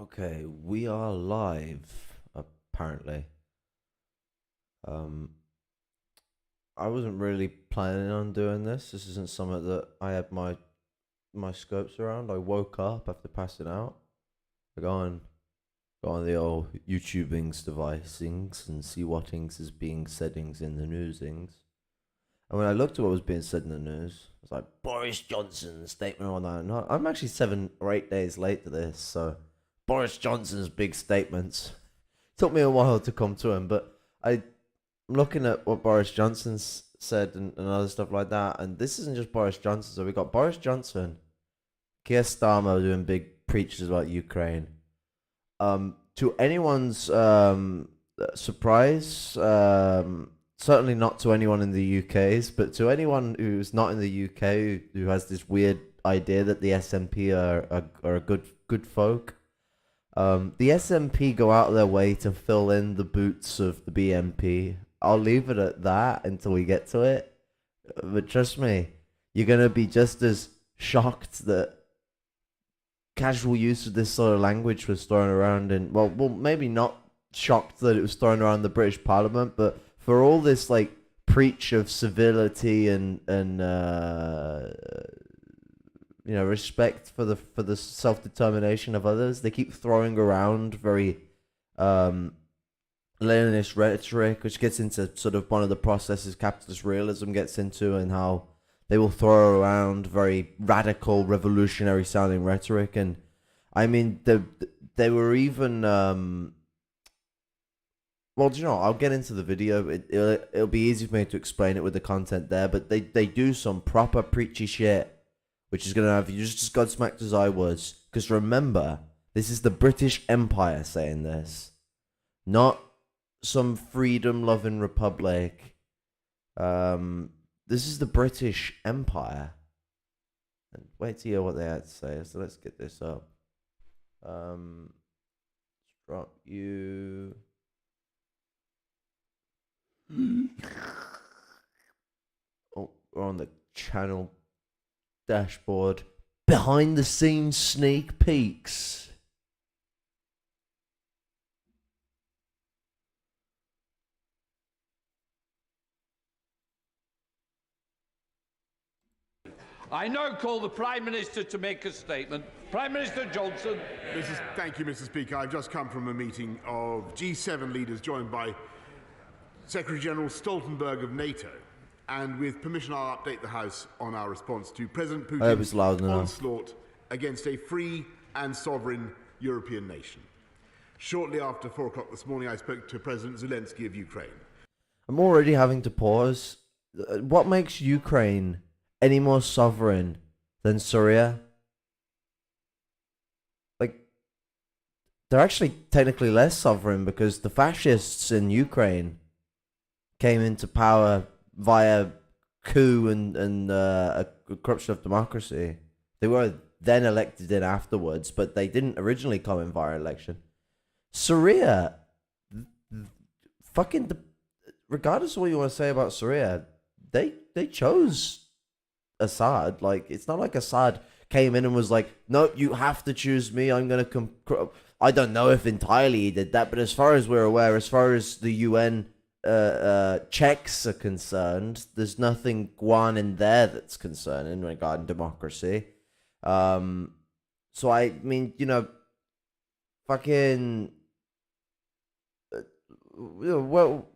Okay, we are live, apparently. Um, I wasn't really planning on doing this. This isn't something that I had my scopes around. I woke up after passing out. I go on the old YouTubings devicings and see what things is being saidings in the newsings. And when I looked at what was being said in the news, I was like, Boris Johnson's statement on that. No, I'm actually 7 or 8 days late to this, so Boris Johnson's big statements. Took me a while to come to him, but I'm looking at what Boris Johnson's said and other stuff like that, and this isn't just Boris Johnson. So we got Boris Johnson, Keir Starmer doing big preaches about Ukraine. To anyone's surprise, certainly not to anyone in the UK's, but to anyone who's not in the UK who has this weird idea that the SNP are a good folk. The SNP go out of their way to fill in the boots of the BNP. I'll leave it at that until we get to it. But trust me, you're gonna be just as shocked that casual use of this sort of language was thrown around in, well, maybe not shocked that it was thrown around the British Parliament, but for all this like preach of civility and respect for the self-determination of others, they keep throwing around very Leninist rhetoric, which gets into sort of one of the processes capitalist realism gets into, and how they will throw around very radical, revolutionary sounding rhetoric. And I mean, they were even well, do you know, I'll get into the video. It'll be easy for me to explain it with the content there, but they do some proper preachy shit, which is going to have you just godsmacked as I was. Because remember, this is the British Empire saying this, not some freedom-loving republic. This is the British Empire. And wait to hear what they had to say. So let's get this up. Drop you. Oh, we're on the channel dashboard. Behind the scenes sneak peeks. I now call the Prime Minister to make a statement. Prime Minister Johnson. Thank you, Mr. Speaker. I've just come from a meeting of G7 leaders joined by Secretary-General Stoltenberg of NATO. And with permission, I'll update the House on our response to President Putin's onslaught against a free and sovereign European nation. Shortly after 4 o'clock this morning, I spoke to President Zelensky of Ukraine. I'm already having to pause. What makes Ukraine any more sovereign than Syria? Like, they're actually technically less sovereign, because the fascists in Ukraine came into power via coup and corruption of democracy. They were then elected in afterwards, but they didn't originally come in via election. Syria, regardless of what you want to say about Syria, they chose Assad. Like, it's not like Assad came in and was like, no, you have to choose me, I'm gonna I don't know if entirely he did that, but as far as we're aware, as far as the UN checks are concerned, there's nothing going in there that's concerning regarding democracy. So I mean, fucking well,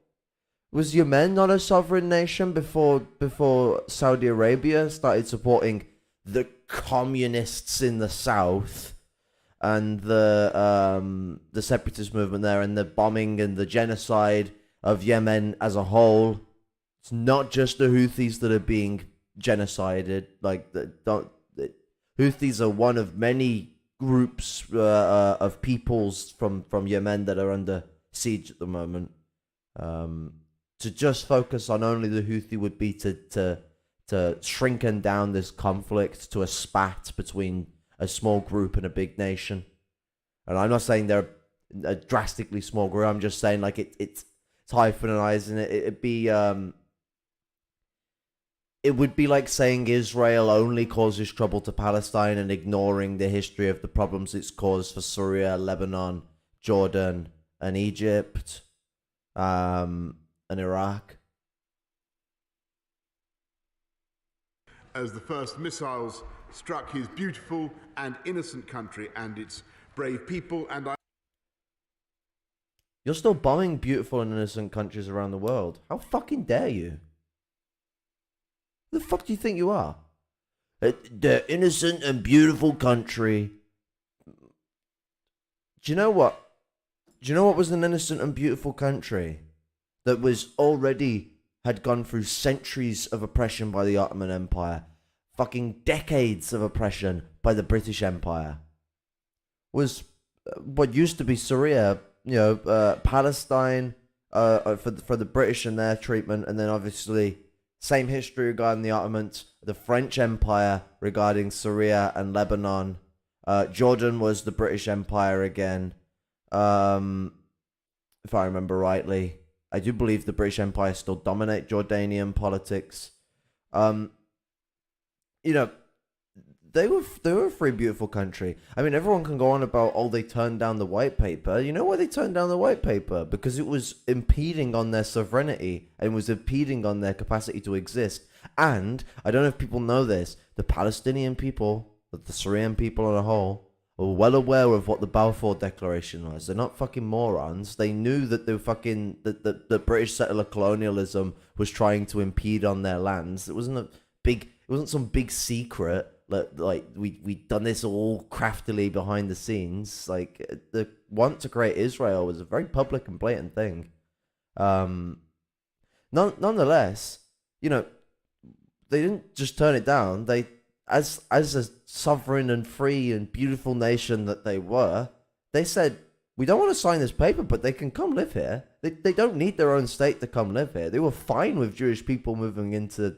was Yemen not a sovereign nation before Saudi Arabia started supporting the communists in the south and the separatist movement there, and the bombing and the genocide of Yemen as a whole? It's not just the Houthis that are being genocided. Like, the Houthis are one of many groups of peoples from Yemen that are under siege at the moment. To just focus on only the Houthi would be to shrinken down this conflict to a spat between a small group and a big nation. And I'm not saying they're a drastically small group. I'm just saying, like, it's hyphenizing it. It'd it would be like saying Israel only causes trouble to Palestine and ignoring the history of the problems it's caused for Syria, Lebanon, Jordan, and Egypt, and Iraq. As the first missiles struck his beautiful and innocent country and its brave people, and You're still bombing beautiful and innocent countries around the world. How fucking dare you? Who the fuck do you think you are? The innocent and beautiful country. Do you know what? Do you know what was an innocent and beautiful country that was already had gone through centuries of oppression by the Ottoman Empire, fucking decades of oppression by the British Empire? Was what used to be Syria, Palestine, for the British and their treatment, and then obviously same history regarding the Ottomans, the French Empire regarding Syria and Lebanon. Jordan was the British Empire again, if I remember rightly. I do believe the British Empire still dominate Jordanian politics. They were a free, beautiful country. I mean, everyone can go on about, they turned down the white paper. You know why they turned down the white paper? Because it was impeding on their sovereignty and was impeding on their capacity to exist. And, I don't know if people know this, the Palestinian people, the Syrian people on a whole, were well aware of what the Balfour Declaration was. They're not fucking morons. They knew that the British settler colonialism was trying to impede on their lands. It wasn't some big secret. Like we'd done this all craftily behind the scenes. Like, the want to create Israel was a very public and blatant thing. Nonetheless, they didn't just turn it down. They, as a sovereign and free and beautiful nation that they were, they said, we don't want to sign this paper, but they can come live here. They don't need their own state to come live here. They were fine with Jewish people moving into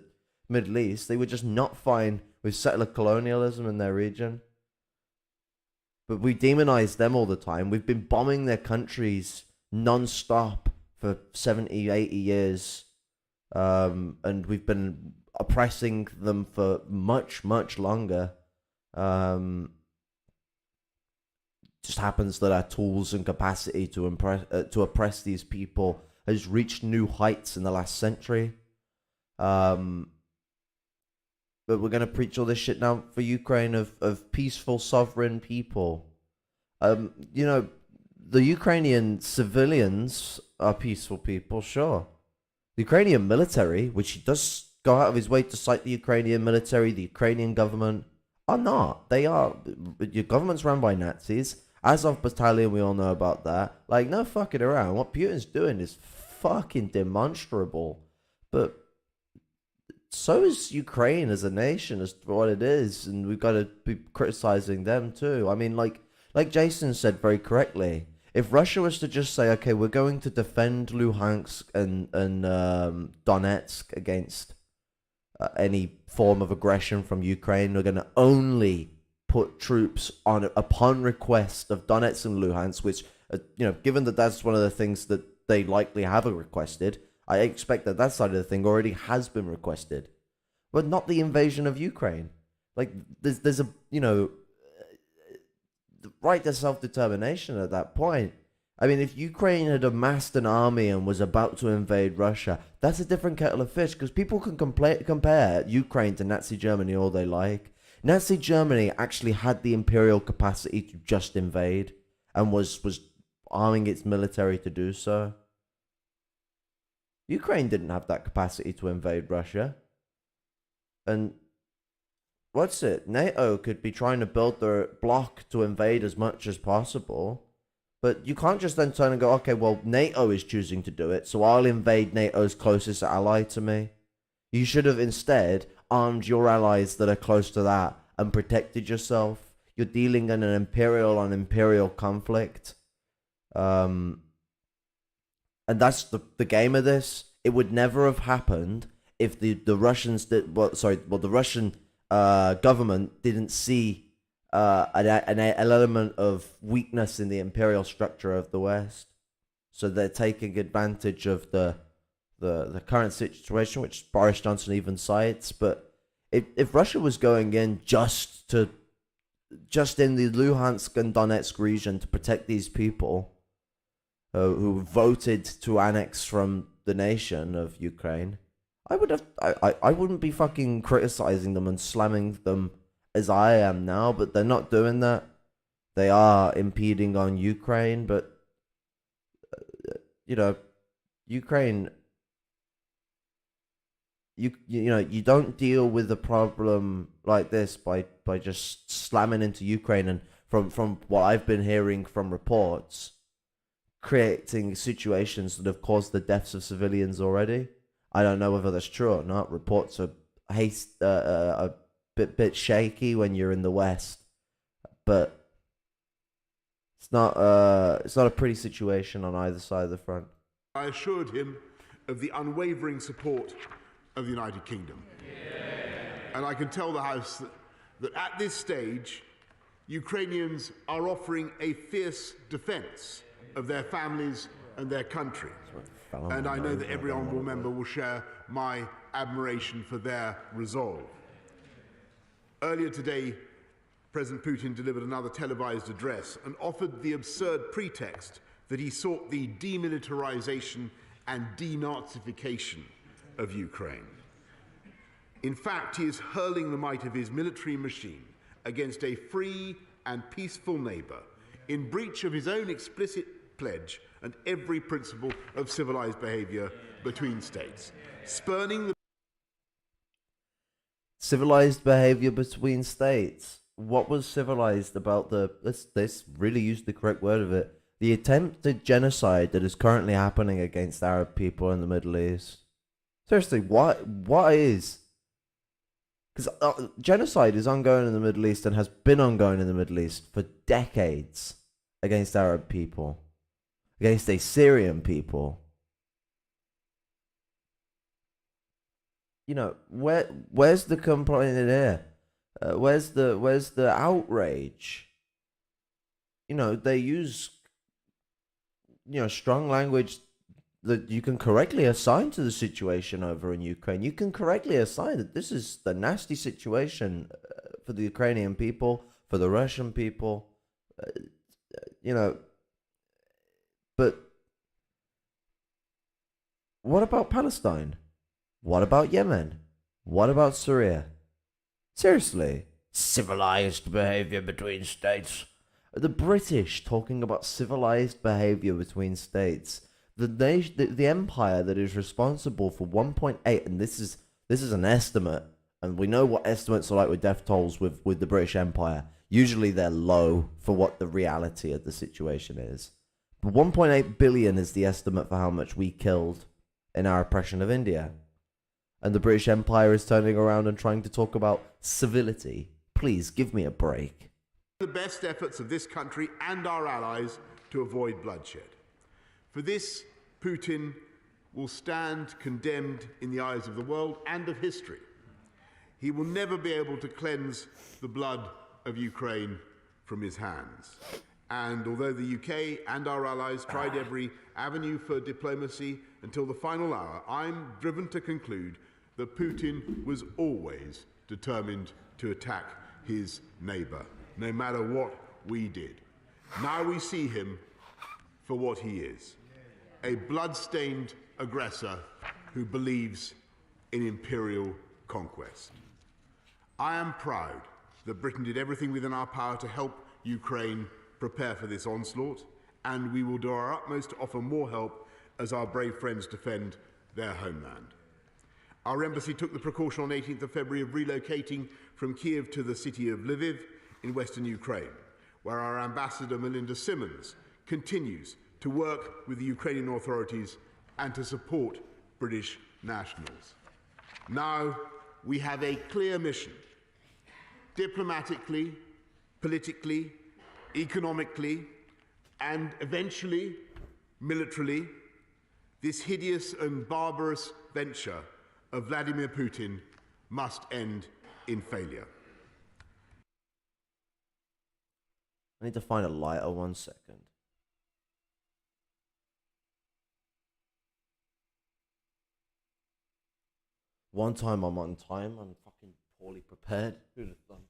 Middle East. They were just not fine with settler colonialism in their region. But we demonize them all the time. We've been bombing their countries non-stop for 70, 80 years. And we've been oppressing them for much, much longer. Just happens that our tools and capacity to oppress these people has reached new heights in the last century. But we're going to preach all this shit now for Ukraine of peaceful, sovereign people. The Ukrainian civilians are peaceful people, sure. The Ukrainian military, which he does go out of his way to cite the Ukrainian military, the Ukrainian government, are not. They are. Your government's run by Nazis. Azov Battalion, we all know about that. Like, no fucking around. What Putin's doing is fucking demonstrable. But so is Ukraine as a nation, as to what it is, and we've got to be criticizing them too. I mean, like Jason said very correctly, if Russia was to just say, okay, we're going to defend Luhansk and Donetsk against any form of aggression from Ukraine, we're going to only put troops on upon request of Donetsk and Luhansk, which, given that that's one of the things that they likely have requested, I expect that side of the thing already has been requested, but not the invasion of Ukraine. Like, there's a, the right to self-determination at that point. I mean, if Ukraine had amassed an army and was about to invade Russia, that's a different kettle of fish, because people can compare Ukraine to Nazi Germany all they like. Nazi Germany actually had the imperial capacity to just invade and was arming its military to do so. Ukraine didn't have that capacity to invade Russia. And NATO could be trying to build their bloc to invade as much as possible. But you can't just then turn and go, okay, well, NATO is choosing to do it, so I'll invade NATO's closest ally to me. You should have instead armed your allies that are close to that and protected yourself. You're dealing in an imperial on imperial conflict. And that's the game of this. It would never have happened if the Russians the Russian government didn't see an element of weakness in the imperial structure of the West. So they're taking advantage of the the current situation, which Boris Johnson even cites. But if Russia was going in just in the Luhansk and Donetsk region to protect these people who voted to annex from the nation of Ukraine, I wouldn't be fucking criticizing them and slamming them as I am now. But they're not doing that. They are impeding on Ukraine, but Ukraine. You don't deal with a problem like this by just slamming into Ukraine, and from what I've been hearing from reports, creating situations that have caused the deaths of civilians already. I don't know whether that's true or not. Reports are a bit shaky when you're in the West, but it's not a pretty situation on either side of the front. I assured him of the unwavering support of the United Kingdom. And I can tell the House that at this stage, Ukrainians are offering a fierce defence of their families and their country. And I know that every honourable member will share my admiration for their resolve. Earlier today, President Putin delivered another televised address and offered the absurd pretext that he sought the demilitarization and denazification of Ukraine. In fact, he is hurling the might of his military machine against a free and peaceful neighbour in breach of his own explicit pledge and every principle of civilized behaviour between states, spurning the civilized behavior between states. What was civilized about let's really use the correct word of it, the attempted genocide that is currently happening against Arab people in the Middle East? Seriously, what is? Because genocide is ongoing in the Middle East and has been ongoing in the Middle East for decades against Arab people, against Assyrian people. Where's the complaint here? Where's the outrage? They use strong language that you can correctly assign to the situation over in Ukraine. You can correctly assign that this is the nasty situation for the Ukrainian people, for the Russian people, But what about Palestine? What about Yemen? What about Syria? Seriously, civilized behavior between states. The British talking about civilized behavior between states. The empire that is responsible for 1.8, and this is an estimate, and we know what estimates are like with death tolls with the British Empire. Usually they're low for what the reality of the situation is. But 1.8 billion is the estimate for how much we killed in our oppression of India. And the British Empire is turning around and trying to talk about civility. Please give me a break. The best efforts of this country and our allies to avoid bloodshed. For this, Putin will stand condemned in the eyes of the world and of history. He will never be able to cleanse the blood of Ukraine from his hands. And although the UK and our allies tried every avenue for diplomacy until the final hour, I'm driven to conclude that Putin was always determined to attack his neighbour, no matter what we did. Now we see him for what he is, a blood-stained aggressor who believes in imperial conquest. I am proud that Britain did everything within our power to help Ukraine prepare for this onslaught, and we will do our utmost to offer more help as our brave friends defend their homeland. Our embassy took the precaution on 18th of February of relocating from Kiev to the city of Lviv in western Ukraine, where our ambassador Melinda Simmons continues to work with the Ukrainian authorities and to support British nationals. Now we have a clear mission, diplomatically, politically, economically, and eventually militarily. This hideous and barbarous venture of Vladimir Putin must end in failure. I need to find a lighter, 1 second. One time I'm on time, I'm fucking poorly prepared. Who'd have thunk?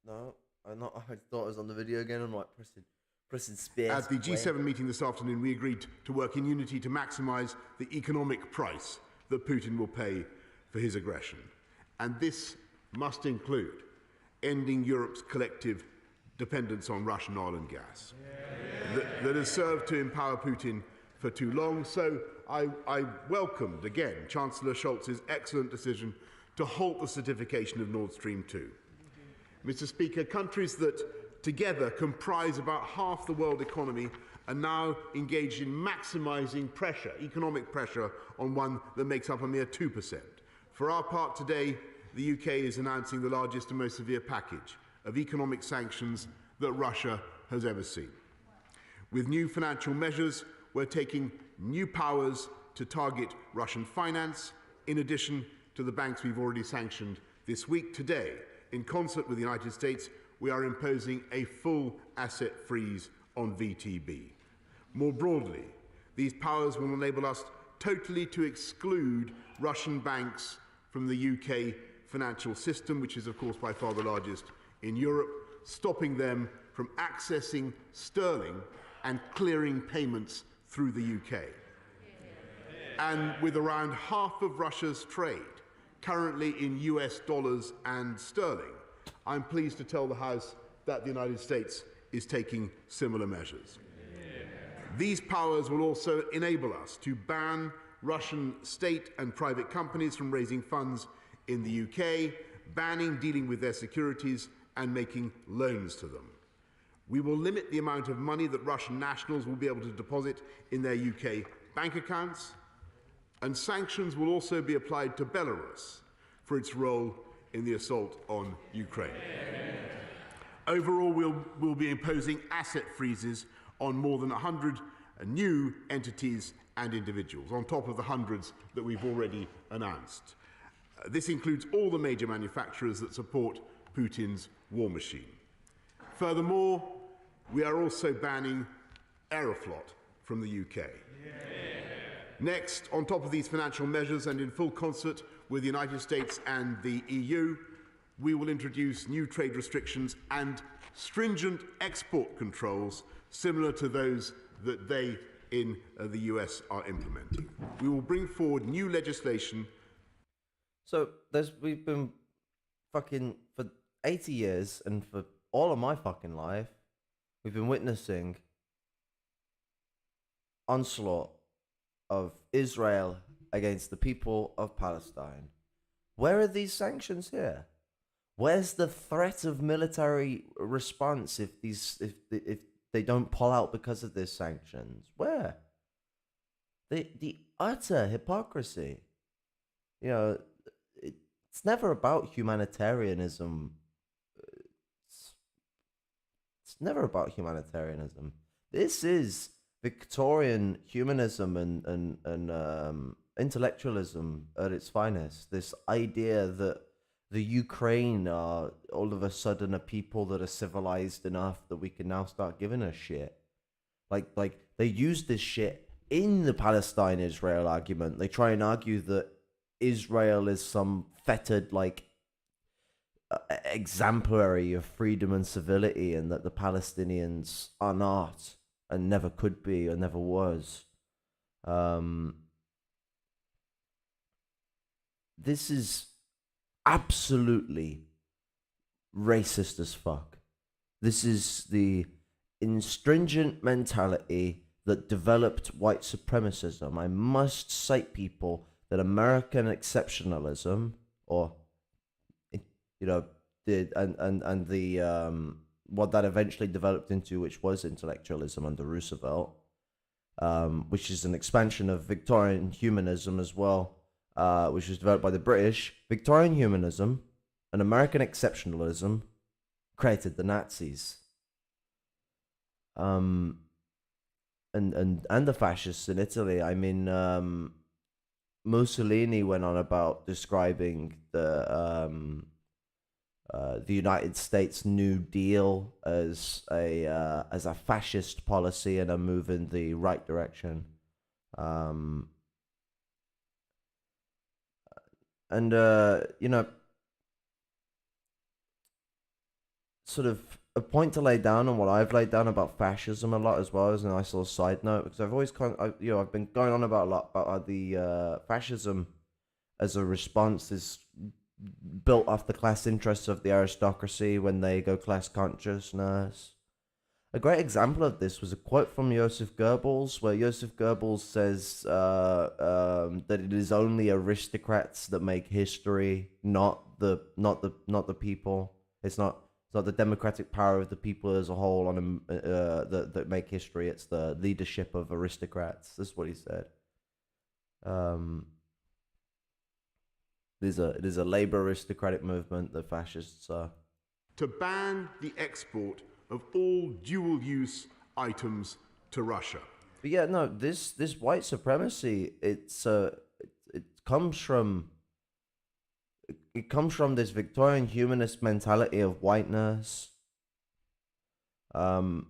No, no. I thought I was on the video again. I'm like pressing space. At the G7 meeting this afternoon, we agreed to work in unity to maximise the economic price that Putin will pay for his aggression. And this must include ending Europe's collective dependence on Russian oil and gas that has served to empower Putin for too long. So I welcomed, again, Chancellor Scholz's excellent decision to halt the certification of Nord Stream 2. Mr. Speaker, countries that together comprise about half the world economy are now engaged in maximising pressure, economic pressure, on one that makes up a mere 2%. For our part today, the UK is announcing the largest and most severe package of economic sanctions that Russia has ever seen. With new financial measures, we're taking new powers to target Russian finance, in addition to the banks we've already sanctioned this week. Today, in concert with the United States, we are imposing a full asset freeze on VTB. More broadly, these powers will enable us totally to exclude Russian banks from the UK financial system, which is, of course, by far the largest in Europe, stopping them from accessing sterling and clearing payments through the UK. And with around half of Russia's trade currently in US dollars and sterling, I'm pleased to tell the House that the United States is taking similar measures. These powers will also enable us to ban Russian state and private companies from raising funds in the UK, banning dealing with their securities and making loans to them. We will limit the amount of money that Russian nationals will be able to deposit in their UK bank accounts, and sanctions will also be applied to Belarus for its role in the assault on Ukraine. Overall, we'll be imposing asset freezes on more than 100 new entities and individuals, on top of the hundreds that we've already announced. This includes all the major manufacturers that support Putin's war machine. Furthermore, we are also banning Aeroflot from the UK. Next, on top of these financial measures and in full concert with the United States and the EU, we will introduce new trade restrictions and stringent export controls similar to those that they in the US are implementing. We will bring forward new legislation. So we've been fucking for 80 years, and for all of my fucking life, we've been witnessing onslaught of Israel against the people of Palestine. Where are these sanctions here? Where's the threat of military response if they don't pull out because of these sanctions? Where? The utter hypocrisy. You know, it's never about humanitarianism. It's never about humanitarianism. This is Victorian humanism and intellectualism at its finest. This idea that the Ukraine are all of a sudden a people that are civilized enough that we can now start giving a shit. Like they use this shit in the Palestine-Israel argument. They try and argue that Israel is some fettered, exemplary of freedom and civility, and that the Palestinians are not, and never could be, or never was. This is absolutely racist as fuck. This is the stringent mentality that developed white supremacism. I must cite people that American exceptionalism, or what that eventually developed into, which was intellectualism under Roosevelt, which is an expansion of Victorian humanism as well, which was developed by the British. Victorian humanism and American exceptionalism created the Nazis. And the fascists in Italy. I mean, Mussolini went on about describing the United States New Deal as a fascist policy and a move in the right direction. Sort of a point to lay down on what I've laid down about fascism a lot as well as a nice little side note, because I've always I've been going on about a lot about the fascism as a response is built off the class interests of the aristocracy when they go class consciousness. A great example of this was a quote from Joseph Goebbels, where Joseph Goebbels says that it is only aristocrats that make history, not the people. It's not the democratic power of the people as a whole that make history. It's the leadership of aristocrats. This is what he said. It is a labor aristocratic movement, the fascists are. To ban the export of all dual-use items to Russia. But yeah, no, this white supremacy, it comes from this Victorian humanist mentality of whiteness, but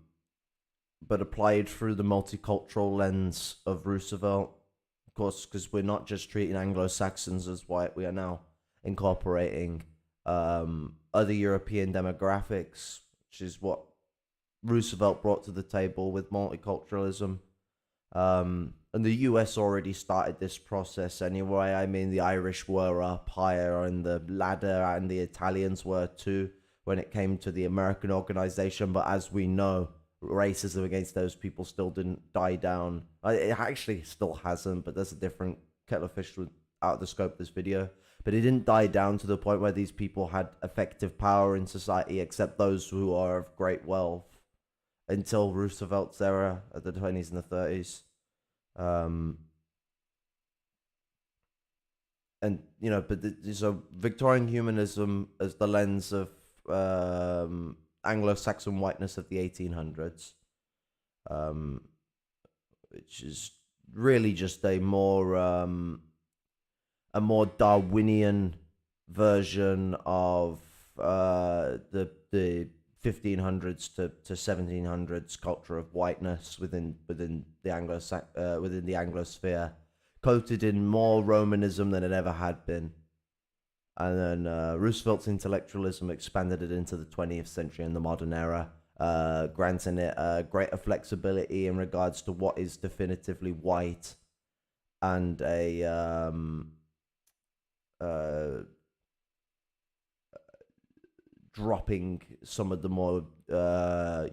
applied through the multicultural lens of Roosevelt. Of course, because we're not just treating Anglo-Saxons as white, we are now incorporating other European demographics, which is what Roosevelt brought to the table with multiculturalism. And the US already started this process anyway. I mean, the Irish were up higher on the ladder, and the Italians were too when it came to the American organization. But as we know, racism against those people still didn't die down. It actually still hasn't, but there's a different kettle of fish out of the scope of this video. But it didn't die down to the point where these people had effective power in society, except those who are of great wealth, until Roosevelt's era of the 20s and the 30s. And, you know, but so Victorian humanism as the lens of Anglo-Saxon whiteness of the 1800s, which is really just a more Darwinian version of the 1500s to 1700s culture of whiteness within the Anglosphere, coated in more Romanism than it ever had been. And then Roosevelt's intellectualism expanded it into the 20th century and the modern era, granting it greater flexibility in regards to what is definitively white, and a dropping some of the more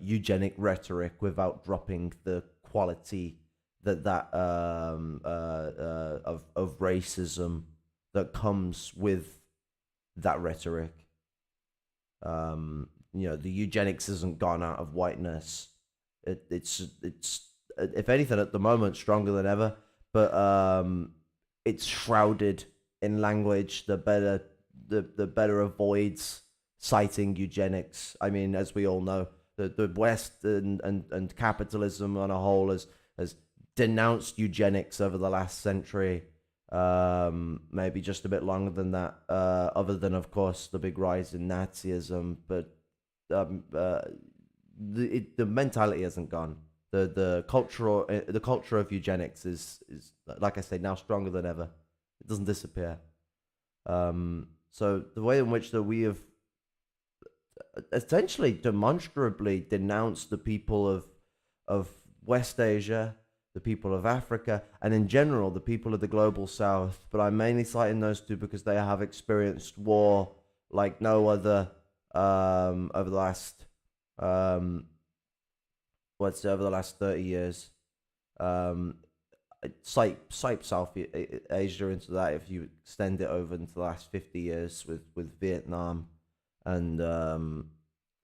eugenic rhetoric without dropping the quality that of racism that comes with that rhetoric. You know, the eugenics isn't gone out of whiteness. It's if anything at the moment stronger than ever, but it's shrouded in language the better avoids citing eugenics. I mean, as we all know, the West and capitalism on a whole has denounced eugenics over the last century. Maybe just a bit longer than that, other than, of course, the big rise in Nazism. But the mentality hasn't gone. The culture of eugenics is, like I say, now stronger than ever. It doesn't disappear. So the way in which that we have essentially demonstrably denounced the people of West Asia, the people of Africa, and in general the people of the global South, but I'm mainly citing those two because they have experienced war like no other over the last over the last 30 years. Cite South Asia into that if you extend it over into the last 50 years with Vietnam and all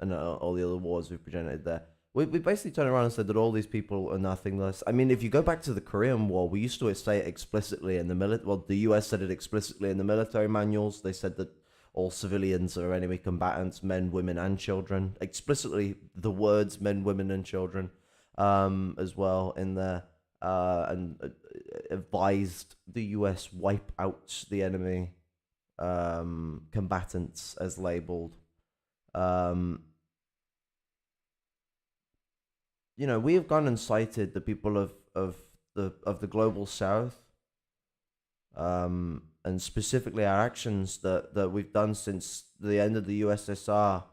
the other wars we've presented there. We basically turned around and said that all these people are nothingless. I mean, if you go back to the Korean War, we used to say it explicitly in the military. Well, the US said it explicitly in the military manuals. They said that all civilians are enemy combatants, men, women, and children. Explicitly, the words men, women, and children, as well in there, and advised the US wipe out the enemy combatants as labeled. You know, we have gone and cited the people of the global south, and specifically our actions that we've done since the end of the USSR,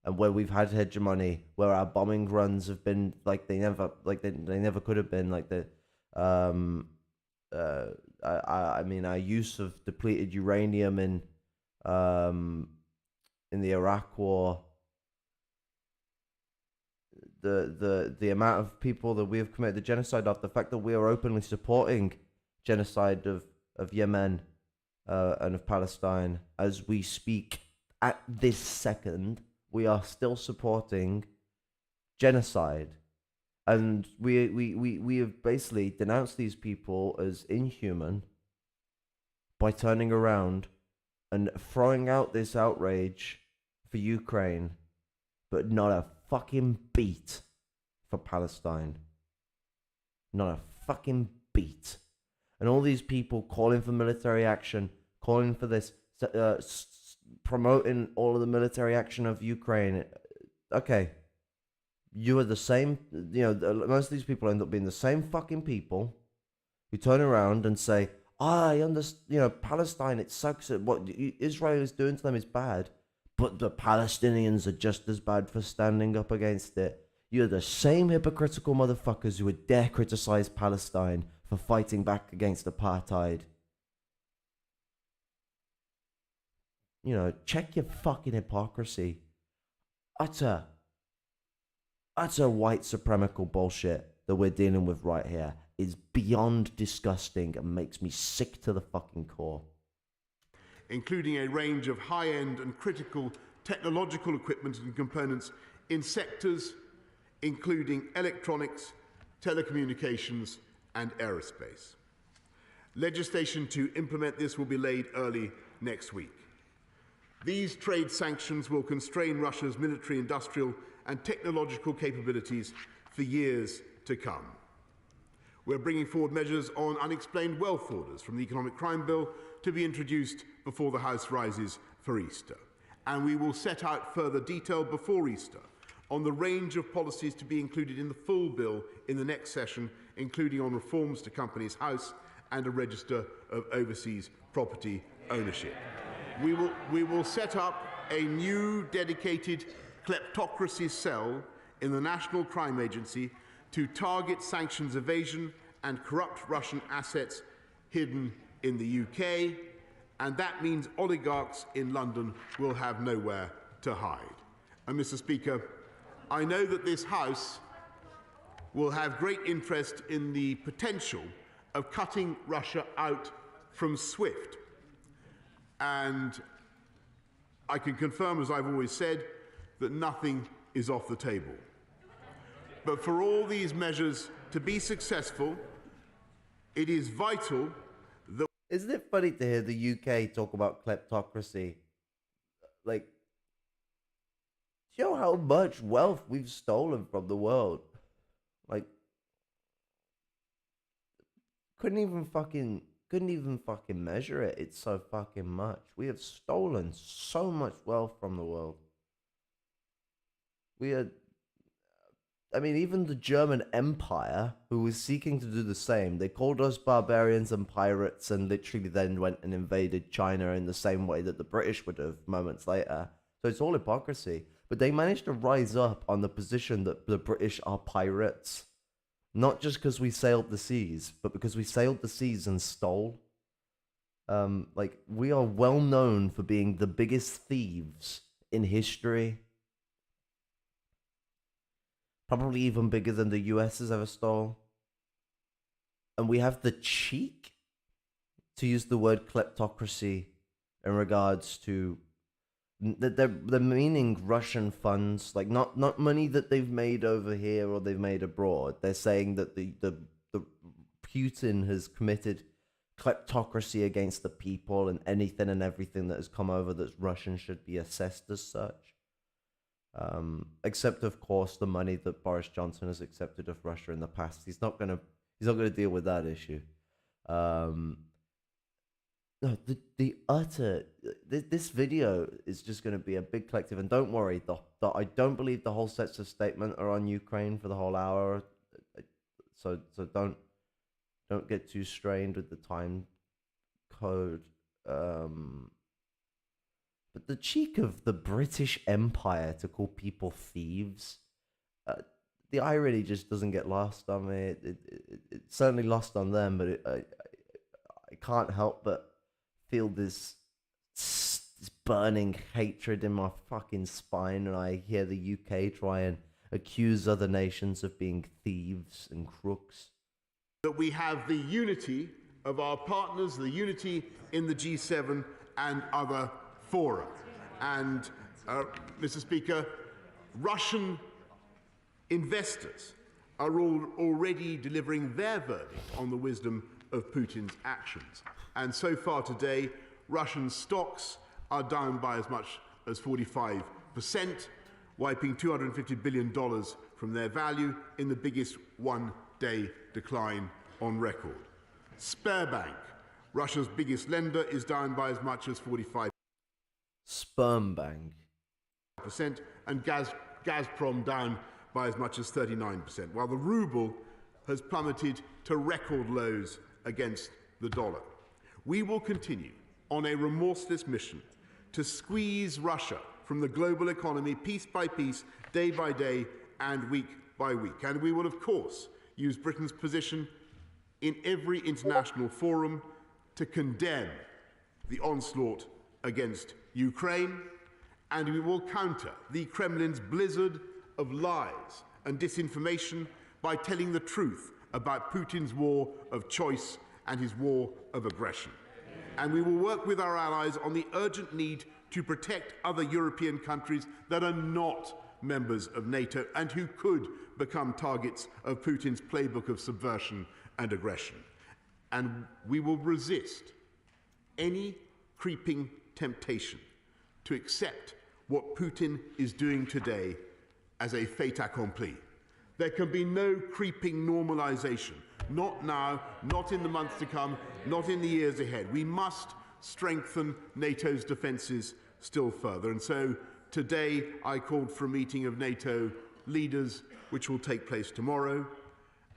and where we've had hegemony, where our bombing runs have been like they never could have been, like the I mean, our use of depleted uranium in the Iraq War, the amount of people that we have committed the genocide of, the fact that we are openly supporting genocide of Yemen and of Palestine as we speak at this second, we are still supporting genocide. And we have basically denounced these people as inhuman by turning around and throwing out this outrage for Ukraine, but not a fucking beat for Palestine. Not a fucking beat. And all these people calling for military action, calling for this, promoting all of the military action of Ukraine. Okay. You are the same, most of these people end up being the same fucking people who turn around and say, I understand, Palestine, it sucks. What Israel is doing to them is bad, but the Palestinians are just as bad for standing up against it. You're the same hypocritical motherfuckers who would dare criticize Palestine for fighting back against apartheid. Check your fucking hypocrisy. Utter white supremacical bullshit that we're dealing with right here is beyond disgusting and makes me sick to the fucking core. Including a range of high-end and critical technological equipment and components in sectors including electronics, telecommunications, and aerospace. Legislation to implement this will be laid early next week. These trade sanctions will constrain Russia's military, industrial, and technological capabilities for years to come. We're bringing forward measures on unexplained wealth orders from the Economic Crime Bill to be introduced before the House rises for Easter. And we will set out further detail before Easter on the range of policies to be included in the full bill in the next session, including on reforms to Companies House and a register of overseas property ownership. We will set up a new dedicated kleptocracy cell in the National Crime Agency to target sanctions evasion and corrupt Russian assets hidden in the UK, and that means oligarchs in London will have nowhere to hide. And Mr. Speaker, I know that this House will have great interest in the potential of cutting Russia out from SWIFT. And I can confirm, as I've always said, that nothing is off the table. But for all these measures to be successful, it is vital that... Isn't it funny to hear the UK talk about kleptocracy? Like, do you know how much wealth we've stolen from the world? Like, couldn't even fucking measure it. It's so fucking much. We have stolen so much wealth from the world. Even the German Empire, who was seeking to do the same, they called us barbarians and pirates and literally then went and invaded China in the same way that the British would have moments later. So it's all hypocrisy. But they managed to rise up on the position that the British are pirates. Not just because we sailed the seas, but because we sailed the seas and stole. We are well known for being the biggest thieves in history. Probably even bigger than the US has ever stole. And we have the cheek to use the word kleptocracy in regards to they're meaning Russian funds, like not money that they've made over here or they've made abroad. They're saying that the Putin has committed kleptocracy against the people, and anything and everything that has come over that's Russian should be assessed as such. Except of course the money that Boris Johnson has accepted of Russia in the past. He's not gonna deal with that issue. No, this video is just going to be a big collective, and don't worry, I don't believe the whole sets of statement are on Ukraine for the whole hour, so don't get too strained with the time code. But the cheek of the British Empire to call people thieves, the irony just doesn't get lost on me. It's certainly lost on them, but I can't help but feel this burning hatred in my fucking spine when I hear the UK try and accuse other nations of being thieves and crooks. That we have the unity of our partners, the unity in the G7 and other fora. And, Mr. Speaker, Russian investors are already delivering their verdict on the wisdom of Putin's actions. And so far today, Russian stocks are down by as much as 45%, wiping $250 billion from their value in the biggest one-day decline on record. Sberbank, Russia's biggest lender, is down by as much as 45%. Sperm bank. And Gazprom down by as much as 39%, while the ruble has plummeted to record lows against the dollar. We will continue on a remorseless mission to squeeze Russia from the global economy piece by piece, day by day, and week by week. And we will, of course, use Britain's position in every international forum to condemn the onslaught against Ukraine, and we will counter the Kremlin's blizzard of lies and disinformation by telling the truth about Putin's war of choice and his war of aggression. And we will work with our allies on the urgent need to protect other European countries that are not members of NATO and who could become targets of Putin's playbook of subversion and aggression. And we will resist any creeping temptation to accept what Putin is doing today as a fait accompli. There can be no creeping normalization. Not now, not in the months to come, not in the years ahead. We must strengthen NATO's defences still further. And so today I called for a meeting of NATO leaders, which will take place tomorrow,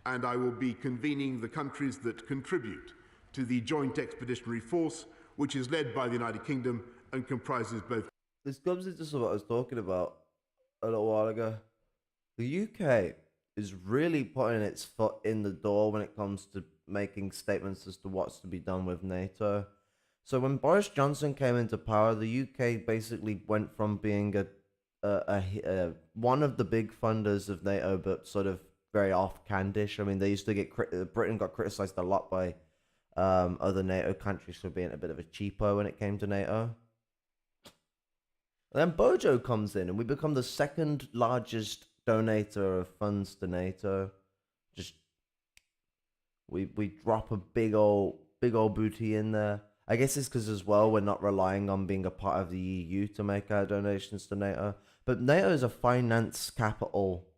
and I will be convening the countries that contribute to the Joint Expeditionary Force, which is led by the United Kingdom and comprises both. This comes into what I was talking about a little while ago. The UK is really putting its foot in the door when it comes to making statements as to what's to be done with NATO. So when Boris Johnson came into power, the UK basically went from being one of the big funders of NATO, but sort of very offhandish. I mean, they used to get Britain got criticised a lot by other NATO countries for being a bit of a cheapo when it came to NATO. And then Bojo comes in, and we become the second largest donator of funds to NATO. Just we drop a big old booty in there. I guess it's because as well we're not relying on being a part of the EU to make our donations to NATO. But NATO is a finance capital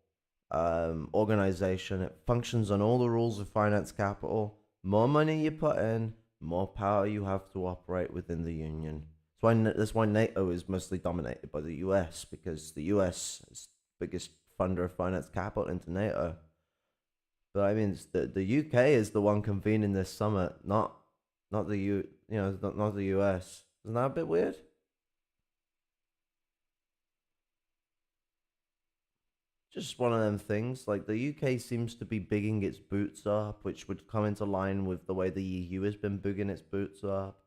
organization. It functions on all the rules of finance capital. More money you put in, more power you have to operate within the union. That's why NATO is mostly dominated by the US, because the US is the biggest funder of finance capital into NATO. But I mean, the UK is the one convening this summit, not the not the US. Isn't that a bit weird? Just one of them things. Like, the UK seems to be bigging its boots up, which would come into line with the way the EU has been bigging its boots up.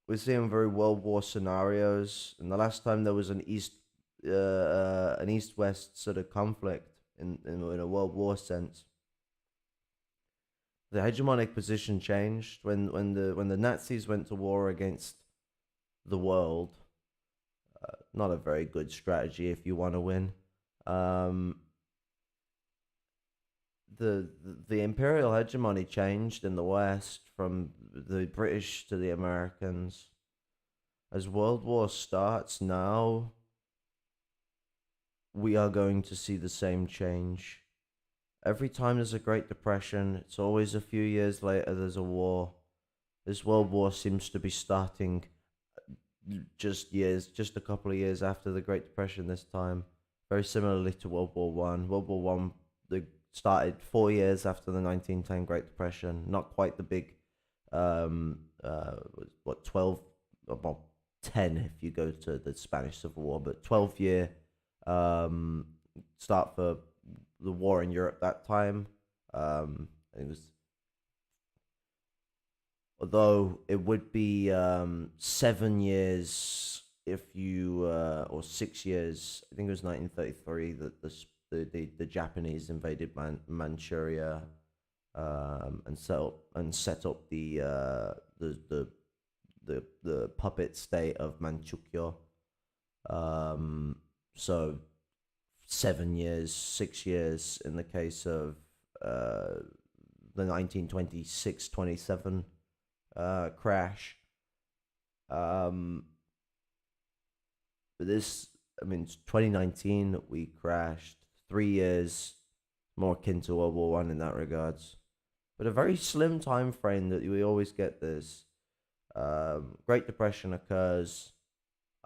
We're seeing very World War scenarios, and the last time there was an East-West sort of conflict in a World War sense, the hegemonic position changed when the Nazis went to war against the world. Not a very good strategy if you want to win. The imperial hegemony changed in the West from the British to the Americans. As World War starts now, we are going to see the same change. Every time there's a Great Depression, it's always a few years later there's a war. This World War seems to be starting just a couple of years after the Great Depression this time. Very similarly to World War One. World War One started 4 years after the 1910 Great Depression. Not quite the big, 12, well, 10 if you go to the Spanish Civil War, but 12-year start for the war in Europe that time. It was, although it would be 7 years if you or 6 years. I think it was 1933 that the Japanese invaded Manchuria and set up the puppet state of Manchukuo. So 7 years, 6 years in the case of the 1926-27 crash. But this, I mean, it's 2019 that we crashed. 3 years, more akin to World War One in that regards. But a very slim time frame that we always get this. Great Depression occurs,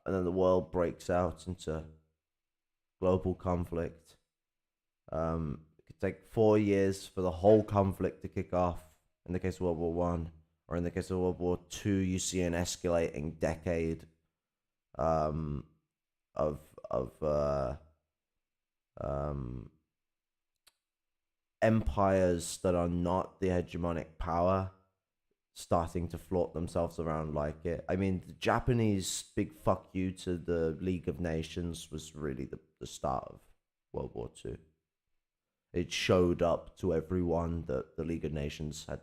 and then the world breaks out into global conflict. It could take 4 years for the whole conflict to kick off in the case of World War One, or in the case of World War Two, you see an escalating decade of empires that are not the hegemonic power starting to flaunt themselves around like it. I mean, the Japanese big fuck you to the League of Nations was really the start of World War Two. It showed up to everyone that the League of Nations had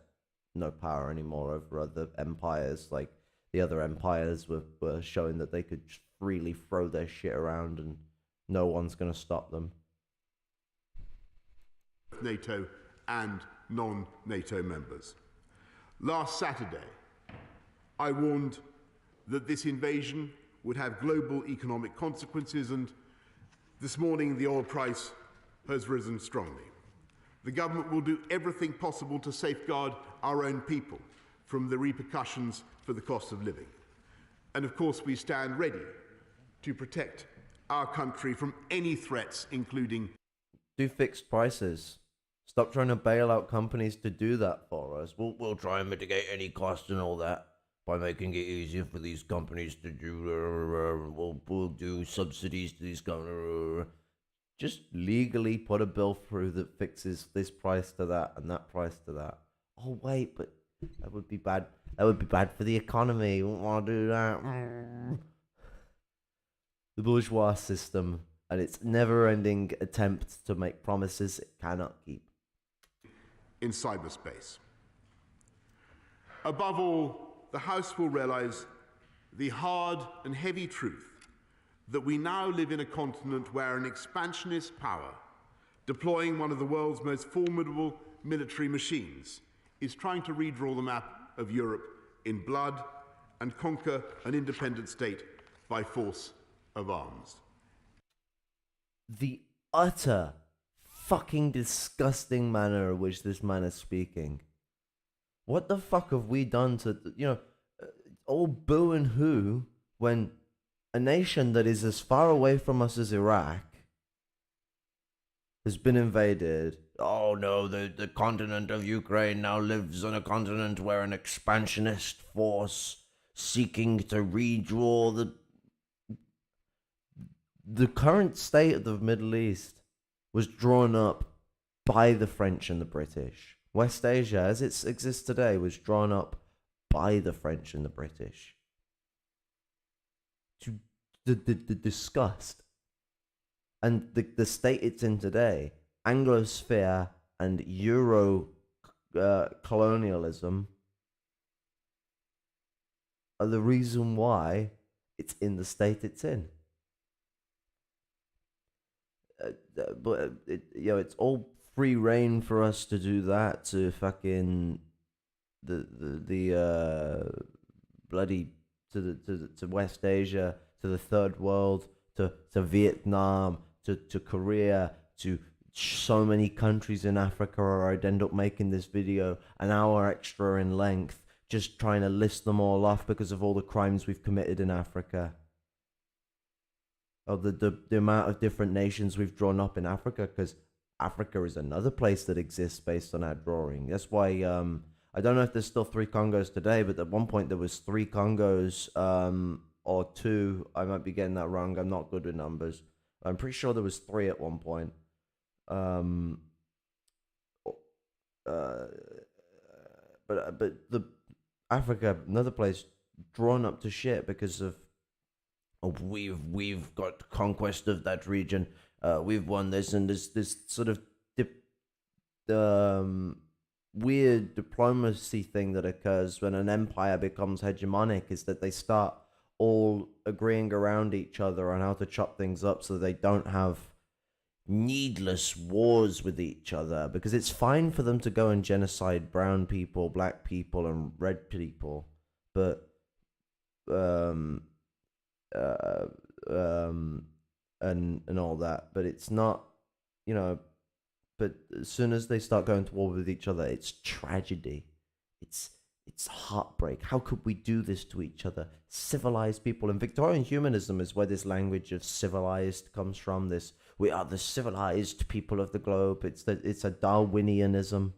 no power anymore over other empires. Like, the other empires were showing that they could freely throw their shit around and no one's going to stop them. NATO and non-NATO members. Last Saturday, I warned that this invasion would have global economic consequences, and this morning the oil price has risen strongly. The government will do everything possible to safeguard our own people from the repercussions for the cost of living. And of course, we stand ready to protect our country from any threats, including... Do fixed prices. Stop trying to bail out companies to do that for us. We'll try and mitigate any cost and all that by making it easier for these companies to do. We'll do subsidies to these companies. Just legally put a bill through that fixes this price to that and that price to that. Oh wait, but that would be bad. That would be bad for the economy. We won't want to do that. The bourgeois system and its never-ending attempt to make promises it cannot keep. In cyberspace. Above all, the House will realise the hard and heavy truth that we now live in a continent where an expansionist power, deploying one of the world's most formidable military machines, is trying to redraw the map of Europe in blood and conquer an independent state by force of arms. The utter fucking disgusting manner in which this man is speaking. What the fuck have we done to, all boo and hoo when a nation that is as far away from us as Iraq has been invaded. Oh no, the continent of Ukraine now lives on a continent where an expansionist force seeking to redraw the current state of the Middle East was drawn up by the French and the British. West Asia, as it exists today, was drawn up by the French and the British. To the disgust. And the state it's in today, Anglosphere and Euro colonialism are the reason why it's in the state it's in. But it's all free reign for us to do that, to fucking the bloody to West Asia, to the third world, to Vietnam, to Korea, to so many countries in Africa. Or I'd end up making this video an hour extra in length, just trying to list them all off because of all the crimes we've committed in Africa. Of the amount of different nations we've drawn up in Africa, because Africa is another place that exists based on our drawing. That's why I don't know if there's still 3 Congos today, but at one point there was 3 Congos, or 2. I might be getting that wrong. I'm not good with numbers. I'm pretty sure there was 3 at one point. But the Africa, another place drawn up to shit because of we've got conquest of that region. We've won this, and this sort of weird diplomacy thing that occurs when an empire becomes hegemonic is that they start all agreeing around each other on how to chop things up so they don't have needless wars with each other, because it's fine for them to go and genocide brown people, black people, and red people, but and all that, but it's not, but as soon as they start going to war with each other, it's tragedy, it's heartbreak. How could we do this to each other? Civilized people. And Victorian humanism is where this language of civilized comes from. This, we are the civilized people of the globe. It's a Darwinianism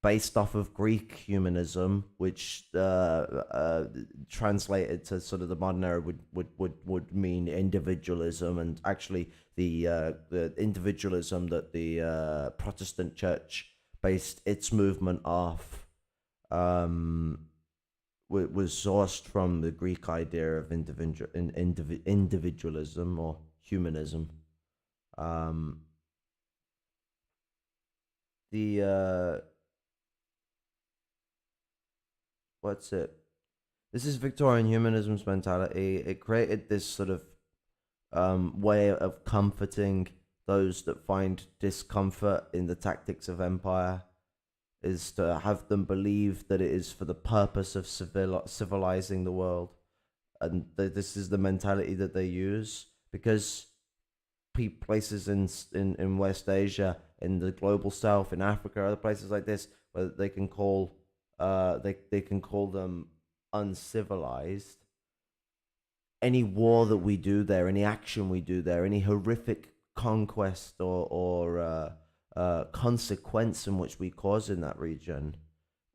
based off of Greek humanism, which translated to sort of the modern era would mean individualism, and actually the individualism that the Protestant church based its movement off was sourced from the Greek idea of individualism or humanism. What's it? This is Victorian humanism's mentality. It created this sort of way of comforting those that find discomfort in the tactics of empire, is to have them believe that it is for the purpose of civilizing the world. And this is the mentality that they use, because places in West Asia, in the global south, in Africa, other places like this, where they can call they can call them uncivilized. Any war that we do there, any action we do there, any horrific conquest or consequence in which we cause in that region,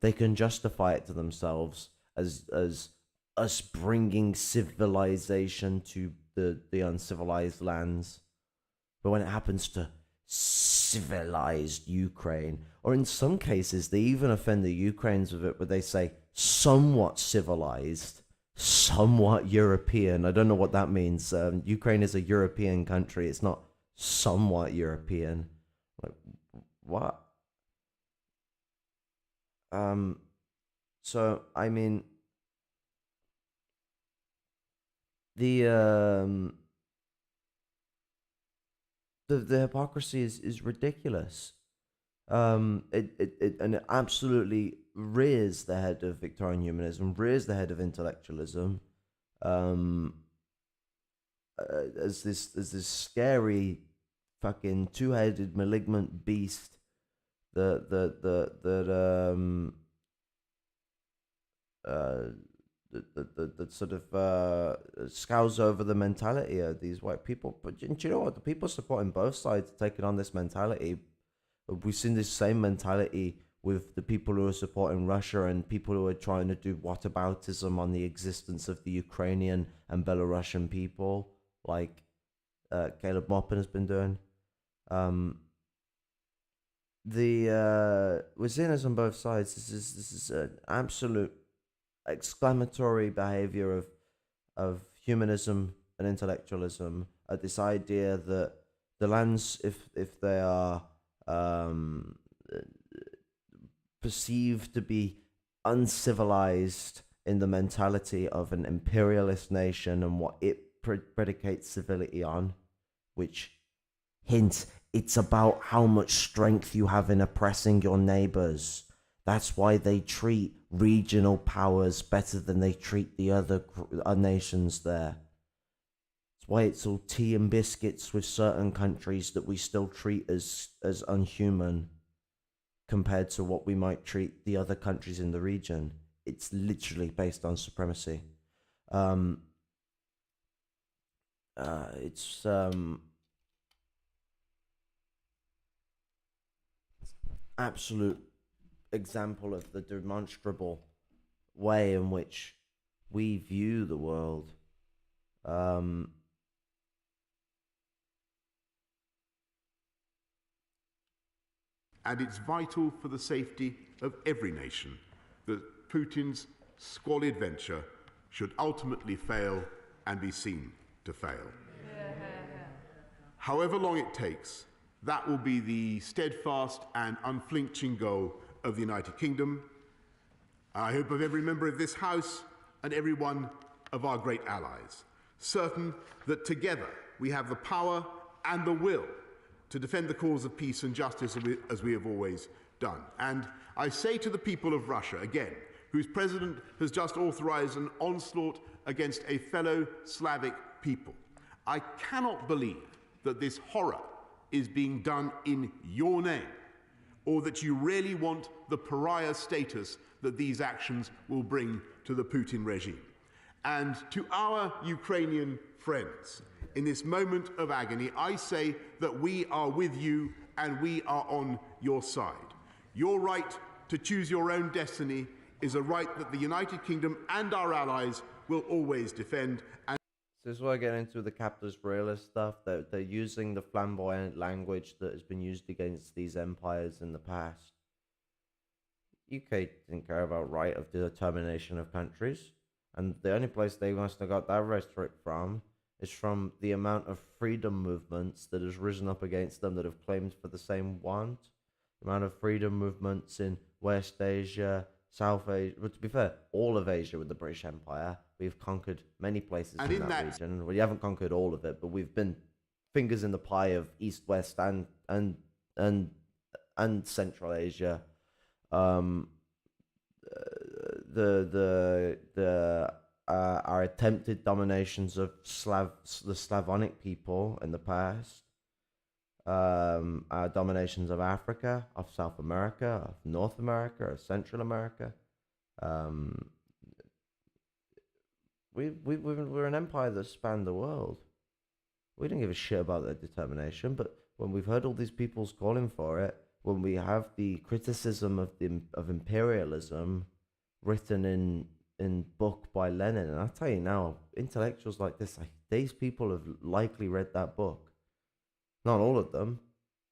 they can justify it to themselves as us bringing civilization to the uncivilized lands. But when it happens to civilized Ukraine, or in some cases they even offend the Ukrainians with it, where they say somewhat civilized, somewhat European. I don't know what that means. Ukraine is a European country. It's not somewhat European. Like, what? So I mean, the hypocrisy is ridiculous. It absolutely rears the head of Victorian humanism, rears the head of intellectualism, as this scary fucking two-headed malignant beast that sort of scours over the mentality of these white people. But do you know what? The people supporting both sides taking on this mentality, we've seen this same mentality with the people who are supporting Russia and people who are trying to do whataboutism on the existence of the Ukrainian and Belarusian people, like Caleb Maupin has been doing. We're seeing this on both sides. This is an absolute exclamatory behavior of humanism and intellectualism, at this idea that the lands, if they are perceived to be uncivilized in the mentality of an imperialist nation and what it predicates civility on, which hint, it's about how much strength you have in oppressing your neighbors. That's why they treat regional powers better than they treat the other nations there. That's why it's all tea and biscuits with certain countries that we still treat as unhuman compared to what we might treat the other countries in the region. It's literally based on supremacy. It's absolute example of the demonstrable way in which we view the world. And it's vital for the safety of every nation that Putin's squalid venture should ultimately fail and be seen to fail. However long it takes, that will be the steadfast and unflinching goal of the United Kingdom. I hope of every member of this House and every one of our great allies, certain that together we have the power and the will to defend the cause of peace and justice as we have always done. And I say to the people of Russia, again, whose president has just authorized an onslaught against a fellow Slavic people, I cannot believe that this horror is being done in your name, or that you really want the pariah status that these actions will bring to the Putin regime. And to our Ukrainian friends, in this moment of agony, I say that we are with you and we are on your side. Your right to choose your own destiny is a right that the United Kingdom and our allies will always defend. And this is why I get into the capitalist realist stuff. They're using the flamboyant language that has been used against these empires in the past. UK didn't care about right of determination of countries, and the only place they must have got that rhetoric from is from the amount of freedom movements that has risen up against them that have claimed for the same want. The amount of freedom movements in West Asia, South Asia, but to be fair, all of Asia with the British Empire. We've conquered many places in that region. We haven't conquered all of it, but we've been fingers in the pie of East, West, and Central Asia. Our attempted dominations of the Slavonic people in the past, our dominations of Africa, of South America, of North America, of Central America. We're an empire that spanned the world. We didn't give a shit about their determination, but when we've heard all these peoples calling for it, when we have the criticism of imperialism written in book by Lenin, and I tell you now, intellectuals like this, these people have likely read that book. Not all of them,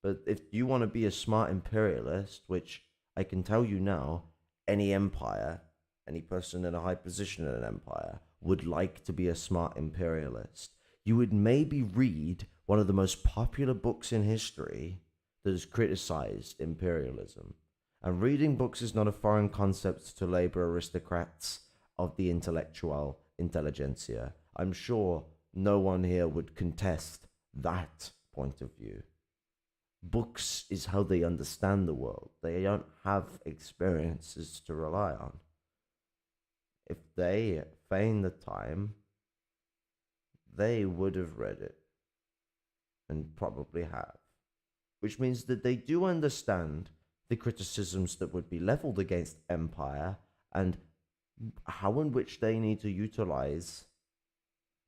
but if you want to be a smart imperialist, which I can tell you now, any empire, any person in a high position in an empire would like to be a smart imperialist, you would maybe read one of the most popular books in history that has criticized imperialism. And reading books is not a foreign concept to labor aristocrats of the intellectual intelligentsia. I'm sure no one here would contest that point of view. Books is how they understand the world. They don't have experiences to rely on. If they feign the time, they would have read it, and probably have. Which means that they do understand the criticisms that would be leveled against empire and how in which they need to utilize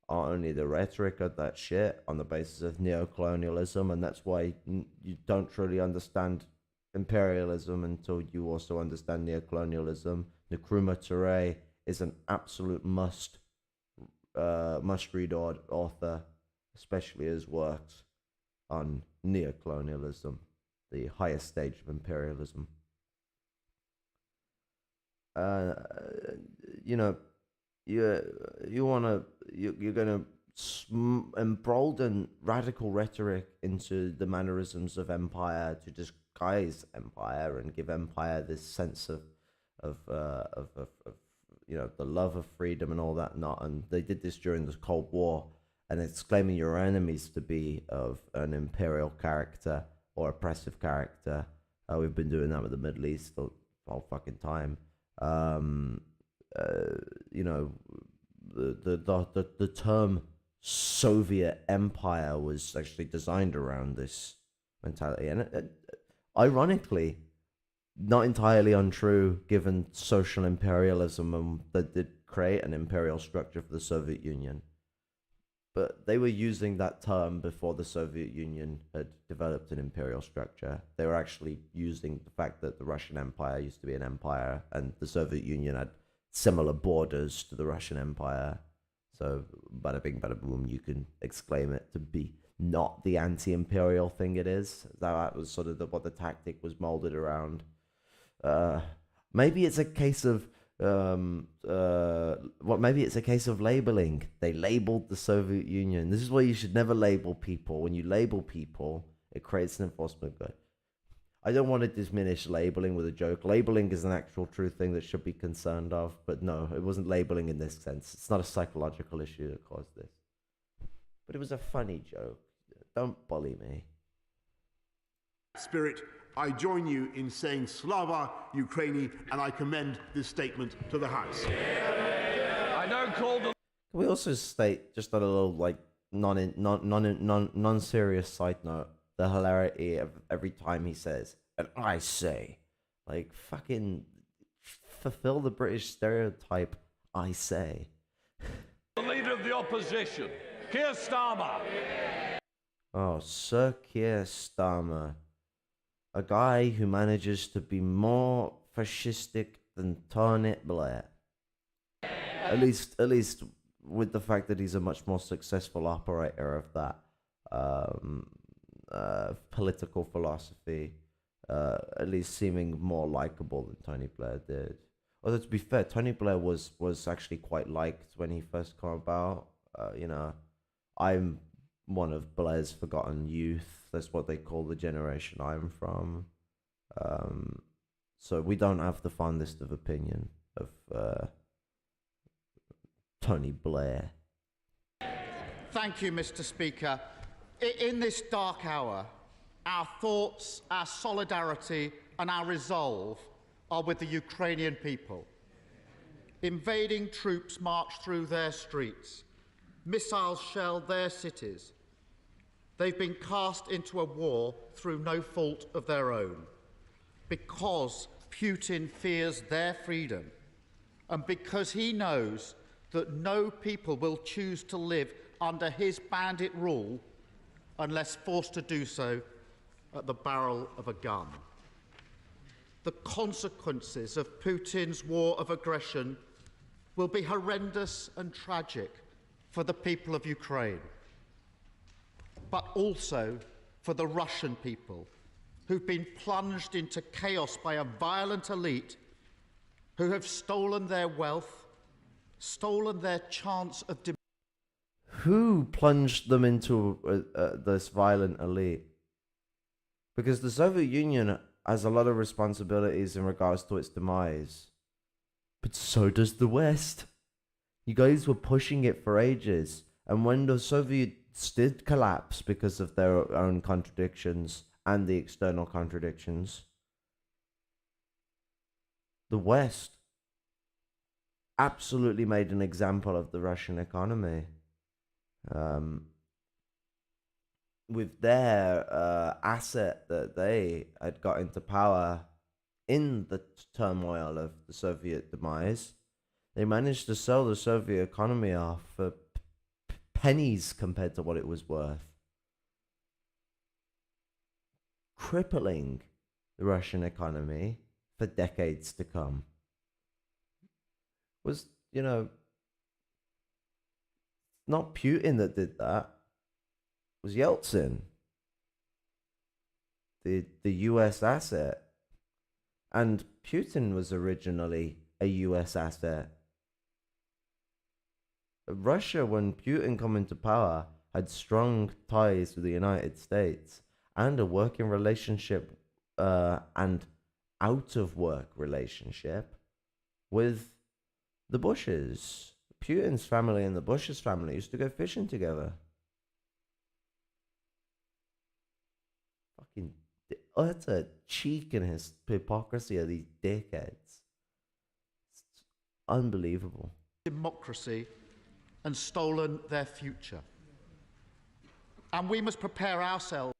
not only the rhetoric of that shit on the basis of neocolonialism, and that's why you don't truly understand imperialism until you also understand neocolonialism. Nkrumah Ture is an absolute must-read author, especially his works on neocolonialism, the highest stage of imperialism. You're gonna embolden radical rhetoric into the mannerisms of empire to just disguise empire and give empire this sense of the love of freedom and all that. Not, and they did this during the Cold War, and it's claiming your enemies to be of an imperial character or oppressive character. We've been doing that with the Middle East the whole fucking time. The term Soviet Empire was actually designed around this mentality, and ironically, not entirely untrue given social imperialism that did create an imperial structure for the Soviet Union. But they were using that term before the Soviet Union had developed an imperial structure. They were actually using the fact that the Russian Empire used to be an empire and the Soviet Union had similar borders to the Russian Empire. So, bada bing, bada boom, you can exclaim it to be not the anti-imperial thing it is. That was sort of what the tactic was molded around. Maybe it's a case of maybe it's a case of labeling. They labeled the Soviet Union. This is why you should never label people. When you label people, it creates an enforcement good. I don't want to diminish labeling with a joke. Labeling is an actual true thing that should be concerned of, but no, it wasn't labeling in this sense. It's not a psychological issue that caused this. But it was a funny joke. Don't bully me. Spirit, I join you in saying Slava Ukraini, and I commend this statement to the House. I now call the... Can we also state, just on a little non-serious side note, the hilarity of every time he says, and I say, like, fucking fulfill the British stereotype, I say. The leader of the opposition, Keir Starmer. Oh, Sir Keir Starmer. A guy who manages to be more fascistic than Tony Blair. At least with the fact that he's a much more successful operator of that political philosophy, at least seeming more likable than Tony Blair did. Although to be fair, Tony Blair was actually quite liked when he first came about. I'm one of Blair's forgotten youth. That's what they call the generation I'm from. So we don't have the fondest of opinion of Tony Blair. Thank you, Mr. Speaker. In this dark hour, our thoughts, our solidarity and our resolve are with the Ukrainian people. Invading troops march through their streets. Missiles shell their cities. They've been cast into a war through no fault of their own, because Putin fears their freedom and because he knows that no people will choose to live under his bandit rule unless forced to do so at the barrel of a gun. The consequences of Putin's war of aggression will be horrendous and tragic for the people of Ukraine, but also for the Russian people, who've been plunged into chaos by a violent elite who have stolen their wealth, stolen their chance of... Who plunged them into this violent elite? Because the Soviet Union has a lot of responsibilities in regards to its demise. But so does the West. You guys were pushing it for ages. And when the Soviets did collapse because of their own contradictions and the external contradictions, the West absolutely made an example of the Russian economy. With their asset that they had got into power in the turmoil of the Soviet demise, they managed to sell the Soviet economy off for pennies compared to what it was worth, crippling the Russian economy for decades to come. Was, not Putin that did that. It was Yeltsin, the US asset. And Putin was originally a US asset. Russia, when Putin came into power, had strong ties with the United States and a working relationship and out of work relationship with the Bushes. Putin's family and the Bush's family used to go fishing together. Fucking utter cheek and his hypocrisy of these dickheads. It's unbelievable. Democracy and stolen their future. And we must prepare ourselves.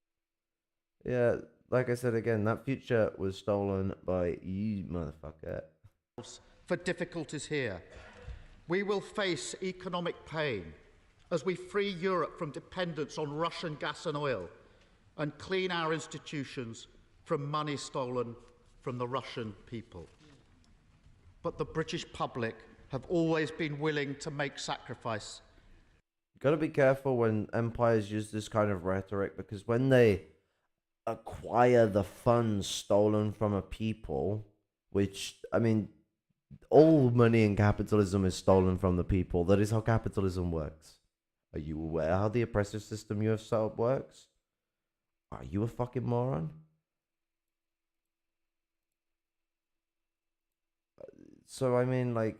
Yeah, like I said again, that future was stolen by you, motherfucker. For difficulties here. We will face economic pain as we free Europe from dependence on Russian gas and oil and clean our institutions from money stolen from the Russian people. But the British public have always been willing to make sacrifice. Got to be careful when empires use this kind of rhetoric, because when they acquire the funds stolen from a people, which, I mean, all money in capitalism is stolen from the people. That is how capitalism works. Are you aware how the oppressive system you have set up works? Are you a fucking moron? So, I mean, like,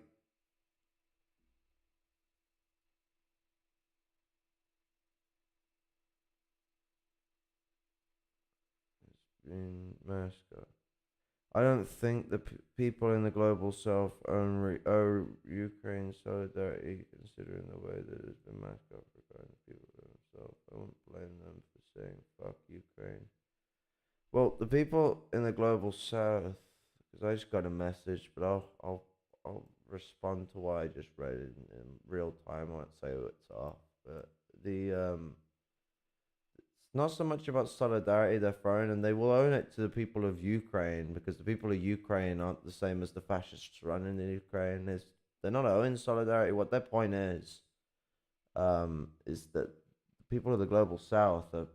in mascot. I don't think the people in the global south owe Ukraine solidarity, considering the way that it's been masked up regarding the people themselves. I won't blame them for saying fuck Ukraine. Well, the people in the global south, because I just got a message, but I'll respond to what I just read in real time. I won't say it's off, but it's not so much about solidarity they're throwing, and they will own it to the people of Ukraine, because the people of Ukraine aren't the same as the fascists running in Ukraine. They're not owing solidarity. What their point is that the people of the global south are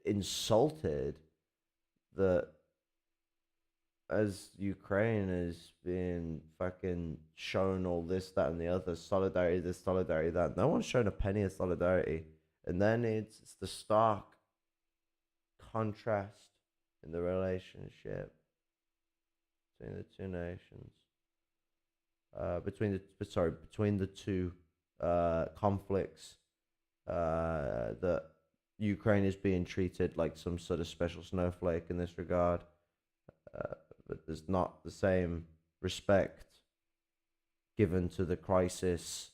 insulted that as Ukraine is being fucking shown all this, that, and the other, solidarity, this, solidarity, that. No one's shown a penny of solidarity. And then it's the stark contrast in the relationship between the two nations, between the two conflicts, that Ukraine is being treated like some sort of special snowflake in this regard, but there's not the same respect given to the crisis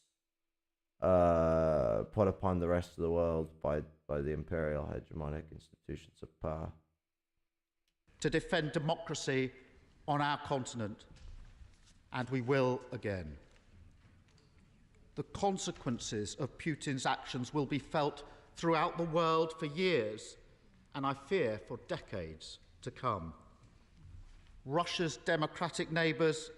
put upon the rest of the world by the imperial hegemonic institutions of power. To defend democracy on our continent, and we will again. The consequences of Putin's actions will be felt throughout the world for years, and I fear for decades to come. Russia's democratic neighbours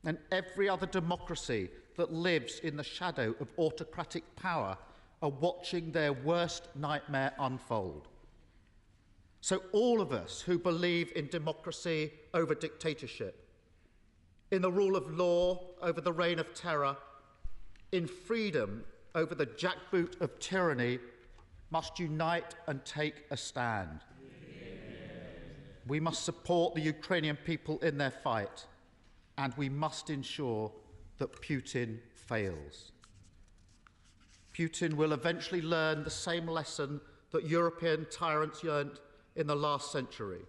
and every other democracy that lives in the shadow of autocratic power are watching their worst nightmare unfold. So all of us who believe in democracy over dictatorship, in the rule of law over the reign of terror, in freedom over the jackboot of tyranny, must unite and take a stand. We must support the Ukrainian people in their fight, and we must ensure that Putin fails. Putin will eventually learn the same lesson that European tyrants learned in the last century,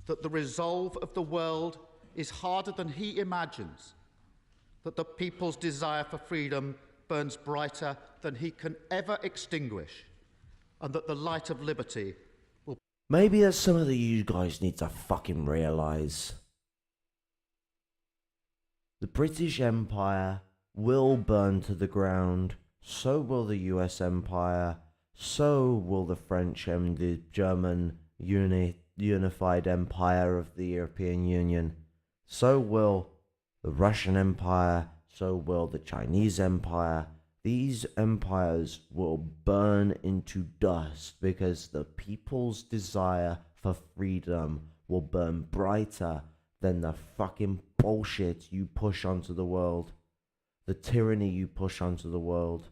that the resolve of the world is harder than he imagines, that the people's desire for freedom burns brighter than he can ever extinguish, and that the light of liberty will... Maybe that's something that you guys need to fucking realise. The British Empire will burn to the ground, so will the US Empire, so will the French and the German unified empire of the European Union, so will the Russian Empire, so will the Chinese Empire. These empires will burn into dust because the people's desire for freedom will burn brighter than the fucking bullshit you push onto the world, the tyranny you push onto the world,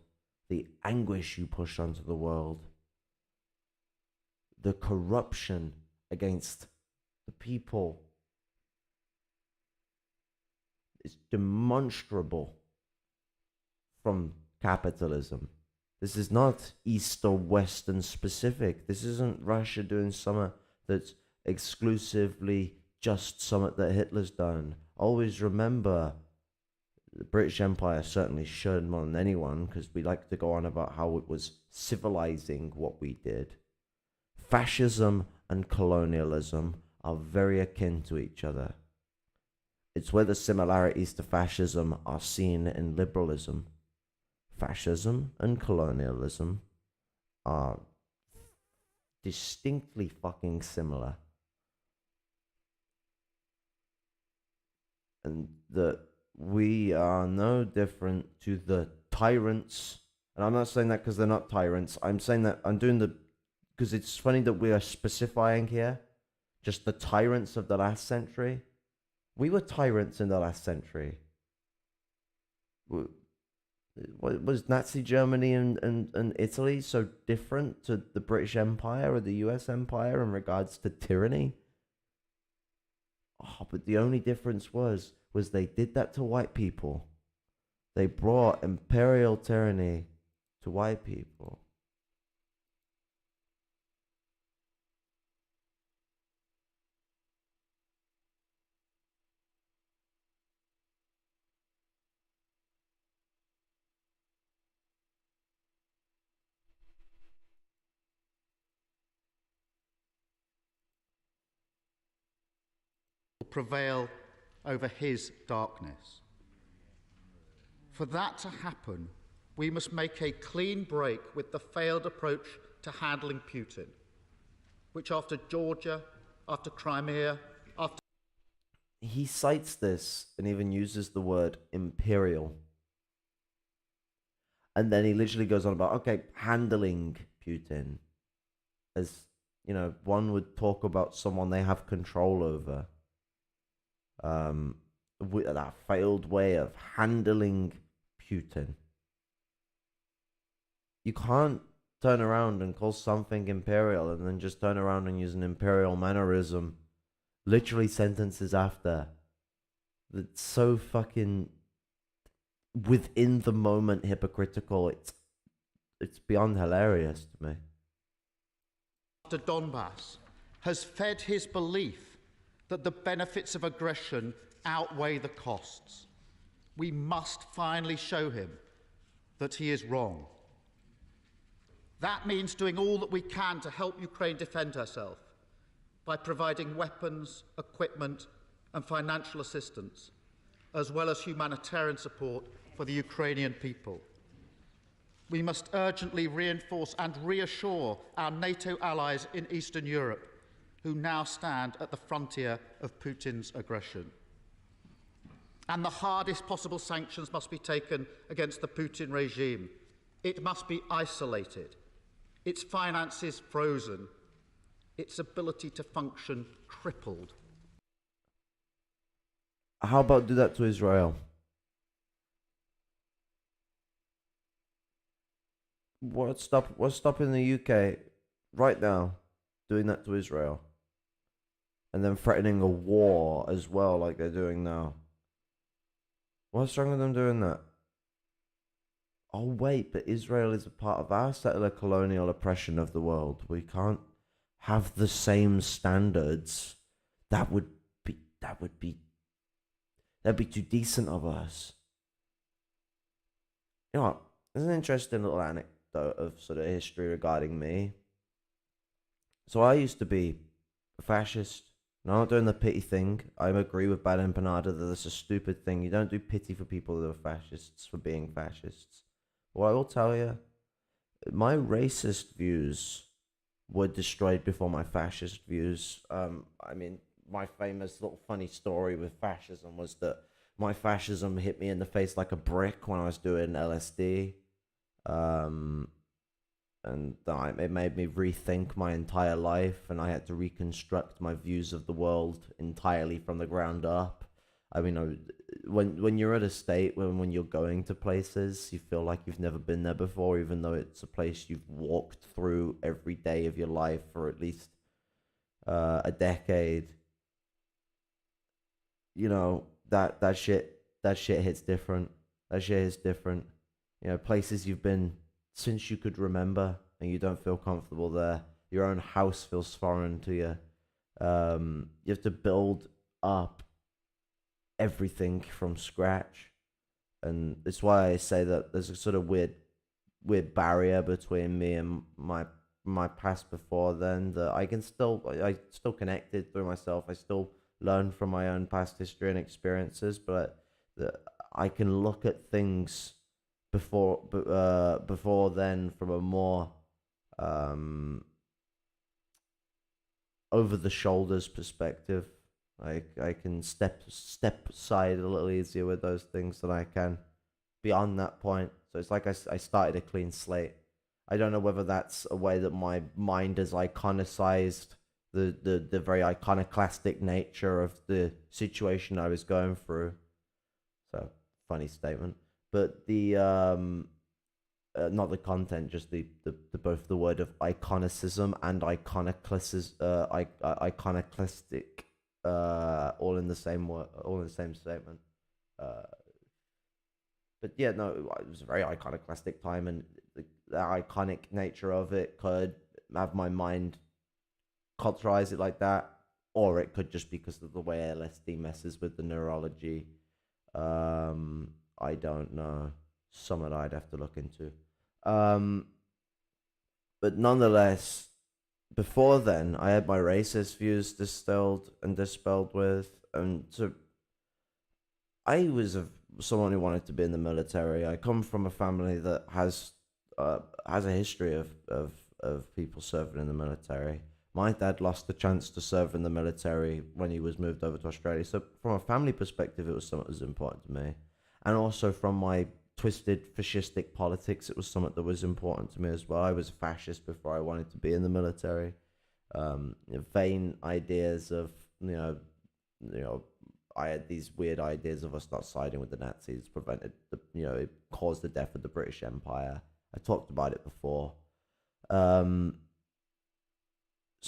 the anguish you push onto the world, the corruption against the people. It's demonstrable from capitalism. This is not East or Western specific. This isn't Russia doing something that's exclusively just something that Hitler's done. Always remember, the British Empire certainly should more than anyone, because we like to go on about how it was civilizing what we did. Fascism and colonialism are very akin to each other. It's where the similarities to fascism are seen in liberalism. Fascism and colonialism are distinctly fucking similar. And that we are no different to the tyrants. And I'm not saying that because they're not tyrants. I'm saying that I'm doing the... because it's funny that we are specifying here just the tyrants of the last century. We were tyrants in the last century. What was Nazi Germany and Italy so different to the British Empire or the US Empire in regards to tyranny? Oh, but the only difference was they did that to white people. They brought imperial tyranny to white people. Prevail over his darkness. For that to happen, we must make a clean break with the failed approach to handling Putin, which after Georgia, after Crimea, after... He cites this and even uses the word imperial. And then he literally goes on about, okay, handling Putin. As, you know, one would talk about someone they have control over. With that failed way of handling Putin. You can't turn around and call something imperial and then just turn around and use an imperial mannerism literally sentences after. That's so fucking within the moment hypocritical. It's beyond hilarious to me. After Donbass has fed his belief that the benefits of aggression outweigh the costs. We must finally show him that he is wrong. That means doing all that we can to help Ukraine defend herself by providing weapons, equipment, and financial assistance, as well as humanitarian support for the Ukrainian people. We must urgently reinforce and reassure our NATO allies in Eastern Europe, who now stand at the frontier of Putin's aggression. And the hardest possible sanctions must be taken against the Putin regime. It must be isolated, its finances frozen, its ability to function crippled. How about do that to Israel? What's stopping the UK right now doing that to Israel? And then threatening a war as well, like they're doing now. What's wrong with them doing that? Oh wait, but Israel is a part of our settler colonial oppression of the world. We can't have the same standards. That'd be too decent of us. You know what? There's an interesting little anecdote of sort of history regarding me. So I used to be a fascist. No, I'm not doing the pity thing. I agree with Bad Empanada that that's a stupid thing. You don't do pity for people that are fascists for being fascists. Well, I will tell you, my racist views were destroyed before my fascist views. I mean, my famous little funny story with fascism was that my fascism hit me in the face like a brick when I was doing LSD. And it made me rethink my entire life, and I had to reconstruct my views of the world entirely from the ground up. I mean, when you're at a state when you're going to places, you feel like you've never been there before, even though it's a place you've walked through every day of your life for at least a decade. that shit hits different. That shit hits different. Places you've been since you could remember, and you don't feel comfortable there. Your own house feels foreign to you. You have to build up everything from scratch, and it's why I say that there's a sort of weird barrier between me and my past before then, that I still connected through myself. I still learn from my own past history and experiences, but that I can look at things before then from a more over the shoulders perspective. I can step aside a little easier with those things than I can beyond that point. So it's like I started a clean slate. I don't know whether that's a way that my mind has iconicized the very iconoclastic nature of the situation I was going through. So funny statement, but the not the content, just the both the word of iconicism and iconoclastic, all in the same word, all in the same statement. Uh, but yeah, no, it was a very iconoclastic time, and the iconic nature of it could have my mind culturalize it like that, or it could just be because of the way LSD messes with the neurology. I don't know. Something I'd have to look into. Um, but nonetheless, before then, I had my racist views distilled and dispelled with, and so someone who wanted to be in the military. I come from a family that has a history of people serving in the military. My dad lost the chance to serve in the military when he was moved over to Australia. So from a family perspective, it was something that was important to me. And also from my twisted fascistic politics, it was something that was important to me as well. I was a fascist before I wanted to be in the military. Vain ideas of, I had these weird ideas of us not siding with the Nazis, it caused the death of the British Empire. I talked about it before. So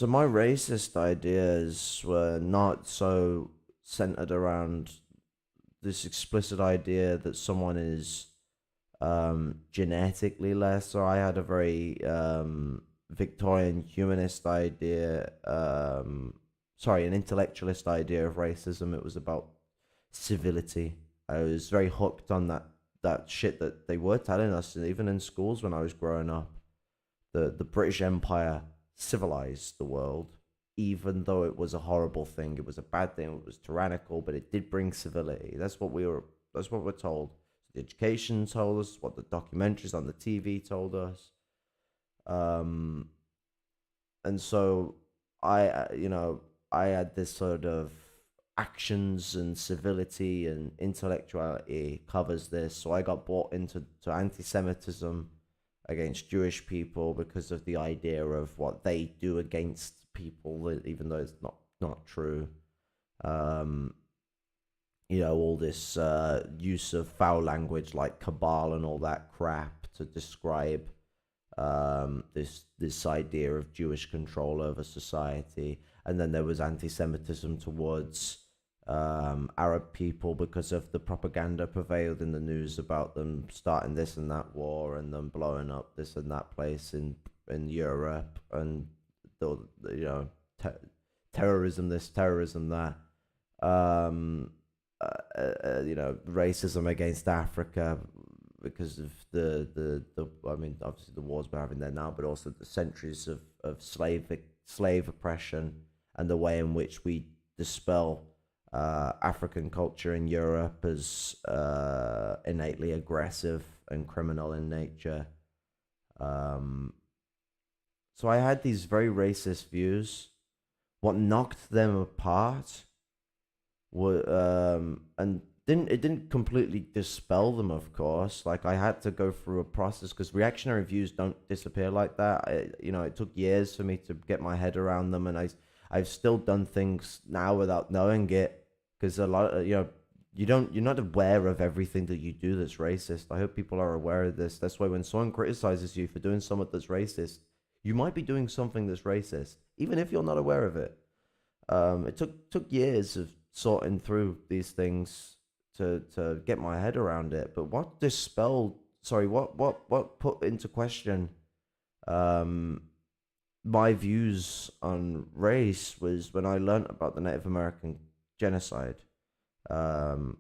my racist ideas were not so centered around this explicit idea that someone is genetically less. Or I had a very Victorian humanist idea, an intellectualist idea of racism. It was about civility. I was very hooked on that shit that they were telling us, even in schools when I was growing up. The British Empire civilized the world, even though it was a horrible thing. It was a bad thing. It was tyrannical, but it did bring civility. That's what we're told. The education told us, what the documentaries on the TV told us. And so I had this sort of actions and civility and intellectuality covers this. So I got bought into anti-Semitism against Jewish people because of the idea of what they do against people, even though it's not true. All this use of foul language like cabal and all that crap to describe this idea of Jewish control over society. And then there was anti-Semitism towards Arab people because of the propaganda prevailed in the news about them starting this and that war and them blowing up this and that place in Europe, and terrorism this, terrorism that. Racism against Africa because of the obviously the wars we're having there now, but also the centuries of slave oppression and the way in which we dispel African culture in Europe as innately aggressive and criminal in nature. So I had these very racist views. What knocked them apart and didn't completely dispel them, of course. Like, I had to go through a process because reactionary views don't disappear like that. It took years for me to get my head around them, and I've still done things now without knowing it, because a lot of, you're not aware of everything that you do that's racist. I hope people are aware of this. That's why when someone criticizes you for doing something that's racist, you might be doing something that's racist, even if you're not aware of it. It took years of sorting through these things to get my head around it. But what put into question um, my views on race was when I learnt about the Native American genocide. And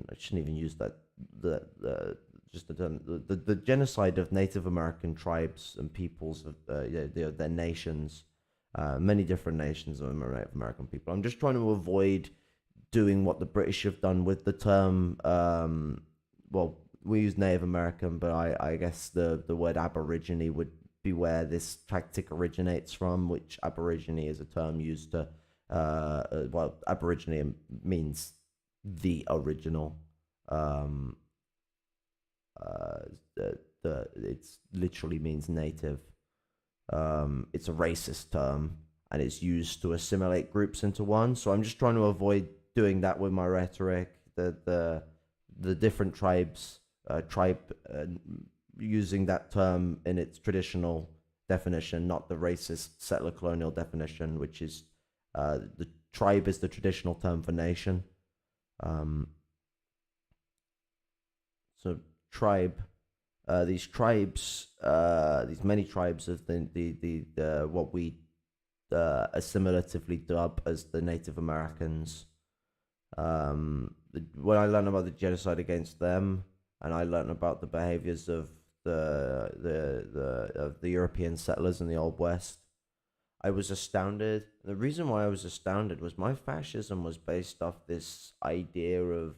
I shouldn't even use that the just the term the genocide of Native American tribes and peoples of their nations, many different nations of Native American people. I'm just trying to avoid doing what the British have done with the term. Well, we use Native American, but I guess the word Aborigine would be where this tactic originates from, which Aborigine is a term used to, well, Aborigine means the original. It's literally means native. It's a racist term, and it's used to assimilate groups into one. So I'm just trying to avoid doing that with my rhetoric. The different tribes, using that term in its traditional definition, not the racist settler colonial definition, which is the tribe is the traditional term for nation. So tribe, these tribes, these many tribes of the what we assimilatively dub as the Native Americans. When I learned about the genocide against them, and I learned about the behaviors of the European settlers in the Old West, I was astounded. The reason why I was astounded was my fascism was based off this idea of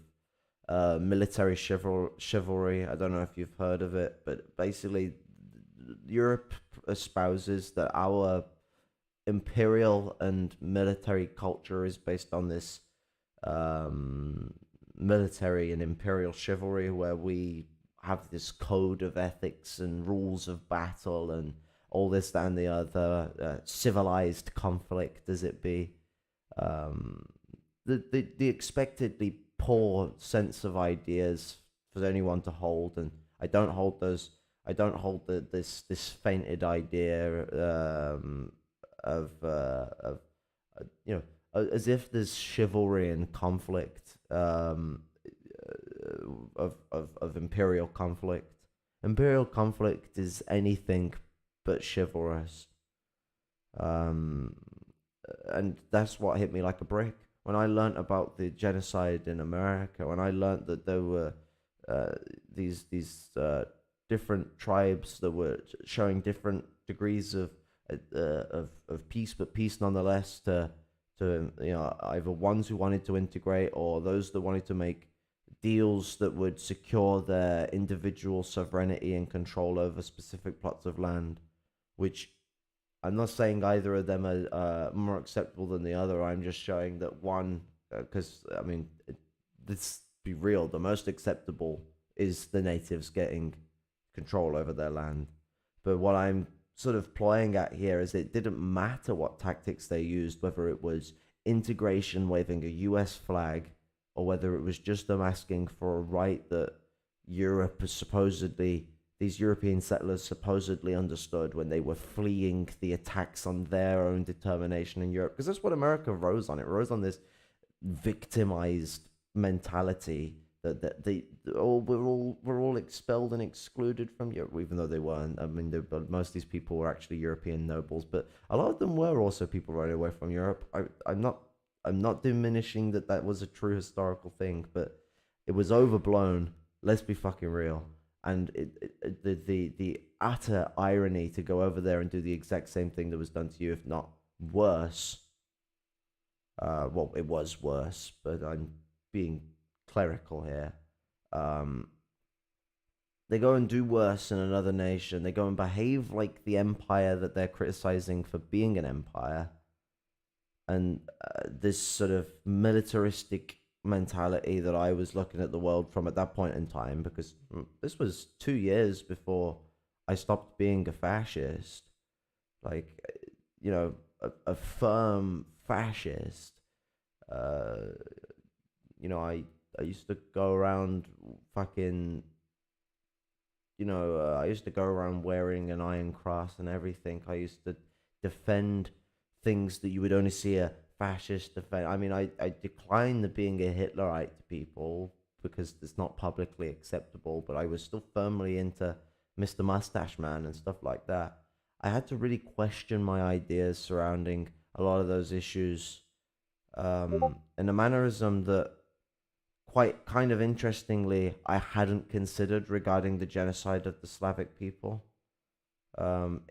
military chivalry. I don't know if you've heard of it, but basically, Europe espouses that our imperial and military culture is based on this military and imperial chivalry, where we have this code of ethics and rules of battle and all this, that, and the other, civilized conflict, as it be. The expectedly poor sense of ideas for anyone to hold, and I don't hold those. I don't hold this fainted idea of as if there's chivalry and conflict, of imperial conflict. Imperial conflict is anything but chivalrous, and that's what hit me like a brick when I learnt about the genocide in America. When I learnt that there were these different tribes that were showing different degrees of peace, but peace nonetheless, to either ones who wanted to integrate or those that wanted to make deals that would secure their individual sovereignty and control over specific plots of land, which I'm not saying either of them are more acceptable than the other. I'm just showing that one, because let's be real, the most acceptable is the natives getting control over their land. But what I'm sort of ploying at here is it didn't matter what tactics they used, whether it was integration waving a US flag, or whether it was just them asking for a right that Europe is supposedly, these European settlers supposedly understood when they were fleeing the attacks on their own determination in Europe. Because that's what America rose on. It rose on this victimized mentality that we're all expelled and excluded from Europe, even though they weren't. I mean, most of these people were actually European nobles, but a lot of them were also people running away from Europe. I'm not diminishing that was a true historical thing, but it was overblown. Let's be fucking real. And the utter irony to go over there and do the exact same thing that was done to you, if not worse. Well, it was worse, but I'm being clerical here. They go and do worse in another nation. They go and behave like the empire that they're criticizing for being an empire. And this sort of militaristic mentality that I was looking at the world from at that point in time, because this was 2 years before I stopped being a fascist, like, a firm fascist. I used to go around fucking, I used to go around wearing an iron cross and everything. I used to defend things that you would only see a fascist defense. I mean, I declined the being a Hitlerite to people because it's not publicly acceptable, but I was still firmly into Mr. Mustache Man and stuff like that. I had to really question my ideas surrounding a lot of those issues in a mannerism that, quite kind of interestingly, I hadn't considered regarding the genocide of the Slavic people.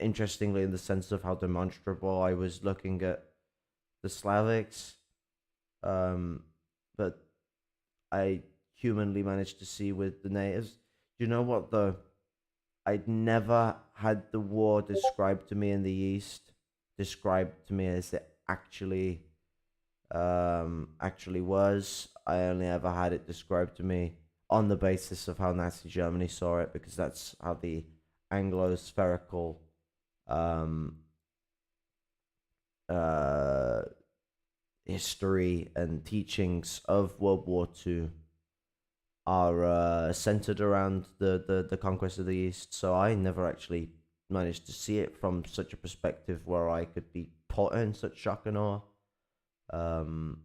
Interestingly, in the sense of how demonstrable I was looking at the Slavics, but I humanly managed to see with the natives. You know what, though? I'd never had the war described to me in the East, described to me as it actually was. I only ever had it described to me on the basis of how Nazi Germany saw it, because that's how the Anglo-spherical history and teachings of World War II are centered around the conquest of the East. So I never actually managed to see it from such a perspective where I could be put in such shock and awe. And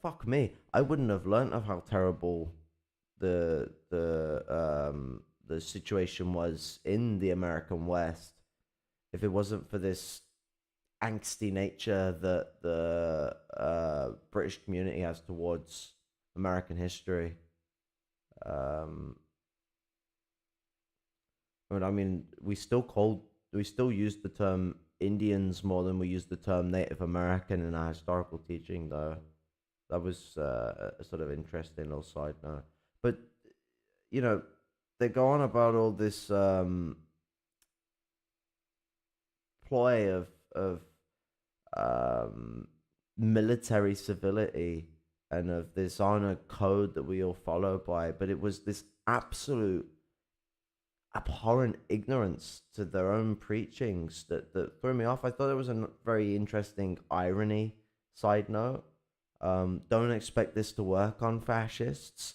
fuck me, I wouldn't have learnt of how terrible the situation was in the American West if it wasn't for this angsty nature that the British community has towards American history. I mean, we still use the term Indians more than we use the term Native American in our historical teaching, though. That was a sort of interesting little side note. But, you know, they go on about all this ploy of military civility and of this honor code that we all follow by, but it was this absolute abhorrent ignorance to their own preachings that threw me off. I thought it was a very interesting irony. Side note, don't expect this to work on fascists.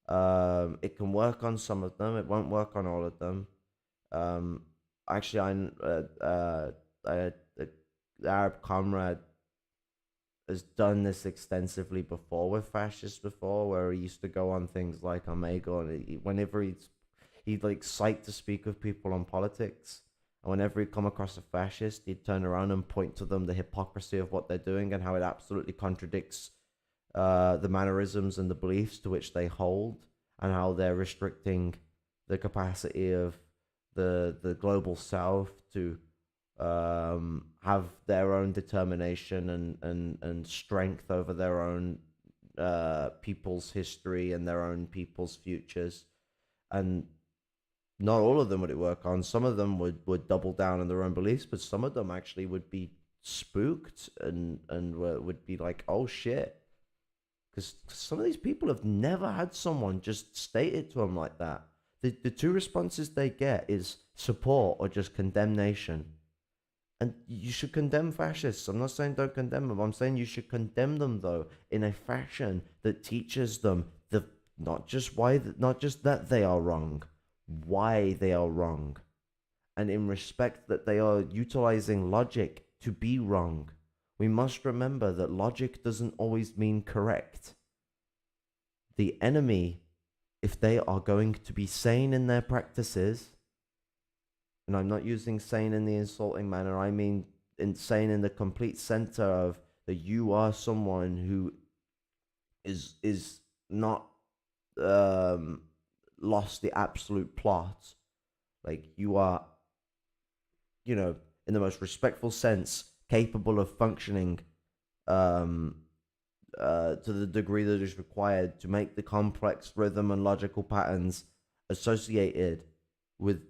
It can work on some of them. It won't work on all of them. Actually, the Arab comrade has done this extensively before with fascists before, where he used to go on things like Omegle, and whenever he'd like cite to speak with people on politics, and whenever he'd come across a fascist, he'd turn around and point to them the hypocrisy of what they're doing and how it absolutely contradicts the mannerisms and the beliefs to which they hold, and how they're restricting the capacity of the global south to have their own determination and strength over their own people's history and their own people's futures. And not all of them would it work on. Some of them would double down on their own beliefs, but some of them actually would be spooked and would be like, oh shit. Because some of these people have never had someone just state it to them like that. The two responses they get is support or just condemnation. And you should condemn fascists. I'm not saying don't condemn them. I'm saying you should condemn them, though, in a fashion that teaches them not just that they are wrong, why they are wrong, and in respect that they are utilizing logic to be wrong. We must remember that logic doesn't always mean correct. The enemy, if they are going to be sane in their practices, and I'm not using sane in the insulting manner, I mean insane in the complete center of that you are someone who is not lost the absolute plot. Like, you are, you know, in the most respectful sense, capable of functioning to the degree that is required to make the complex rhythm and logical patterns associated with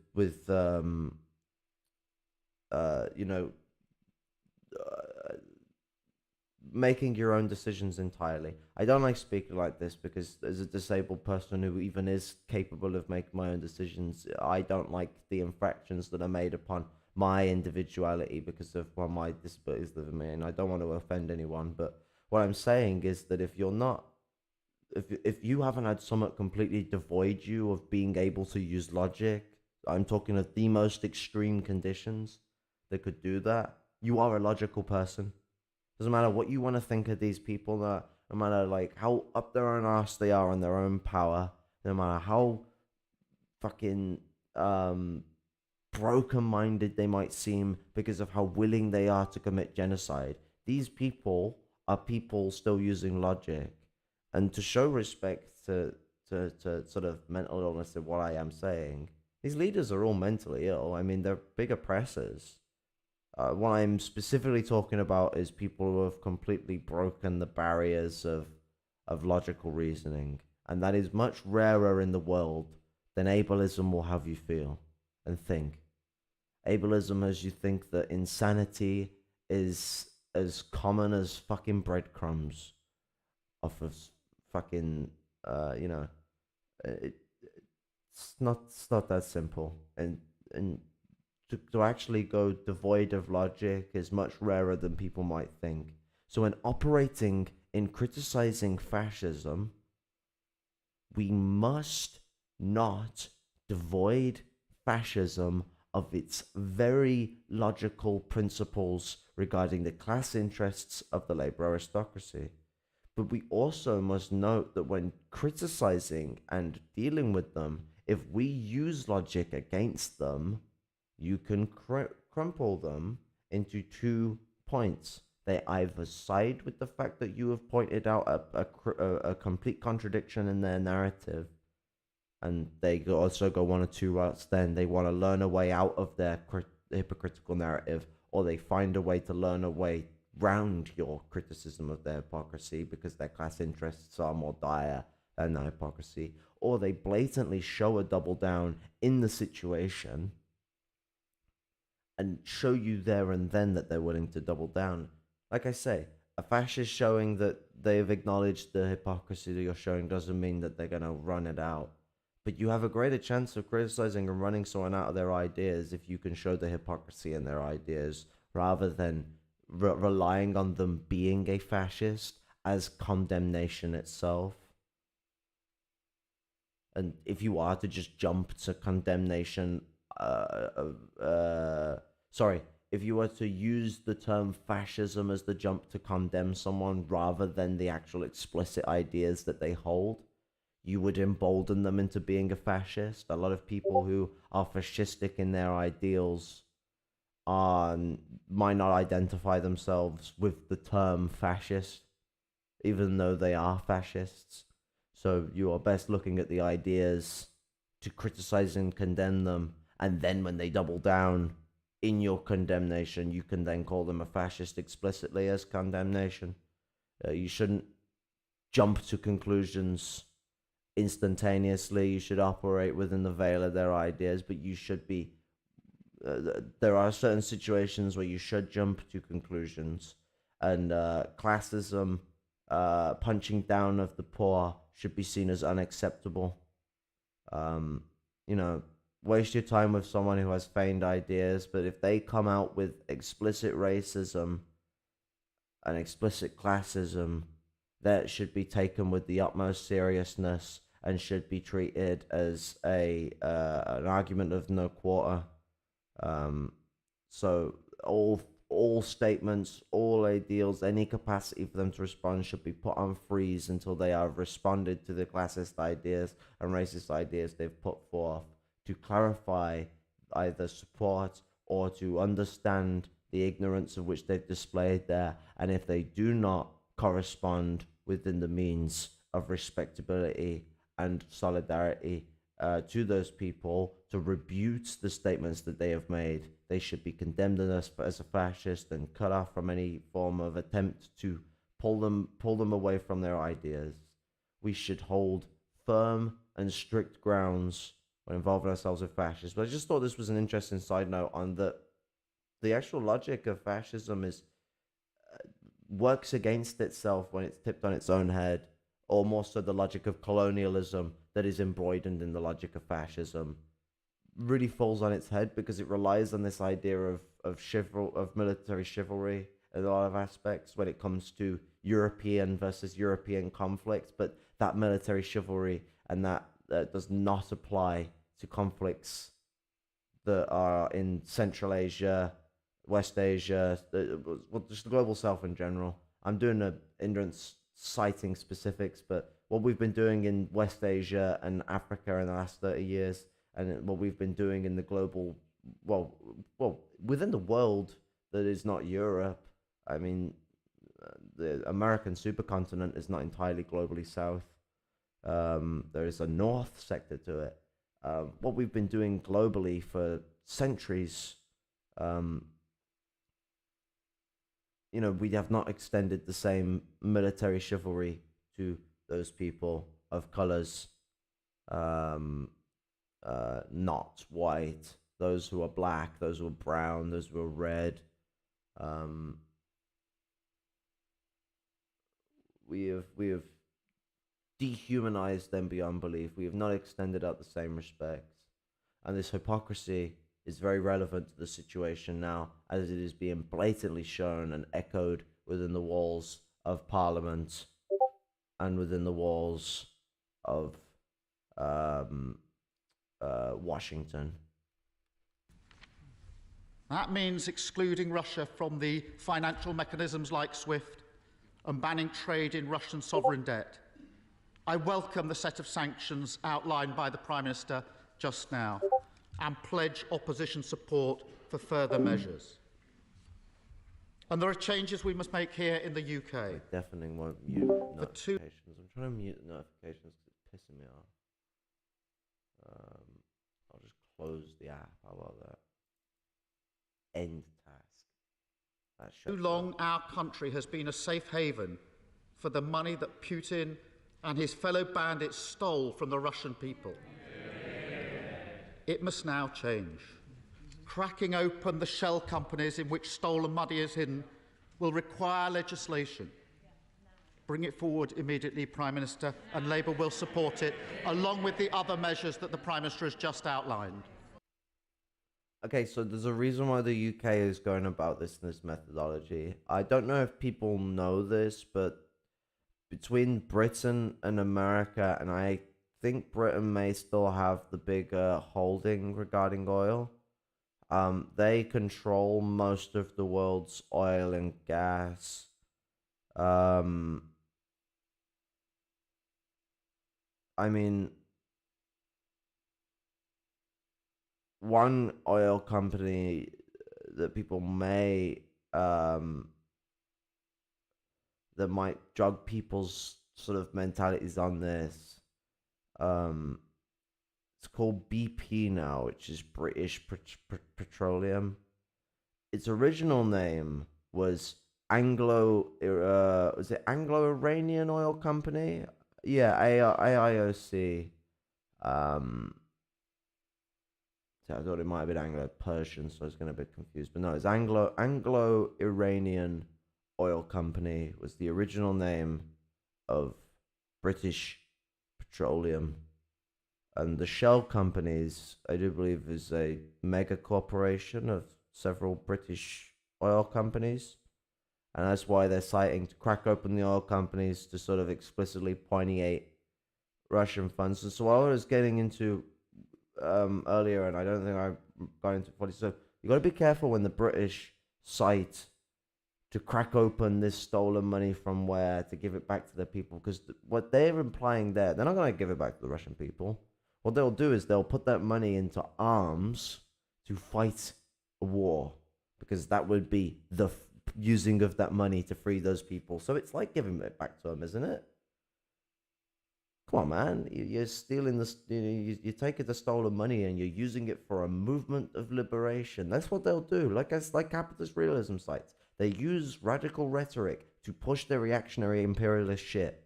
making your own decisions entirely. I don't like speaking like this because as a disabled person who even is capable of making my own decisions, I don't like the infractions that are made upon my individuality because of my disabilities live in me, and I don't want to offend anyone. But what I'm saying is that if you haven't had someone completely devoid you of being able to use logic, I'm talking of the most extreme conditions that could do that, you are a logical person. Doesn't matter what you want to think of these people, no matter like how up their own arse they are on their own power, no matter how fucking broken-minded they might seem because of how willing they are to commit genocide. These people are people still using logic, and to show respect to sort of mental illness in what I am saying, these leaders are all mentally ill. I mean, they're big oppressors. What I'm specifically talking about is people who have completely broken the barriers of logical reasoning, and that is much rarer in the world than ableism will have you feel and think. Ableism has you think that insanity is as common as fucking breadcrumbs off of fucking, you know, it's not that simple. And to actually go devoid of logic is much rarer than people might think. So when operating in criticizing fascism, we must not devoid fascism of its very logical principles regarding the class interests of the labor aristocracy. But we also must note that when criticizing and dealing with them, if we use logic against them, you can crumple them into 2 points. They either side with the fact that you have pointed out a complete contradiction in their narrative, and they also go one or two routes. Then they want to learn a way out of their hypocritical narrative, or they find a way to learn a way round your criticism of their hypocrisy because their class interests are more dire than the hypocrisy, or they blatantly show a double down in the situation and show you there and then that they're willing to double down. Like I say, a fascist showing that they've acknowledged the hypocrisy that you're showing doesn't mean that they're going to run it out. But you have a greater chance of criticizing and running someone out of their ideas if you can show the hypocrisy in their ideas, rather than relying on them being a fascist as condemnation itself. And if you are to just jump to condemnation, if you were to use the term fascism as the jump to condemn someone rather than the actual explicit ideas that they hold, you would embolden them into being a fascist. A lot of people who are fascistic in their ideals might not identify themselves with the term fascist, even though they are fascists. So you are best looking at the ideas to criticize and condemn them, and then when they double down in your condemnation, you can then call them a fascist explicitly as condemnation. You shouldn't jump to conclusions instantaneously. You should operate within the veil of their ideas, but you should be there are certain situations where you should jump to conclusions, and classism, punching down of the poor, should be seen as unacceptable. Waste your time with someone who has feigned ideas, but if they come out with explicit racism and explicit classism, that should be taken with the utmost seriousness and should be treated as an argument of no quarter. So all statements, all ideals, any capacity for them to respond should be put on freeze until they have responded to the classist ideas and racist ideas they've put forth, to clarify either support or to understand the ignorance of which they've displayed there. And if they do not correspond within the means of respectability and solidarity to those people, to rebut the statements that they have made, they should be condemned as a fascist and cut off from any form of attempt to pull them away from their ideas. We should hold firm and strict grounds when involving ourselves with fascists. But I just thought this was an interesting side note on the actual logic of fascism is works against itself when it's tipped on its own head, or more so the logic of colonialism that is embroidered in the logic of fascism really falls on its head because it relies on this idea of military chivalry in a lot of aspects when it comes to European versus European conflicts, but that military chivalry and that does not apply to conflicts that are in Central Asia, West Asia, just the global south in general. I'm doing a Indrance citing specifics, but what we've been doing in West Asia and Africa in the last 30 years, and what we've been doing in the global, well, within the world that is not Europe. I mean, the American supercontinent is not entirely globally south. There is a north sector to it. What we've been doing globally for centuries, we have not extended the same military chivalry to those people of colors, not white, those who are black, those who are brown, those who are red. We have dehumanized them beyond belief. We have not extended out the same respects. And this hypocrisy is very relevant to the situation now, as it is being blatantly shown and echoed within the walls of Parliament and within the walls of Washington. That means excluding Russia from the financial mechanisms like SWIFT and banning trade in Russian sovereign debt. I welcome the set of sanctions outlined by the Prime Minister just now and pledge opposition support for further measures. And there are changes we must make here in the UK. I definitely won't mute notifications. I'm trying to mute notifications because it's pissing me off. I'll just close the app. How about that? End task. Too long, our country has been a safe haven for the money that Putin and his fellow bandits stole from the Russian people. It must now change. Cracking open the shell companies in which stolen money is hidden will require legislation. Bring it forward immediately, Prime Minister, and Labour will support it, along with the other measures that the Prime Minister has just outlined. Okay, so there's a reason why the UK is going about this methodology. I don't know if people know this, but between Britain and America, and I think Britain may still have the bigger holding regarding oil, they control most of the world's oil and gas. I mean, one oil company that people may that might jog people's sort of mentalities on this. It's called BP now, which is British Petroleum. Its original name was Anglo-Iranian Oil Company? Yeah, AIOC. I thought it might have been Anglo-Persian, so I was getting a bit confused. But no, it's Anglo-Iranian Oil Company was the original name of British Petroleum. And the Shell companies, I do believe, is a mega corporation of several British oil companies. And that's why they're citing to crack open the oil companies to sort of explicitly pointiate Russian funds. And so what I was getting into earlier, and I don't think I got into fully, so you got to be careful when the British cite to crack open this stolen money from where to give it back to the people, because what they're implying there, they're not going to give it back to the Russian people. What they'll do is they'll put that money into arms to fight a war, because that would be the using of that money to free those people. So it's like giving it back to them, isn't it? Come on, man. You're stealing this. You're taking the stolen money and you're using it for a movement of liberation. That's what they'll do. Like capitalist realism sites. They use radical rhetoric to push their reactionary imperialist shit.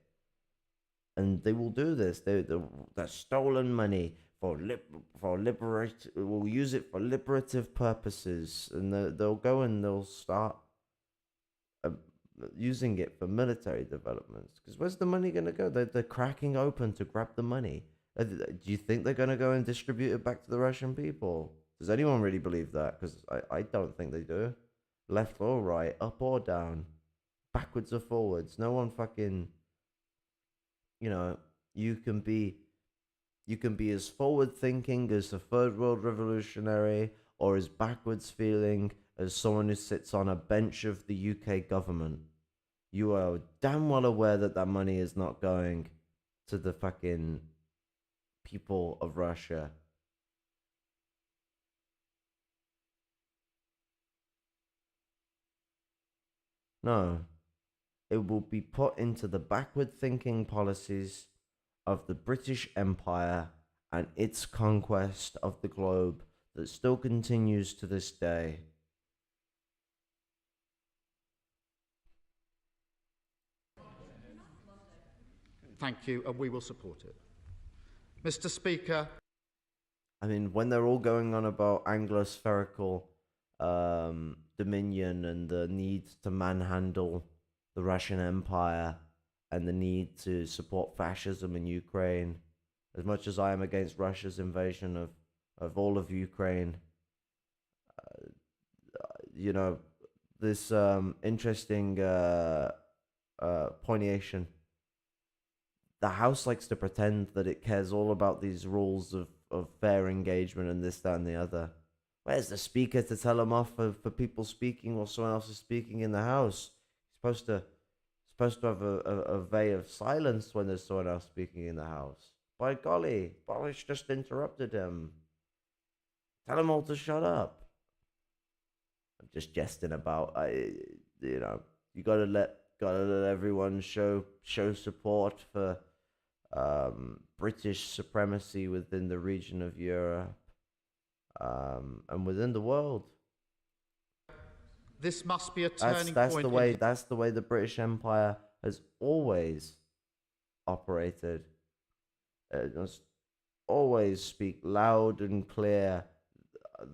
And they will do this. That stolen money will use it for liberative purposes, and they'll go and they'll start using it for military developments. Because where's the money going to go? They're cracking open to grab the money. Do you think they're going to go and distribute it back to the Russian people? Does anyone really believe that? Because I don't think they do. Left or right, up or down, backwards or forwards. No one fucking... you can be as forward thinking as a third world revolutionary, or as backwards feeling as someone who sits on a bench of the UK government, you are damn well aware that that money is not going to the fucking people of Russia. No, it will be put into the backward-thinking policies of the British Empire and its conquest of the globe that still continues to this day. Thank you, and we will support it. Mr. Speaker. I mean, when they're all going on about Anglo-spherical dominion and the need to manhandle the Russian Empire and the need to support fascism in Ukraine, as much as I am against Russia's invasion of all of Ukraine, you know, this interesting pointation. The House likes to pretend that it cares all about these rules of fair engagement and this, that, and the other. Where's the Speaker to tell them off for people speaking while someone else is speaking in the House? He's supposed to have a veil of silence when there's someone else speaking in the House. By golly, Boris just interrupted him. Tell them all to shut up. I'm just jesting about. You gotta let everyone show support for British supremacy within the region of Europe and within the world. This must be a turning That's point. That's the way the British Empire has always operated. It must always speak loud and clear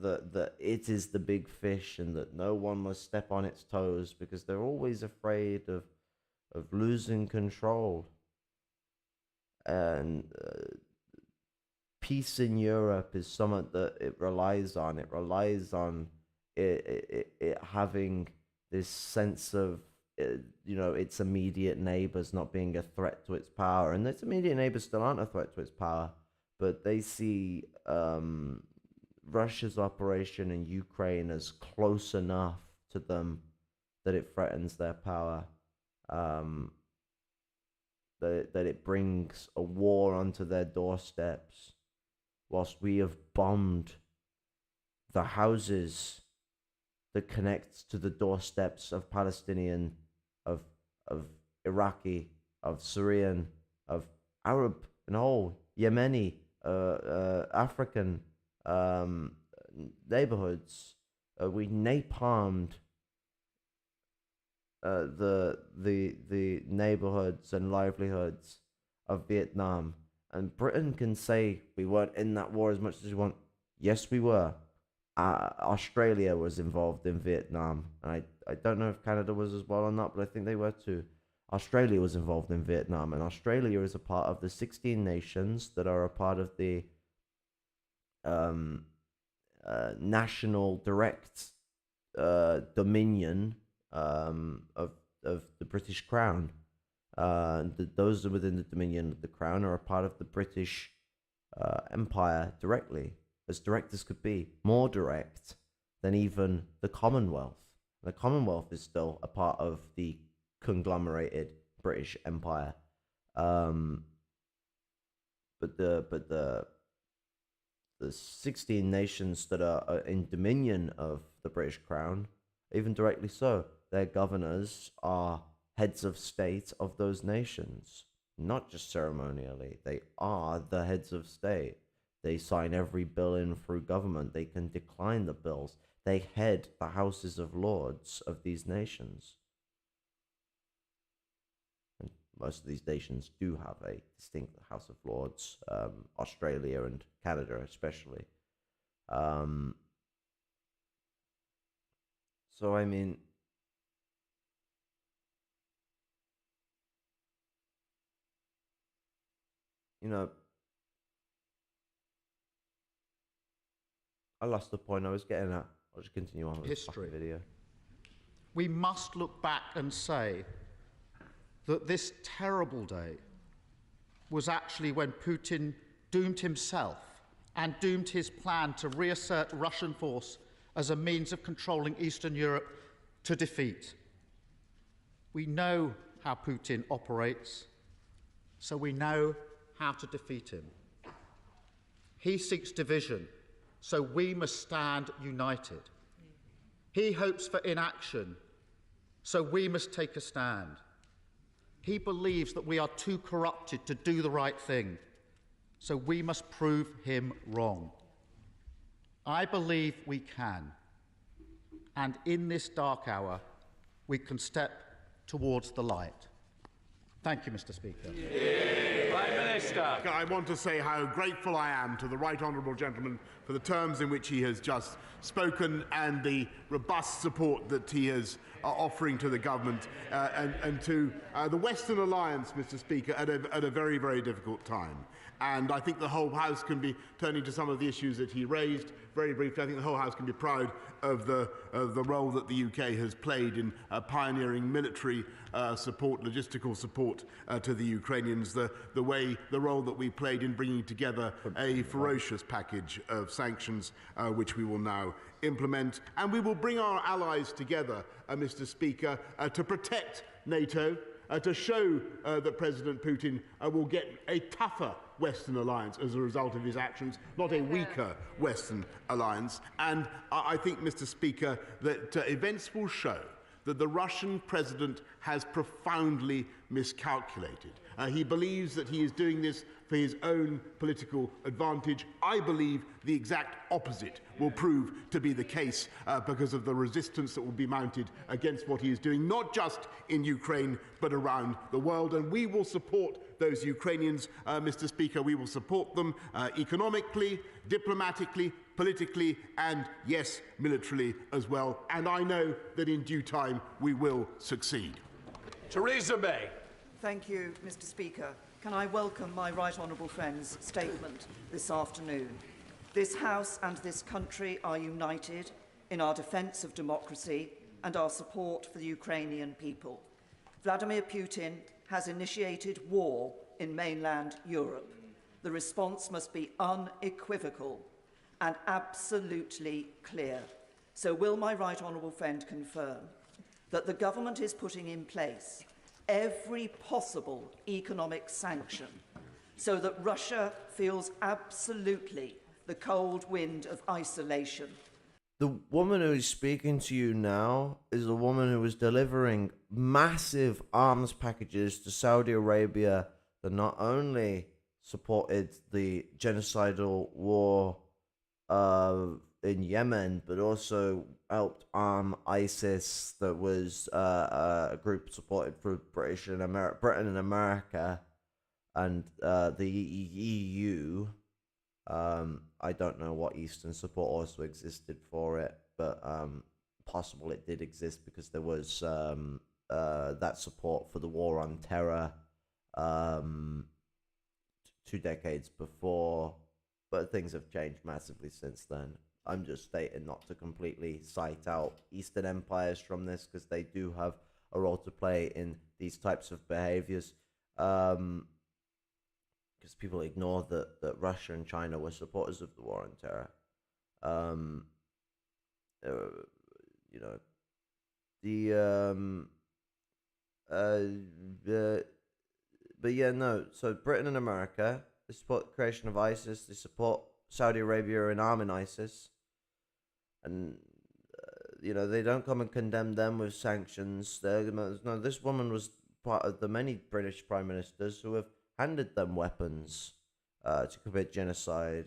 that it is the big fish and that no one must step on its toes, because they're always afraid of losing control. And peace in Europe is something that it relies on. It relies on it having this sense of its immediate neighbors not being a threat to its power, and its immediate neighbors still aren't a threat to its power, but they see Russia's operation in Ukraine as close enough to them that it threatens their power, that it brings a war onto their doorsteps, whilst we have bombed the houses that connect to the doorsteps of Palestinian, of Iraqi, of Syrian, of Arab, and whole Yemeni, African neighborhoods. We napalmed the neighborhoods and livelihoods of Vietnam, and Britain can say we weren't in that war as much as we want. Yes, we were. Australia was involved in Vietnam, and I don't know if Canada was as well or not, but I think they were too. Australia was involved in Vietnam, and Australia is a part of the 16 nations that are a part of the national direct dominion of the British Crown. Those within the dominion of the Crown are a part of the British Empire directly, as direct as could be, more direct than even the Commonwealth. The Commonwealth is still a part of the conglomerated British Empire, but the 16 nations that are in dominion of the British Crown, even directly so, their governors are heads of state of those nations, not just ceremonially. They are the heads of state. They sign every bill in through government. They can decline the bills. They head the houses of lords of these nations. And most of these nations do have a distinct House of Lords, Australia and Canada especially. So, I mean, I lost the point I was getting at. I'll just continue on with History. the video. We must look back and say that this terrible day was actually when Putin doomed himself and doomed his plan to reassert Russian force as a means of controlling Eastern Europe to defeat. We know how Putin operates, so we know how to defeat him. He seeks division, so we must stand united. He hopes for inaction, so we must take a stand. He believes that we are too corrupted to do the right thing, so we must prove him wrong. I believe we can, and in this dark hour, we can step towards the light. Thank you, Mr. Speaker. Prime Minister. I want to say how grateful I am to the Right Honourable Gentleman for the terms in which he has just spoken and the robust support that he is offering to the government and to the Western Alliance, Mr. Speaker, at a very, very difficult time. And I think the whole House can be, turning to some of the issues that he raised very briefly, I think the whole House can be proud of the role that the UK has played in pioneering military support, logistical support to the Ukrainians, the role that we played in bringing together a ferocious package of sanctions which we will now implement. And we will bring our allies together, Mr. Speaker, to protect NATO, to show that President Putin will get a tougher Western alliance as a result of his actions, not a weaker Western alliance. And I think, Mr. Speaker, that events will show that the Russian president has profoundly miscalculated. He believes that he is doing this for his own political advantage. I believe the exact opposite will prove to be the case because of the resistance that will be mounted against what he is doing, not just in Ukraine, but around the world. And we will support those Ukrainians, Mr. Speaker. We will support them economically, diplomatically, politically, and yes, militarily as well. And I know that in due time we will succeed. Theresa May. Thank you, Mr. Speaker. Can I welcome my right honourable friend's statement this afternoon? This House and this country are united in our defence of democracy and our support for the Ukrainian people. Vladimir Putin has initiated war in mainland Europe. The response must be unequivocal and absolutely clear. So will my right honourable friend confirm that the government is putting in place every possible economic sanction so that Russia feels absolutely the cold wind of isolation? The woman who is speaking to you now is the woman who was delivering massive arms packages to Saudi Arabia that not only supported the genocidal war in Yemen, but also helped arm ISIS, that was a group supported through Britain and America, and the EU. I don't know what Eastern support also existed for it, but possible it did exist because there was that support for the war on terror 2 decades before, but things have changed massively since then. I'm just stating not to completely cite out Eastern empires from this, because they do have a role to play in these types of behaviors. Because people ignore that Russia and China were supporters of the war on terror. But yeah, no. So Britain and America, they support the creation of ISIS. They support Saudi Arabia in arming ISIS. And, they don't come and condemn them with sanctions. No, this woman was part of the many British prime ministers who have handed them weapons to commit genocide,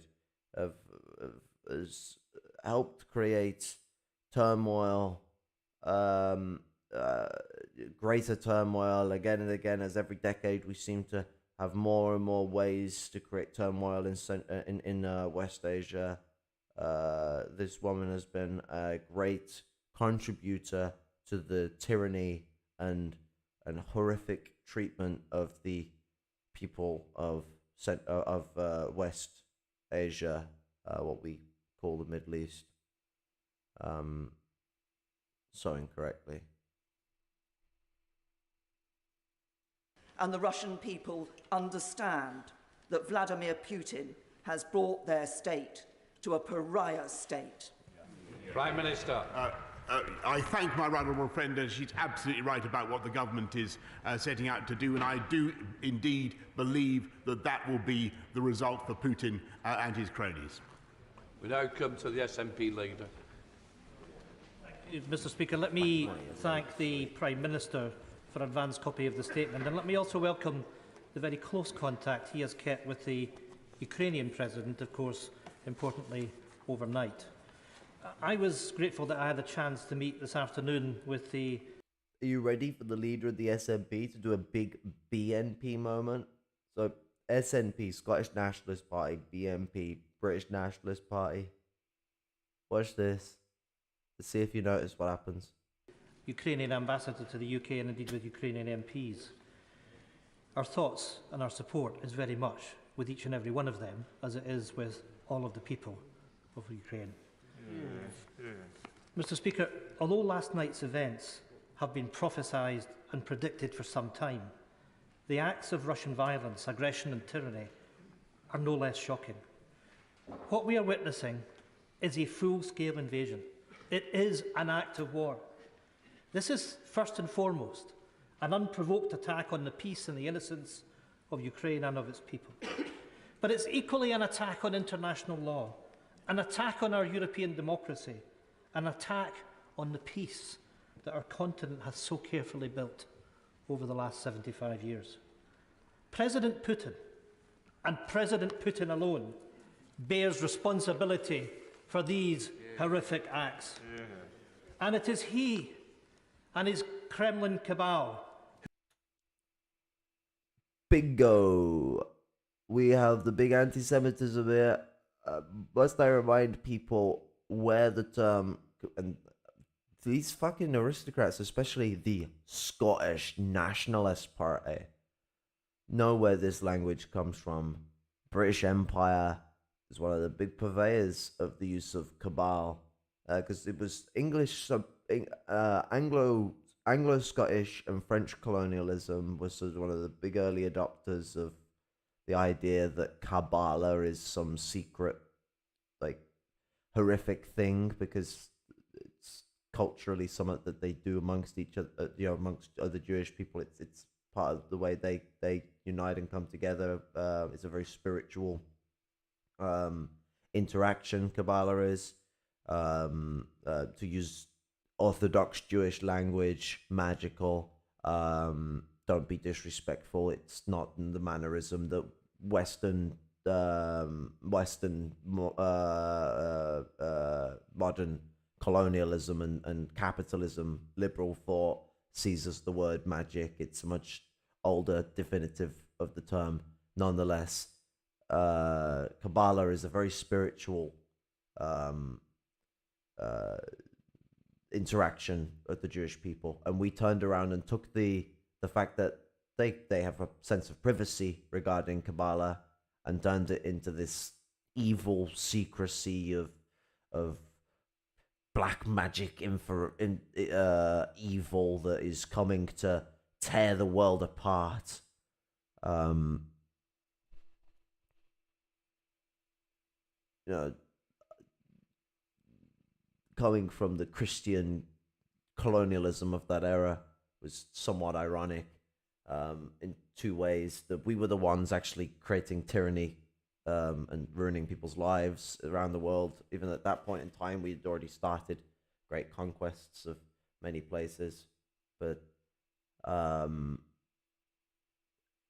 has helped create turmoil, greater turmoil again and again, as every decade we seem to have more and more ways to create turmoil in West Asia. This woman has been a great contributor to the tyranny and horrific treatment of the people of West Asia, what we call the Middle East, so incorrectly. And the Russian people understand that Vladimir Putin has brought their state to a pariah state. Prime Minister. I thank my right honourable friend, and she's absolutely right about what the government is setting out to do, and I do indeed believe that that will be the result for Putin and his cronies. We now come to the SNP leader. Mr. Speaker, let me thank the Prime Minister for an advance copy of the statement, and let me also welcome the very close contact he has kept with the Ukrainian President, of course, importantly, overnight. I was grateful that I had a chance to meet this afternoon with the... Are you ready for the leader of the SNP to do a big BNP moment? So, SNP, Scottish Nationalist Party, BNP, British Nationalist Party. Watch this. Let's see if you notice what happens. Ukrainian ambassador to the UK and indeed with Ukrainian MPs. Our thoughts and our support is very much with each and every one of them, as it is with all of the people of Ukraine. Mr. Speaker, although last night's events have been prophesied and predicted for some time, the acts of Russian violence, aggression and tyranny are no less shocking. What we are witnessing is a full-scale invasion. It is an act of war. This is, first and foremost, an unprovoked attack on the peace and the innocence of Ukraine and of its people. But it's equally an attack on international law, an attack on our European democracy, an attack on the peace that our continent has so carefully built over the last 75 years. President Putin, and President Putin alone, bears responsibility for these horrific acts. And it is he and his Kremlin cabal. Bingo! We have the big anti-Semitism here. Must I remind people where the term, and these fucking aristocrats, especially the Scottish Nationalist Party, know where this language comes from. British Empire is one of the big purveyors of the use of cabal, because it was English, Anglo-Scottish and French colonialism was sort of one of the big early adopters of the idea that Kabbalah is some secret, like, horrific thing, because it's culturally something that they do amongst each other, amongst other Jewish people. It's part of the way they unite and come together. It's a very spiritual interaction. Kabbalah is to use Orthodox Jewish language, magical. Don't be disrespectful. It's not in the mannerism that Western modern colonialism and capitalism, liberal thought sees as the word magic. It's a much older definitive of the term. Nonetheless, Kabbalah is a very spiritual interaction of the Jewish people, and we turned around and took the fact that they have a sense of privacy regarding Kabbalah and turned it into this evil secrecy of black magic evil that is coming to tear the world apart. Coming from the Christian colonialism of that era was somewhat ironic in two ways. That we were the ones actually creating tyranny and ruining people's lives around the world. Even at that point in time, we had already started great conquests of many places. But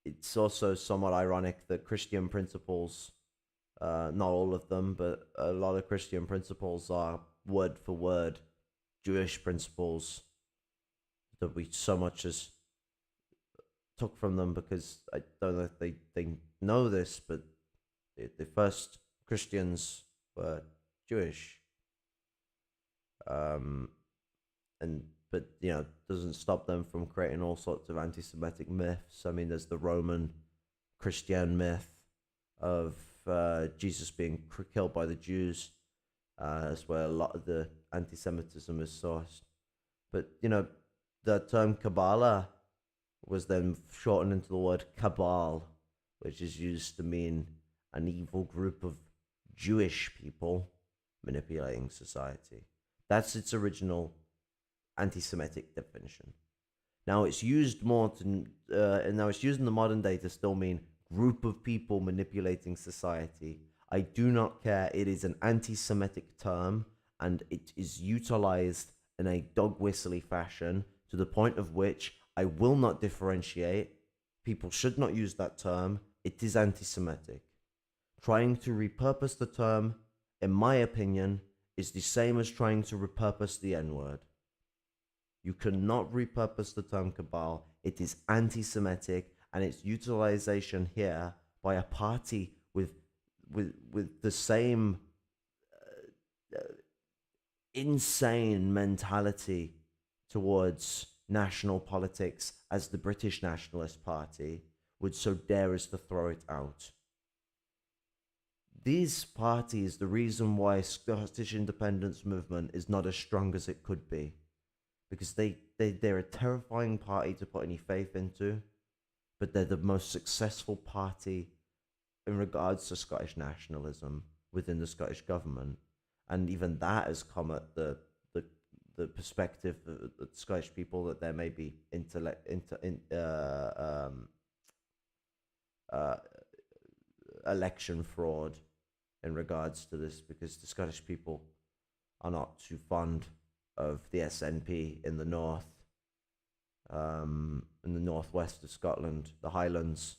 it's also somewhat ironic that Christian principles, not all of them, but a lot of Christian principles are word for word Jewish principles that we so much as took from them, because I don't know if they know this, but the first Christians were Jewish. But doesn't stop them from creating all sorts of anti-Semitic myths. I mean, there's the Roman Christian myth of Jesus being killed by the Jews. That's where a lot of the anti-Semitism is sourced. But the term Kabbalah was then shortened into the word cabal, which is used to mean an evil group of Jewish people manipulating society. That's its original anti-Semitic definition. Now it's used more to, and now it's used in the modern day to still mean group of people manipulating society. I do not care. It is an anti-Semitic term, and it is utilized in a dog whistly fashion to the point of which I will not differentiate. People should not use that term. It is anti-Semitic. Trying to repurpose the term, in my opinion, is the same as trying to repurpose the N-word. You cannot repurpose the term cabal. It is anti-Semitic, and its utilization here by a party with the same insane mentality towards national politics as the British Nationalist Party would so dare as to throw it out. These parties, the reason why Scottish independence movement is not as strong as it could be, because they're a terrifying party to put any faith into, but they're the most successful party in regards to Scottish nationalism within the Scottish government. And even that has come at the perspective of the Scottish people that there may be election fraud in regards to this, because the Scottish people are not too fond of the SNP in the north, in the northwest of Scotland, the Highlands.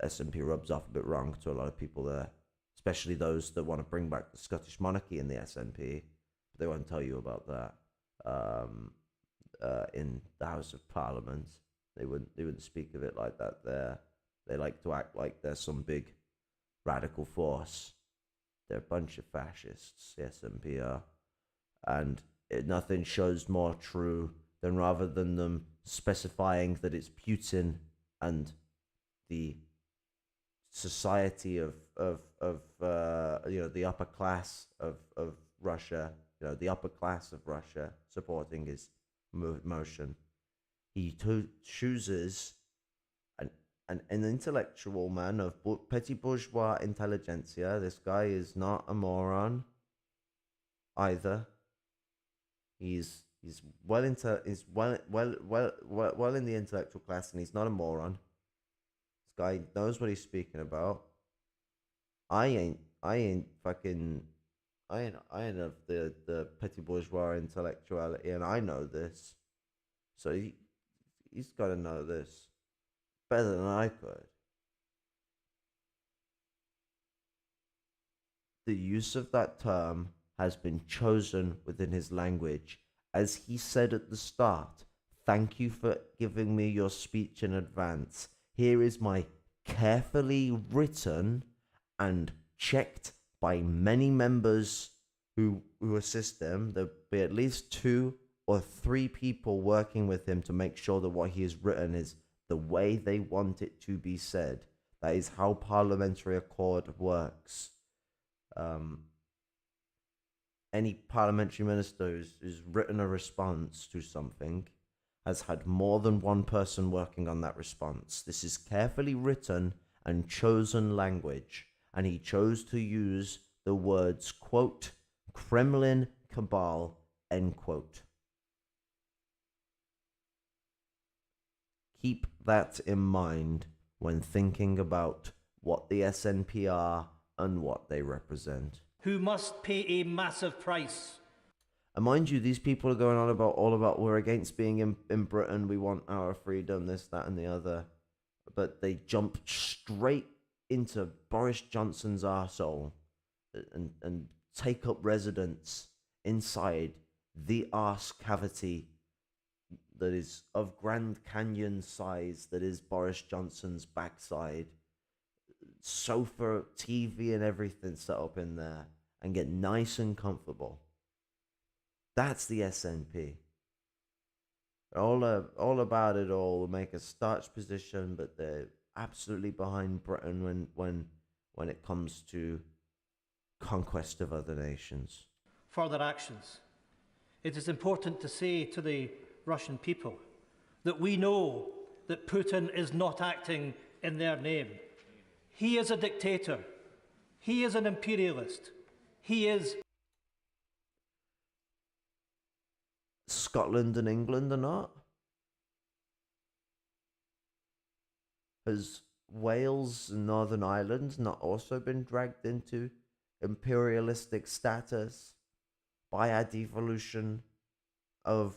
SNP rubs off a bit wrong to a lot of people there, especially those that want to bring back the Scottish monarchy in the SNP. But they won't tell you about that in the House of Parliament. They wouldn't speak of it like that there. They like to act like they're some big radical force. They're a bunch of fascists, the SNP are. And nothing shows more true than, rather than them specifying that it's Putin and the society of the upper class of Russia, the upper class of Russia supporting his motion, he chooses an intellectual man of petty bourgeois intelligentsia. This guy is not a moron either. He's well in the intellectual class, and he's not a moron. This guy knows what he's speaking about. I ain't of the petty bourgeois intellectuality, and I know this. So he's got to know this better than I could. The use of that term has been chosen within his language. As he said at the start, thank you for giving me your speech in advance. Here is my carefully written and checked by many members who assist him. There'll be at least 2 or 3 people working with him to make sure that what he has written is the way they want it to be said. That is how parliamentary accord works. Any parliamentary minister who's written a response to something has had more than one person working on that response. This is carefully written and chosen language, and he chose to use the words, quote, Kremlin cabal, end quote. Keep that in mind when thinking about what the SNP are and what they represent. Who must pay a massive price. And mind you, these people are going on about we're against being in Britain, we want our freedom, this, that, and the other. But they jump straight into Boris Johnson's arsehole and take up residence inside the arse cavity that is of Grand Canyon size, that is Boris Johnson's backside. Sofa, TV, and everything set up in there, and get nice and comfortable. That's the SNP. All about it all. Make a starch position, but they're absolutely behind Britain when it comes to conquest of other nations. Further actions. It is important to say to the Russian people that we know that Putin is not acting in their name. He is a dictator. He is an imperialist. He is... Scotland and England or not? Has Wales and Northern Ireland not also been dragged into imperialistic status by our devolution of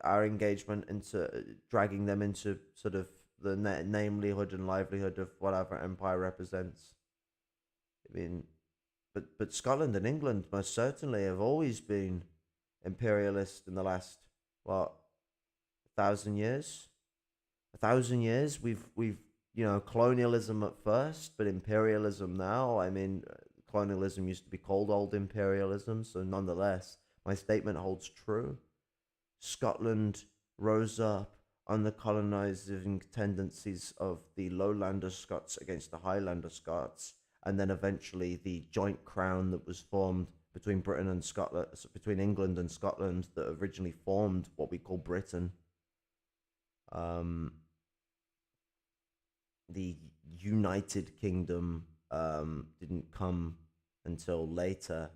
our engagement into dragging them into sort of the namelyhood and livelihood of whatever empire represents? I mean, but Scotland and England most certainly have always been imperialist in the last, what, 1,000 years? 1,000 years we've colonialism at first, but imperialism now. I mean, colonialism used to be called old imperialism, so nonetheless my statement holds true. Scotland rose up on the colonizing tendencies of the lowlander Scots against the highlander Scots, and then eventually the joint crown that was formed between Britain and Scotland, between England and Scotland, that originally formed what we call Britain. The United Kingdom didn't come until later,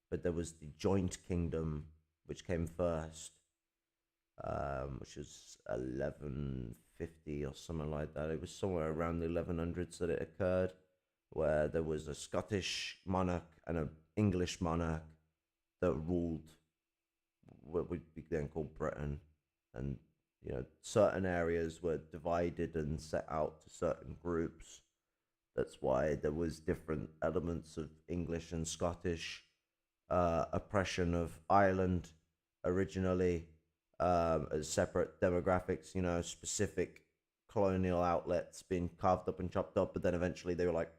but there was the joint kingdom which came first, which was 1150 or something like that. It was somewhere around the 1100s that it occurred, where there was a Scottish monarch and an English monarch that ruled what would be then called Britain, and certain areas were divided and set out to certain groups. That's why there was different elements of English and Scottish oppression of Ireland originally, as separate demographics, specific colonial outlets being carved up and chopped up, but then eventually they were like,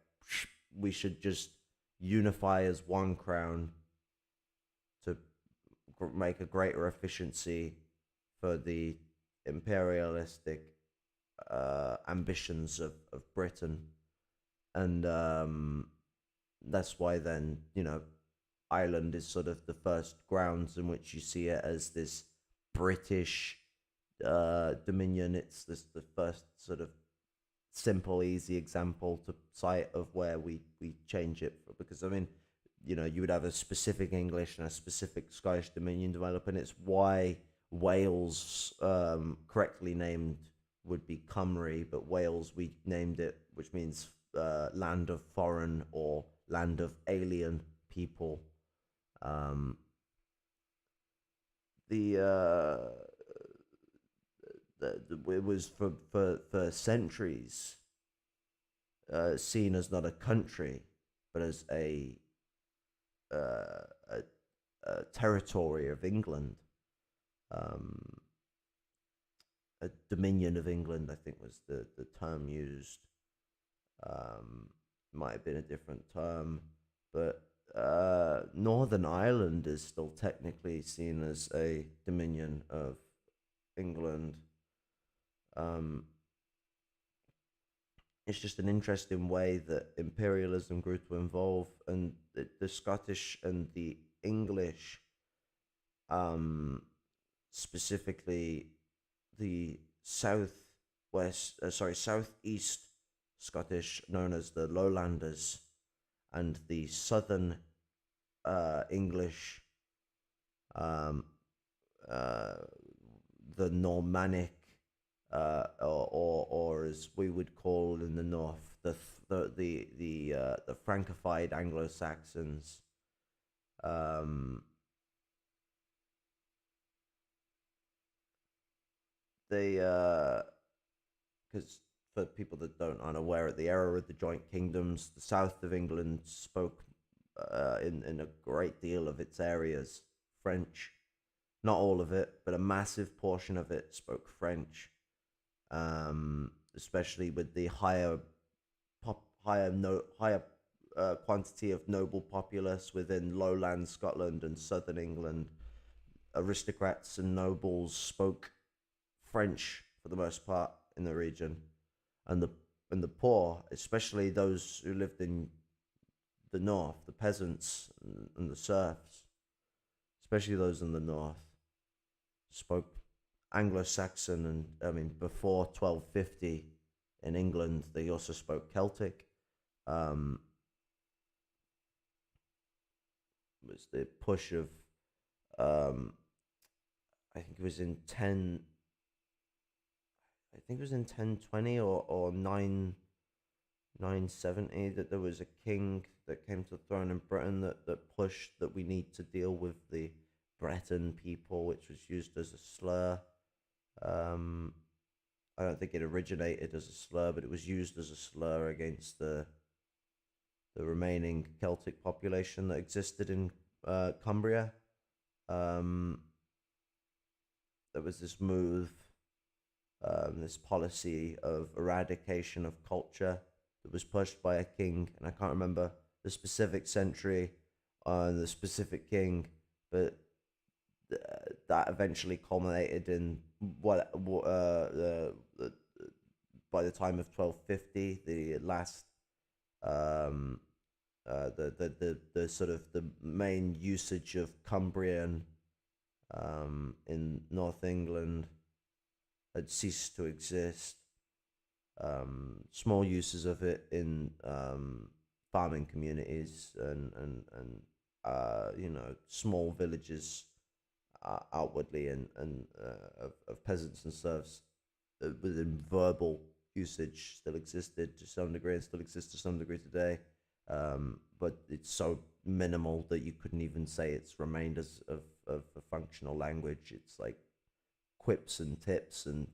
we should just unify as one crown to make a greater efficiency for the imperialistic ambitions of Britain. And that's why then, Ireland is sort of the first grounds in which you see it as this British dominion. It's the first sort of simple, easy example to cite of where we change it, because I mean, you would have a specific English and a specific Scottish dominion develop, and it's why Wales, correctly named, would be Cymru, but Wales we named it, which means land of foreign or land of alien people. It was for centuries seen as not a country, but as a territory of England, a dominion of England, I think was the term used. Might have been a different term, but Northern Ireland is still technically seen as a dominion of England. It's just an interesting way that imperialism grew to evolve, and the Scottish and the English, specifically the southeast Scottish, known as the Lowlanders, and the southern English, the Normannic, or as we would call in the north, the Frankified Anglo-Saxons. Because for people that aren't aware, at the era of the joint kingdoms, the south of England spoke in a great deal of its areas French. Not all of it, but a massive portion of it spoke French. Especially with the higher quantity of noble populace within lowland Scotland and southern England. Aristocrats and nobles spoke French for the most part in the region, and the poor, especially those who lived in the north, the peasants and the serfs, especially those in the north, spoke Anglo-Saxon, and I mean before 1250 in England they also spoke Celtic. Was the push of I think it was in 10. I think it was in 1020 or 970 that there was a king that came to the throne in Britain that pushed that we need to deal with the Breton people, which was used as a slur. Um, I don't think it originated as a slur, but it was used as a slur against the remaining Celtic population that existed in Cumbria. There was this move, this policy of eradication of culture that was pushed by a king, and I can't remember the specific century and the specific king, but that eventually culminated in what by the time of 1250, the last the sort of the main usage of Cumbrian in North England had ceased to exist. Small uses of it in farming communities and small villages outwardly and of peasants and serfs within verbal usage still existed to some degree and still exists to some degree today. But it's so minimal that you couldn't even say it's remained as of a functional language. It's like quips and tips and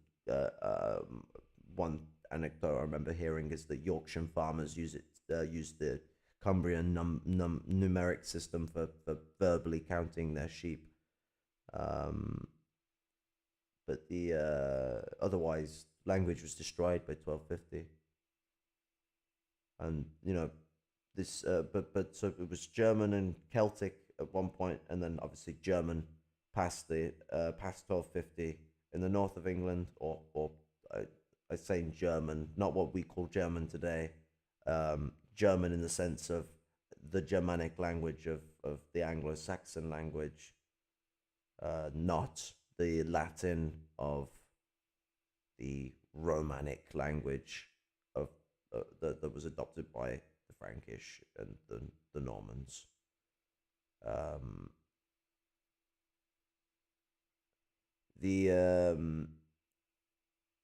one anecdote I remember hearing is that Yorkshire farmers use the Cumbrian numeric system for verbally counting their sheep. But the otherwise language was destroyed by 1250, and this but so it was German and Celtic at one point, and then obviously German past 1250 in the north of England, or I say German, not what we call German today, German in the sense of the Germanic language of the Anglo-Saxon language, not the Latin of the Romanic language of that was adopted by the Frankish and the Normans.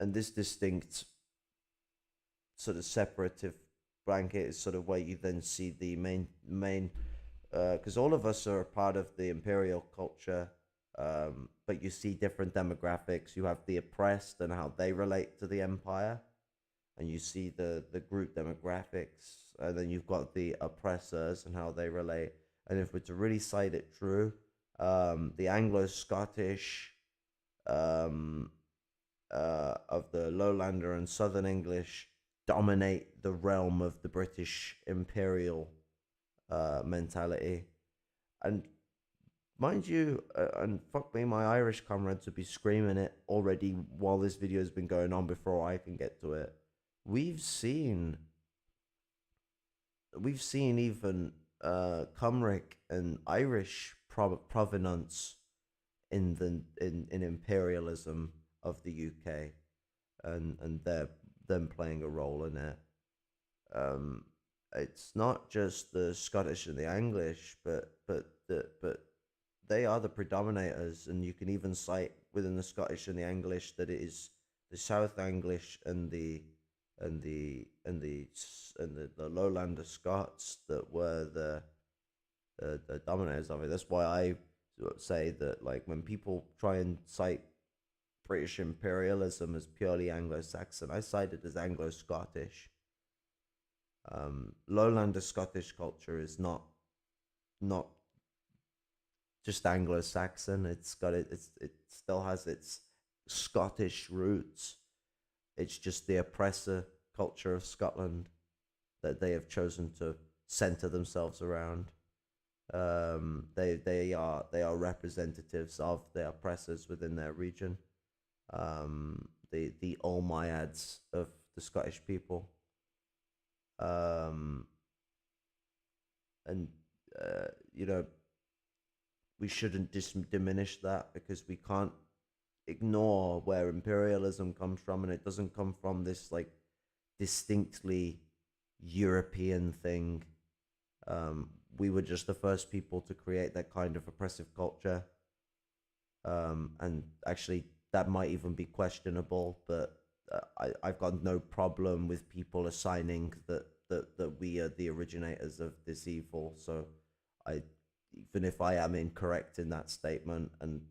And this distinct sort of separative blanket is sort of where you then see the main because all of us are a part of the imperial culture, but you see different demographics. You have the oppressed and how they relate to the empire, and you see the group demographics, and then you've got the oppressors and how they relate. And if we're to really cite it true, the Anglo-Scottish of the Lowlander and Southern English dominate the realm of the British imperial mentality. And mind you, and fuck me, my Irish comrades would be screaming it already while this video has been going on before I can get to it. We've seen even Cymric and Irish provenance in imperialism of the UK, and them playing a role in it. It's not just the Scottish and the English, but they are the predominators, and you can even cite within the Scottish and the English that it is the South English and the Lowlander Scots that were the dominators of it. That's why I say that, like, when people try and cite British imperialism as purely Anglo-Saxon, I cite it as Anglo-Scottish. Lowlander Scottish culture is not just Anglo-Saxon. It still has its Scottish roots. It's just the oppressor culture of Scotland that they have chosen to center themselves around. They are representatives of the oppressors within their region. The Olmyads of the Scottish people. We shouldn't diminish that, because we can't ignore where imperialism comes from, and it doesn't come from this like distinctly European thing. We were just the first people to create that kind of oppressive culture. And actually that might even be questionable, but I've got no problem with people assigning that we are the originators of this evil. So I, even if I am incorrect in that statement, and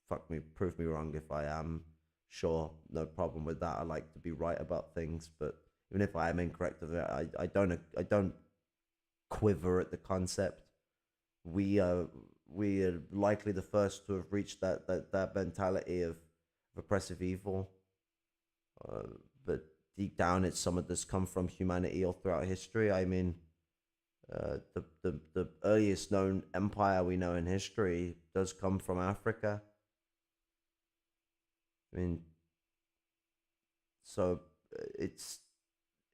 fuck me, prove me wrong if I am, sure, no problem with that. I like to be right about things, but even if I am incorrect of it, I don't quiver at the concept. We are likely the first to have reached that mentality of oppressive evil. But deep down, it's some of this come from humanity all throughout history. I mean, the earliest known empire we know in history does come from Africa. I mean, so it's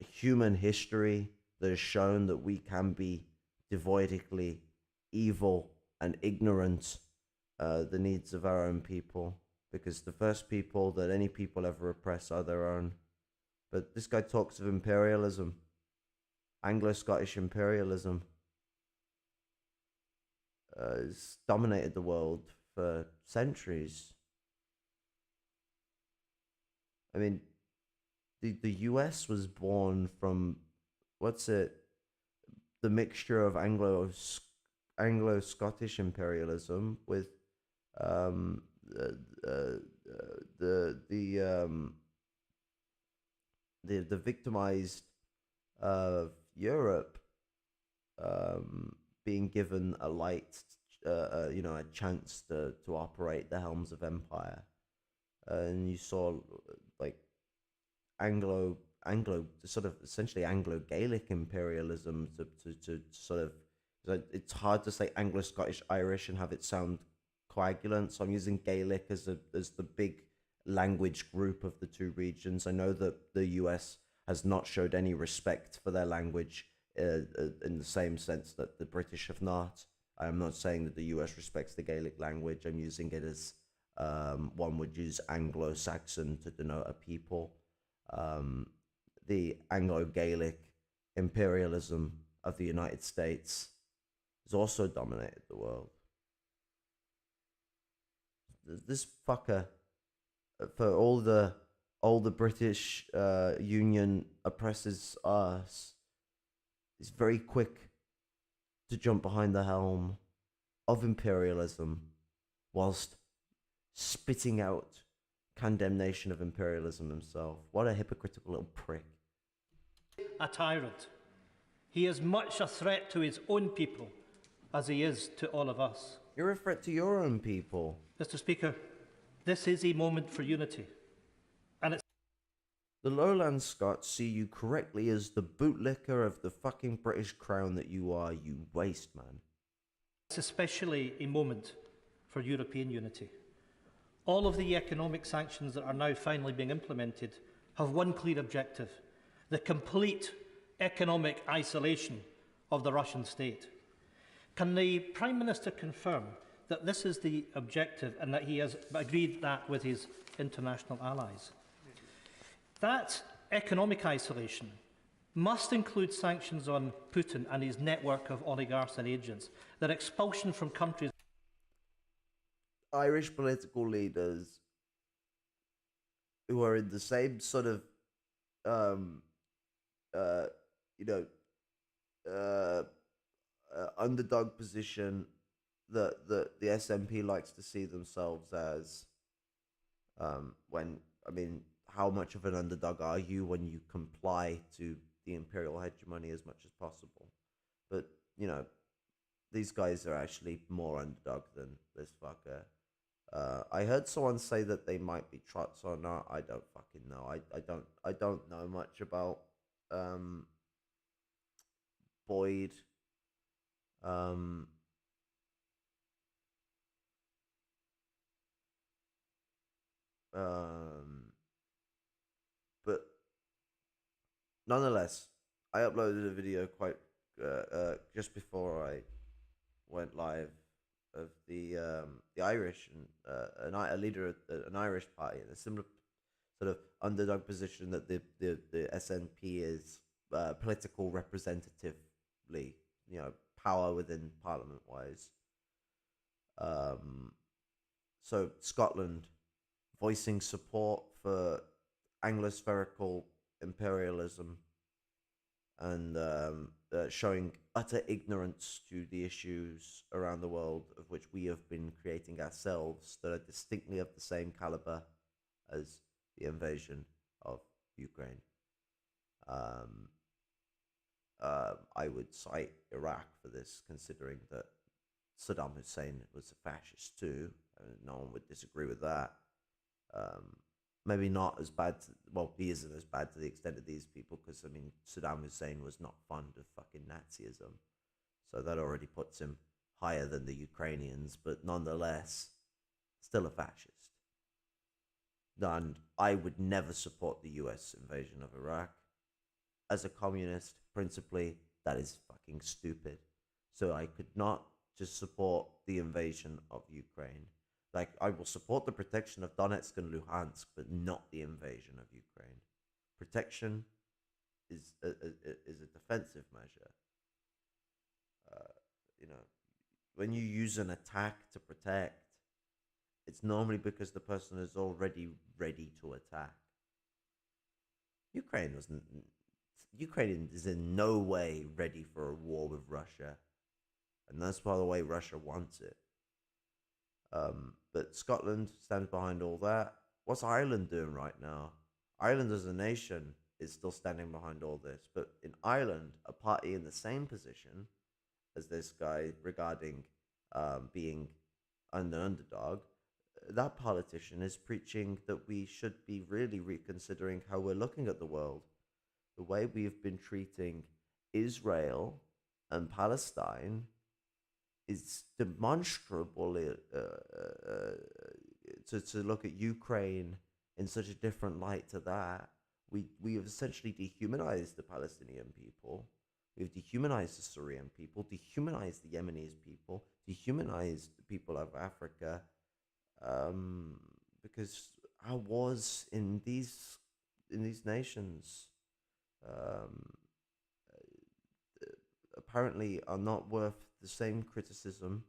human history that has shown that we can be devoidically evil and ignorant the needs of our own people, because the first people that any people ever oppress are their own. But this guy talks of imperialism, Anglo-Scottish imperialism. It's dominated the world for centuries. I mean, the US was born from, the mixture of Anglo-Scottish imperialism with um, the victimized Europe being given a a chance to operate the helms of empire, and you saw like Anglo sort of essentially Anglo-Gaelic imperialism to sort of, it's hard to say Anglo-Scottish Irish and have it sound coagulant, so I'm using Gaelic as the big language group of the two regions. I know that the US has not showed any respect for their language in the same sense that the British have not. I'm not saying that the US respects the Gaelic language. I'm using it as one would use Anglo-Saxon to denote a people. The Anglo-Gaelic imperialism of the United States has also dominated the world. This fucker, for all the British Union oppresses us, is very quick to jump behind the helm of imperialism whilst spitting out condemnation of imperialism himself. What a hypocritical little prick. A tyrant. He is much a threat to his own people as he is to all of us. You're a threat to your own people. Mr. Speaker, this is a moment for unity. And it's The Lowland Scots see you correctly as the bootlicker of the fucking British crown that you are, you waste man. It's especially a moment for European unity. All of the economic sanctions that are now finally being implemented have one clear objective: the complete economic isolation of the Russian state. Can the Prime Minister confirm that this is the objective and that he has agreed that with his international allies? That economic isolation must include sanctions on Putin and his network of oligarchs and agents, their expulsion from countries. Irish political leaders who are in the same sort of, underdog position that the SNP likes to see themselves as. How much of an underdog are you when you comply to the imperial hegemony as much as possible? But, these guys are actually more underdog than this fucker. I heard someone say that they might be trots or not. I don't fucking know. I don't know much about Boyd. But nonetheless, I uploaded a video quite just before I went live of the Irish and a leader of an Irish party in a similar sort of underdog position that the SNP is political representatively, power within parliament wise. so Scotland voicing support for Anglo-Spherical imperialism and showing utter ignorance to the issues around the world of which we have been creating ourselves that are distinctly of the same caliber as the invasion of Ukraine. I would cite Iraq for this, considering that Saddam Hussein was a fascist too. No one would disagree with that. Maybe not as bad. Well, he isn't as bad to the extent of these people, because I mean, Saddam Hussein was not fond of fucking Nazism, so that already puts him higher than the Ukrainians. But nonetheless, still a fascist. And I would never support the U.S. invasion of Iraq. As a communist, principally, that is fucking stupid. So I could not just support the invasion of Ukraine. Like, I will support the protection of Donetsk and Luhansk, but not the invasion of Ukraine. Protection is a defensive measure. When you use an attack to protect, it's normally because the person is already ready to attack. Ukraine is in no way ready for a war with Russia, and that's, by the way, Russia wants it. But Scotland stands behind all that. What's Ireland doing right now? Ireland as a nation is still standing behind all this, but in Ireland, a party in the same position as this guy regarding being an underdog, that politician is preaching that we should be really reconsidering how we're looking at the world. The way we've been treating Israel and Palestine is demonstrable. To look at Ukraine in such a different light to that, we have essentially dehumanized the Palestinian people. We've dehumanized the Syrian people, dehumanized the Yemenis people, dehumanized the people of Africa, because our wars in these nations apparently are not worth the same criticism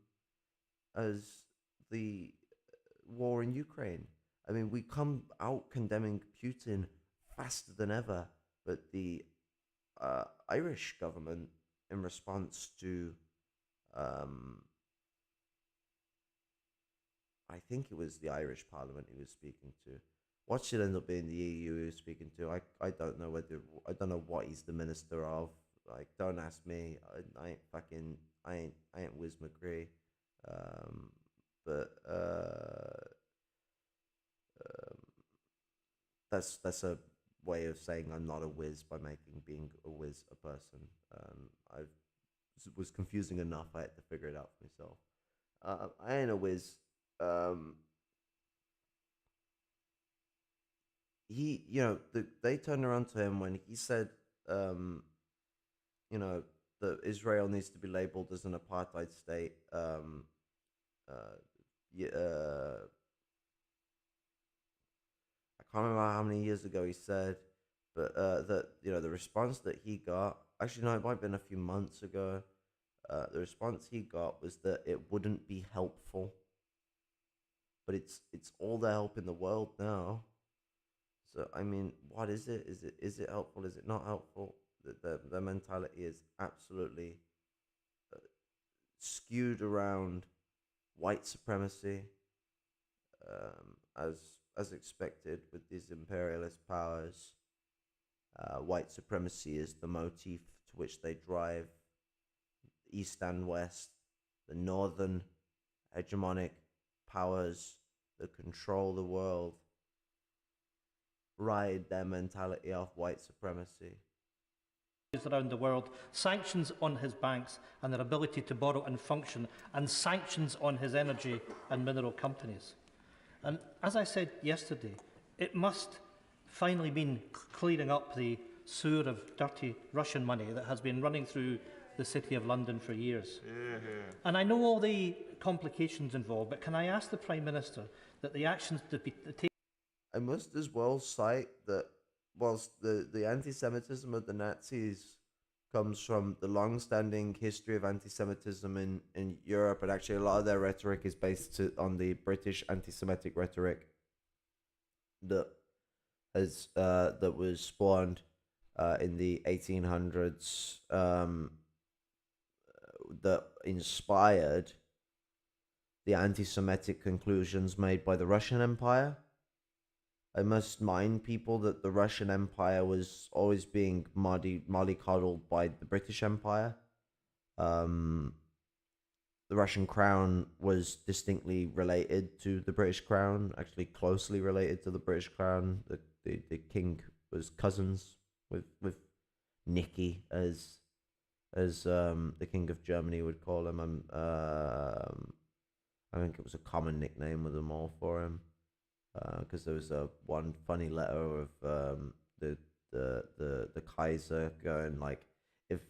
as the war in Ukraine. I mean, we come out condemning Putin faster than ever, but the Irish government, in response to, I think it was the Irish Parliament he was speaking to. What should end up being the EU he was speaking to? I don't know I don't know what he's the minister of. Like, don't ask me. I ain't Wiz McCree. But that's a way of saying I'm not a whiz by making being a whiz a person. I was confusing enough. I had to figure it out for myself. I ain't a whiz. They turned around to him when he said, that Israel needs to be labeled as an apartheid state. I can't remember how many years ago he said, but that the response that he got, actually no, it might have been a few months ago. The response he got was that it wouldn't be helpful, but it's all the help in the world now. So I mean, what is it? Is it helpful? Is it not helpful? The mentality is absolutely skewed around white supremacy, as expected with these imperialist powers. White supremacy is the motif to which they drive East and West, the northern hegemonic powers that control the world ride their mentality off white supremacy. Around the world, sanctions on his banks and their ability to borrow and function, and sanctions on his energy and mineral companies. And as I said yesterday, it must finally mean clearing up the sewer of dirty Russian money that has been running through the City of London for years. And I know all the complications involved, but can I ask the Prime Minister that the actions to be taken... I must as well cite that whilst the anti-Semitism of the Nazis comes from the long-standing history of anti-Semitism in Europe, and actually a lot of their rhetoric is based on the British anti-Semitic rhetoric that that was spawned in the 1800s, that inspired the anti-Semitic conclusions made by the Russian Empire. I must mind people that the Russian Empire was always being mollycoddled by the British Empire. The Russian crown was distinctly related to the British crown, actually closely related to the British crown. The king was cousins with Nicky, as the king of Germany would call him. I think it was a common nickname with them all for him, because there was one funny letter of the Kaiser going like, if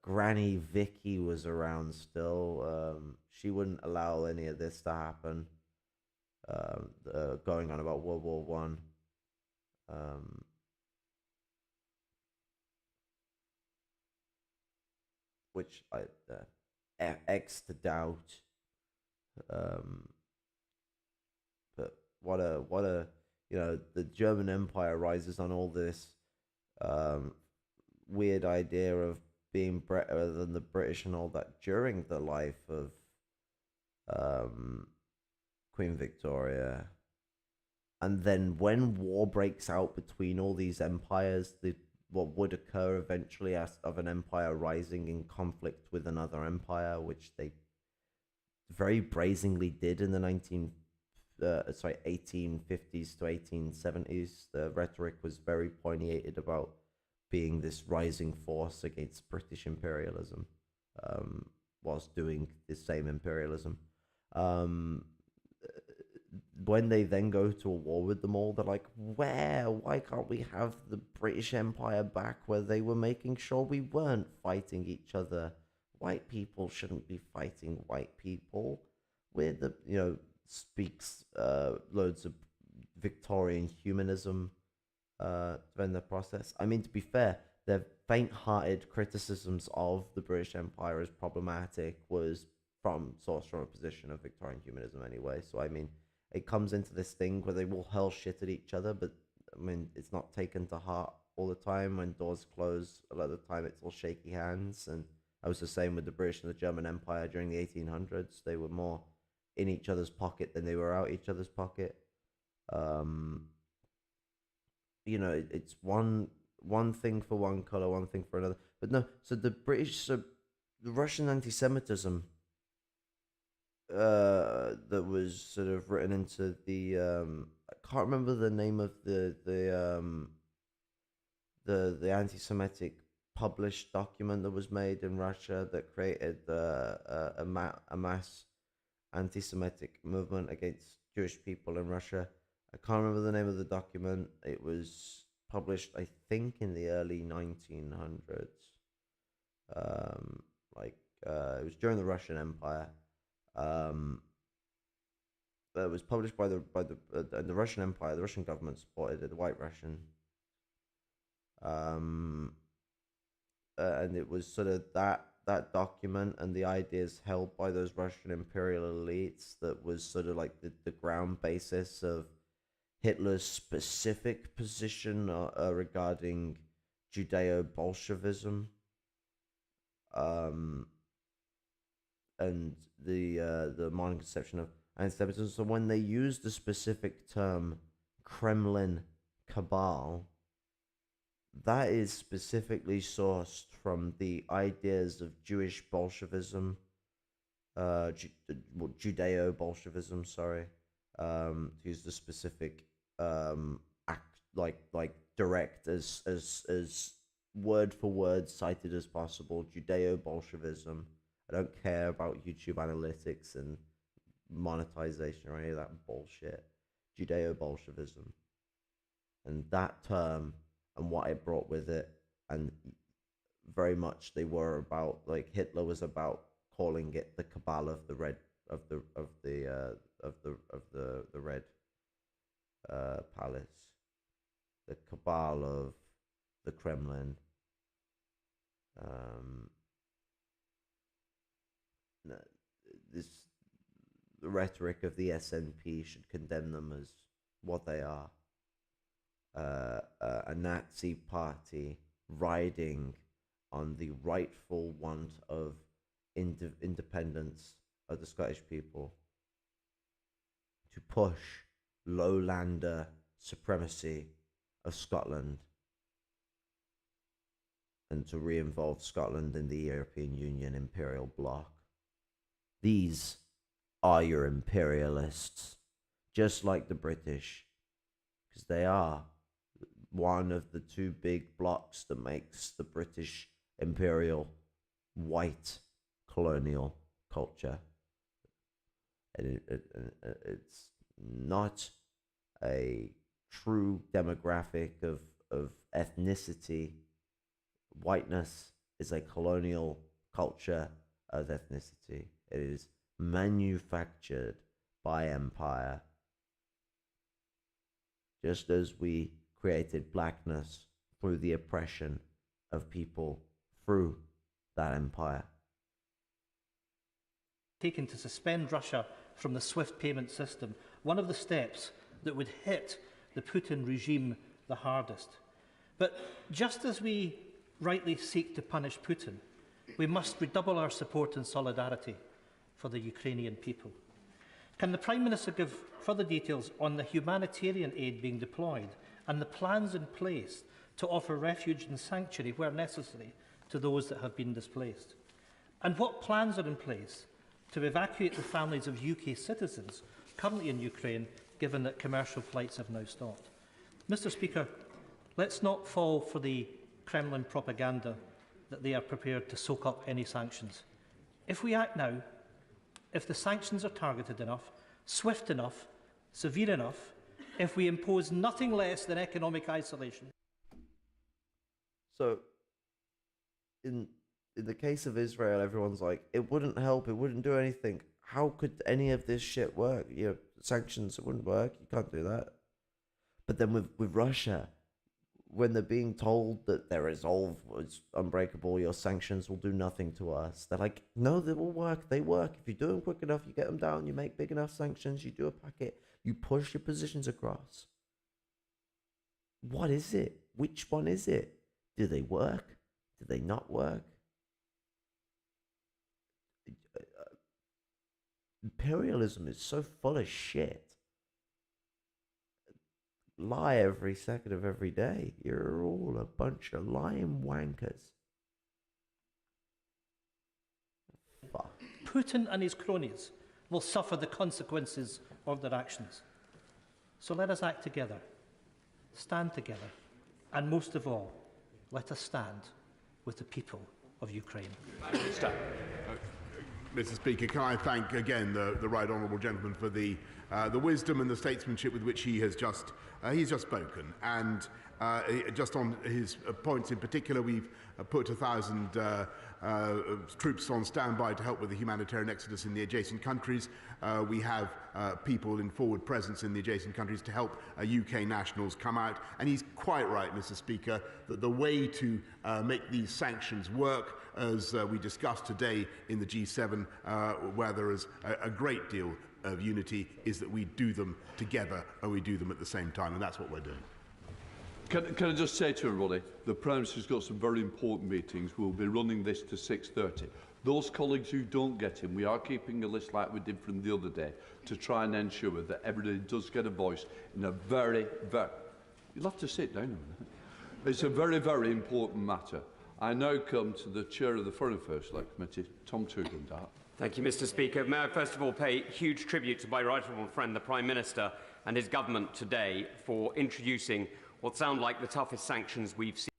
Granny Vicky was around still, she wouldn't allow any of this to happen. Going on about World War One. Which I X to doubt. But what a the German Empire rises on all this weird idea of being better than the British and all that during the life of Queen Victoria. And then when war breaks out between all these empires, what would occur eventually as of an empire rising in conflict with another empire, which they very brazenly did in the 1850s to 1870s. The rhetoric was very pointed about being this rising force against British imperialism, whilst doing the same imperialism. When they then go to a war with them all, they're like, why can't we have the British Empire back where they were making sure we weren't fighting each other? White people shouldn't be fighting white people. We're speaks loads of Victorian humanism during the process. I mean, to be fair, their faint-hearted criticisms of the British Empire as problematic was sourced from a position of Victorian humanism anyway. So, I mean, it comes into this thing where they will hurl shit at each other, but, I mean, it's not taken to heart all the time. When doors close, a lot of the time it's all shaky hands, and that was the same with the British and the German Empire during the 1800s. They were more in each other's pocket than they were out each other's pocket. It's one thing for one color, one thing for another. But no, so the Russian anti-Semitism that was sort of written into the I can't remember the name of the anti-Semitic published document that was made in Russia that created a mass anti-Semitic movement against Jewish people in Russia. I can't remember the name of the document. It was published, I think, in the early 1900s. It was during the Russian Empire. It was published by the Russian Empire. The Russian government supported it, the White Russian. And it was sort of that document and the ideas held by those Russian imperial elites that was sort of like the ground basis of Hitler's specific position regarding Judeo-Bolshevism, and the modern conception of anti-Semitism. So when they use the specific term Kremlin cabal, that is specifically sourced from the ideas of Jewish Bolshevism, Judeo-Bolshevism, sorry, to use the specific direct as word for word cited as possible, Judeo-Bolshevism. I don't care about YouTube analytics and monetization or any of that bullshit. Judeo-Bolshevism. And that term and what it brought with it, and very much they were about, like, Hitler was about calling it the cabal of the red Red Palace. the cabal of the Kremlin. The rhetoric of the SNP should condemn them as what they are, a Nazi party riding on the rightful want of independence of the Scottish people, to push lowlander supremacy of Scotland and to re-involve Scotland in the European Union imperial bloc. These are your imperialists, just like the British, because they are one of the two big blocs that makes the British imperial white colonial culture. And it's not a true demographic of ethnicity. Whiteness is a colonial culture of ethnicity. It is manufactured by empire. Just as we created blackness through the oppression of people through that empire. Taken to suspend Russia from the SWIFT payment system, one of the steps that would hit the Putin regime the hardest. But just as we rightly seek to punish Putin, we must redouble our support and solidarity for the Ukrainian people. Can the Prime Minister give further details on the humanitarian aid being deployed and the plans in place to offer refuge and sanctuary where necessary to those that have been displaced? And what plans are in place to evacuate the families of UK citizens currently in Ukraine, given that commercial flights have now stopped? Mr. Speaker, let's not fall for the Kremlin propaganda that they are prepared to soak up any sanctions. If we act now, if the sanctions are targeted enough, swift enough, severe enough, if we impose nothing less than economic isolation. So, in the case of Israel, everyone's like, it wouldn't help, it wouldn't do anything. How could any of this shit work? You know, sanctions, it wouldn't work. You can't do that. But then with Russia, when they're being told that their resolve was unbreakable, your sanctions will do nothing to us, they're like, no, they will work. They work. If you do them quick enough, you get them down, you make big enough sanctions, you do a packet, you push your positions across. What is it? Which one is it? Do they work? Do they not work? Imperialism is so full of shit. Lie every second of every day. You're all a bunch of lying wankers. Fuck. Putin and his cronies will suffer the consequences of their actions. So let us act together, stand together, and most of all, let us stand with the people of Ukraine. Mr. Speaker, can I thank again the right honourable gentleman for the wisdom and the statesmanship with which he's just spoken, and just on his points in particular, we've put 1,000 troops on standby to help with the humanitarian exodus in the adjacent countries. We have people in forward presence in the adjacent countries to help UK nationals come out. And he's quite right, Mr. Speaker, that the way to make these sanctions work, as we discussed today in the G7, where there is a great deal of unity, is that we do them together and we do them at the same time. And that's what we're doing. Can I just say to everybody, the Prime Minister's got some very important meetings. We'll be running this to 6:30. Those colleagues who don't get him, we are keeping a list like we did from the other day to try and ensure that everybody does get a voice in a very, you'll have to sit down a minute. It's a very, very important matter. I now come to the Chair of the Foreign Affairs Select Committee, Tom Tugendhat. Thank you, Mr. Speaker. May I first of all pay huge tribute to my right honourable friend, the Prime Minister, and his government today for introducing what sound like the toughest sanctions we've seen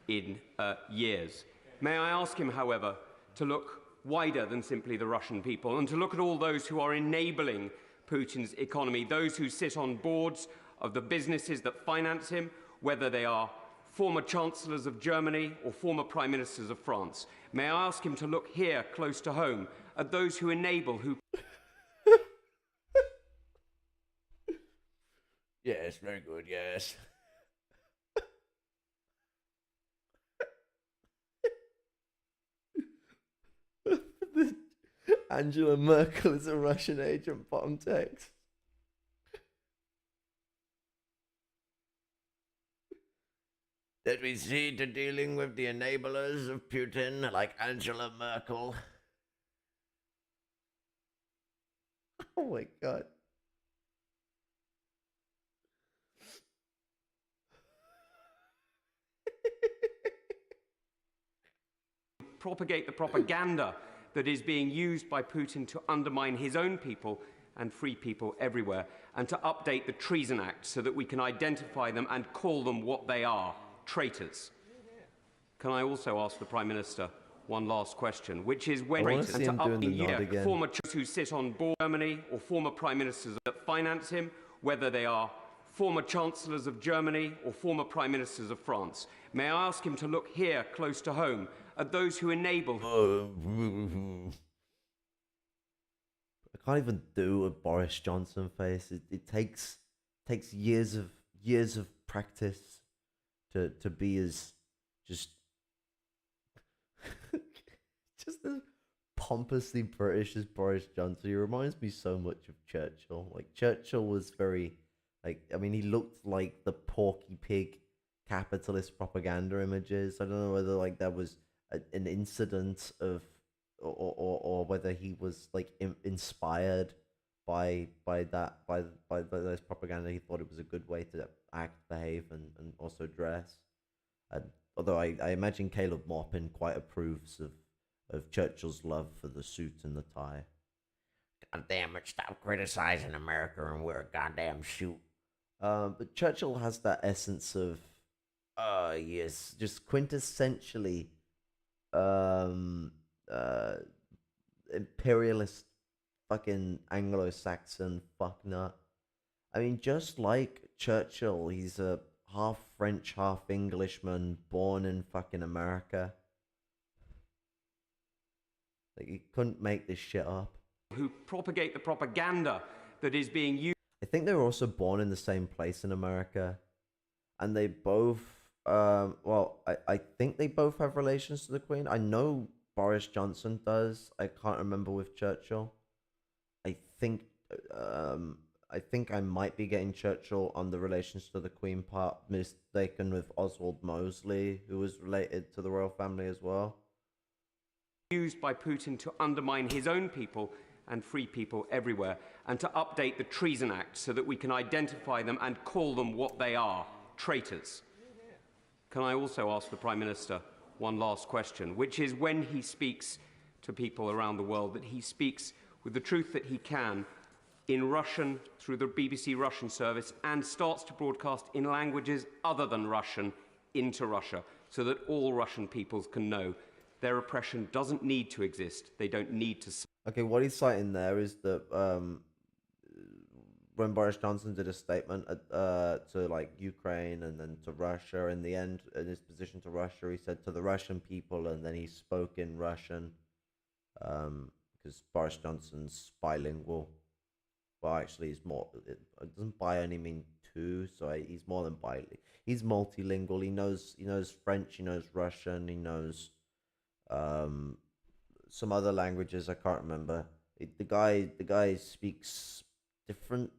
in years. May I ask him, however, to look wider than simply the Russian people and to look at all those who are enabling Putin's economy, those who sit on boards of the businesses that finance him, whether they are former Chancellors of Germany or former Prime Ministers of France. May I ask him to look here, close to home, at those who enable, who very good, yes. Angela Merkel is a Russian agent, bottom text. That we see to dealing with the enablers of Putin, like Angela Merkel. Oh my god. Propagate the propaganda that is being used by Putin to undermine his own people and free people everywhere, and to update the Treason Act so that we can identify them and call them what they are, traitors. Can I also ask the Prime Minister one last question, which is when and to update former who sit on board Germany or former Prime Ministers that finance him, whether they are former Chancellors of Germany or former Prime Ministers of France. May I ask him to look here, close to home, at those who enable... I can't even do a Boris Johnson face. It takes years of practice to be as just as pompously British as Boris Johnson. He reminds me so much of Churchill. Like, Churchill was very, like, I mean, he looked like the Porky Pig capitalist propaganda images. I don't know whether like that was an incident of, or whether he was like inspired by those propaganda. He thought it was a good way to act, behave, and also dress. And although I imagine Caleb Maupin quite approves of Churchill's love for the suit and the tie. God damn it, stop criticizing America and wear a goddamn suit. But Churchill has that essence of, yes, just quintessentially imperialist fucking Anglo-Saxon fucknut. I mean, just like Churchill, he's a half French, half Englishman born in fucking America. Like, he couldn't make this shit up. Who propagate the propaganda that is being used. I think they were also born in the same place in America. And they both, I think they both have relations to the Queen. I know Boris Johnson does. I can't remember with Churchill. I think I might be getting Churchill on the relations to the Queen part mistaken with Oswald Mosley, who was related to the royal family as well. Used by Putin to undermine his own people and free people everywhere, and to update the Treason Act so that we can identify them and call them what they are, traitors. Can I also ask the Prime Minister one last question, which is when he speaks to people around the world, that he speaks with the truth that he can in Russian through the BBC Russian service, and starts to broadcast in languages other than Russian into Russia, so that all Russian peoples can know their oppression doesn't need to exist. They don't need to... Okay, what he's citing there is that when Boris Johnson did a statement to like Ukraine and then to Russia, in the end, in his position to Russia, he said to the Russian people, and then he spoke in Russian, because Boris Johnson's bilingual. Well, actually, he's more. It doesn't bi only mean two, so he's more than bilingual. He's multilingual. He knows French. He knows Russian. He knows some other languages I can't remember. The guy speaks different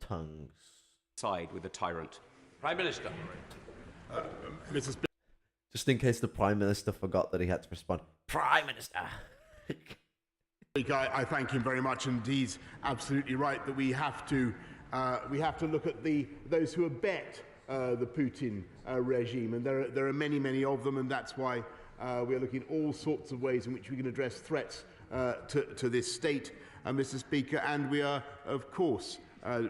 tongues. Side with the tyrant. Prime Minister. Mrs. Just in case the Prime Minister forgot that he had to respond, Prime Minister. I thank him very much, and he's absolutely right that we have to look at those who abet the Putin regime, and there are many of them, and that's why we are looking at all sorts of ways in which we can address threats to this state, Mr. Speaker, and we are, of course,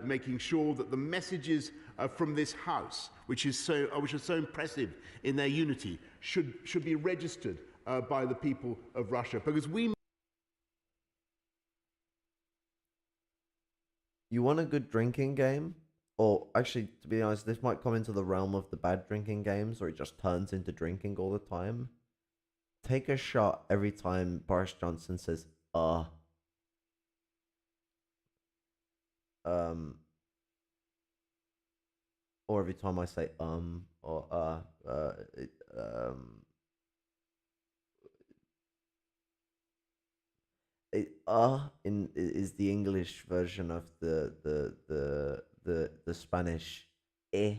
making sure that the messages from this House, which are so impressive in their unity, should be registered by the people of Russia, because we. You want a good drinking game? Or actually, to be honest, this might come into the realm of the bad drinking games, or it just turns into drinking all the time. Take a shot every time Boris Johnson says, or every time I say or it, is the English version of the Spanish eh.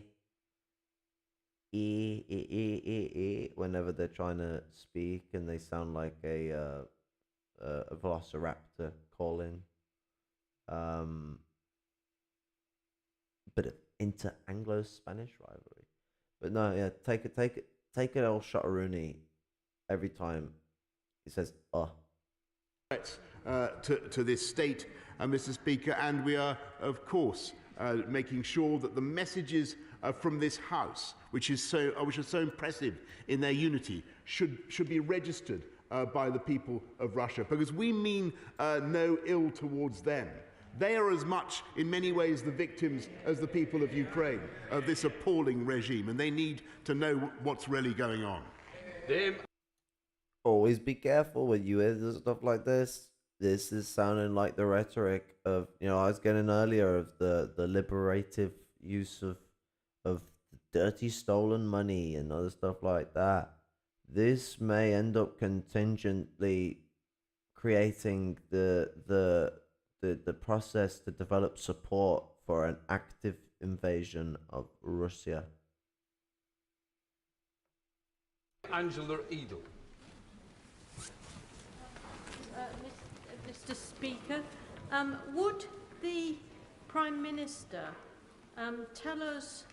Whenever they're trying to speak and they sound like a velociraptor calling. Bit of inter-Anglo-Spanish rivalry. But no, yeah, take it El Shotteroonie every time he says threats to this state, Mr. Speaker, and we are, of course, making sure that the messages from this House, which are so impressive in their unity, should be registered by the people of Russia, because we mean no ill towards them. They are as much, in many ways, the victims as the people of Ukraine of this appalling regime, and they need to know what's really going on. always be careful when you hear stuff like this. This is sounding like the rhetoric of, I was getting earlier of the liberative use of dirty stolen money and other stuff like that. This may end up contingently creating the process to develop support for an active invasion of Russia. Angela Edel. Mr. Speaker, would the Prime Minister tell us,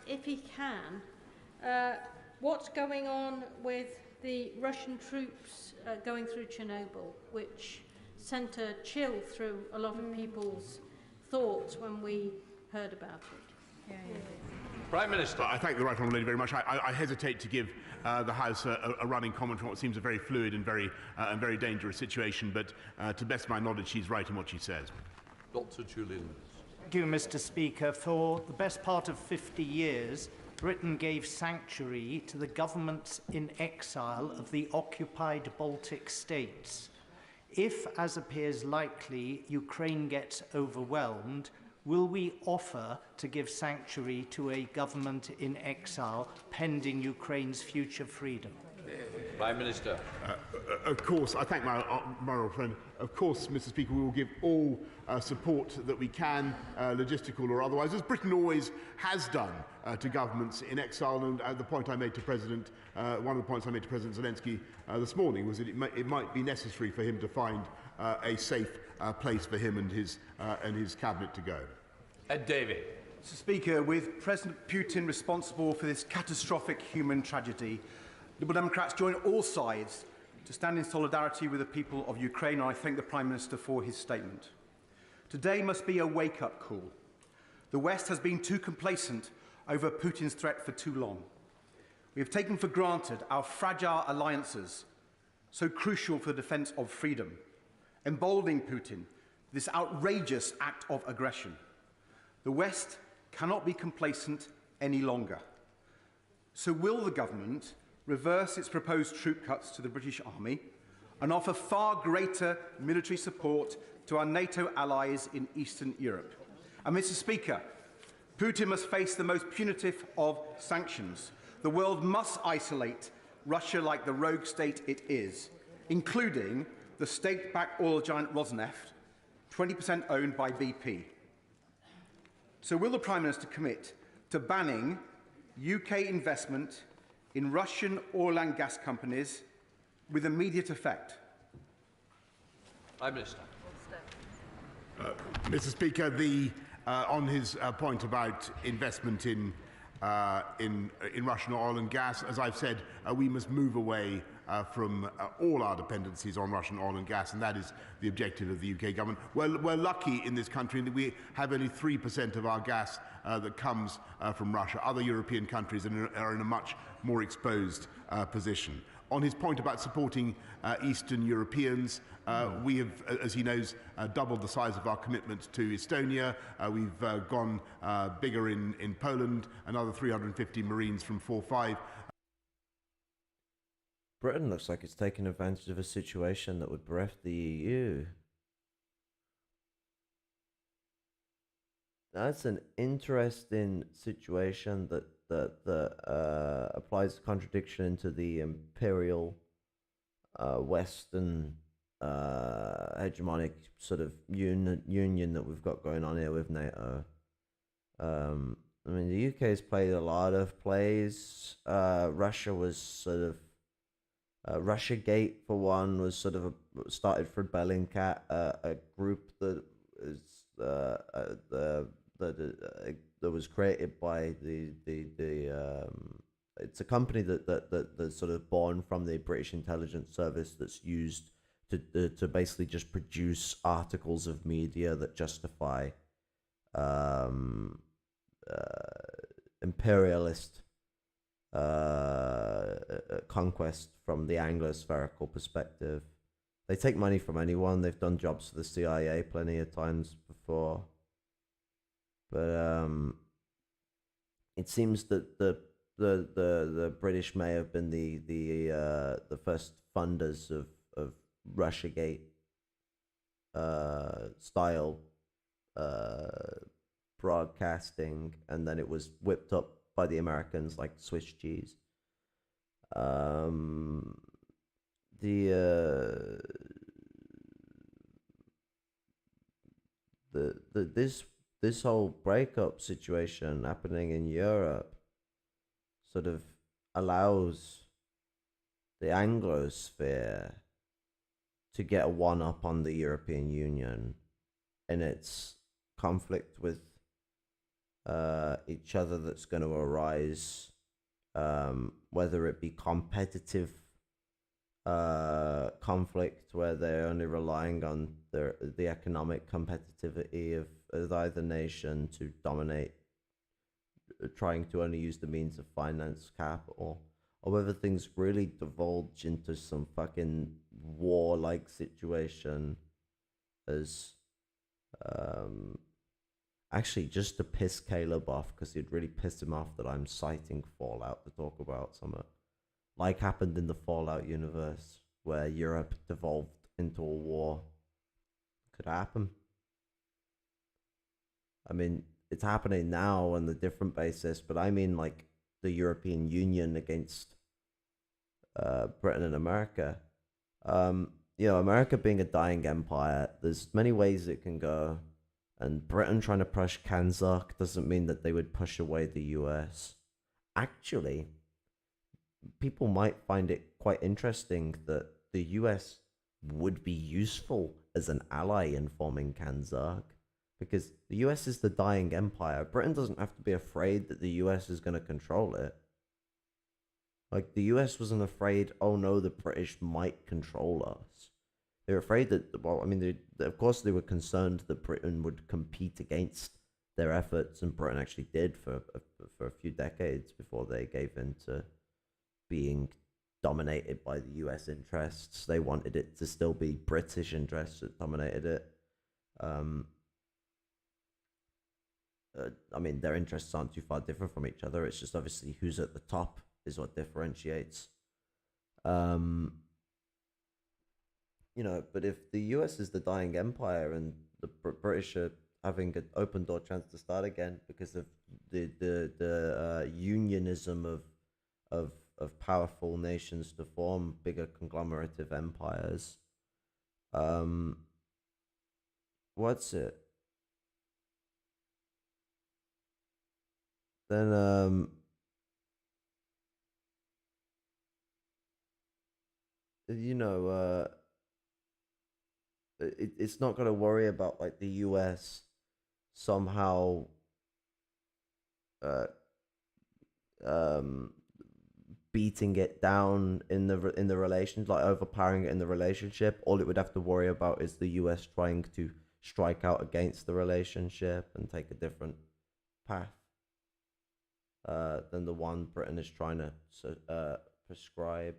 if he can, what's going on with the Russian troops going through Chernobyl, which sent a chill through a lot of people's thoughts when we heard about it? Prime Minister. I thank the Right Honourable Lady very much. I hesitate to give the House a running comment on what seems a very fluid and very dangerous situation, but to the best of my knowledge, she's right in what she says. Dr. Julian. Thank you, Mr. Speaker. For the best part of 50 years, Britain gave sanctuary to the governments in exile of the occupied Baltic states. If, as appears likely, Ukraine gets overwhelmed, will we offer to give sanctuary to a government in exile pending Ukraine's future freedom? Prime Minister. Of course, I thank my old friend. Of course, Mr. Speaker, we will give all support that we can, logistical or otherwise, as Britain always has done to governments in exile. And the point I made to one of the points I made to President Zelensky this morning was that it might be necessary for him to find a safe place for him and his cabinet to go. Ed Davey. Mr. Speaker, with President Putin responsible for this catastrophic human tragedy, Liberal Democrats join all sides to stand in solidarity with the people of Ukraine, and I thank the Prime Minister for his statement. Today must be a wake-up call. The West has been too complacent over Putin's threat for too long. We have taken for granted our fragile alliances, so crucial for the defence of freedom, emboldening Putin, this outrageous act of aggression. The West cannot be complacent any longer. So will the government reverse its proposed troop cuts to the British Army and offer far greater military support to our NATO allies in Eastern Europe? And Mr. Speaker, Putin must face the most punitive of sanctions. The world must isolate Russia like the rogue state it is, including the state-backed oil giant Rosneft, 20% owned by BP. So will the Prime Minister commit to banning UK investment in Russian oil and gas companies with immediate effect? Prime Minister. Mr. Speaker, on his point about investment in Russian oil and gas, as I've said, we must move away from all our dependencies on Russian oil and gas, and that is the objective of the UK government. We're lucky in this country in that we have only 3% of our gas that comes from Russia. Other European countries are in a much more exposed position. On his point about supporting Eastern Europeans, we have, as he knows, doubled the size of our commitment to Estonia. We've gone bigger in Poland, another 350 Marines from 4-5. Britain looks like it's taking advantage of a situation that would bereft the EU. That's an interesting situation that applies a contradiction into the imperial Western hegemonic sort of union that we've got going on here with NATO. I mean, the UK has played a lot of plays. Russia was sort of Russiagate, for one, was sort of started for Bellingcat, a group that is that was created by it's a company that's sort of born from the British intelligence service that's used to basically just produce articles of media that justify imperialist conquest from the Anglo-spherical perspective. They take money from anyone. They've done jobs for the CIA plenty of times before. But it seems that the British may have been the first funders of Russiagate style broadcasting, and then it was whipped up by the Americans like Swiss cheese. This whole breakup situation happening in Europe sort of allows the Anglosphere to get a one-up on the European Union in its conflict with each other that's going to arise, whether it be competitive conflict where they're only relying on the economic competitivity of either nation to dominate, trying to only use the means of finance capital, or whether things really divulge into some fucking war-like situation as actually, just to piss Caleb off, because it'd really piss him off that I'm citing Fallout to talk about something like happened in the Fallout universe where Europe devolved into a war. Could happen. I mean, it's happening now on a different basis, but I mean like the European Union against Britain and America. America being a dying empire, there's many ways it can go. And Britain trying to push Kanzak doesn't mean that they would push away the US. Actually, people might find it quite interesting that the US would be useful as an ally in forming Kanzak, because the US is the dying empire. Britain doesn't have to be afraid that the US is going to control it. Like, the US wasn't afraid, oh no, the British might control us. They're afraid that, well, I mean, of course they were concerned that Britain would compete against their efforts, and Britain actually did for a few decades before they gave in to being dominated by the US interests. They wanted it to still be British interests that dominated it. I mean, their interests aren't too far different from each other. It's just obviously who's at the top is what differentiates. But if the US is the dying empire and the British are having an open door chance to start again because of the unionism of powerful nations to form bigger conglomerative empires, what's it? Then it's not going to worry about like the US somehow beating it down in the relations, like overpowering it in the relationship. All it would have to worry about is the US trying to strike out against the relationship and take a different path than the one Britain is trying to prescribe.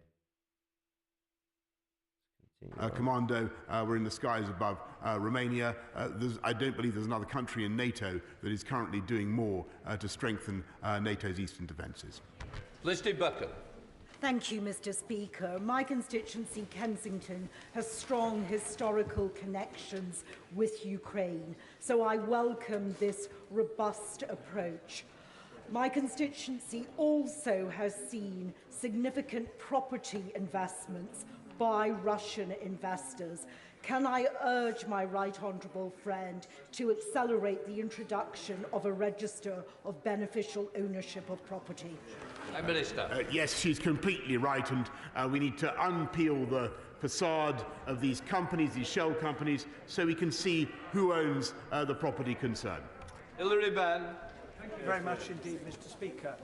Commando, we're in the skies above Romania. I don't believe there's another country in NATO that is currently doing more to strengthen NATO's eastern defences. Listening Buckham. Thank you, Mr. Speaker. My constituency, Kensington, has strong historical connections with Ukraine, so I welcome this robust approach. My constituency also has seen significant property investments by Russian investors. Can I urge my right honourable friend to accelerate the introduction of a register of beneficial ownership of property? Prime Minister. Yes, she's completely right, and we need to unpeel the facade of these companies, these shell companies, so we can see who owns the property concerned. Hilary Benn. Thank you very much indeed, Mr. Speaker.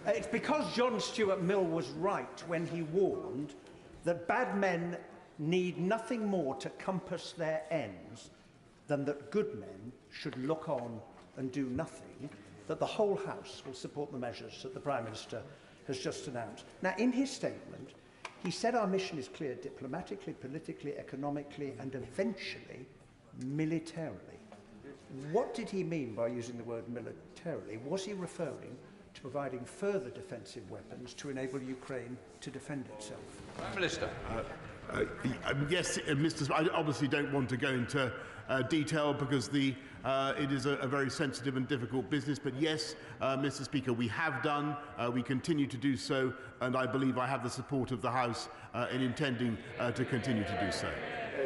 It's because John Stuart Mill was right when he warned that bad men need nothing more to compass their ends than that good men should look on and do nothing, that the whole House will support the measures that the Prime Minister has just announced. Now, in his statement, he said our mission is clear diplomatically, politically, economically, and eventually militarily. What did he mean by using the word militarily? Was he referring to providing further defensive weapons to enable Ukraine to defend itself? Prime Minister. Yes, I obviously don't want to go into detail because it is a very sensitive and difficult business. But yes, Mr. Speaker, we have done, we continue to do so, and I believe I have the support of the House in intending to continue to do so.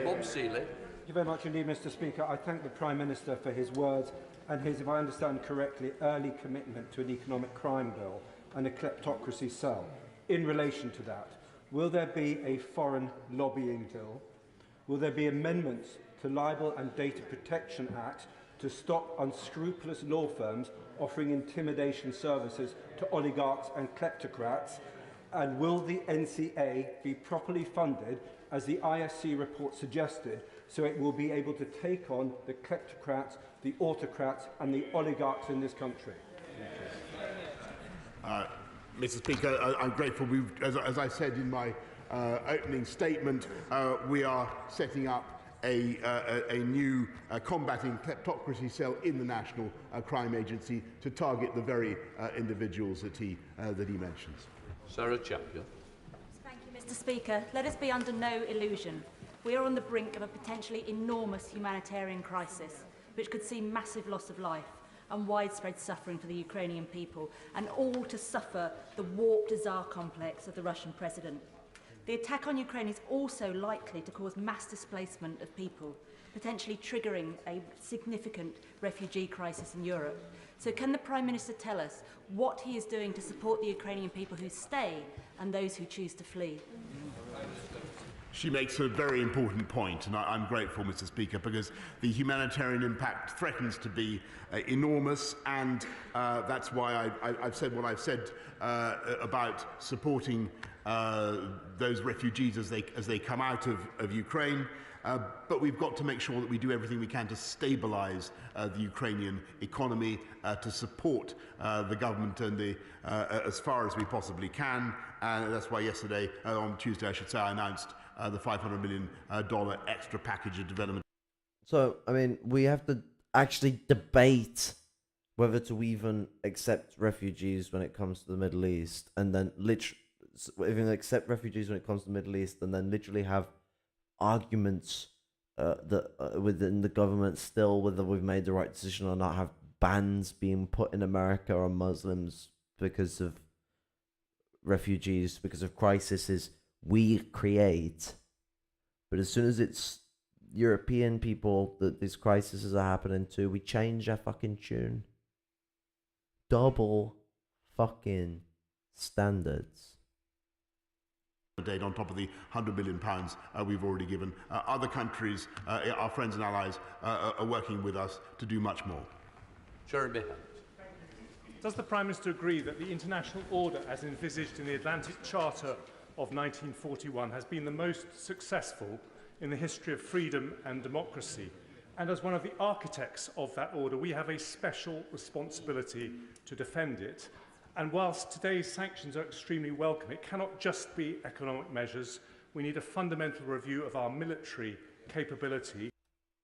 Bob Seeley. Thank you very much indeed, Mr. Speaker. I thank the Prime Minister for his words and his, if I understand correctly, early commitment to an economic crime bill and a kleptocracy cell. In relation to that, will there be a foreign lobbying bill? Will there be amendments to Libel and Data Protection Act to stop unscrupulous law firms offering intimidation services to oligarchs and kleptocrats? And will the NCA be properly funded, as the ISC report suggested, so it will be able to take on the kleptocrats, the autocrats and the oligarchs in this country? Mr. Speaker, I'm grateful. As I said in my opening statement, we are setting up a new combating kleptocracy cell in the National Crime Agency to target the very individuals that he mentions. Sarah Champion. Thank you, Mr. Speaker. Let us be under no illusion. We are on the brink of a potentially enormous humanitarian crisis, which could see massive loss of life and widespread suffering for the Ukrainian people, and all to suffer the warped Tsar complex of the Russian president. The attack on Ukraine is also likely to cause mass displacement of people, potentially triggering a significant refugee crisis in Europe. So can the Prime Minister tell us what he is doing to support the Ukrainian people who stay and those who choose to flee? She makes a very important point, and I'm grateful, Mr. Speaker, because the humanitarian impact threatens to be enormous, and that's why I've said what I've said about supporting those refugees as they come out of Ukraine. But we've got to make sure that we do everything we can to stabilise the Ukrainian economy, to support the government and as far as we possibly can. And that's why yesterday, on Tuesday, I should say, I announced the $500 million extra package of development. So, I mean, we have to actually debate whether to even accept refugees when it comes to the Middle East, and then even accept refugees when it comes to the Middle East, and then literally have arguments within the government still whether we've made the right decision or not, have bans being put in America on Muslims because of refugees, because of crises we create. But as soon as it's European people that these crises are happening to, we change our fucking tune. Double fucking standards. On top of the £100 million we've already given. Other countries, our friends and allies, are working with us to do much more. Jeremy Hunt. Does the Prime Minister agree that the international order as envisaged in the Atlantic Charter of 1941 has been the most successful in the history of freedom and democracy? And as one of the architects of that order, we have a special responsibility to defend it. And whilst today's sanctions are extremely welcome, it cannot just be economic measures. We need a fundamental review of our military capability.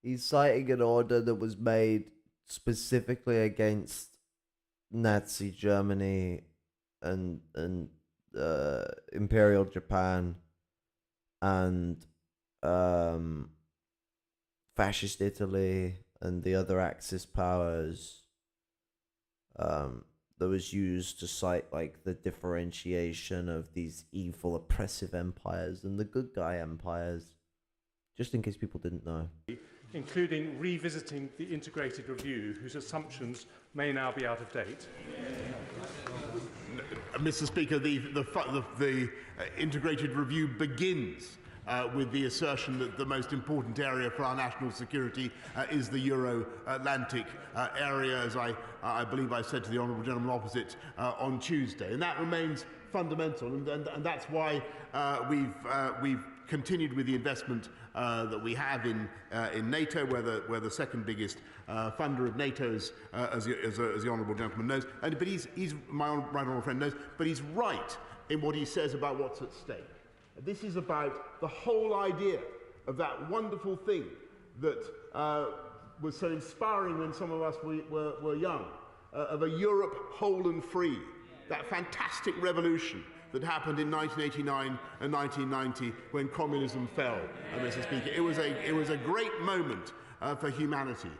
He's citing an order that was made specifically against Nazi Germany and Imperial Japan and fascist Italy and the other Axis powers, that was used to cite like the differentiation of these evil oppressive empires and the good guy empires, just in case people didn't know. Including revisiting the integrated review, whose assumptions may now be out of date. Mr. Speaker, the integrated review begins with the assertion that the most important area for our national security is the Euro-Atlantic area, as I believe I said to the honourable gentleman opposite on Tuesday. And that remains fundamental, and that's why we've continued with the investment that we have in NATO. We're the second biggest funder of NATO, as the honourable gentleman knows. But he's my right honourable friend knows. But he's right in what he says about what's at stake. This is about the whole idea of that wonderful thing that was so inspiring when some of us were young, of a Europe whole and free, that fantastic revolution that happened in 1989 and 1990 when communism fell, Mr. Speaker. It was a great moment for humanity.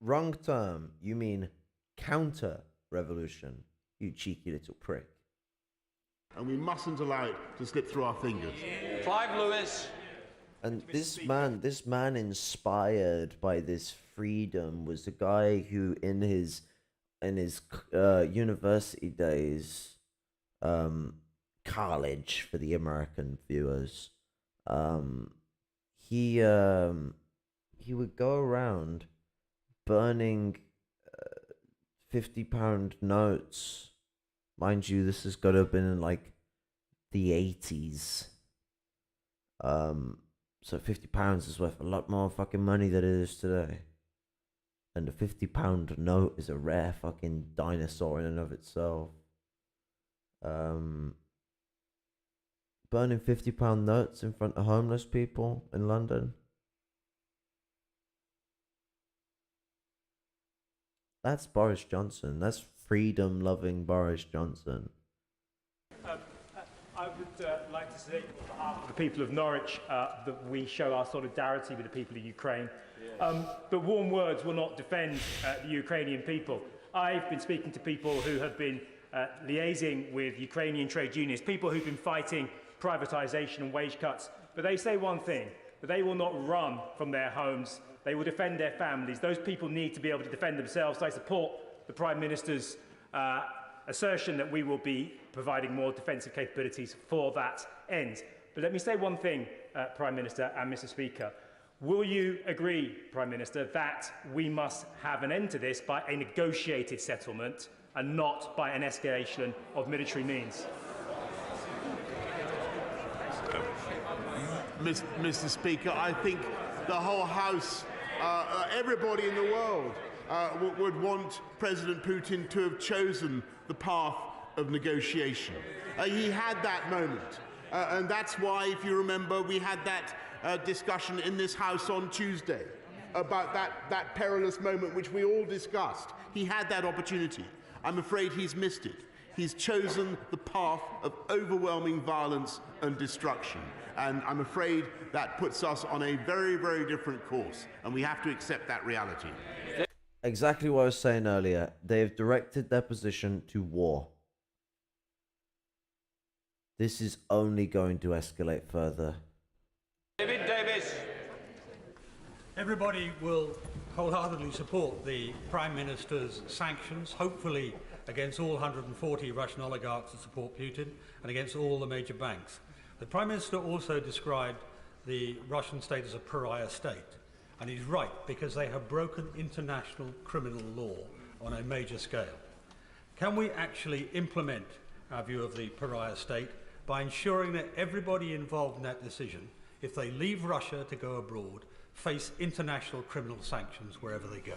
Wrong term. You mean counter-revolution, you cheeky little prick. And we mustn't allow it to slip through our fingers. Clive Lewis. And this man inspired by this freedom was the guy who in his university days, college for the American viewers, he would go around burning £50 notes. Mind you, this has got to have been in like the 80s. So £50 is worth a lot more fucking money than it is today. And a £50 note is a rare fucking dinosaur in and of itself. Burning £50 notes in front of homeless people in London. That's Boris Johnson. That's freedom-loving Boris Johnson. I would like to say on behalf of the people of Norwich that we show our solidarity with the people of Ukraine. But warm words will not defend the Ukrainian people. I've been speaking to people who have been liaising with Ukrainian trade unions, people who've been fighting privatisation and wage cuts. But they say one thing, that they will not run from their homes. They will defend their families. Those people need to be able to defend themselves. I support the Prime Minister's assertion that we will be providing more defensive capabilities for that end. But let me say one thing, Prime Minister and Mr. Speaker. Will you agree, Prime Minister, that we must have an end to this by a negotiated settlement and not by an escalation of military means? Mr. Speaker, I think the whole House, everybody in the world, would want President Putin to have chosen the path of negotiation. He had that moment, and that's why, if you remember, we had that discussion in this House on Tuesday about that perilous moment which we all discussed. He had that opportunity. I'm afraid he's missed it. He's chosen the path of overwhelming violence and destruction. And I'm afraid that puts us on a very, very different course, and we have to accept that reality. Exactly what I was saying earlier. They have directed their position to war. This is only going to escalate further. David Davis. Everybody will wholeheartedly support the Prime Minister's sanctions, hopefully against all 140 Russian oligarchs that support Putin and against all the major banks. The Prime Minister also described the Russian state as a pariah state. And he's right, because they have broken international criminal law on a major scale. Can we actually implement our view of the pariah state by ensuring that everybody involved in that decision, if they leave Russia to go abroad, face international criminal sanctions wherever they go?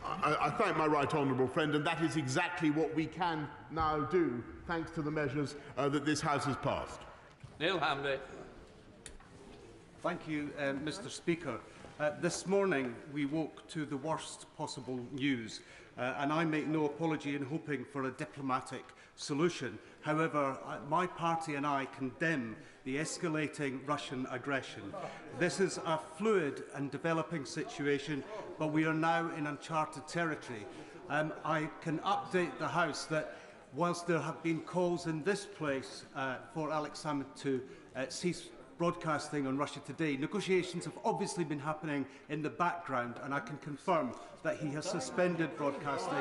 I thank my right honourable friend, and that is exactly what we can now do, thanks to the measures that this House has passed. Neil Hamby. Thank you, Mr. Speaker. This morning we woke to the worst possible news. and I make no apology in hoping for a diplomatic solution. However, my party and I condemn the escalating Russian aggression. This is a fluid and developing situation, but we are now in uncharted territory. I can update the House that whilst there have been calls in this place for Alex Salmond to cease broadcasting on Russia Today, negotiations have obviously been happening in the background, and I can confirm that he has suspended broadcasting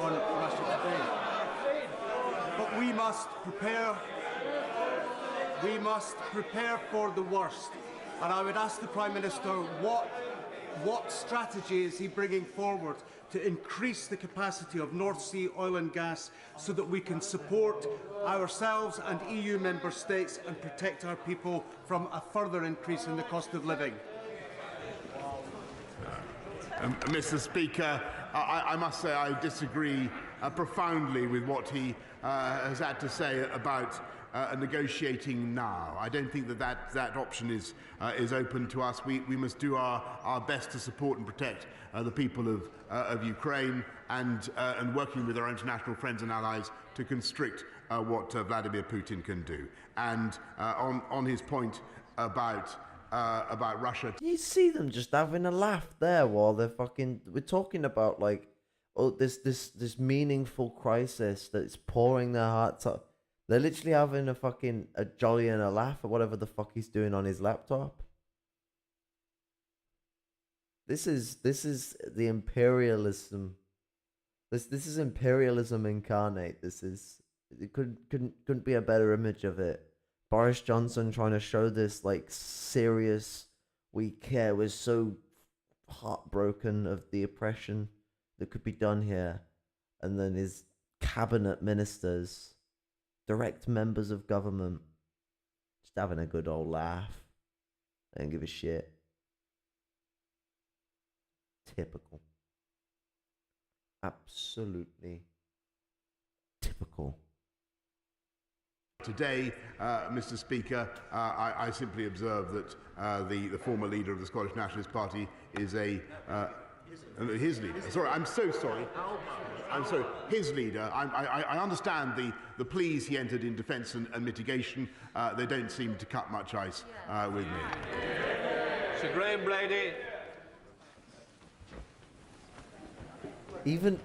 on Russia Today. But we must prepare for the worst. And I would ask the Prime Minister what strategy is he bringing forward to increase the capacity of North Sea oil and gas so that we can support ourselves and EU member states and protect our people from a further increase in the cost of living. Mr. Speaker, I must say I disagree profoundly with what he has had to say about negotiating now. I don't think that option is open to us. We must do our best to support and protect the people of Ukraine and working with our international friends and allies to constrict what Vladimir Putin can do. And on his point about Russia, You see them just having a laugh there while we're talking about like, oh, this meaningful crisis that's pouring their hearts out. They're literally having a jolly and a laugh at whatever the fuck he's doing on his laptop. This is the imperialism. This is imperialism incarnate. It couldn't be a better image of it. Boris Johnson trying to show this like serious, we care, was so heartbroken of the oppression that could be done here, and then his cabinet ministers, direct members of government, just having a good old laugh. They don't give a shit. Typical. Absolutely typical. Today, Mr. Speaker, I simply observe that the former leader of the Scottish Nationalist Party is his leader. Sorry, I'm so sorry. I'm sorry. His leader. I understand the pleas he entered in defence and mitigation. They don't seem to cut much ice with me. Sir Graham Brady. Even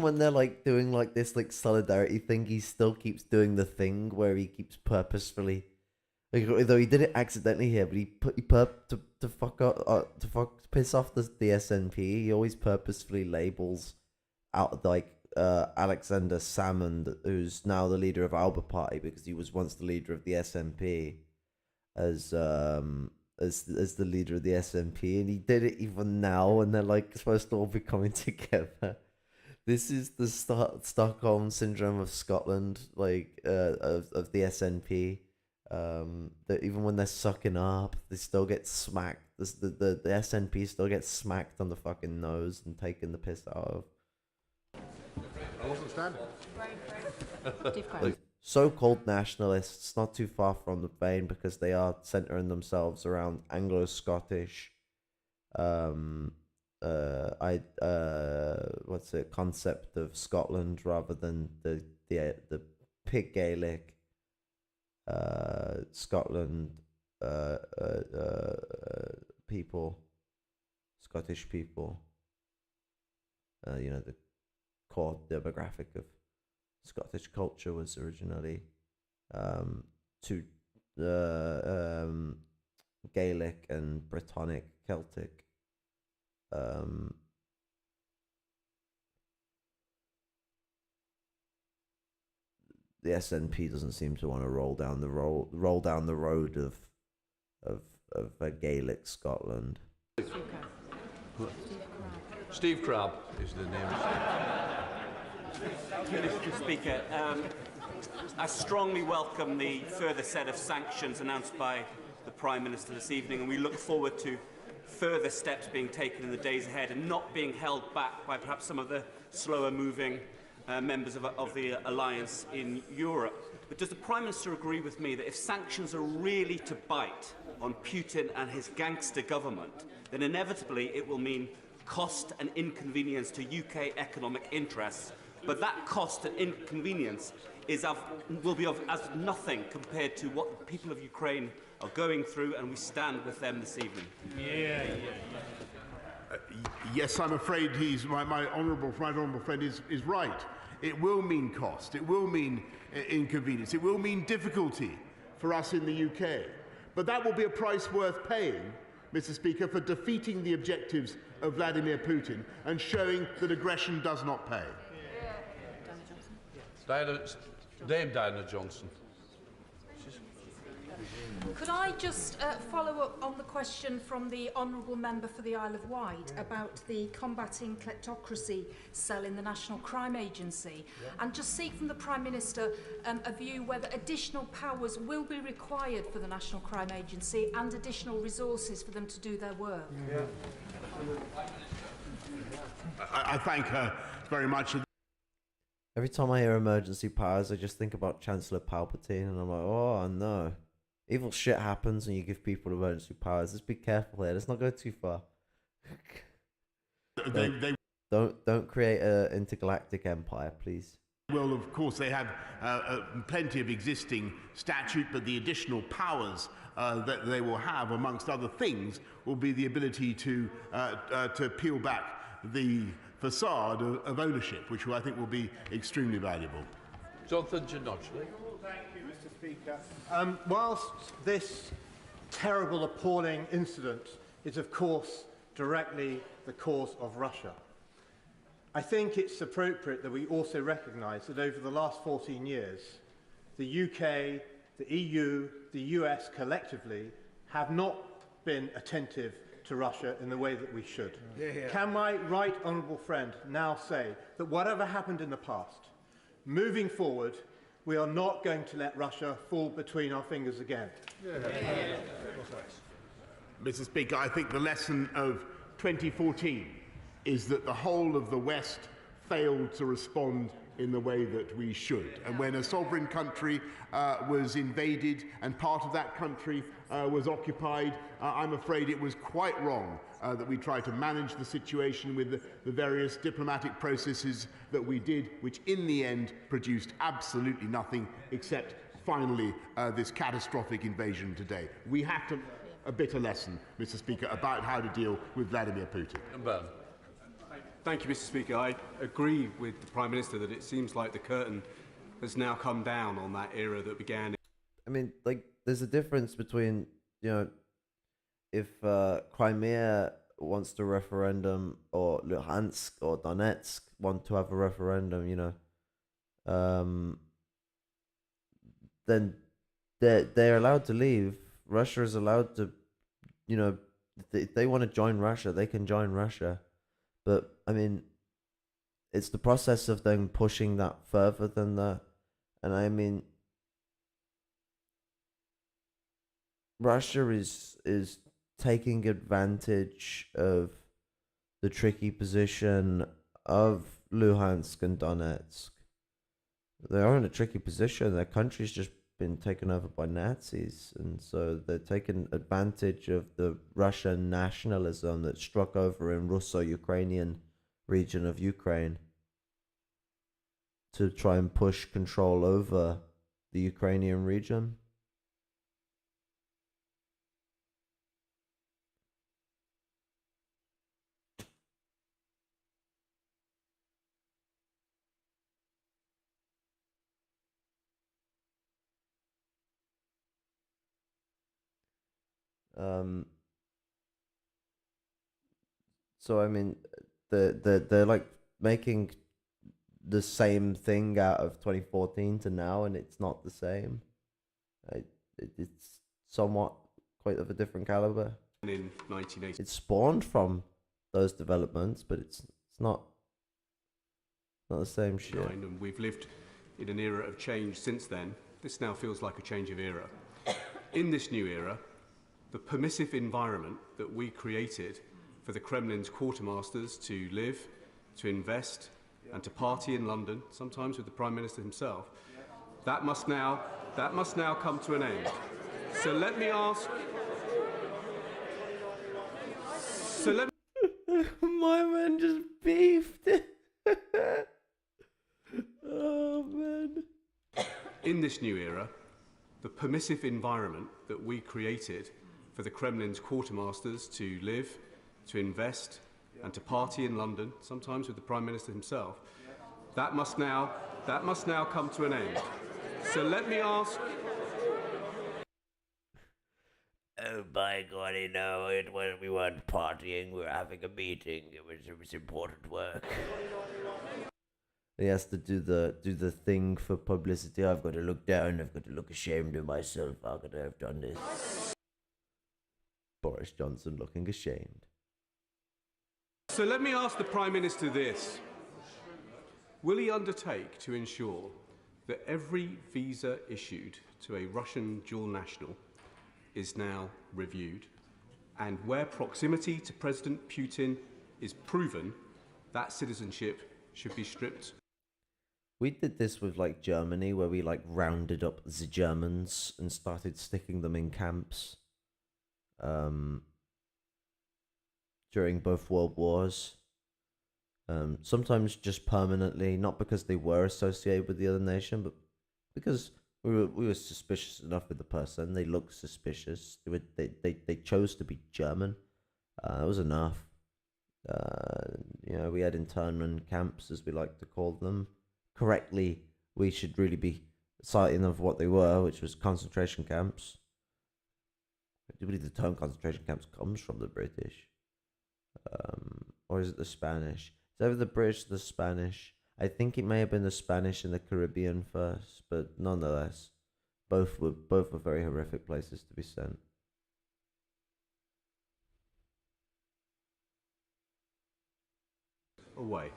when they're like doing like this like solidarity thing, he still keeps doing the thing where he keeps purposefully, like, though he did it accidentally here, but to piss off the SNP. He always purposefully labels out like Alexander Salmond, who's now the leader of Alba Party because he was once the leader of the SNP, as the leader of the SNP, and he did it even now when they're like supposed to all be coming together. This is the Stockholm syndrome of Scotland, like of the SNP. That even when they're sucking up, they still get smacked. The SNP still gets smacked on the fucking nose and taken the piss out of. I wasn't standing. Like, so-called nationalists, not too far from the vein because they are centering themselves around Anglo-Scottish, concept of Scotland rather than the Pig Gaelic, Scotland, people, Scottish people. The core demographic of Scottish culture was originally Gaelic and Brittonic Celtic. The SNP doesn't seem to want to roll down the road of a Gaelic Scotland. Steve Crabb is the name. Mr. Speaker, I strongly welcome the further set of sanctions announced by the Prime Minister this evening, and we look forward to further steps being taken in the days ahead and not being held back by perhaps some of the slower-moving members of the alliance in Europe. But does the Prime Minister agree with me that if sanctions are really to bite on Putin and his gangster government, then inevitably it will mean cost and inconvenience to UK economic interests, but that cost and inconvenience will be of as nothing compared to what the people of Ukraine are going through, and we stand with them this evening. Yes, I'm afraid my honourable friend is right. It will mean cost, it will mean inconvenience, it will mean difficulty for us in the UK. But that will be a price worth paying, Mr. Speaker, for defeating the objectives of Vladimir Putin and showing that aggression does not pay. Dame Diana Johnson. Could I just follow up on the question from the Honourable Member for the Isle of Wight about the Combating Kleptocracy cell in the National Crime Agency, and just seek from the Prime Minister a view whether additional powers will be required for the National Crime Agency and additional resources for them to do their work? I thank her very much. Every time I hear emergency powers, I just think about Chancellor Palpatine, and I'm like, oh no. Evil shit happens when you give people emergency powers. Just be careful here. Let's not go too far. Don't create an intergalactic empire, please. Well, of course, they have plenty of existing statute, but the additional powers that they will have, amongst other things, will be the ability to peel back the facade of ownership, which I think will be extremely valuable. Jonathan Ginocchia. Thank you, Mr. Speaker. Whilst this terrible, appalling incident is, of course, directly the cause of Russia, I think it's appropriate that we also recognise that over the last 14 years, the UK, the EU, the US collectively have not been attentive to Russia in the way that we should. Can my right honourable friend now say that whatever happened in the past, moving forward, we are not going to let Russia fall between our fingers again? Mr. Speaker, I think the lesson of 2014 is that the whole of the West failed to respond in the way that we should. And when a sovereign country was invaded and part of that country was occupied, I'm afraid it was quite wrong that we tried to manage the situation with the various diplomatic processes that we did, which in the end produced absolutely nothing except finally this catastrophic invasion today. We have to a bitter lesson, Mr. Speaker, about how to deal with Vladimir Putin. Thank you, Mr. Speaker. I agree with the Prime Minister that it seems like the curtain has now come down on that era that began. I mean, like, there's a difference between, you know, if Crimea wants to referendum, or Luhansk or Donetsk want to have a referendum, you know, then they're allowed to leave. Russia is allowed to, you know, if they want to join Russia, they can join Russia. But, I mean, it's the process of them pushing that further than that. And I mean, Russia is taking advantage of the tricky position of Luhansk and Donetsk. They are in a tricky position. Their country's just been taken over by Nazis, and so they're taking advantage of the Russian nationalism that struck over in Russo-Ukrainian region of Ukraine to try and push control over the Ukrainian region. So I mean, they're like making the same thing out of 2014 to now, and it's not the same. It's somewhat quite of a different caliber. In 1980, it spawned from those developments, but it's not the same shit. and we've lived in an era of change since then. This now feels like a change of era. In this new era, the permissive environment that we created for the Kremlin's quartermasters to live, to invest, and to party in London, sometimes with the Prime Minister himself, that must now come to an end. So let me ask. My man just beefed. Oh, man. In this new era, the permissive environment that we created for the Kremlin's quartermasters to live, to invest, and to party in London, sometimes with the Prime Minister himself, that must now come to an end. So let me ask... Oh, by God, we weren't partying, we were having a meeting. It was important work. He has to do the thing for publicity. I've got to look down. I've got to look ashamed of myself. How could I have done this? Boris Johnson looking ashamed. So let me ask the Prime Minister this. Will he undertake to ensure that every visa issued to a Russian dual national is now reviewed, and where proximity to President Putin is proven, that citizenship should be stripped? We did this with like Germany, where we like rounded up the Germans and started sticking them in camps during both world wars. Sometimes just permanently, not because they were associated with the other nation, but because we were suspicious enough with the person. They looked suspicious. They chose to be German. That was enough. We had internment camps, as we like to call them. Correctly, we should really be citing them for what they were, which was concentration camps. I do believe the term concentration camps comes from the British. Or is it the Spanish? It's either the British or the Spanish. I think it may have been the Spanish in the Caribbean first, but nonetheless, both were very horrific places to be sent. Away.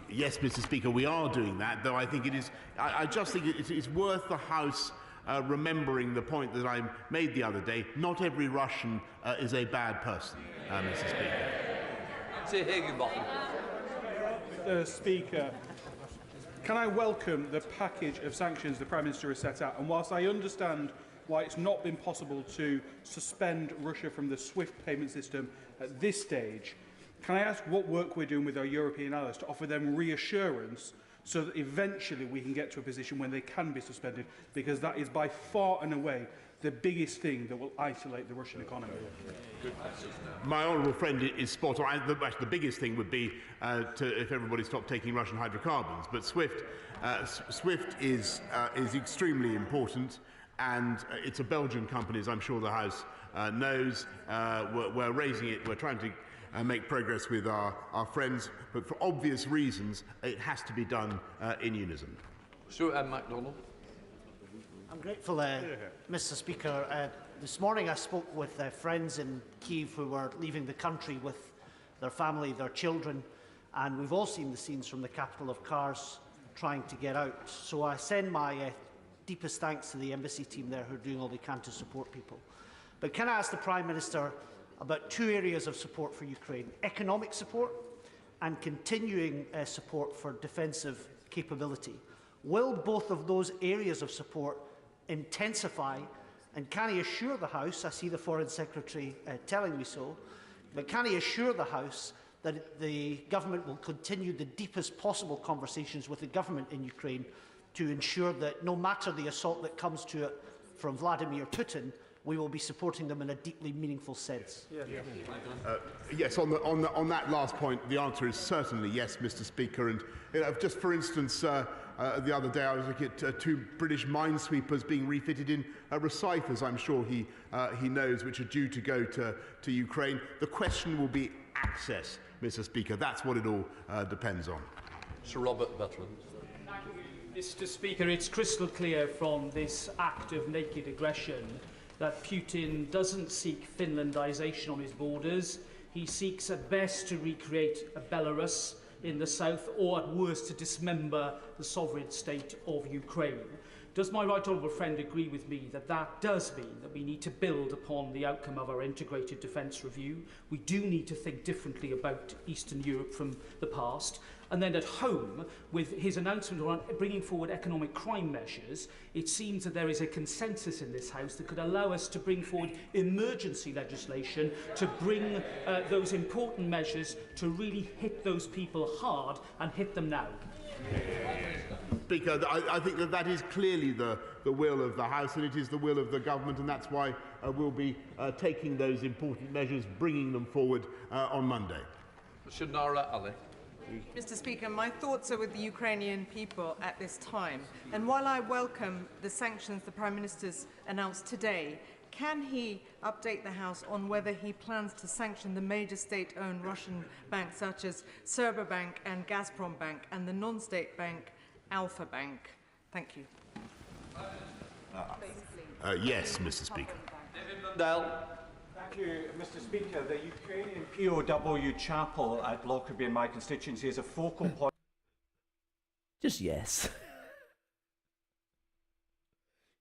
Yes, Mr. Speaker, we are doing that, though I think it is. I just think it's worth the House remembering the point that I made the other day. Not every Russian is a bad person, Mr. Speaker. Mr. Speaker, can I welcome the package of sanctions the Prime Minister has set out? And whilst I understand why it's not been possible to suspend Russia from the SWIFT payment system at this stage, can I ask what work we're doing with our European allies to offer them reassurance so that eventually we can get to a position when they can be suspended, because that is by far and away the biggest thing that will isolate the Russian economy. My honourable friend is spot on. The biggest thing would be if everybody stopped taking Russian hydrocarbons. But SWIFT is extremely important, and it's a Belgian company, as I'm sure the House knows. We're raising it. We're trying to make progress with our friends, but for obvious reasons, it has to be done in unison. Sure, MacDonald. I'm grateful, Mr. Speaker. This morning I spoke with friends in Kyiv who were leaving the country with their family, their children, and we've all seen the scenes from the capital of cars trying to get out. So I send my deepest thanks to the embassy team there who are doing all they can to support people. But can I ask the Prime Minister about two areas of support for Ukraine: economic support and continuing support for defensive capability? Will both of those areas of support intensify, and can he assure the House, I see the Foreign Secretary telling me so, but can he assure the House that the government will continue the deepest possible conversations with the government in Ukraine to ensure that no matter the assault that comes to it from Vladimir Putin, we will be supporting them in a deeply meaningful sense? Yes, on that last point, the answer is certainly yes, Mr. Speaker. And just for instance, the other day I was looking at two British minesweepers being refitted in Rosyth, as I'm sure he knows, which are due to go to Ukraine. The question will be access, Mr. Speaker. That's what it all depends on. Sir Robert Veteran. Mr. Speaker, it's crystal clear from this act of naked aggression that Putin doesn't seek Finlandisation on his borders. He seeks at best to recreate a Belarus in the south, or at worst to dismember the sovereign state of Ukraine. Does my right honourable friend agree with me that that does mean that we need to build upon the outcome of our integrated defence review? We do need to think differently about Eastern Europe from the past. And then at home, with his announcement on bringing forward economic crime measures, it seems that there is a consensus in this House that could allow us to bring forward emergency legislation to bring those important measures to really hit those people hard and hit them now. Speaker, I think that is clearly the will of the House, and it is the will of the government, and that's why we'll be taking those important measures, bringing them forward on Monday. Shanara Ali. Mr. Speaker, my thoughts are with the Ukrainian people at this time. And while I welcome the sanctions the Prime Minister's announced today, can he update the House on whether he plans to sanction the major state-owned Russian banks such as Sberbank and Gazprom Bank and the non-state bank Alpha Bank? Thank you. Yes, Mr. Speaker. Thank you, Mr. Speaker. The Ukrainian POW chapel at Lockerbie in my constituency is a focal point. Just yes.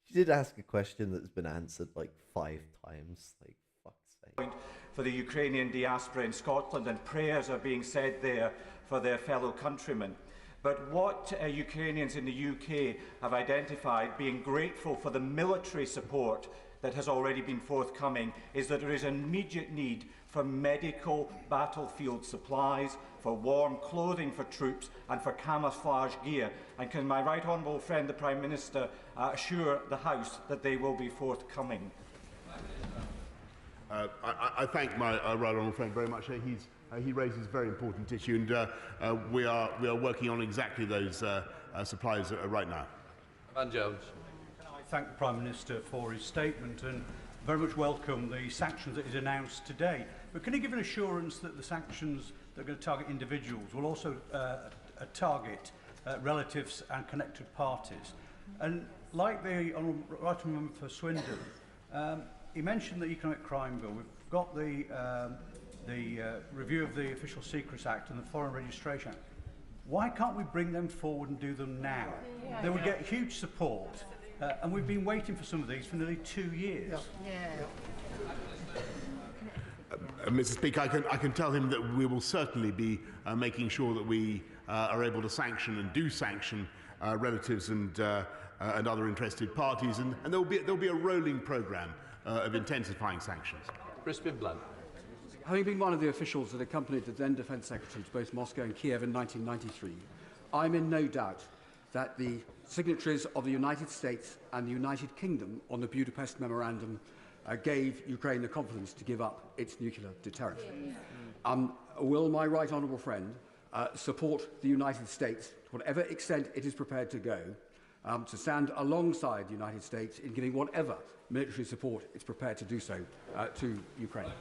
She did ask a question that's been answered like 5 times. Like, fuck's sake. For the Ukrainian diaspora in Scotland, and prayers are being said there for their fellow countrymen. But what Ukrainians in the UK have identified, being grateful for the military support that has already been forthcoming, is that there is an immediate need for medical battlefield supplies, for warm clothing for troops and for camouflage gear. And can my right honourable friend, the Prime Minister, assure the House that they will be forthcoming? I thank my right honourable friend very much. He raises a very important issue, and we are working on exactly those supplies right now. Van Jones. I thank the Prime Minister for his statement and very much welcome the sanctions that he's announced today. But can he give an assurance that the sanctions that are going to target individuals will also target relatives and connected parties? And like the Honourable Right Honourable Member for Swindon, he mentioned the Economic Crime Bill. We've got the review of the Official Secrets Act and the Foreign Registration Act. Why can't we bring them forward and do them now? They would get huge support. And we've been waiting for some of these for nearly 2 years. Mr. Speaker, I can tell him that we will certainly be making sure that we are able to sanction and do sanction relatives and other interested parties, and there'll be a rolling programme of intensifying sanctions. Crispin Blunt. Having been one of the officials that accompanied the then Defence Secretary to both Moscow and Kiev in 1993, I'm in no doubt that the signatories of the United States and the United Kingdom on the Budapest Memorandum gave Ukraine the confidence to give up its nuclear deterrent. Will my right honourable friend support the United States to whatever extent it is prepared to go, to stand alongside the United States in giving whatever military support it's prepared to do so to Ukraine?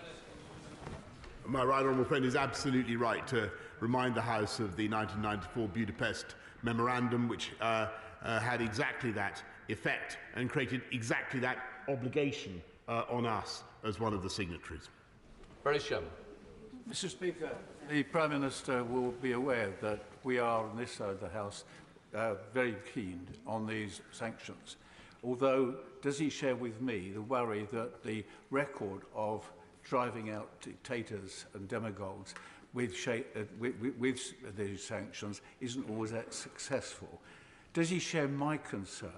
My right honourable friend is absolutely right to remind the House of the 1994 Budapest Memorandum, which had exactly that effect and created exactly that obligation on us as one of the signatories. Very sure. Mr. Speaker, the Prime Minister will be aware that we are on this side of the House very keen on these sanctions. Although, does he share with me the worry that the record of driving out dictators and demagogues with these sanctions isn't always that successful? Does he share my concern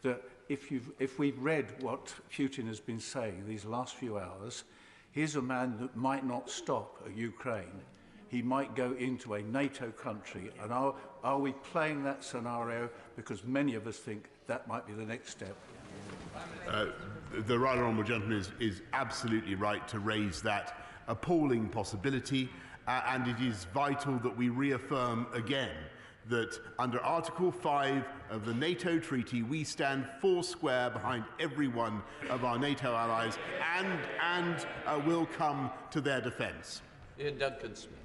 that if we've read what Putin has been saying these last few hours, here's a man that might not stop at Ukraine. He might go into a NATO country. And are we playing that scenario? Because many of us think that might be the next step. The right honourable gentleman is absolutely right to raise that appalling possibility, and it is vital that we reaffirm again that under Article 5 of the NATO Treaty, we stand foursquare behind every one of our NATO allies and will come to their defence. Ian Duncan-Smith.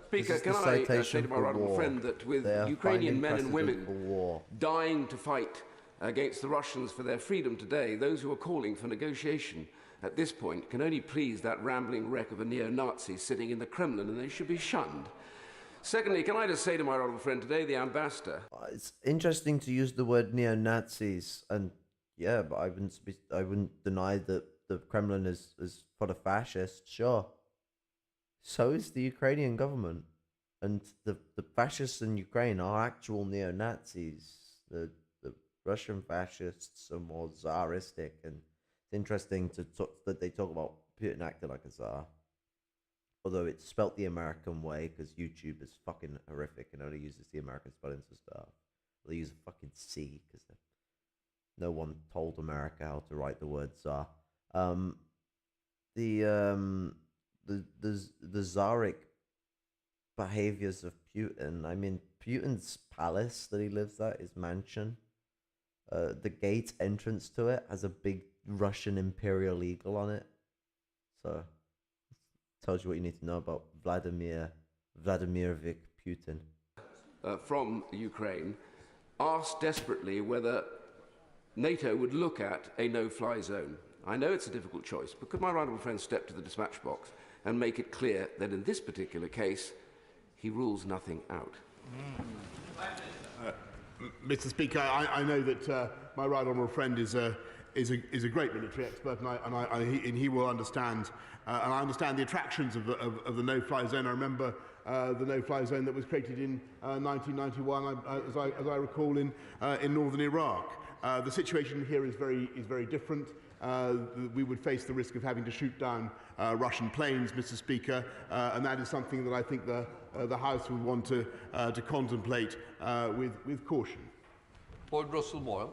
Speaker, can I say to my right honourable friend that with Ukrainian men and women dying to fight against the Russians for their freedom today, those who are calling for negotiation at this point can only please that rambling wreck of a neo-Nazi sitting in the Kremlin, and they should be shunned. Secondly, can I just say to my honourable friend today, the ambassador... It's interesting to use the word neo-Nazis, and yeah, but I wouldn't deny that the Kremlin is for the fascists, sure. So is the Ukrainian government. And the fascists in Ukraine are actual neo-Nazis. The Russian fascists are more Tsaristic, and it's interesting that they talk about Putin acting like a Tsar. Although it's spelt the American way, because YouTube is fucking horrific and only uses the American spellings for stuff. They use a fucking C, because no one told America how to write the word Tsar. The Tsaric behaviors of Putin. I mean, Putin's palace that he lives at, his mansion, the gate entrance to it has a big Russian Imperial eagle on it. So, tells you what you need to know about Vladimirovich Putin. From Ukraine, asked desperately whether NATO would look at a no-fly zone. I know it's a difficult choice, but could my honourable friend step to the dispatch box and make it clear that in this particular case, he rules nothing out? Mr. Speaker, I know that my right honourable friend is a great military expert, and he will understand. And I understand the attractions of the no-fly zone. I remember the no-fly zone that was created in 1991, as I recall, in northern Iraq. The situation here is very different. We would face the risk of having to shoot down Russian planes, Mr. Speaker, and that is something that I think the House would want to contemplate with caution. Lord Russell Moyle.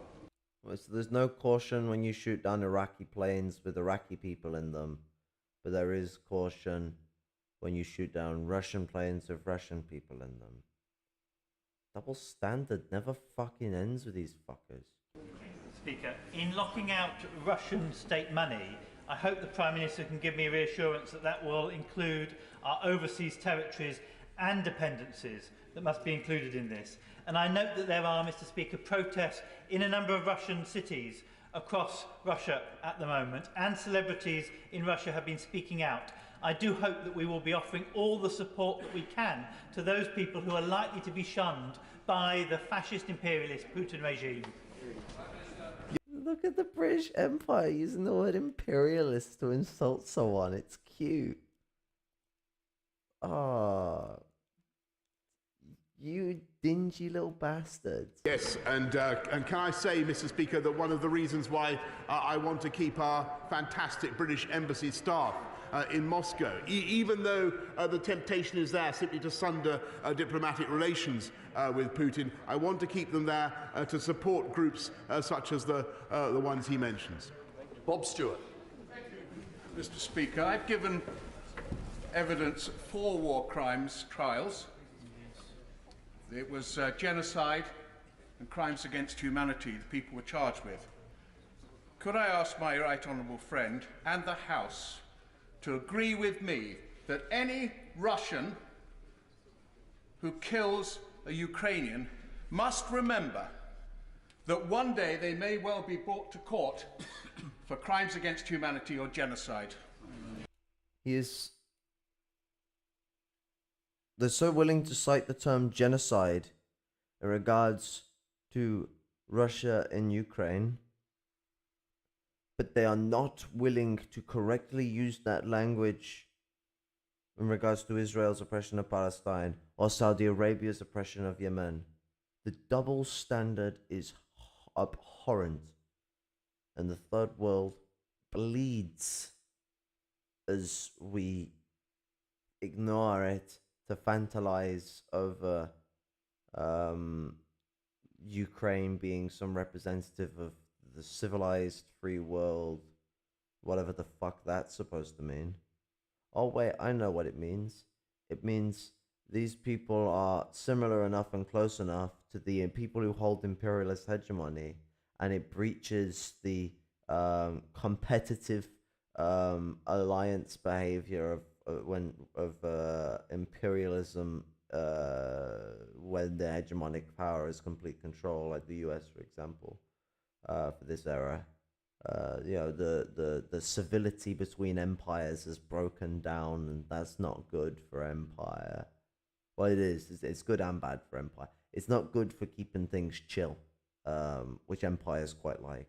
Well, so there's no caution when you shoot down Iraqi planes with Iraqi people in them, but there is caution when you shoot down Russian planes with Russian people in them. Double standard never fucking ends with these fuckers. Speaker, in locking out Russian state money, I hope the Prime Minister can give me reassurance that that will include our overseas territories and dependencies that must be included in this. And I note that there are, Mr. Speaker, protests in a number of Russian cities across Russia at the moment, and celebrities in Russia have been speaking out. I do hope that we will be offering all the support that we can to those people who are likely to be shunned by the fascist imperialist Putin regime. Look at the British Empire using the word imperialist to insult someone. It's cute. Ah, you dingy little bastards. Yes, and can I say, Mr. Speaker, that one of the reasons why I want to keep our fantastic British Embassy staff in Moscow, even though the temptation is there simply to sunder diplomatic relations with Putin, I want to keep them there to support groups such as the ones he mentions. Bob Stewart. Mr. Speaker, I've given evidence at 4 war crimes trials. It was genocide and crimes against humanity the people were charged with. Could I ask my right honourable friend and the House to agree with me that any Russian who kills a Ukrainian must remember that one day they may well be brought to court for crimes against humanity or genocide? They're so willing to cite the term genocide in regards to Russia and Ukraine, but they are not willing to correctly use that language in regards to Israel's oppression of Palestine or Saudi Arabia's oppression of Yemen. The double standard is abhorrent, and the third world bleeds as we ignore it to fantasize over Ukraine being some representative of the civilized free world, whatever the fuck that's supposed to mean. Oh wait, I know what it means. It means these people are similar enough and close enough to the people who hold imperialist hegemony, and it breaches the competitive alliance behavior of imperialism when the hegemonic power is complete control, like the US, for example, for this era. The civility between empires is broken down, and that's not good for empire. Well, it is. It's good and bad for empire. It's not good for keeping things chill, which empires quite like.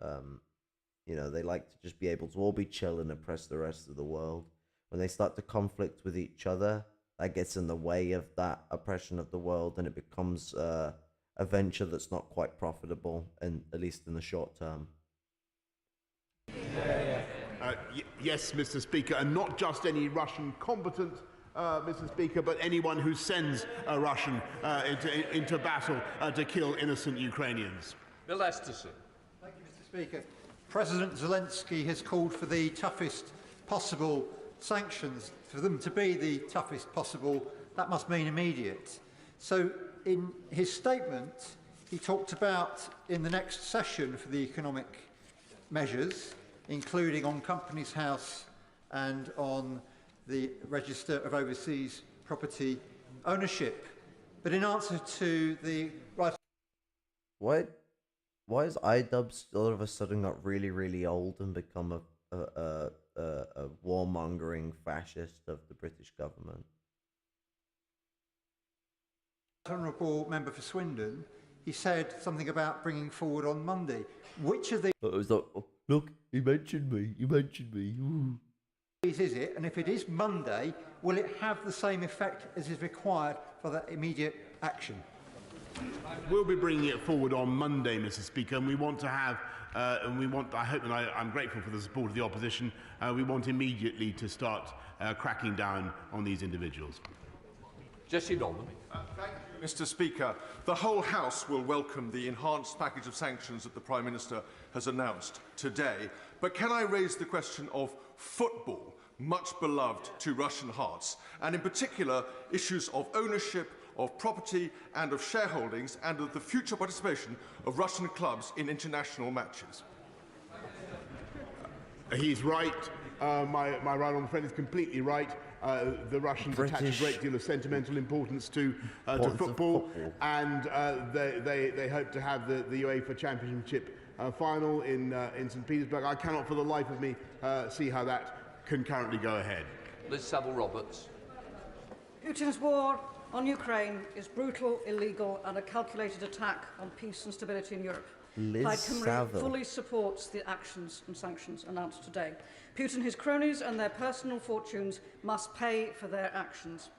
You know, they like to just be able to all be chill and oppress the rest of the world. When they start to conflict with each other, that gets in the way of that oppression of the world, and it becomes a venture that's not quite profitable, and at least in the short term. Yes, Mr. Speaker, and not just any Russian combatant, Mr. Speaker, but anyone who sends a Russian into battle to kill innocent Ukrainians. Bill Esterson. Thank you, Mr. Speaker. President Zelensky has called for the toughest possible sanctions. For them to be the toughest possible, that must mean immediate. So in his statement, he talked about in the next session for the economic measures, including on Companies House and on the Register of Overseas Property Ownership. But in answer to the right... Why is iDubbbz all of a sudden got really, really old and become a warmongering fascist of the British government? Honourable Member for Swindon, he said something about bringing forward on Monday. Which of these... It was like, oh, look, he mentioned me. Ooh. Is it? And if it is Monday, will it have the same effect as is required for that immediate action? We'll be bringing it forward on Monday, Mr. Speaker, and we want to have, I hope, and I'm grateful for the support of the opposition, we want immediately to start cracking down on these individuals. Jesse Norman. Thank you, Mr. Speaker. The whole House will welcome the enhanced package of sanctions that the Prime Minister has announced today. But can I raise the question of football, much beloved to Russian hearts, and in particular issues of ownership, of property and of shareholdings, and of the future participation of Russian clubs in international matches? He's right. My right honourable friend is completely right. The Russians attach a great deal of sentimental importance to football, and they hope to have the UEFA Championship final in St. Petersburg. I cannot for the life of me see how that can currently go ahead. Liz Saville-Roberts. Putin's war on Ukraine is brutal, illegal, and a calculated attack on peace and stability in Europe. Plaid Cymru fully supports the actions and sanctions announced today. Putin, his cronies, and their personal fortunes must pay for their actions.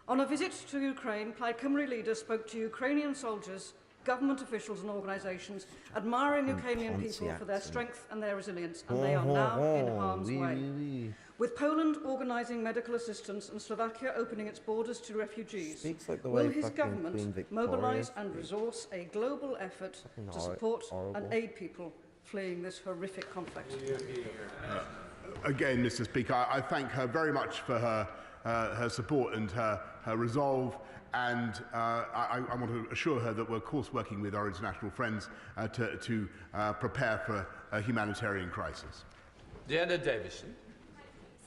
On a visit to Ukraine, Plaid Cymru leaders spoke to Ukrainian soldiers, government officials and organisations, admiring Ukrainian people for their strength and their resilience, and they are now in harm's way. With Poland organising medical assistance and Slovakia opening its borders to refugees, will his government mobilise and resource a global effort to support and aid people fleeing this horrific conflict? Again, Mr. Speaker, I thank her very much for her support and her resolve, and I want to assure her that we're of course working with our international friends to prepare for a humanitarian crisis. Deanna Davison.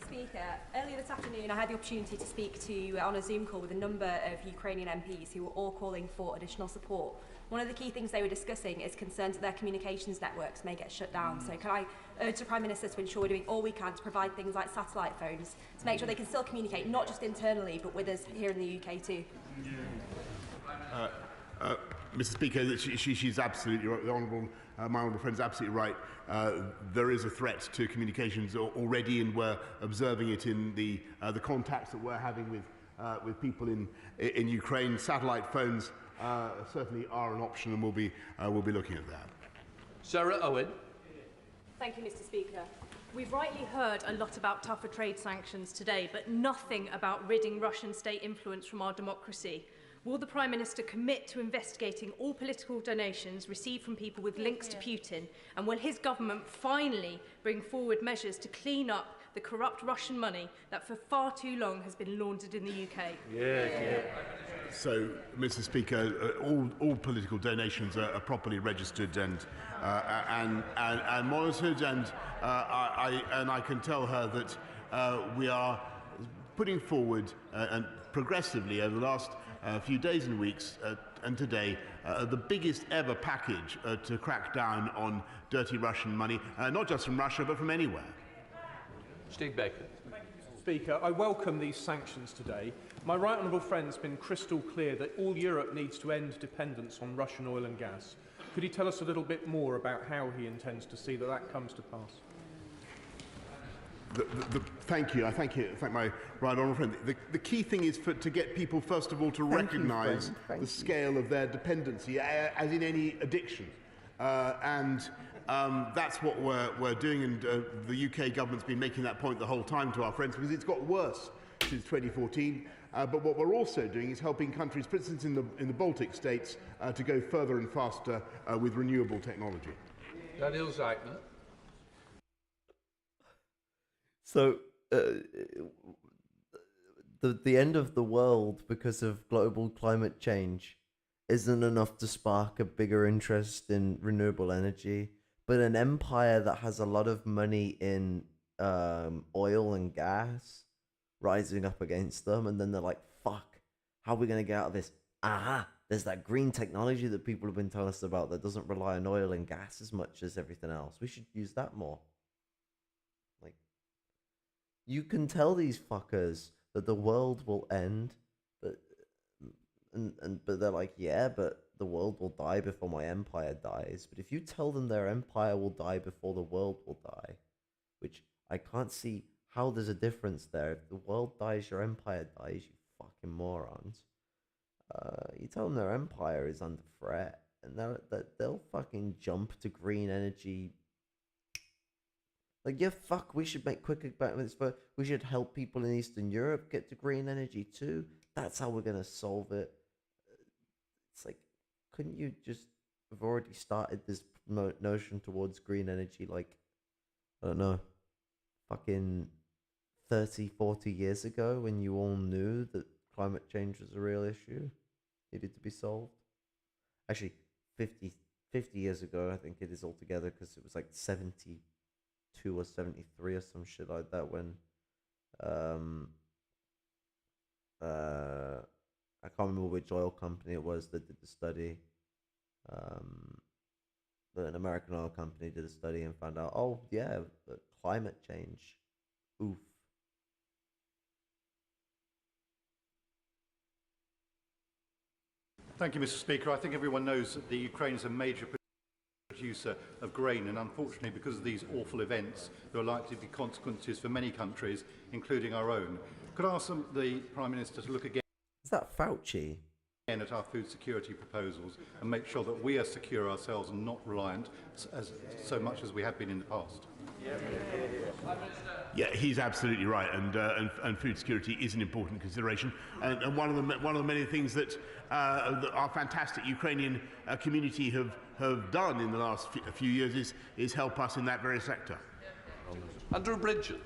Speaker, earlier this afternoon I had the opportunity to speak to on a Zoom call with a number of Ukrainian MPs who were all calling for additional support. One of the key things they were discussing is concerns that their communications networks may get shut down. So can I urge the Prime Minister to ensure we're doing all we can to provide things like satellite phones to make sure they can still communicate, not just internally, but with us here in the UK too? Mr. Speaker, she's absolutely right. The honourable, my honourable friend is absolutely right. There is a threat to communications already, and we're observing it in the contacts that we're having with people in Ukraine. Satellite phones certainly are an option, and we'll be looking at that. Sarah Owen. Thank you, Mr. Speaker. We've rightly heard a lot about tougher trade sanctions today, but nothing about ridding Russian state influence from our democracy. Will the Prime Minister commit to investigating all political donations received from people with links to Putin? And will his government finally bring forward measures to clean up the corrupt Russian money that for far too long has been laundered in the UK? So, Mr. Speaker, all political donations are properly registered and monitored, and I can tell her that we are putting forward and progressively over the last few days and weeks and today the biggest ever package to crack down on dirty Russian money, not just from Russia but from anywhere. Steve Baker. Thank you, Mr. Speaker, I welcome these sanctions today. My right honourable friend's been crystal clear that all Europe needs to end dependence on Russian oil and gas. Could he tell us a little bit more about how he intends to see that that comes to pass? Thank you. I thank my right honourable friend. The key thing is to get people, first of all, to recognise the scale of their dependency, as in any addiction. That's what we're doing, and the UK government's been making that point the whole time to our friends, because it's got worse since 2014. But what we're also doing is helping countries, for instance in the Baltic states, to go further and faster with renewable technology. Daniel Zeichner. So, the end of the world because of global climate change isn't enough to spark a bigger interest in renewable energy, but an empire that has a lot of money in oil and gas rising up against them, and then they're like, fuck, how are we going to get out of this? Aha, there's that green technology that people have been telling us about that doesn't rely on oil and gas as much as everything else. We should use that more. Like, you can tell these fuckers that the world will end, but but they're like, yeah, but the world will die before my empire dies. But if you tell them their empire will die before the world will die, which I can't see how there's a difference there. If the world dies, your empire dies, you fucking morons. You tell them their empire is under threat, and they'll fucking jump to green energy. Like, yeah, fuck, we should make quicker backwards, but we should help people in Eastern Europe get to green energy too. That's how we're gonna solve it. It's like, couldn't you just have already started this notion towards green energy, like, I don't know, fucking 30, 40 years ago, when you all knew that climate change was a real issue, needed to be solved? Actually, 50 years ago, I think it is altogether, because it was like 72 or 73 or some shit like that when I can't remember which oil company it was that did the study, but an American oil company did a study and found out, oh yeah, but climate change, oof. Thank you, Mr. Speaker. I think everyone knows that the Ukraine is a major producer of grain, and unfortunately, because of these awful events, there are likely to be consequences for many countries, including our own. Could I ask the Prime Minister to look again? Is that Fauci? At our food security proposals and make sure that we are secure ourselves and not reliant so much as we have been in the past. Yeah, he's absolutely right, and food security is an important consideration, and one of the many things that our fantastic Ukrainian community have done in the last few years is help us in that very sector. Andrew Bridget.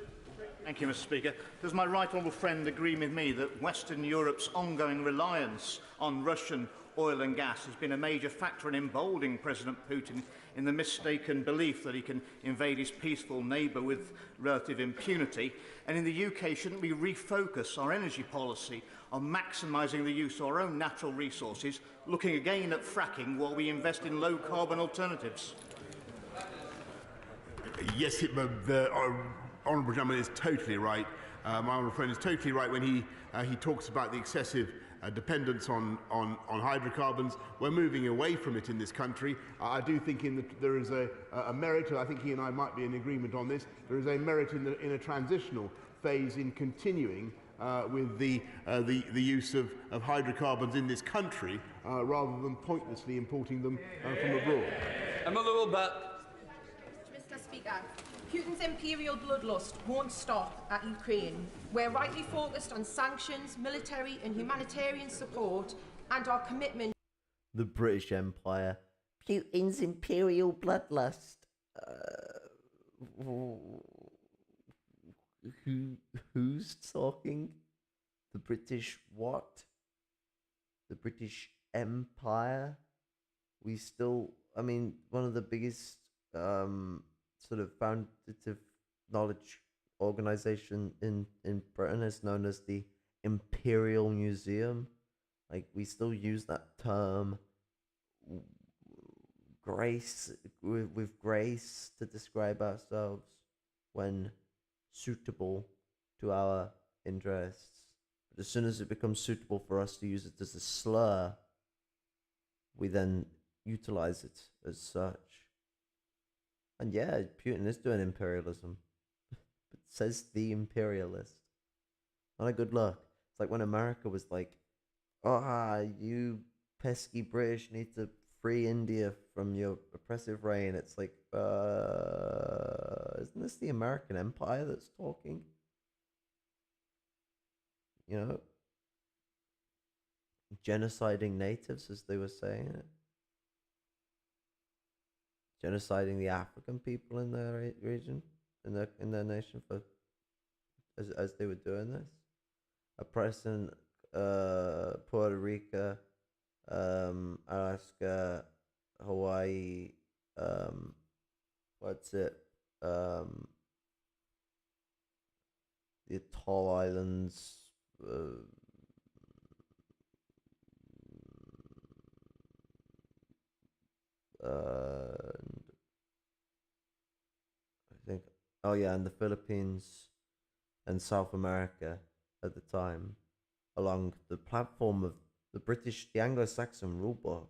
Thank you, Mr. Speaker. Does my right honourable friend agree with me that Western Europe's ongoing reliance on Russian oil and gas has been a major factor in emboldening President Putin in the mistaken belief that he can invade his peaceful neighbour with relative impunity? And in the UK, shouldn't we refocus our energy policy on maximising the use of our own natural resources, looking again at fracking while we invest in low-carbon alternatives? Yes, the honourable gentleman is totally right. My honourable friend is totally right when he talks about the excessive dependence on hydrocarbons. We're moving away from it in this country. I do think there is a merit, I think he and I might be in agreement on this, there is a merit in a transitional phase in continuing with the use of hydrocarbons in this country rather than pointlessly importing them from abroad. Emma Lewell-Butt. Mr. Speaker, Putin's imperial bloodlust won't stop at Ukraine. We're rightly focused on sanctions, military and humanitarian support, and our commitment. The British Empire. Putin's imperial bloodlust. Who's talking? The British what? The British Empire? We still, I mean, one of the biggest sort of foundative knowledge organization in Britain is known as the Imperial Museum. Like, we still use that term grace with grace to describe ourselves when suitable. to our interests. But as soon as it becomes suitable for us to use it as a slur, we then utilize it as such. And yeah, Putin is doing imperialism. But says the imperialist. Not a good look. It's like when America was like, you pesky British need to free India from your oppressive reign. It's like, isn't this the American Empire that's talking? You know? Genociding natives, as they were saying it. Genociding the African people in their region, in their nation, for as they were doing this. Oppressing Puerto Rico, Alaska, Hawaii, the Atoll Islands, I think, and the Philippines and South America at the time, along the platform of the Anglo-Saxon rulebook.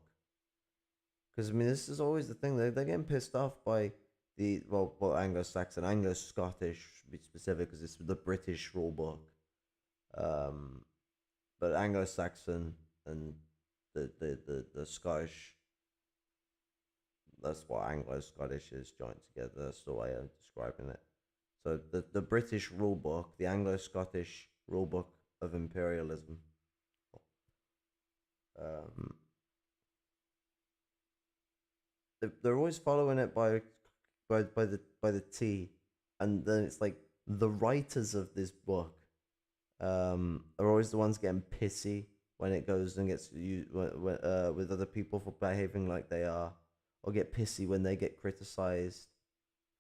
Because, I mean, this is always the thing. They're getting pissed off by the, Anglo-Saxon, Anglo-Scottish, to be specific, because it's the British rulebook. But Anglo-Saxon and the Scottish, that's what Anglo-Scottish is joined together. That's the way I'm describing it. So the British rulebook, the Anglo-Scottish rulebook of imperialism. They're always following it by the T, and then it's like the writers of this book are always the ones getting pissy when it goes and gets used with other people for behaving like they are, or get pissy when they get criticized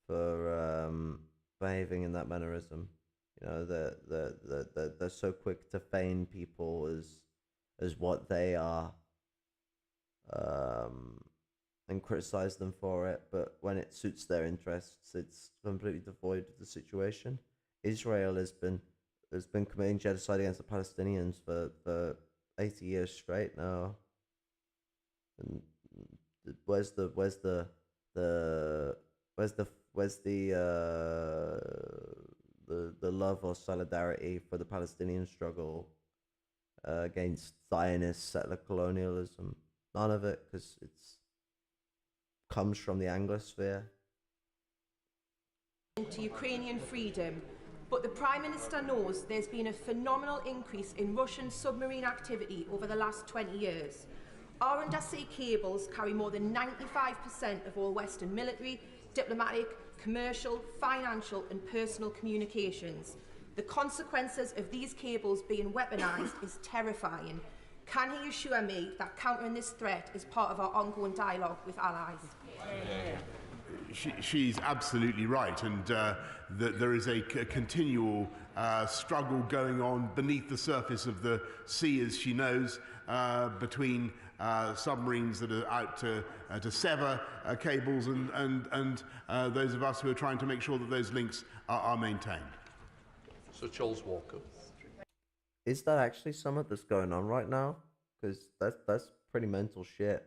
for behaving in that mannerism. You know, they're so quick to feign people as what they are, and criticize them for it. But when it suits their interests, it's completely devoid of the situation. Israel has been committing genocide against the Palestinians for 80 years straight now. And where's the love or solidarity for the Palestinian struggle against Zionist settler colonialism? None of it, because it's comes from the Anglosphere. To Ukrainian freedom, but the Prime Minister knows there's been a phenomenal increase in Russian submarine activity over the last 20 years. Our undersea cables carry more than 95% of all Western military, diplomatic, commercial, financial and personal communications. The consequences of these cables being weaponised is terrifying. Can he assure me that countering this threat is part of our ongoing dialogue with allies? She's absolutely right, and there is a continual struggle going on beneath the surface of the sea, as she knows, between submarines that are out to sever cables and those of us who are trying to make sure that those links are maintained. Sir Charles Walker. Is that actually something that's going on right now? Because that's pretty mental shit.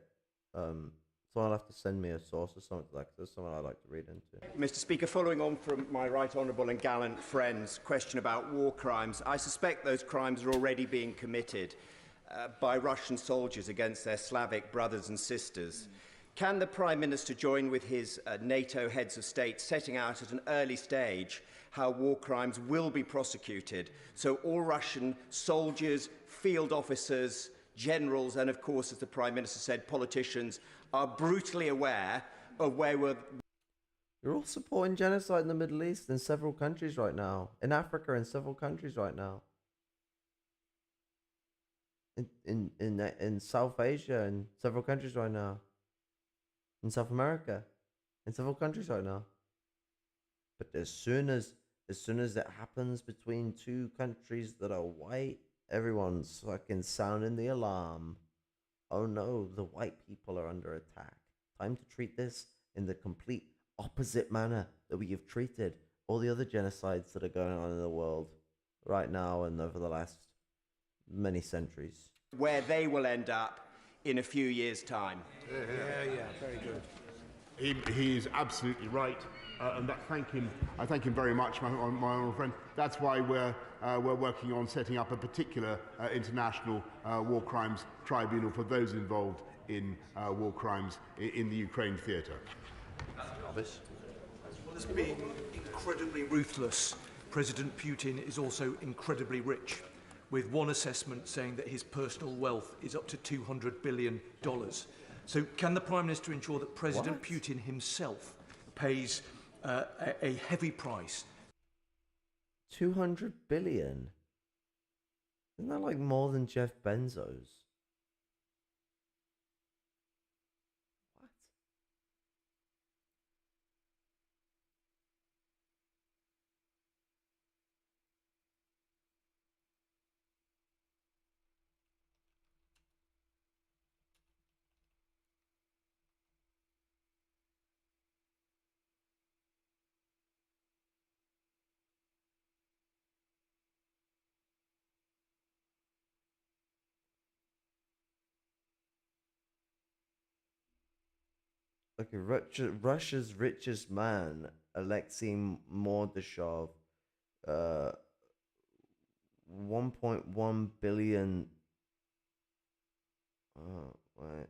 Someone will have to send me a source or something like that, 'cause there's something I'd like to read into. Mr. Speaker, following on from my right honourable and gallant friend's question about war crimes, I suspect those crimes are already being committed by Russian soldiers against their Slavic brothers and sisters. Can the Prime Minister join with his NATO heads of state setting out at an early stage how war crimes will be prosecuted, so all Russian soldiers, field officers, generals and, of course, as the Prime Minister said, politicians are brutally aware of where we're... You're all supporting genocide in the Middle East in several countries right now. In Africa, in several countries right now. In South Asia, in several countries right now. In South America, in several countries right now. But as soon as it happens between two countries that are white, everyone's fucking sounding the alarm. Oh no, the white people are under attack. Time to treat this in the complete opposite manner that we have treated all the other genocides that are going on in the world. right now and over the last many centuries. Where they will end up in a few years' time. Yeah, very good. He is absolutely right, and I thank him very much, my honourable friend. That's why we're working on setting up a particular international war crimes tribunal for those involved in war crimes in the Ukraine theatre. As well as being incredibly ruthless, President Putin is also incredibly rich, with one assessment saying that his personal wealth is up to $200 billion. So can the Prime Minister ensure that President Putin himself pays a heavy price? 200 billion? Isn't that like more than Jeff Bezos? Okay, Russia's richest man, Alexei Mordashov, 1.1 billion. Oh, wait,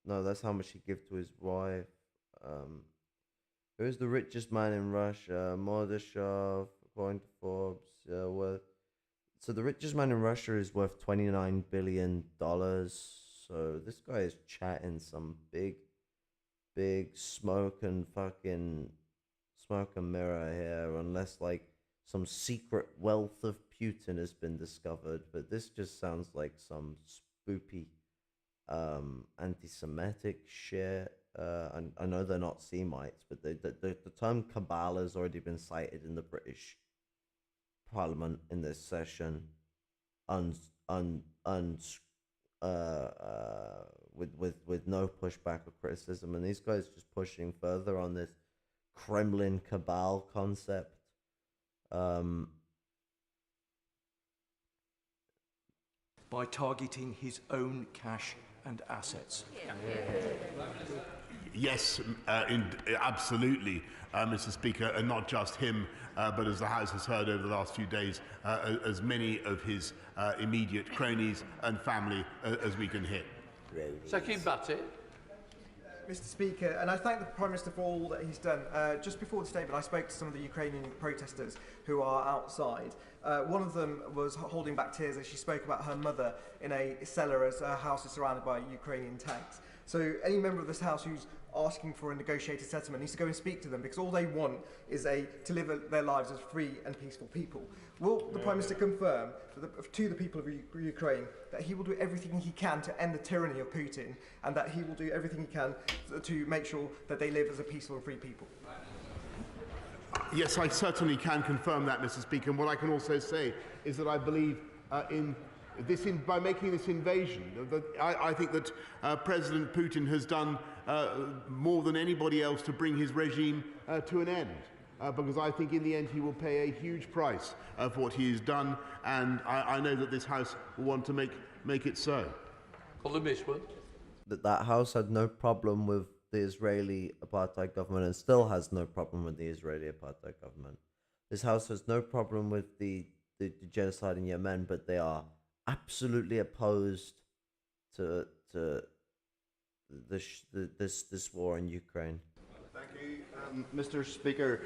no, that's how much he gave to his wife. Who's the richest man in Russia? Mordashov, according to Forbes, so the richest man in Russia is worth $29 billion. So this guy is chatting some big smoke and mirror here, unless like some secret wealth of Putin has been discovered. But this just sounds like some spoopy anti-Semitic shit. I know they're not Semites, but the term cabal has already been cited in the British Parliament in this session, with no pushback or criticism, and these guys just pushing further on this Kremlin cabal concept. By targeting his own cash and assets. Yes, absolutely, Mr. Speaker, and not just him, but as the House has heard over the last few days, as many of his immediate cronies and family as we can hit. Second Batty. Mr. Speaker, and I thank the Prime Minister for all that he's done. Just before the statement, I spoke to some of the Ukrainian protesters who are outside. One of them was holding back tears as she spoke about her mother in a cellar as her house is surrounded by Ukrainian tanks. So any member of this House who's asking for a negotiated settlement needs to go and speak to them, because all they want is to live their lives as free and peaceful people. Will the Prime Minister confirm to the people of Ukraine that he will do everything he can to end the tyranny of Putin, and that he will do everything he can to make sure that they live as a peaceful and free people? Yes, I certainly can confirm that, Mr. Speaker. And what I can also say is that I believe by making this invasion, I think that President Putin has done more than anybody else to bring his regime to an end. Because I think in the end he will pay a huge price for what he has done, and I know that this House will want to make it so. That House had no problem with the Israeli apartheid government and still has no problem with the Israeli apartheid government. This House has no problem with the genocide in Yemen, but they are absolutely opposed to this war in Ukraine. Thank you, Mr. Speaker.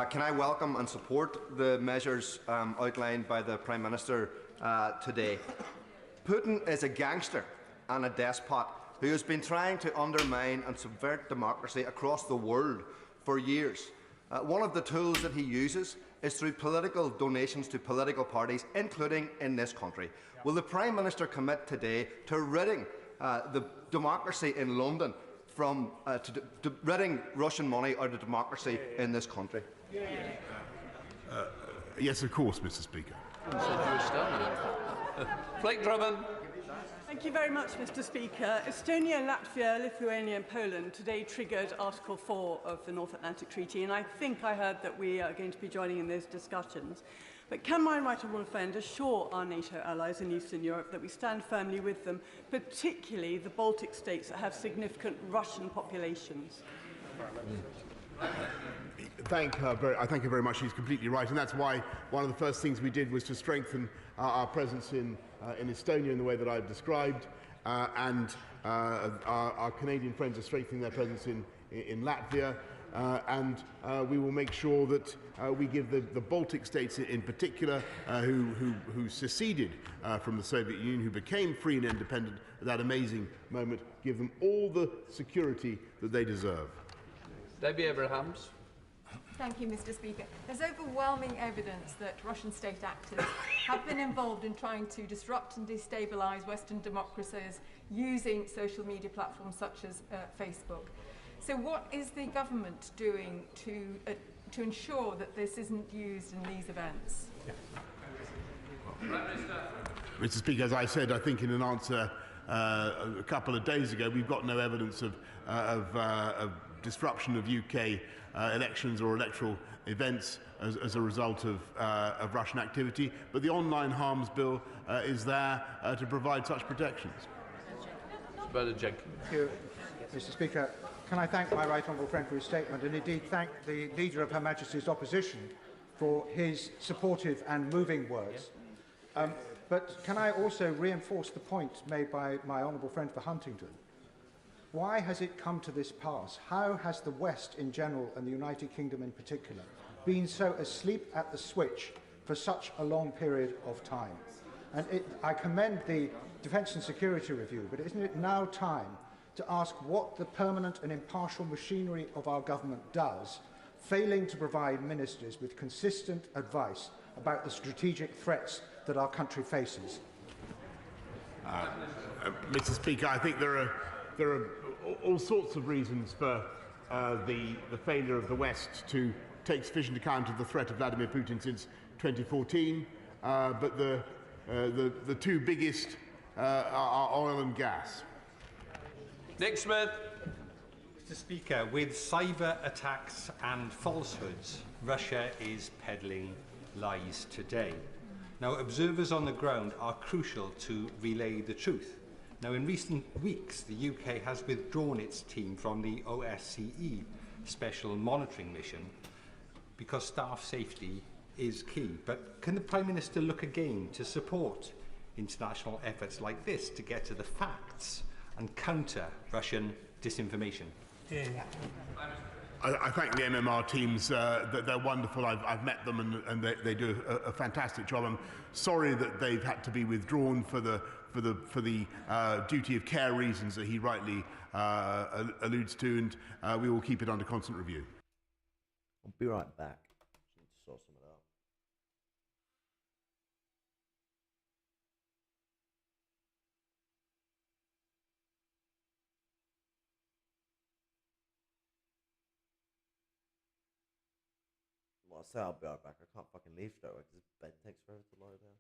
Can I welcome and support the measures outlined by the Prime Minister today? Putin is a gangster and a despot who has been trying to undermine and subvert democracy across the world for years. One of the tools that he uses is through political donations to political parties, including in this country. Will the Prime Minister commit today to ridding the democracy in London from to ridding Russian money out of democracy in this country? Yes, of course, Mr. Speaker. Blake Drummond. Thank you very much, Mr. Speaker. Estonia, Latvia, Lithuania and Poland today triggered Article 4 of the North Atlantic Treaty, and I think I heard that we are going to be joining in those discussions. But can my right honourable friend assure our NATO allies in Eastern Europe that we stand firmly with them, particularly the Baltic states that have significant Russian populations? I thank her very much. She's completely right, and that's why one of the first things we did was to strengthen our presence in Estonia in the way that I've described, and our Canadian friends are strengthening their presence in Latvia, and we will make sure that we give the Baltic states in particular, who seceded from the Soviet Union, who became free and independent at that amazing moment, give them all the security that they deserve. Debbie Abrahams. Thank you, Mr. Speaker. There's overwhelming evidence that Russian state actors have been involved in trying to disrupt and destabilise Western democracies using social media platforms such as Facebook. So what is the government doing to ensure that this isn't used in these events? Mr. Speaker, as I said, I think in an answer a couple of days ago, we've got no evidence of disruption of UK elections or electoral events as a result of Russian activity, but the Online Harms Bill is there to provide such protections. Bernard Jenkins. Thank you, Mr. Speaker. Can I thank my right honourable friend for his statement, and indeed thank the Leader of Her Majesty's Opposition for his supportive and moving words. But can I also reinforce the point made by my honourable friend for Huntingdon? Why has it come to this pass? How has the West in general, and the United Kingdom in particular, been so asleep at the switch for such a long period of time? And I commend the Defence and Security Review, but isn't it now time to ask what the permanent and impartial machinery of our government does, failing to provide ministers with consistent advice about the strategic threats that our country faces? Mr. Speaker, I think there are all sorts of reasons for the failure of the West to take sufficient account of the threat of Vladimir Putin since 2014, but the two biggest are oil and gas. Nick Smith. Mr. Speaker, with cyber attacks and falsehoods, Russia is peddling lies today. Now, observers on the ground are crucial to relay the truth. Now, in recent weeks, the UK has withdrawn its team from the OSCE Special Monitoring Mission because staff safety is key. But can the Prime Minister look again to support international efforts like this to get to the facts and counter Russian disinformation? I thank the MMR teams. They're wonderful. I've met them, and they do a fantastic job. I'm sorry that they've had to be withdrawn for the duty of care reasons that he rightly alludes to, and we will keep it under constant review. I'll be right back. Just need to sort some of that out. Well, I say I'll be right back. I can't fucking leave straight away because this bed takes forever to lie down.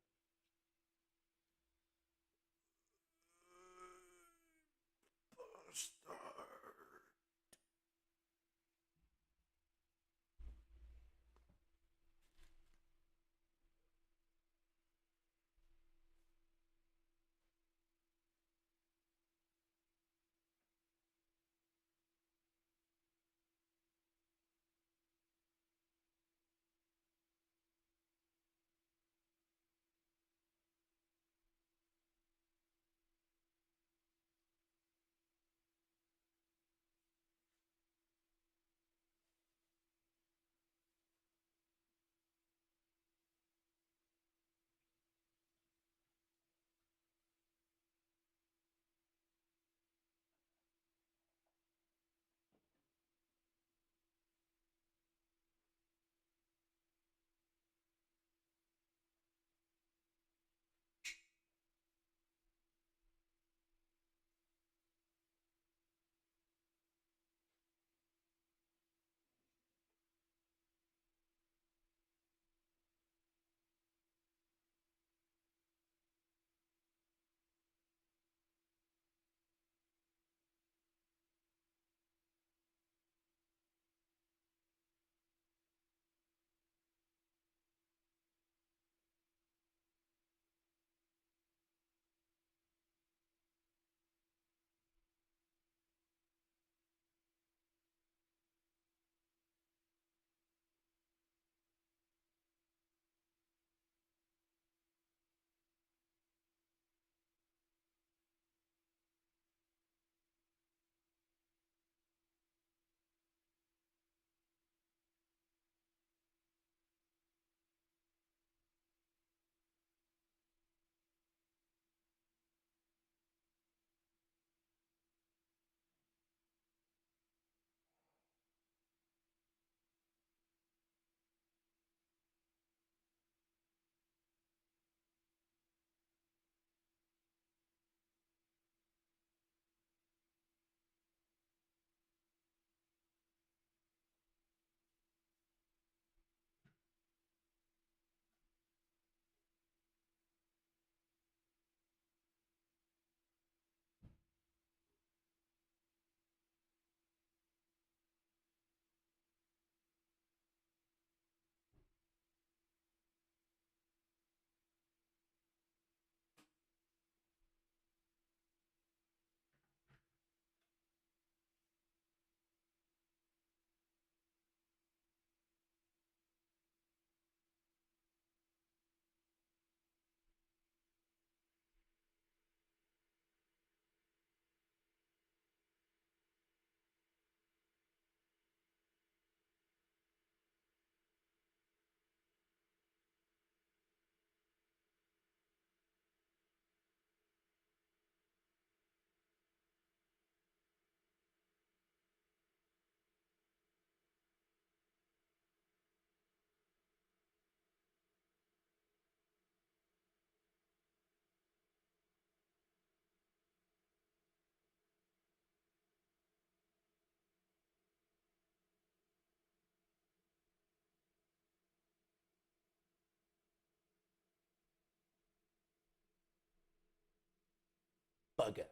burger.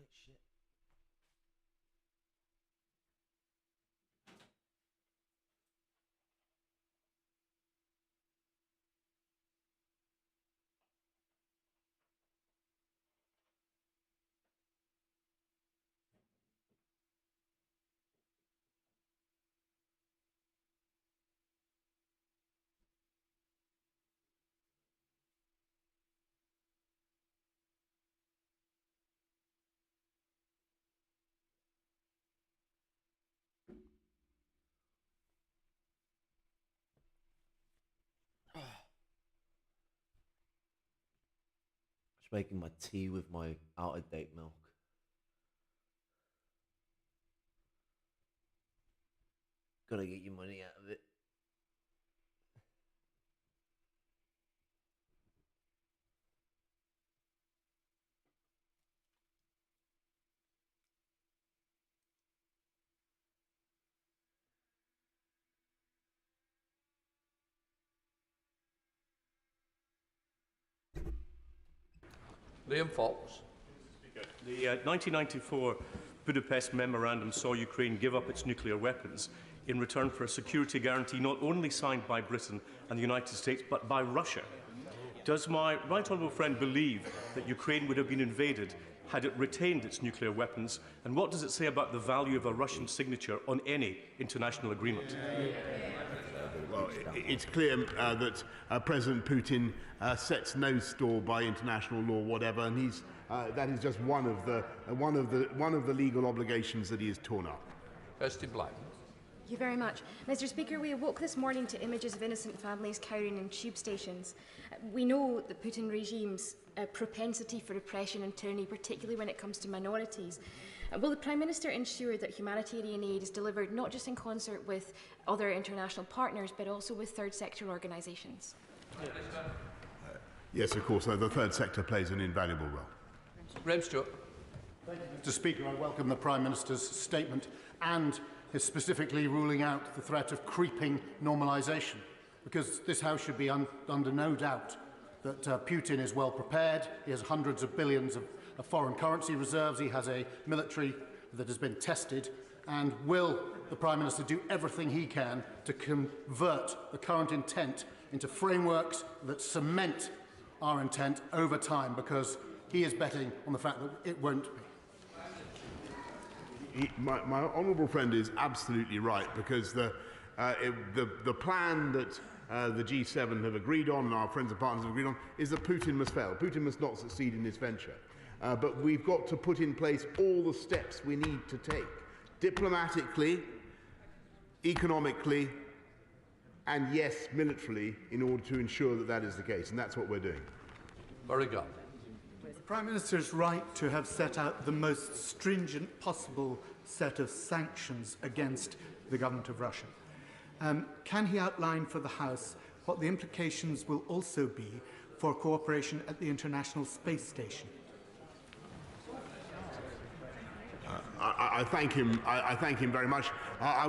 wait, shit. Just making my tea with my out-of-date milk. Gotta get your money out of it. Liam Fox. The 1994 Budapest Memorandum saw Ukraine give up its nuclear weapons in return for a security guarantee not only signed by Britain and the United States, but by Russia. Does my right honourable friend believe that Ukraine would have been invaded had it retained its nuclear weapons? And what does it say about the value of a Russian signature on any international agreement? Well, it's clear that President Putin sets no store by international law, whatever, and that is just one of the legal obligations that he has torn up. Kirsty Black. Thank you very much. Mr. Speaker, we awoke this morning to images of innocent families cowering in tube stations. We know the Putin regime's propensity for repression and tyranny, particularly when it comes to minorities. Will the Prime Minister ensure that humanitarian aid is delivered not just in concert with other international partners, but also with third sector organisations? Yes, of course. The third sector plays an invaluable role. Graham Stewart. Mr. Speaker, I welcome the Prime Minister's statement and his specifically ruling out the threat of creeping normalisation, because this House should be under no doubt that Putin is well prepared. He has hundreds of billions of foreign currency reserves. He has a military that has been tested. And will the Prime Minister do everything he can to convert the current intent into frameworks that cement our intent over time, because he is betting on the fact that it won't be? My honourable friend is absolutely right, because the plan that the G7 have agreed on and our friends and partners have agreed on is that Putin must fail. Putin must not succeed in this venture. But we've got to put in place all the steps we need to take, diplomatically, economically, and yes, militarily, in order to ensure that that is the case. And that's what we're doing. Very good. The Prime Minister is right to have set out the most stringent possible set of sanctions against the government of Russia. Can he outline for the House what the implications will also be for cooperation at the International Space Station? I thank him. I thank him very much.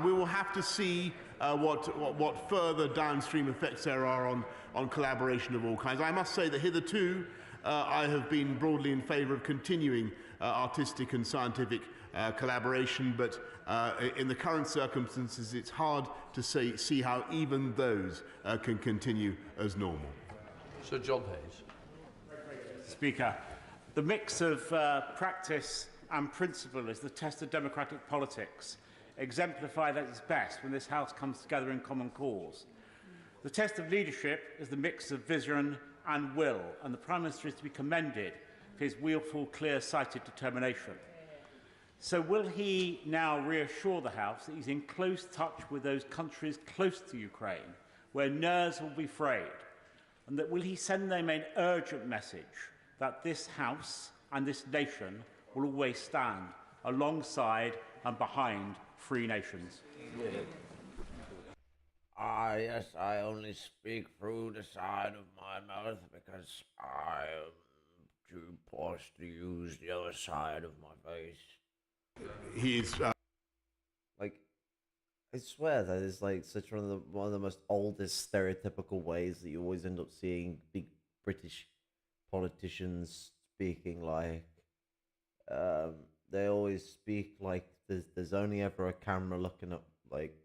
We will have to see what further downstream effects there are on collaboration of all kinds. I must say that hitherto I have been broadly in favour of continuing artistic and scientific collaboration, but in the current circumstances it's hard to see how even those can continue as normal. Sir John Hayes. Speaker, the mix of practice and principle is the test of democratic politics, exemplified at its best when this House comes together in common cause. The test of leadership is the mix of vision and will, and the Prime Minister is to be commended for his willful, clear-sighted determination. So will he now reassure the House that he's in close touch with those countries close to Ukraine, where nerves will be frayed, and that will he send them an urgent message that this House and this nation will always stand alongside and behind free nations? Yes, I only speak through the side of my mouth because I am too posh to use the other side of my face. He's like, I swear that is like such one of the most oldest stereotypical ways that you always end up seeing big British politicians speaking, like they always speak like there's only ever a camera looking at like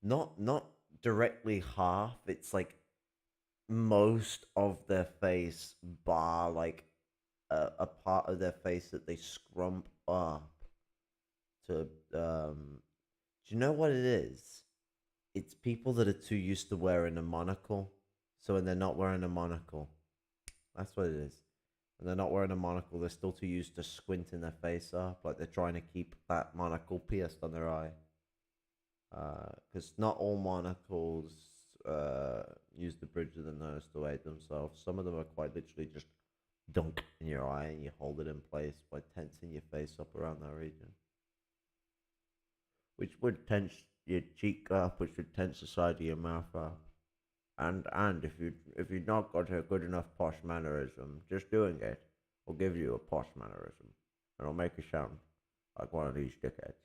not directly half. It's like most of their face, bar like a part of their face that they scrump up to. Do you know what it is? It's people that are too used to wearing a monocle. So when they're not wearing a monocle, that's what it is. When they're not wearing a monocle, they're still too used to squinting their face up, like they're trying to keep that monocle pierced on their eye. Because not all monocles use the bridge of the nose to aid themselves. Some of them are quite literally just dunk in your eye and you hold it in place by tensing your face up around that region. Which would tense your cheek up, which would tense the side of your mouth up. And if you've not got a good enough posh mannerism, just doing it will give you a posh mannerism. It'll make you sound like one of these dickheads.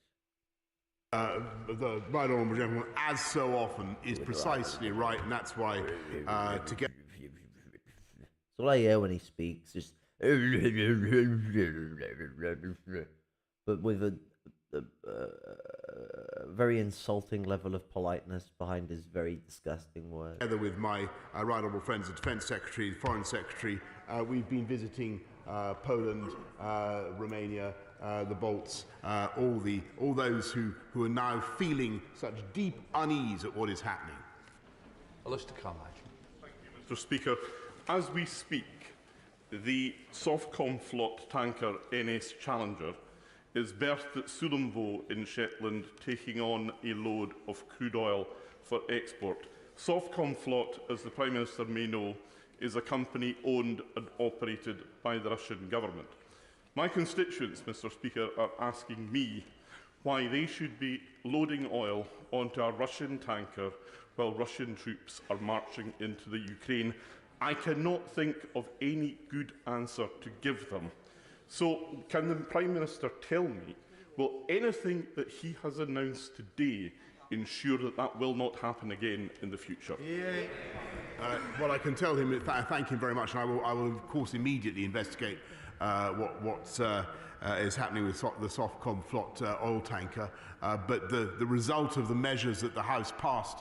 The right honourable gentleman, as so often, is precisely right, and that's why to get. So all I hear when he speaks is, but with a very insulting level of politeness behind his very disgusting words. Together with my right honourable friends, the Defence Secretary, the Foreign Secretary, we've been visiting Poland, Romania, the Balts, all those who are now feeling such deep unease at what is happening. Alistair Carmike. Thank you, Mr. Speaker. As we speak, the Softcom Flot tanker NS Challenger is berthed at Sullomvo in Shetland, taking on a load of crude oil for export. Softcom Flot, as the Prime Minister may know, is a company owned and operated by the Russian government. My constituents, Mr. Speaker, are asking me why they should be loading oil onto a Russian tanker while Russian troops are marching into the Ukraine. I cannot think of any good answer to give them. So, can the Prime Minister tell me, will anything that he has announced today ensure that that will not happen again in the future? Well, I can tell him, thank him very much, and I will of course immediately investigate what is happening with the Softcom Flot oil tanker. But the result of the measures that the House passed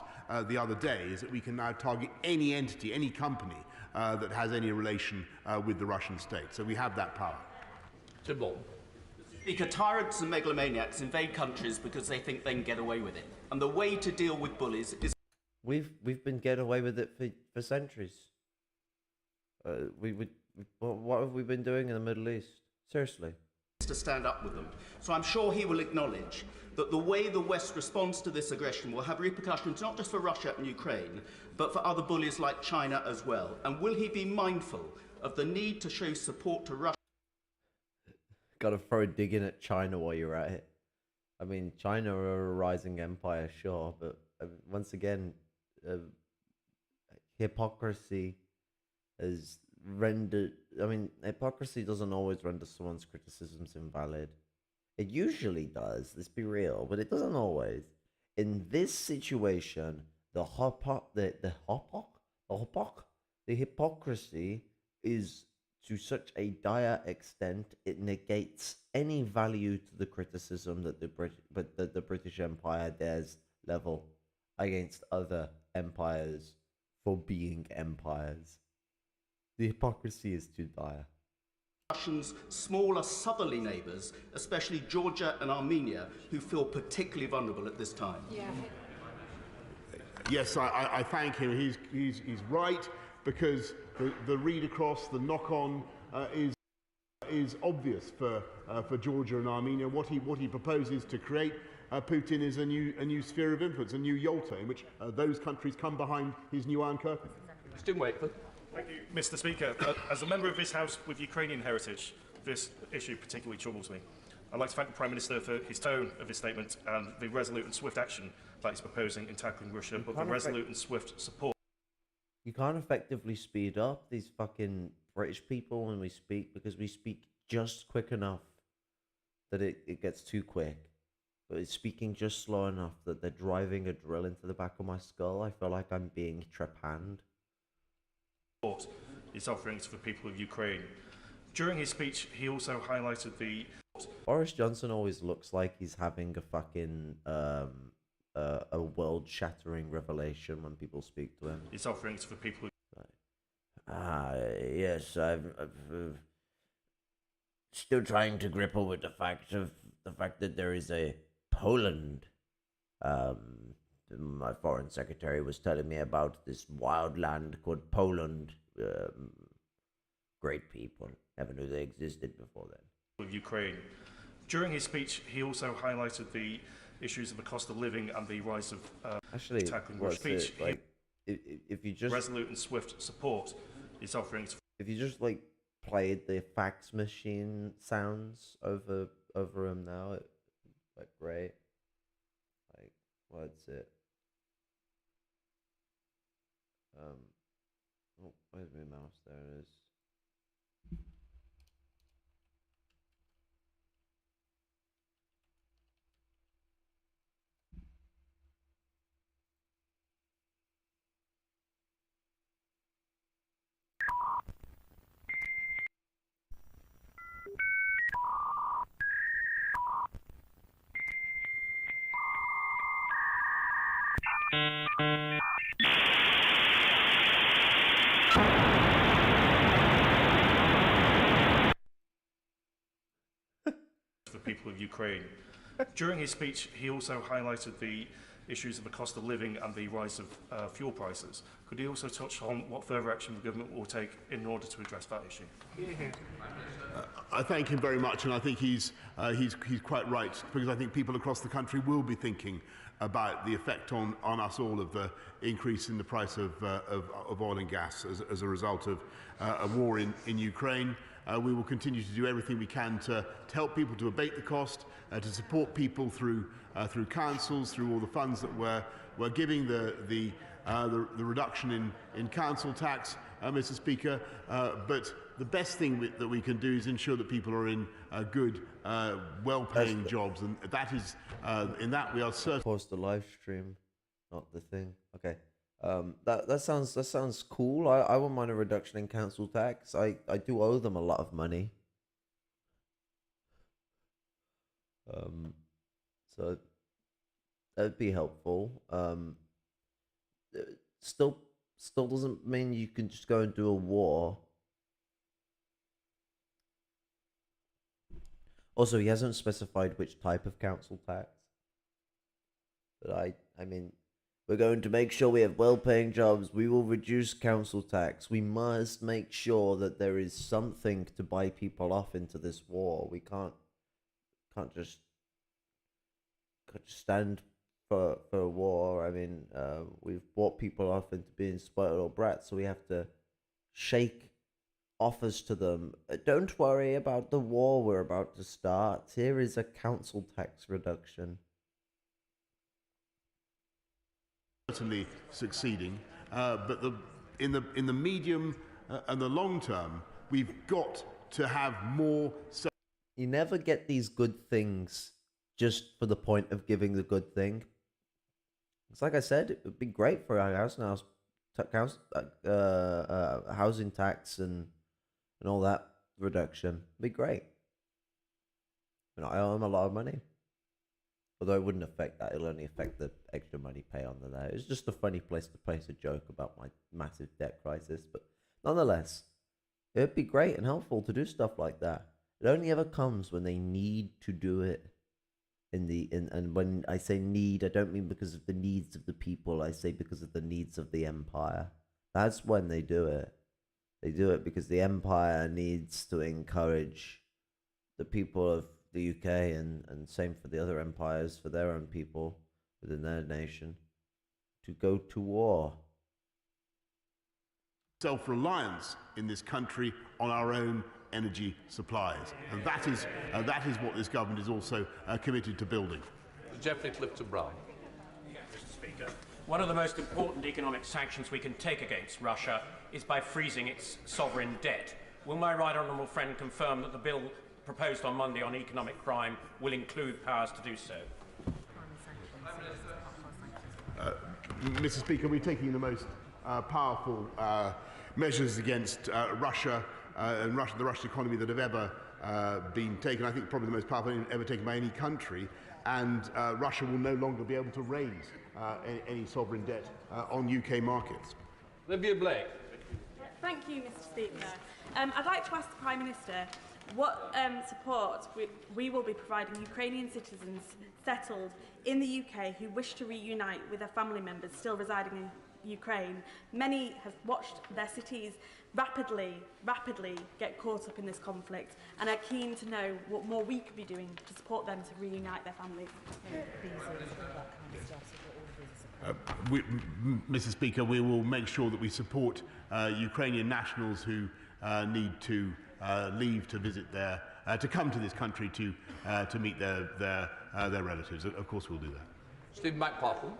the other day is that we can now target any entity, any company that has any relation with the Russian state. So we have that power. Tim Lawton. Speaker, tyrants and megalomaniacs invade countries because they think they can get away with it. And the way to deal with bullies is... We've been getting away with it for centuries. What have we been doing in the Middle East? Seriously. ...to stand up with them. So I'm sure he will acknowledge that the way the West responds to this aggression will have repercussions not just for Russia and Ukraine, but for other bullies like China as well. And will he be mindful of the need to show support to Russia? Gotta throw a dig in at China while you're at it. I mean, China are a rising empire, sure, but once again, hypocrisy is rendered. I mean, hypocrisy doesn't always render someone's criticisms invalid. It usually does, let's be real, but it doesn't always. In this situation, the hypocrisy is to such a dire extent, it negates any value to the criticism that the British Empire dares level against other empires for being empires. The hypocrisy is too dire. Russia's smaller southerly neighbours, especially Georgia and Armenia, who feel particularly vulnerable at this time. Yeah. Yes, I thank him. He's right, because the read across, the knock on is obvious for Georgia and Armenia. What he proposes to create, Putin, is a new sphere of influence, a new Yalta, in which those countries come behind his new Iron Curtain. Stu Wakeford. Thank you, Mr. Speaker. As a member of this House with Ukrainian heritage, this issue particularly troubles me. I'd like to thank the Prime Minister for his tone of his statement and the resolute and swift action that he's proposing in tackling Russia, but the resolute and swift support. You can't effectively speed up these fucking British people when we speak, because we speak just quick enough that it gets too quick. But it's speaking just slow enough that they're driving a drill into the back of my skull. I feel like I'm being trepanned. His offerings for people of Ukraine. During his speech, he also highlighted the... Boris Johnson always looks like he's having a fucking a world-shattering revelation when people speak to him. His offerings for people who... Yes, I've still trying to grapple with the fact that there is a Poland. My foreign secretary was telling me about this wild land called Poland. Great people. Never knew they existed before then. Of Ukraine. During his speech, he also highlighted the issues of the cost of living and the rise of Actually, tackling what's speech. it, like, if you just resolute and swift support his offerings. If you just like played the fax machine sounds over him now, it's like great. Like, what's it? Oh, where's my mouse? There it is. For people of Ukraine. During his speech, he also highlighted the issues of the cost of living and the rise of fuel prices. Could he also touch on what further action the government will take in order to address that issue? I thank him very much, and I think he's quite right, because I think people across the country will be thinking about the effect on us all of the increase in the price of oil and gas as a result of a war in Ukraine. We will continue to do everything we can to help people to abate the cost, to support people through councils, through all the funds that we're giving, the reduction in council tax, Mr. Speaker. But the best thing that we can do is ensure that people are in good, well-paying jobs, and that is in that we are certain. Pause the live stream, not the thing. Okay. That sounds cool. I wouldn't mind a reduction in council tax. I do owe them a lot of money. So that'd be helpful. Still doesn't mean you can just go and do a war. Also, he hasn't specified which type of council tax. But I mean, we're going to make sure we have well-paying jobs. We will reduce council tax. We must make sure that there is something to buy people off into this war. We can't just stand for a war. I mean, we've bought people off into being spoiled or brats, so we have to shake offers to them. Don't worry about the war we're about to start. Here is a council tax reduction. Certainly succeeding, but in the medium and the long term, we've got to have more. You never get these good things just for the point of giving the good thing. It's like I said, it would be great for our housing tax and all that reduction. It'd be great. You know, I owe them a lot of money. Although it wouldn't affect that, it'll only affect the extra money pay under there. It's just a funny place to place a joke about my massive debt crisis, but nonetheless, it'd be great and helpful to do stuff like that. It only ever comes when they need to do it. And when I say need, I don't mean because of the needs of the people. I say because of the needs of the empire. That's when they do it. They do it because the empire needs to encourage the people of the UK and same for the other empires, for their own people within their nation, to go to war. Self-reliance in this country on our own energy supplies, and that is what this government is also committed to building. Geoffrey Clifton-Brown. Mr. Speaker, one of the most important economic sanctions we can take against Russia is by freezing its sovereign debt. Will my right honourable friend confirm that the bill proposed on Monday on economic crime will include powers to do so? Mr. Speaker, we're taking the most powerful measures against Russia and the Russian economy that have ever been taken. I think probably the most powerful ever taken by any country. And Russia will no longer be able to raise any sovereign debt on UK markets. Olivia Blake. Thank you, Mr. Speaker. I'd like to ask the Prime Minister what support we will be providing Ukrainian citizens settled in the UK who wish to reunite with their family members still residing in Ukraine. Many have watched their cities rapidly get caught up in this conflict and are keen to know what more we could be doing to support them to reunite their families. Mr. Speaker, we will make sure that we support Ukrainian nationals who need to leave to visit to come to this country to meet their relatives. Of course, we'll do that. Stephen McPartland.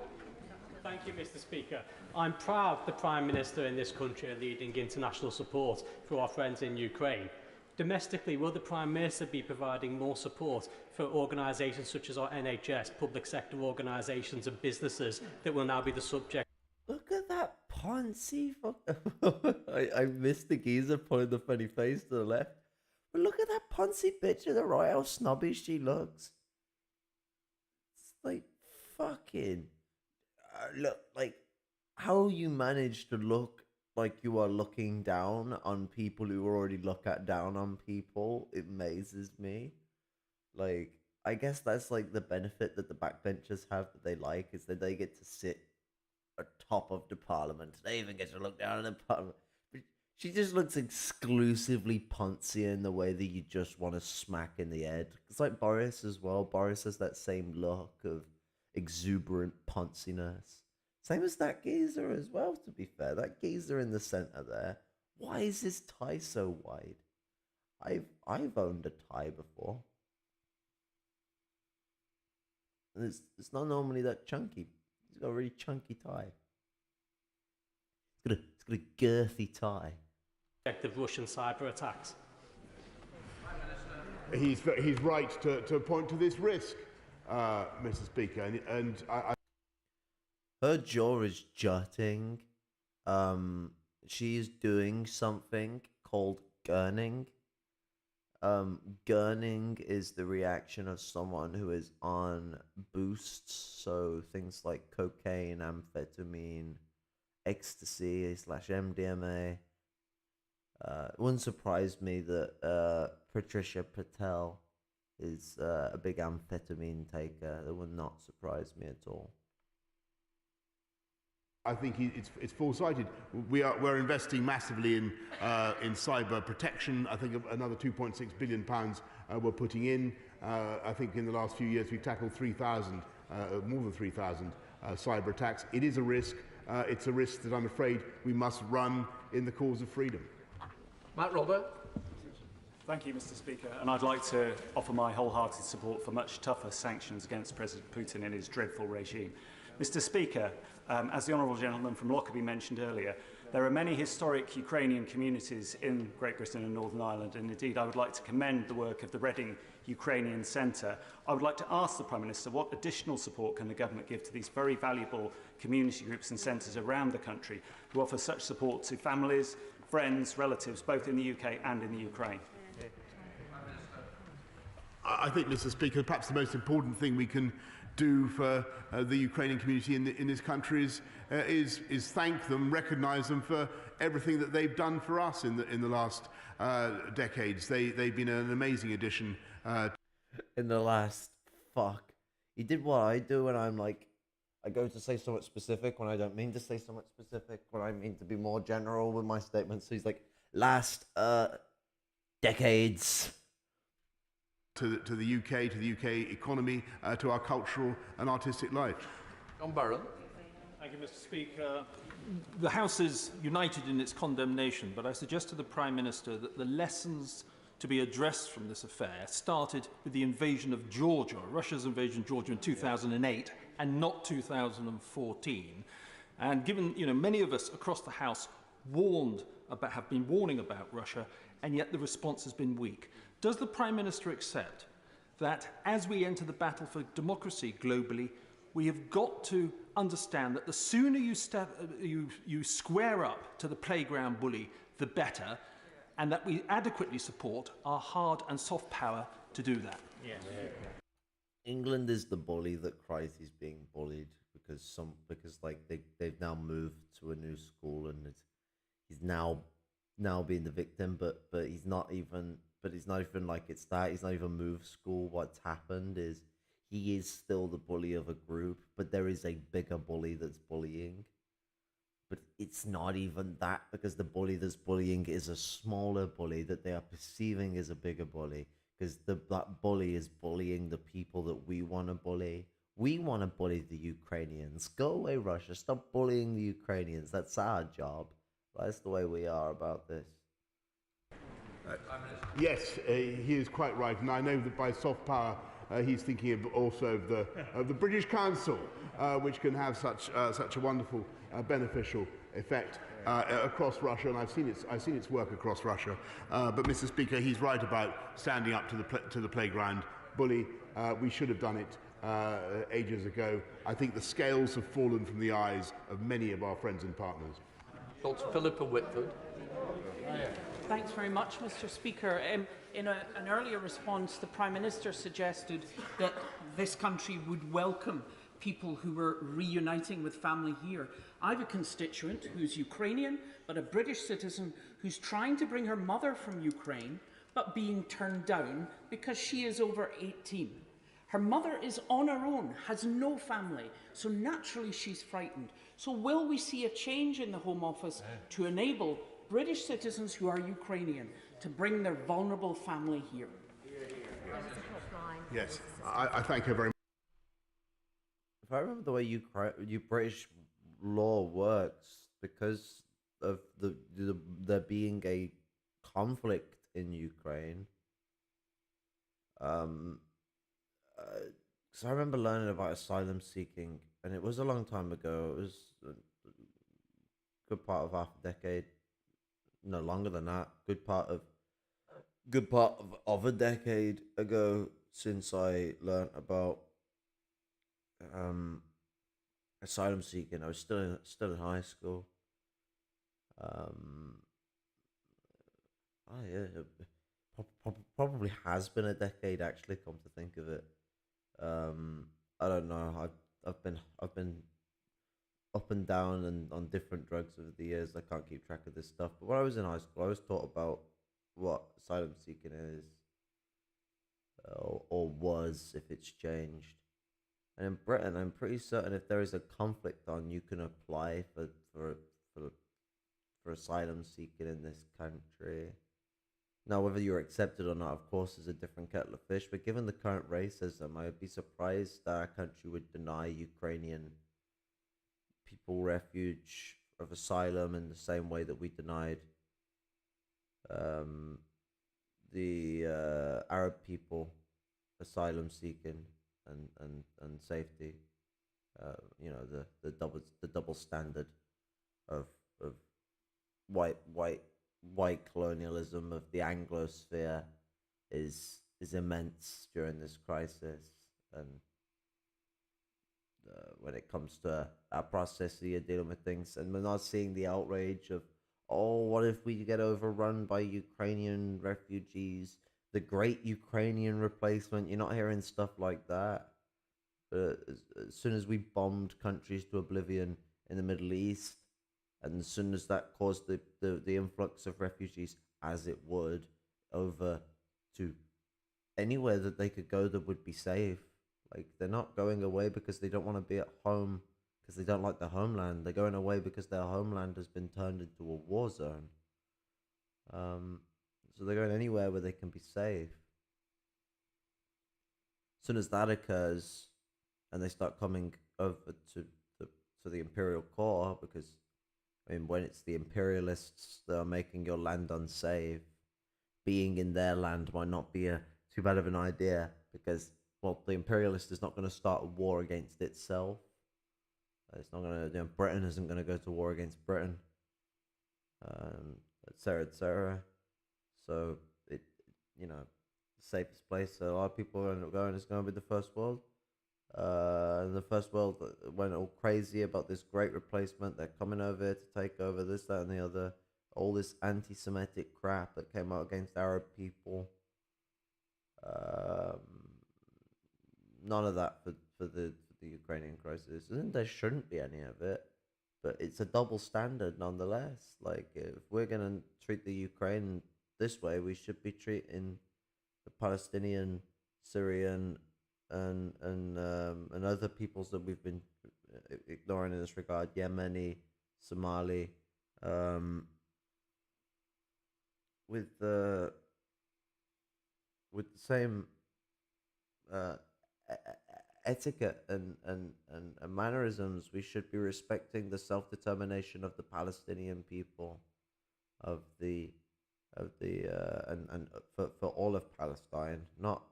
Thank you, Mr. Speaker. I'm proud the Prime Minister in this country are leading international support for our friends in Ukraine. Domestically, will the Prime Minister be providing more support for organisations such as our NHS, public sector organisations and businesses that will now be the subject? Look at that Ponzi. I missed the geezer pulling the funny face to the left. But look at that Ponzi bitch to the right, how snobby she looks. It's like, fucking... look, like, how you manage to look like you are looking down on people who already look down on people, it amazes me. Like, I guess that's like the benefit that the backbenchers have that they like, is that they get to sit atop of the parliament. They even get to look down on the parliament. But she just looks exclusively Ponzi in the way that you just want to smack in the head. It's like Boris as well. Boris has that same look of exuberant Ponziness. Same as that geezer as well, to be fair. That geezer in the centre there. Why is his tie so wide? I've owned a tie before. And it's not normally that chunky. He's got a really chunky tie. It's got a girthy tie. Of Russian cyber attacks. He's right to point to this risk, Mr. Speaker, and I her jaw is jutting. She is doing something called gurning. Gurning is the reaction of someone who is on boosts, so things like cocaine, amphetamine, ecstasy / MDMA. It wouldn't surprise me that Patricia Patel is a big amphetamine taker. That would not surprise me at all. I think it's foresighted. We're investing massively in cyber protection. I think another £2.6 billion we're putting in. I think in the last few years we've tackled more than 3,000 cyber attacks. It is a risk. It's a risk that I'm afraid we must run in the cause of freedom. Matt Robert. Thank you, Mr. Speaker. And I'd like to offer my wholehearted support for much tougher sanctions against President Putin and his dreadful regime. Mr. Speaker, as the honourable gentleman from Lockerbie mentioned earlier, there are many historic Ukrainian communities in Great Britain and Northern Ireland, and indeed I would like to commend the work of the Reading Ukrainian Centre. I would like to ask the Prime Minister what additional support can the government give to these very valuable community groups and centres around the country who offer such support to families, friends, relatives, both in the UK and in the Ukraine. I think, Mr. Speaker, perhaps the most important thing we can do for the Ukrainian community in this country is thank them, recognise them for everything that they've done for us in the last decades. They've been an amazing addition. In the last he did what I do when I'm like, I go to say somewhat specific when I don't mean to say somewhat specific, when I mean to be more general with my statements. So he's like, last decades. To the UK, to the UK economy, to our cultural and artistic life. John Barron. Thank you, Mr. Speaker. The House is united in its condemnation, but I suggest to the Prime Minister that the lessons to be addressed from this affair started with the invasion of Georgia, Russia's invasion of Georgia in 2008 and not 2014. And given, many of us across the House have been warning about Russia, and yet the response has been weak. Does the Prime Minister accept that as we enter the battle for democracy globally, we have got to understand that the sooner you square up to the playground bully, the better, and that we adequately support our hard and soft power to do that. Yes. England is the bully that cries he's being bullied because like they've now moved to a new school and he's now being the victim, but he's not even like it's that. He's not even moved school. What's happened is he is still the bully of a group, but there is a bigger bully that's bullying. But it's not even that, because the bully that's bullying is a smaller bully that they are perceiving as a bigger bully, because that bully is bullying the people that we want to bully. We want to bully the Ukrainians. Go away, Russia. Stop bullying the Ukrainians. That's our job. That's the way we are about this. Yes, he is quite right, and I know that by soft power he's thinking also of the British Council, which can have such a wonderful beneficial effect across Russia, and I've seen its work across Russia. But Mr. Speaker, he's right about standing up to the playground bully. We should have done it ages ago. I think the scales have fallen from the eyes of many of our friends and partners. Dr. Philippa Whitford. Thanks very much, Mr. Speaker. In an earlier response, the Prime Minister suggested that this country would welcome people who were reuniting with family here. I have a constituent who's Ukrainian, but a British citizen who's trying to bring her mother from Ukraine, but being turned down because she is over 18. Her mother is on her own, has no family, so naturally she's frightened. So will we see a change in the Home Office to enable British citizens who are Ukrainian to bring their vulnerable family here? Yes, I thank her very much. If I remember the way you British law works, because of there being a conflict in Ukraine, because I remember learning about asylum seeking, and it was a long time ago. It was a good part of half a decade, no longer than that. Good part of a decade ago since I learned about asylum seeking. I was still in high school. Probably has been a decade actually. Come to think of it, I don't know. I've been up and down and on different drugs over the years. I can't keep track of this stuff. But when I was in high school, I was taught about what asylum seeking is, or was, if it's changed. And in Britain, I'm pretty certain if there is a conflict on, you can apply for asylum seeking in this country. Now, whether you're accepted or not, of course, is a different kettle of fish. But given the current racism, I would be surprised that our country would deny Ukrainian people refuge of asylum in the same way that we denied the Arab people asylum seeking and safety. You know, the double standard of white colonialism of the Anglosphere is immense during this crisis, and when it comes to our process here dealing with things, and we're not seeing the outrage of, oh, what if we get overrun by Ukrainian refugees, the great Ukrainian replacement. You're not hearing stuff like that. But as soon as we bombed countries to oblivion in the Middle East, and as soon as that caused the influx of refugees, as it would, over to anywhere that they could go that would be safe. Like, they're not going away because they don't want to be at home, because they don't like their homeland. They're going away because their homeland has been turned into a war zone. So they're going anywhere where they can be safe. As soon as that occurs, and they start coming over to the imperial core, because I mean, when it's the imperialists that are making your land unsafe, being in their land might not be too bad of an idea, because, well, the imperialist is not going to start a war against itself. It's not going to. Britain isn't going to go to war against Britain, etc., etc. So the safest place a lot of people end up going is going to be the First World. The First World went all crazy about this great replacement. They're coming over here to take over this, that, and the other. all this anti-Semitic crap that came out against Arab people. None of that for the Ukrainian crisis, and there shouldn't be any of it. But it's a double standard nonetheless. Like, if we're gonna treat the Ukraine this way, we should be treating the Palestinian, Syrian, and other peoples that we've been ignoring in this regard, Yemeni, Somali, with the same etiquette and mannerisms. We should be respecting the self-determination of the Palestinian people, and for all of Palestine, not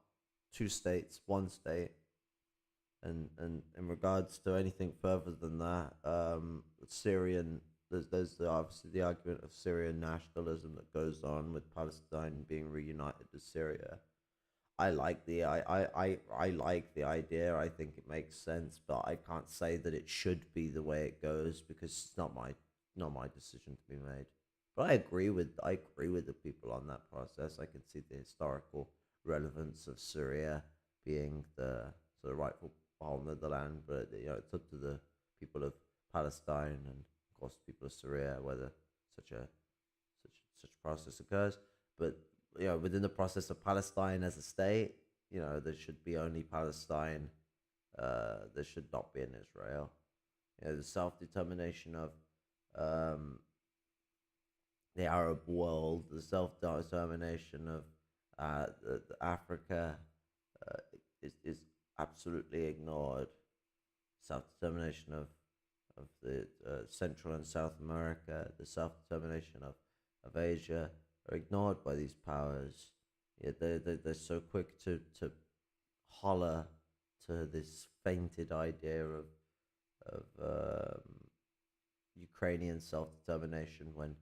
two states, one state. And in regards to anything further than that, Syrian, there's obviously the argument of Syrian nationalism that goes on with Palestine being reunited to Syria. I like the idea. I think it makes sense, but I can't say that it should be the way it goes, because it's not my decision to be made. But I agree with the people on that process. I can see the historical relevance of Syria being the sort of rightful owner of the land, but it's up to the people of Palestine and of course the people of Syria whether such process occurs. But within the process of Palestine as a state, there should be only Palestine. There should not be an Israel. The self-determination of the Arab world, the self-determination of Africa is absolutely ignored. Self-determination of the Central and South America, the self-determination of Asia are ignored by these powers. They're so quick to holler to this fainted idea of Ukrainian self-determination, when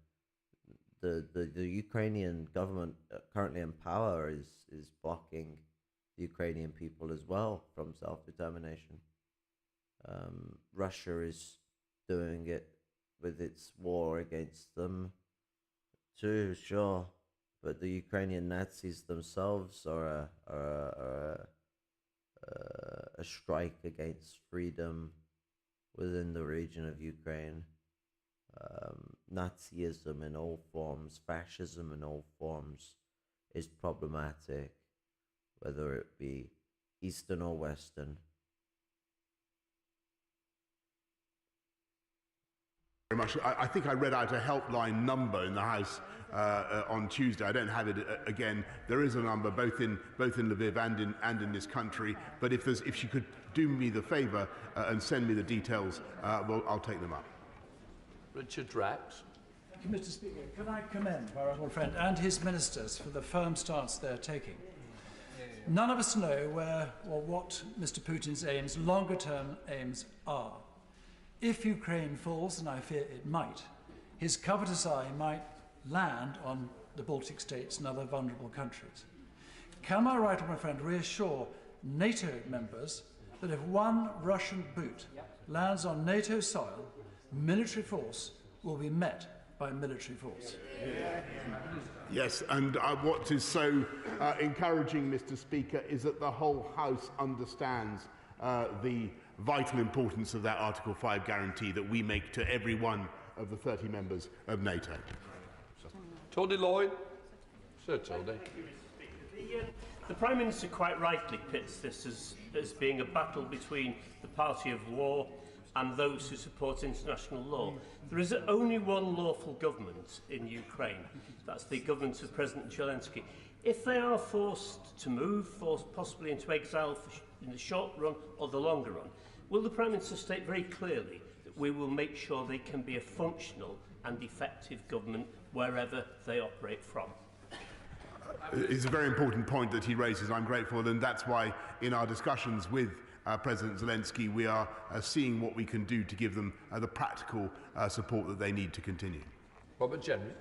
the Ukrainian government currently in power is blocking the Ukrainian people as well from self-determination. Russia is doing it with its war against them too, sure, but the Ukrainian Nazis themselves are a strike against freedom within the region of Ukraine. Nazism in all forms, fascism in all forms is problematic, whether it be Eastern or Western. Very much. I think I read out a helpline number in the House on Tuesday. I don't have it again. There is a number both in Lviv and in this country. But if you could do me the favour and send me the details, well, I'll take them up. Richard Drax. Thank you, Mr. Speaker. Can I commend my honourable friend and his ministers for the firm stance they're taking? None of us know where or what Mr. Putin's longer-term aims are. If Ukraine falls, and I fear it might, his covetous eye might land on the Baltic states and other vulnerable countries. Can my right honourable friend reassure NATO members that if one Russian boot lands on NATO soil, military force will be met by military force? Yes, and what is so encouraging, Mr. Speaker, is that the whole House understands the vital importance of that Article 5 guarantee that we make to every one of the 30 members of NATO. Tony Lloyd. Sir Tony. The Prime Minister quite rightly pits this as being a battle between the party of law and those who support international law. There is only one lawful government in Ukraine. That's the government of President Zelensky. If they are forced to move, forced possibly into exile in the short run or the longer run, will the Prime Minister state very clearly that we will make sure they can be a functional and effective government wherever they operate from? It's a very important point that he raises. I'm grateful, and that's why in our discussions with President Zelensky, we are seeing what we can do to give them the practical support that they need to continue. Robert Jenry.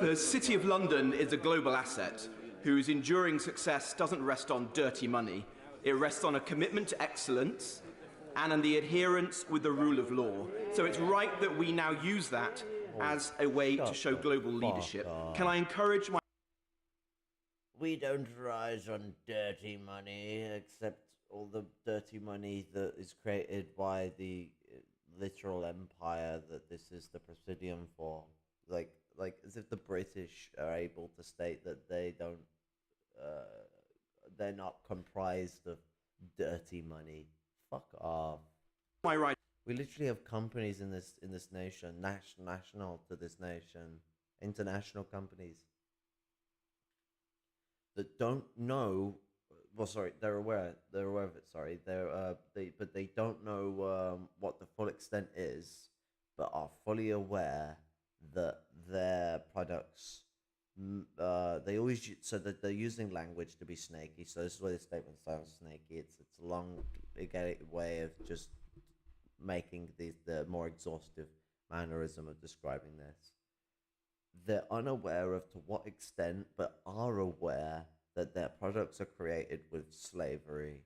The City of London is a global asset whose enduring success doesn't rest on dirty money. It rests on a commitment to excellence and on the adherence with the rule of law. So it's right that we now use that as a way to show global leadership? Can I encourage my... We don't rise on dirty money, except all the dirty money that is created by the literal empire that this is the presidium for. Like as if the British are able to state that they don't, they're not comprised of dirty money. Fuck off. My right. We literally have companies in this nation, national to this nation, international companies that don't know. Well, sorry, they're aware of it. Sorry, but they don't know what the full extent is, but are fully aware that their products. They always so that they're using language to be snaky. So this is where the statement sounds snaky. It's a long way of just making the more exhaustive mannerism of describing this. They're unaware of to what extent, but are aware that their products are created with slavery.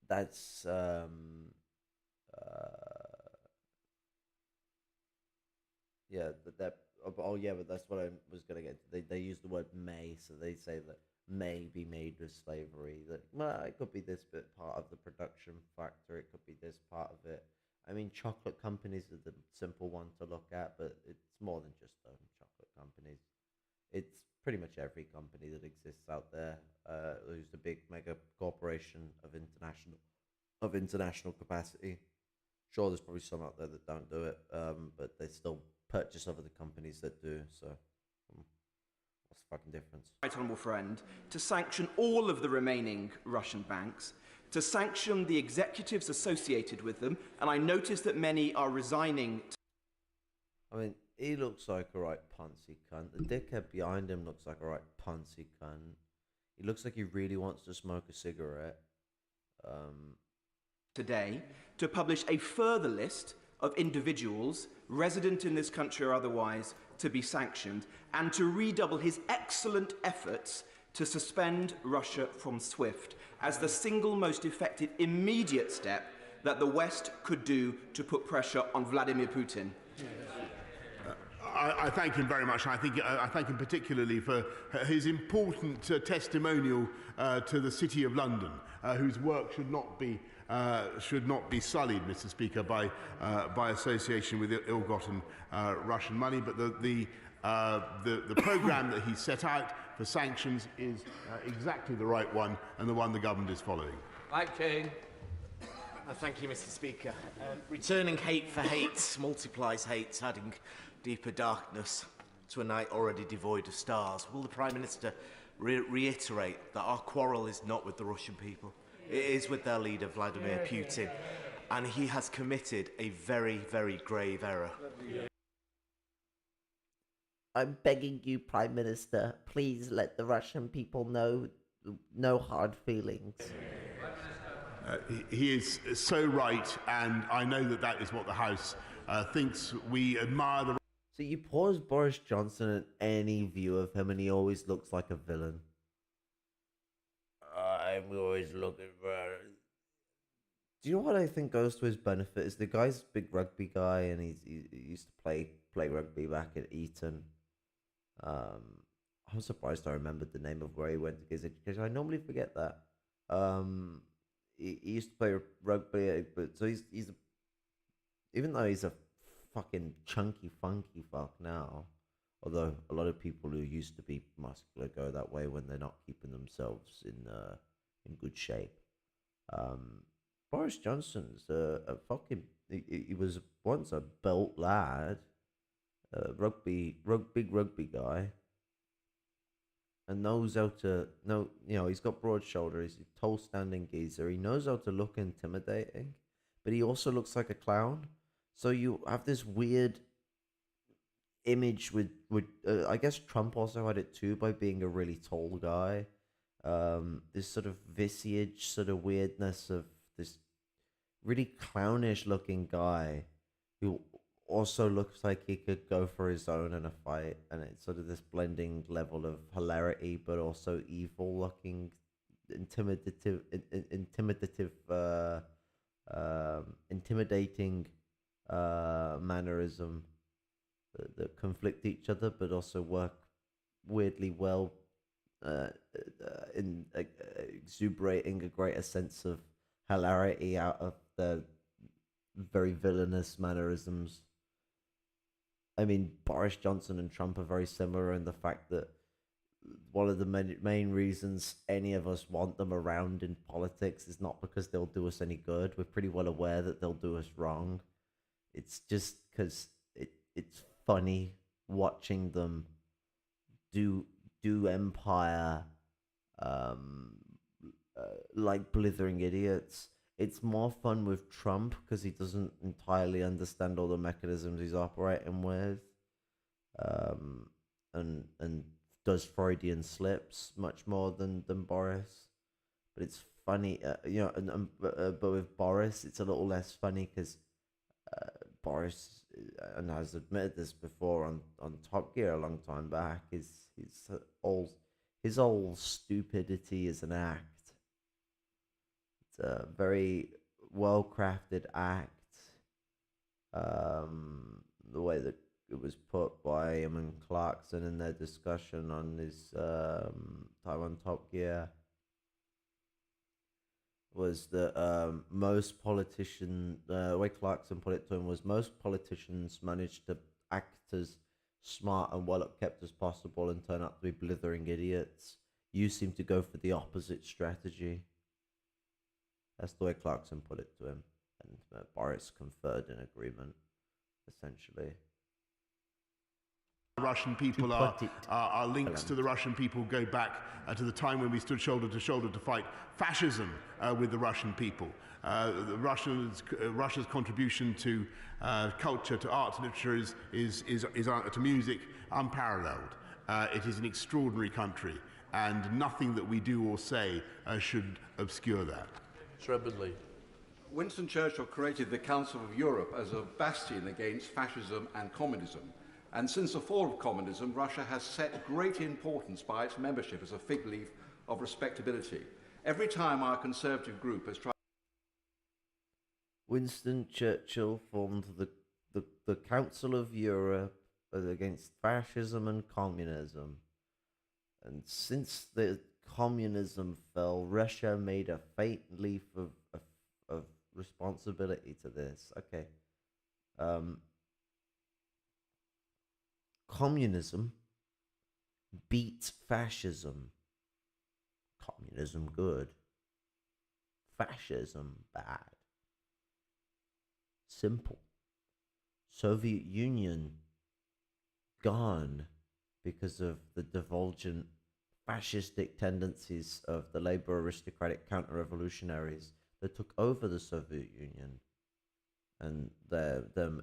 That's yeah, but that's what I was gonna get. They use the word may, so they say that may be made with slavery. That well, it could be this bit part of the production factor. It could be this part of it. I mean, chocolate companies are the simple one to look at, but it's more than just chocolate companies. It's pretty much every company that exists out there who's a big mega corporation of international capacity. Sure, there's probably some out there that don't do it, but they still purchase other companies that do. So, what's the fucking difference? Right honourable friend, to sanction all of the remaining Russian banks, to sanction the executives associated with them, and I notice that many are resigning. I mean, he looks like a right poncy cunt. The dickhead behind him looks like a right poncy cunt. He looks like he really wants to smoke a cigarette. Today, to publish a further list of individuals, resident in this country or otherwise, to be sanctioned, and to redouble his excellent efforts to suspend Russia from SWIFT as the single most effective immediate step that the West could do to put pressure on Vladimir Putin. I thank him very much. I thank him particularly for his important testimonial to the City of London, whose work should not be sullied, Mr. Speaker, by association with ill-gotten Russian money. But the programme that he set out for sanctions is exactly the right one, and the one the government is following. Right, King. Thank you, Mr. Speaker. Returning hate for hate multiplies hate, adding deeper darkness to a night already devoid of stars. Will the Prime Minister reiterate that our quarrel is not with the Russian people? It is with their leader, Vladimir Putin, and he has committed a very, very grave error. I'm begging you, Prime Minister, please let the Russian people know no hard feelings. He is so right, and I know that is what the House thinks. We admire the... So you pause Boris Johnson in any view of him, and he always looks like a villain. I'm always looking for... Do you know what I think goes to his benefit? Is the guy's a big rugby guy, and he used to play rugby back at Eton. I'm surprised I remembered the name of where he went to get his education. I normally forget that. He used to play rugby, but so he's even though he's a fucking chunky, funky fuck now, although a lot of people who used to be muscular go that way when they're not keeping themselves in good shape. Boris Johnson's a fucking... He was once a built lad, big rugby guy, and knows how to he's got broad shoulders, he's a tall standing geezer, he knows how to look intimidating, but he also looks like a clown. So you have this weird image with I guess Trump also had it too by being a really tall guy. This sort of visage, sort of weirdness of this really clownish looking guy who also looks like he could go for his own in a fight, and it's sort of this blending level of hilarity but also evil looking, intimidative intimidating mannerism that conflict each other, but also work weirdly well in exuberating a greater sense of hilarity out of the very villainous mannerisms. I mean, Boris Johnson and Trump are very similar in the fact that one of the main reasons any of us want them around in politics is not because they'll do us any good. We're pretty well aware that they'll do us wrong. It's just because it's funny watching them do empire like blithering idiots. It's more fun with Trump because he doesn't entirely understand all the mechanisms he's operating with, and does Freudian slips much more than Boris. But it's funny, but with Boris, it's a little less funny because Boris, and has admitted this before on Top Gear a long time back, his whole stupidity is an act. It's a very well-crafted act. The way that it was put by him and Clarkson in their discussion on his time on Top Gear was that most politicians, the way Clarkson put it to him was most politicians manage to act as smart and well kept as possible and turn out to be blithering idiots. You seem to go for the opposite strategy. That's the way Clarkson put it to him, and Boris conferred in agreement, essentially. Russian people our links to the Russian people go back to the time when we stood shoulder to shoulder to fight fascism with the Russian people. Russia's contribution to culture, to art, to literature is to music unparalleled. It is an extraordinary country, and nothing that we do or say should obscure that. Shrebedley. Winston Churchill created the Council of Europe as a bastion against fascism and communism. And since the fall of communism, Russia has set great importance by its membership as a fig leaf of respectability. Every time our conservative group has tried... Winston Churchill formed the Council of Europe against fascism and communism. And since the communism fell, Russia made a faint leaf of responsibility to this. Okay. Communism beats fascism. Communism good. Fascism bad. Simple. Soviet Union gone because of the divulgent fascistic tendencies of the labor aristocratic counter-revolutionaries that took over the Soviet Union, and them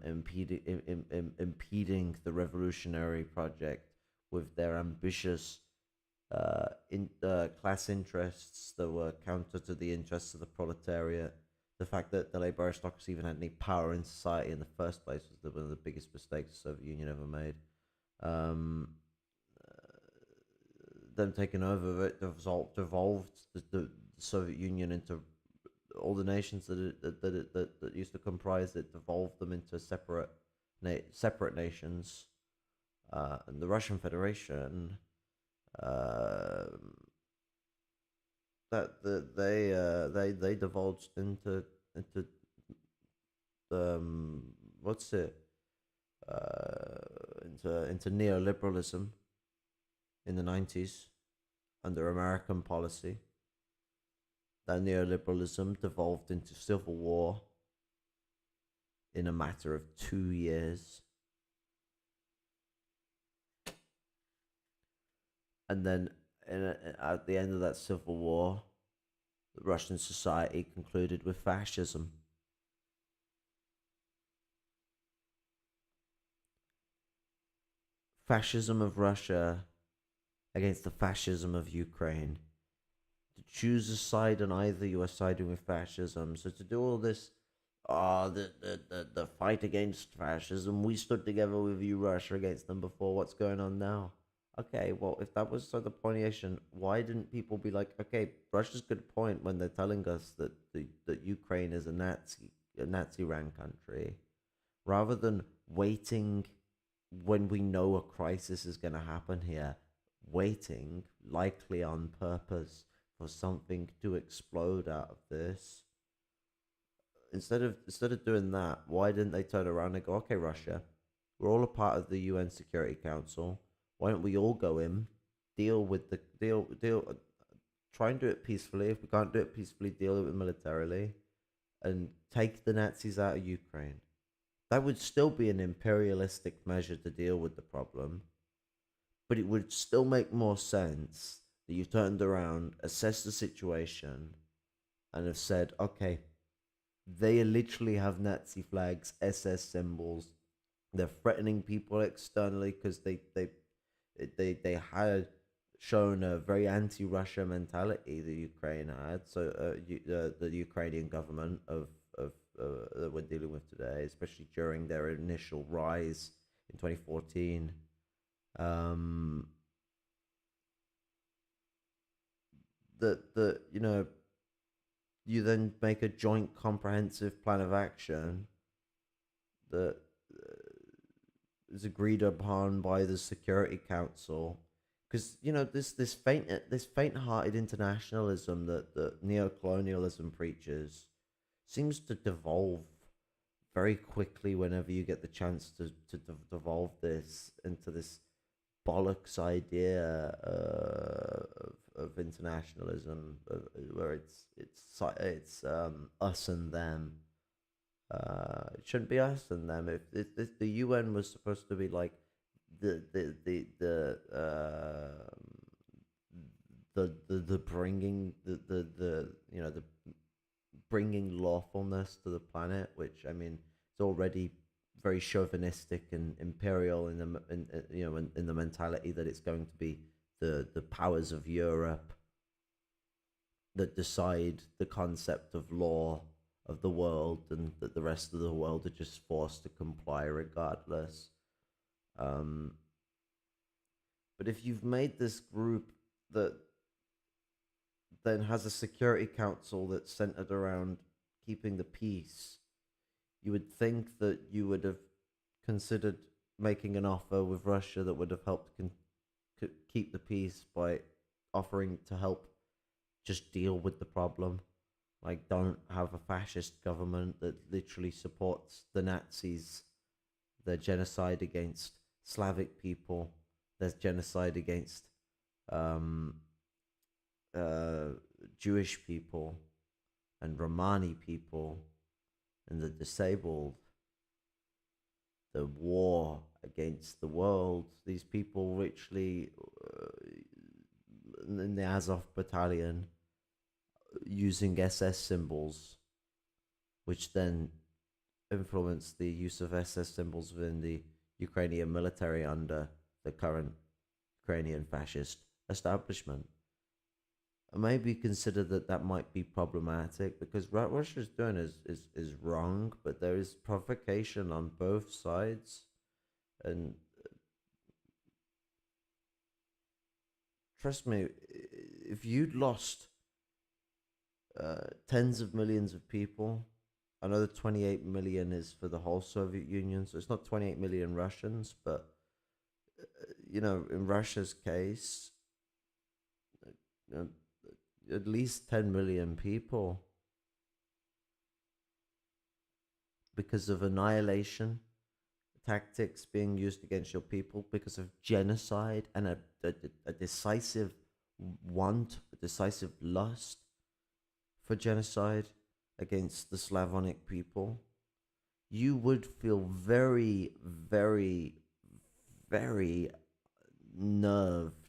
impeding the revolutionary project with their ambitious class interests that were counter to the interests of the proletariat. The fact that the labor aristocracy even had any power in society in the first place was one of the biggest mistakes the Soviet Union ever made. Them taking over it devolved the Soviet Union into all the nations that used to comprise it, devolved them into separate nations, and the Russian Federation. They divulged into into neoliberalism in the 90s under American policy. That neoliberalism devolved into civil war in a matter of 2 years. And then at the end of that civil war, the Russian society concluded with fascism. Fascism of Russia against the fascism of Ukraine. To choose a side on either, you are siding with fascism. So to do all this, the fight against fascism, we stood together with you, Russia, against them before. What's going on now? okay, well, if that was so the pointation, why didn't people be like, okay, Russia's good point when they're telling us that that Ukraine is a Nazi-ran country, rather than waiting when we know a crisis is going to happen here, waiting likely on purpose for something to explode out of this. Instead of doing that, why didn't they turn around and go, okay, Russia, we're all a part of the UN Security Council. Why don't we all go in, deal with the deal, try and do it peacefully. If we can't do it peacefully, deal with it militarily, and take the Nazis out of Ukraine. That would still be an imperialistic measure to deal with the problem, but it would still make more sense that you've turned around, assessed the situation, and have said, okay, they literally have Nazi flags, SS symbols. They're threatening people externally because they had shown a very anti-Russia mentality the Ukraine had. So the Ukrainian government that we're dealing with today, especially during their initial rise in 2014, that you know, you then make a joint comprehensive plan of action that is agreed upon by the Security Council, because you know this faint-hearted internationalism that neo-colonialism preaches seems to devolve very quickly whenever you get the chance to devolve this into this bollocks idea of internationalism, where it's us and them. It shouldn't be us and them. If the UN was supposed to be like the bringing the you know the bringing lawfulness to the planet, which I mean is already very chauvinistic and imperial in the mentality that it's going to be the powers of Europe that decide the concept of law of the world, and that the rest of the world are just forced to comply regardless. But if you've made this group that then has a Security Council that's centered around keeping the peace, you would think that you would have considered making an offer with Russia that would have helped keep the peace by offering to help just deal with the problem. Like, don't have a fascist government that literally supports the Nazis, their genocide against Slavic people, there's genocide against Jewish people and Romani people and the disabled, the war against the world. These people literally in the Azov battalion using SS symbols, which then influenced the use of SS symbols within the Ukrainian military under the current Ukrainian fascist establishment. And maybe consider that might be problematic, because what Russia's doing is wrong, but there is provocation on both sides. And trust me, if you'd lost tens of millions of people, another 28 million is for the whole Soviet Union, so it's not 28 million Russians, but you know, in Russia's case, at least 10 million people, because of annihilation tactics being used against your people, because of genocide and a decisive want, a decisive lust for genocide against the Slavonic people. You would feel very, very, very nerved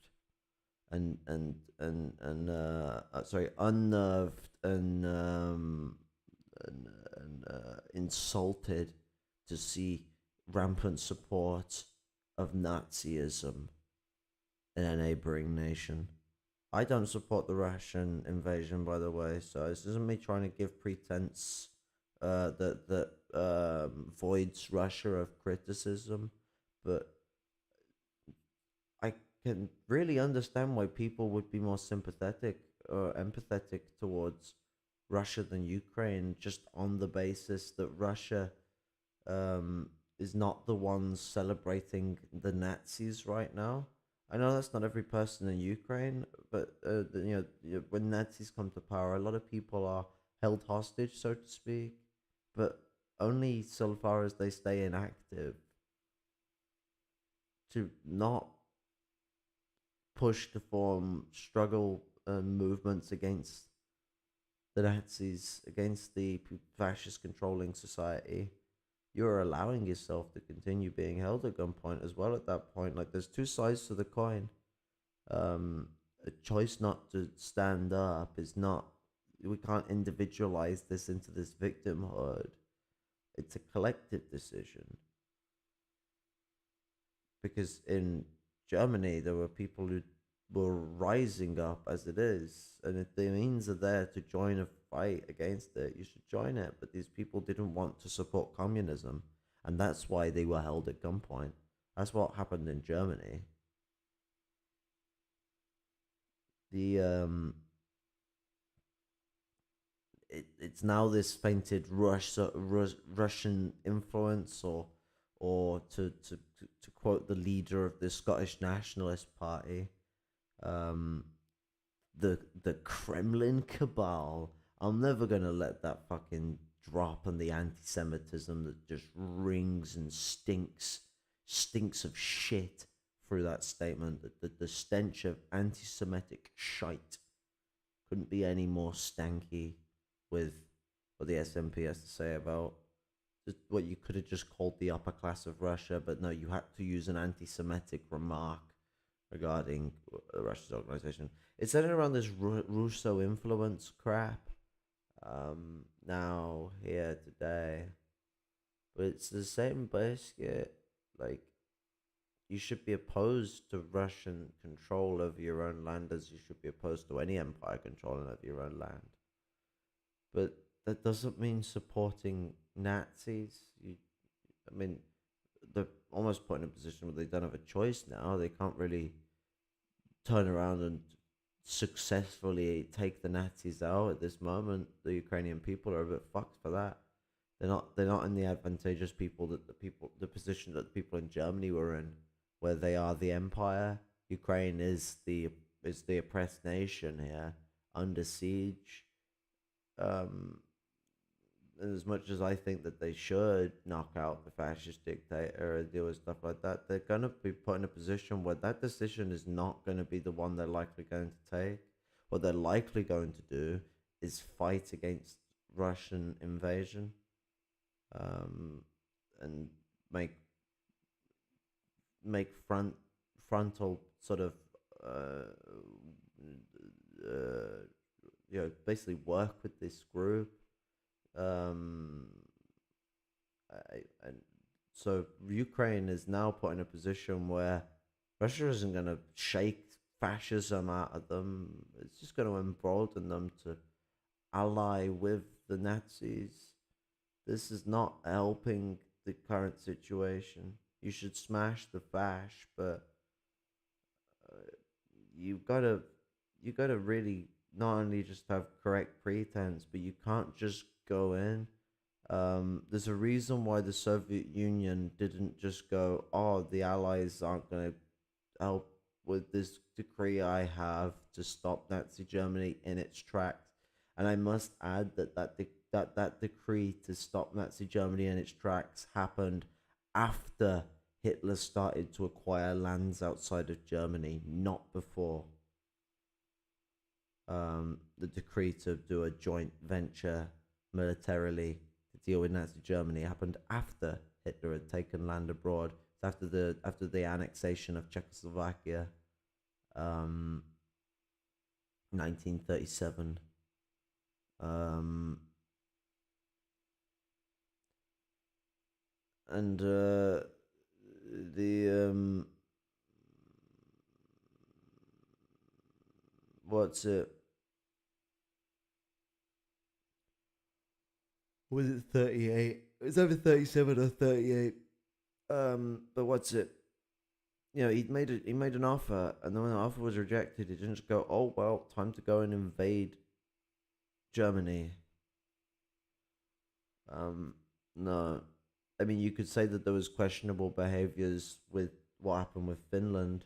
unnerved and insulted to see rampant support of Nazism in a neighboring nation. I don't support the Russian invasion, by the way, so this isn't me trying to give pretense that voids Russia of criticism, but I can really understand why people would be more sympathetic or empathetic towards Russia than Ukraine, just on the basis that Russia is not the ones celebrating the Nazis right now. I know that's not every person in Ukraine, but when Nazis come to power, a lot of people are held hostage, so to speak, but only so far as they stay inactive. To not push to form struggle movements against the Nazis, against the fascist controlling society, you're allowing yourself to continue being held at gunpoint as well at that point. Like, there's two sides to the coin. A choice not to stand up is not, we can't individualize this into this victimhood. It's a collective decision. Because in Germany, there were people who were rising up as it is, and if the means are there to join a fight against it, you should join it. But these people didn't want to support communism, and that's why they were held at gunpoint. That's what happened in Germany. It's now this fainted Russian influence, or to quote the leader of the Scottish Nationalist Party, the Kremlin cabal. I'm never gonna let that fucking drop on the anti-Semitism that just rings and stinks of shit through that statement. The stench of anti-Semitic shite couldn't be any more stanky with what the SNP has to say about what you could have just called the upper class of Russia, but no, you had to use an anti-Semitic remark regarding Russia's organization. It's centered around this Russo influence crap now, here, today. But it's the same basket. Like, you should be opposed to Russian control of your own land as you should be opposed to any empire controlling of your own land. But that doesn't mean supporting Nazis. They're almost put in a position where they don't have a choice now. They can't really turn around and successfully take the Nazis out at this moment. The Ukrainian people are a bit fucked for that. They're not in the advantageous the position that the people in Germany were in, where they are the empire. Ukraine is the oppressed nation here, under siege. And as much as I think that they should knock out the fascist dictator and deal with stuff like that, they're going to be put in a position where that decision is not going to be the one they're likely going to take. What they're likely going to do is fight against Russian invasion, and make frontal sort of basically work with this group. And so Ukraine is now put in a position where Russia isn't going to shake fascism out of them. It's just going to embolden them to ally with the Nazis. This is not helping the current situation. You should smash the fash, but you gotta really not only just have correct pretense, but you can't just go in. There's a reason why the Soviet Union didn't just go, oh, the Allies aren't going to help with this decree I have to stop Nazi Germany in its tracks. And I must add that decree to stop Nazi Germany in its tracks happened after Hitler started to acquire lands outside of Germany, not before. The decree to do a joint venture militarily to deal with Nazi Germany happened after Hitler had taken land abroad. It's after the annexation of Czechoslovakia, 1937. And what's it? Was it 38? It was over 37 or 38. But what's it? he made an offer, and then when the offer was rejected, he didn't just go, "Oh well, time to go and invade Germany." No, I mean, you could say that there was questionable behaviors with what happened with Finland.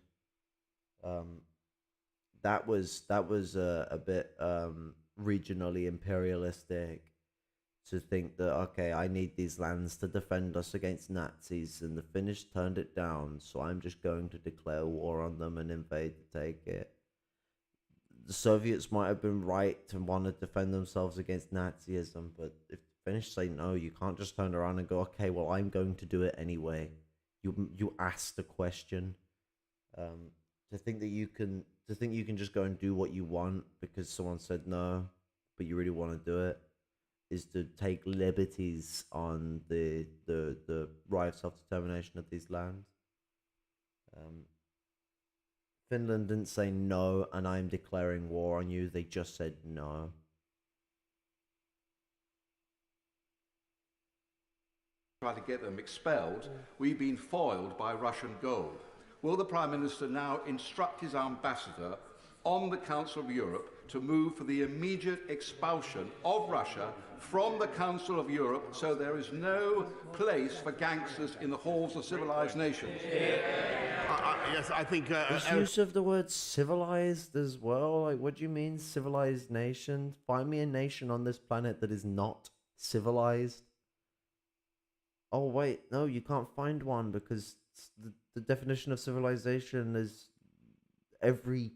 That was a bit regionally imperialistic, to think that, okay, I need these lands to defend us against Nazis, and the Finnish turned it down, so I'm just going to declare war on them and invade to take it. The Soviets might have been right to want to defend themselves against Nazism, but if the Finnish say no, you can't just turn around and go, okay, well, I'm going to do it anyway. You asked the question. To think you can just go and do what you want because someone said no, but you really want to do it, is to take liberties on the right of self-determination of these lands. Finland didn't say no and I'm declaring war on you. They just said no. Try to get them expelled, we've been foiled by Russian gold. Will the Prime Minister now instruct his ambassador on the Council of Europe to move for the immediate expulsion of Russia from the Council of Europe, so there is no place for gangsters in the halls of civilized nations? Yes, I think... There's use of the word civilized as well. Like, what do you mean, civilized nation? Find me a nation on this planet that is not civilized. Oh, wait, no, you can't find one, because the definition of civilization is every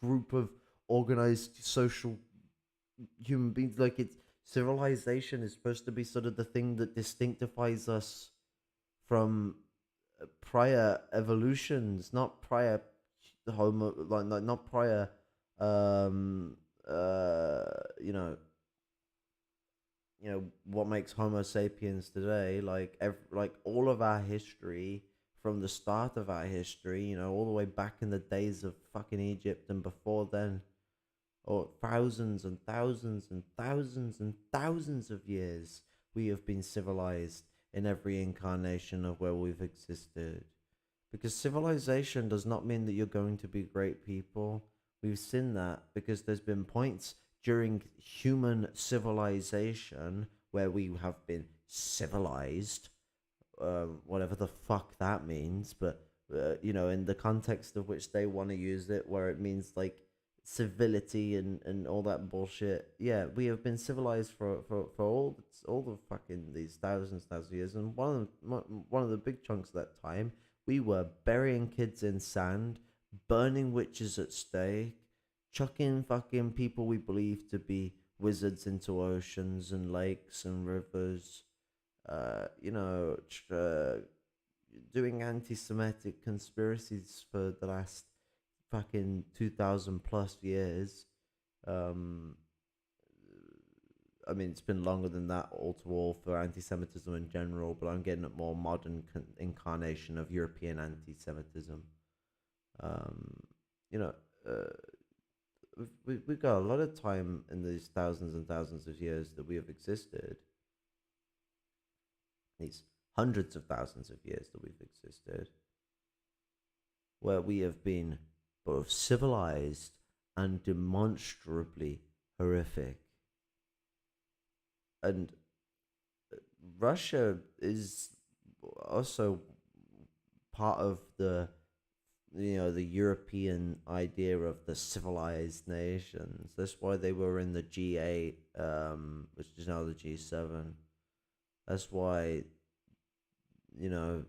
group of organized social human beings. Like, it's civilization is supposed to be sort of the thing that distinctifies us from prior evolutions, not prior homo, like not prior what makes Homo sapiens today. Like all of our history, from the start of our history, all the way back in the days of fucking Egypt and before then, or thousands and thousands and thousands and thousands of years, we have been civilized in every incarnation of where we've existed. Because civilization does not mean that you're going to be great people. We've seen that because there's been points during human civilization where we have been civilized, whatever the fuck that means, but in the context of which they want to use it, where it means like civility and all that bullshit. Yeah, we have been civilized for all the fucking these thousands of years, and one of the big chunks of that time, we were burying kids in sand, burning witches at stake, chucking fucking people we believe to be wizards into oceans and lakes and rivers, doing anti-Semitic conspiracies for the last fucking 2,000 plus years. I mean, it's been longer than that all to all for anti-Semitism in general, but I'm getting a more modern incarnation of European anti-Semitism. We've got a lot of time in these thousands and thousands of years that we have existed. These hundreds of thousands of years that we've existed, where we have been both civilized and demonstrably horrific. And Russia is also part of the European idea of the civilized nations. That's why they were in the G8, which is now the G7. That's why, the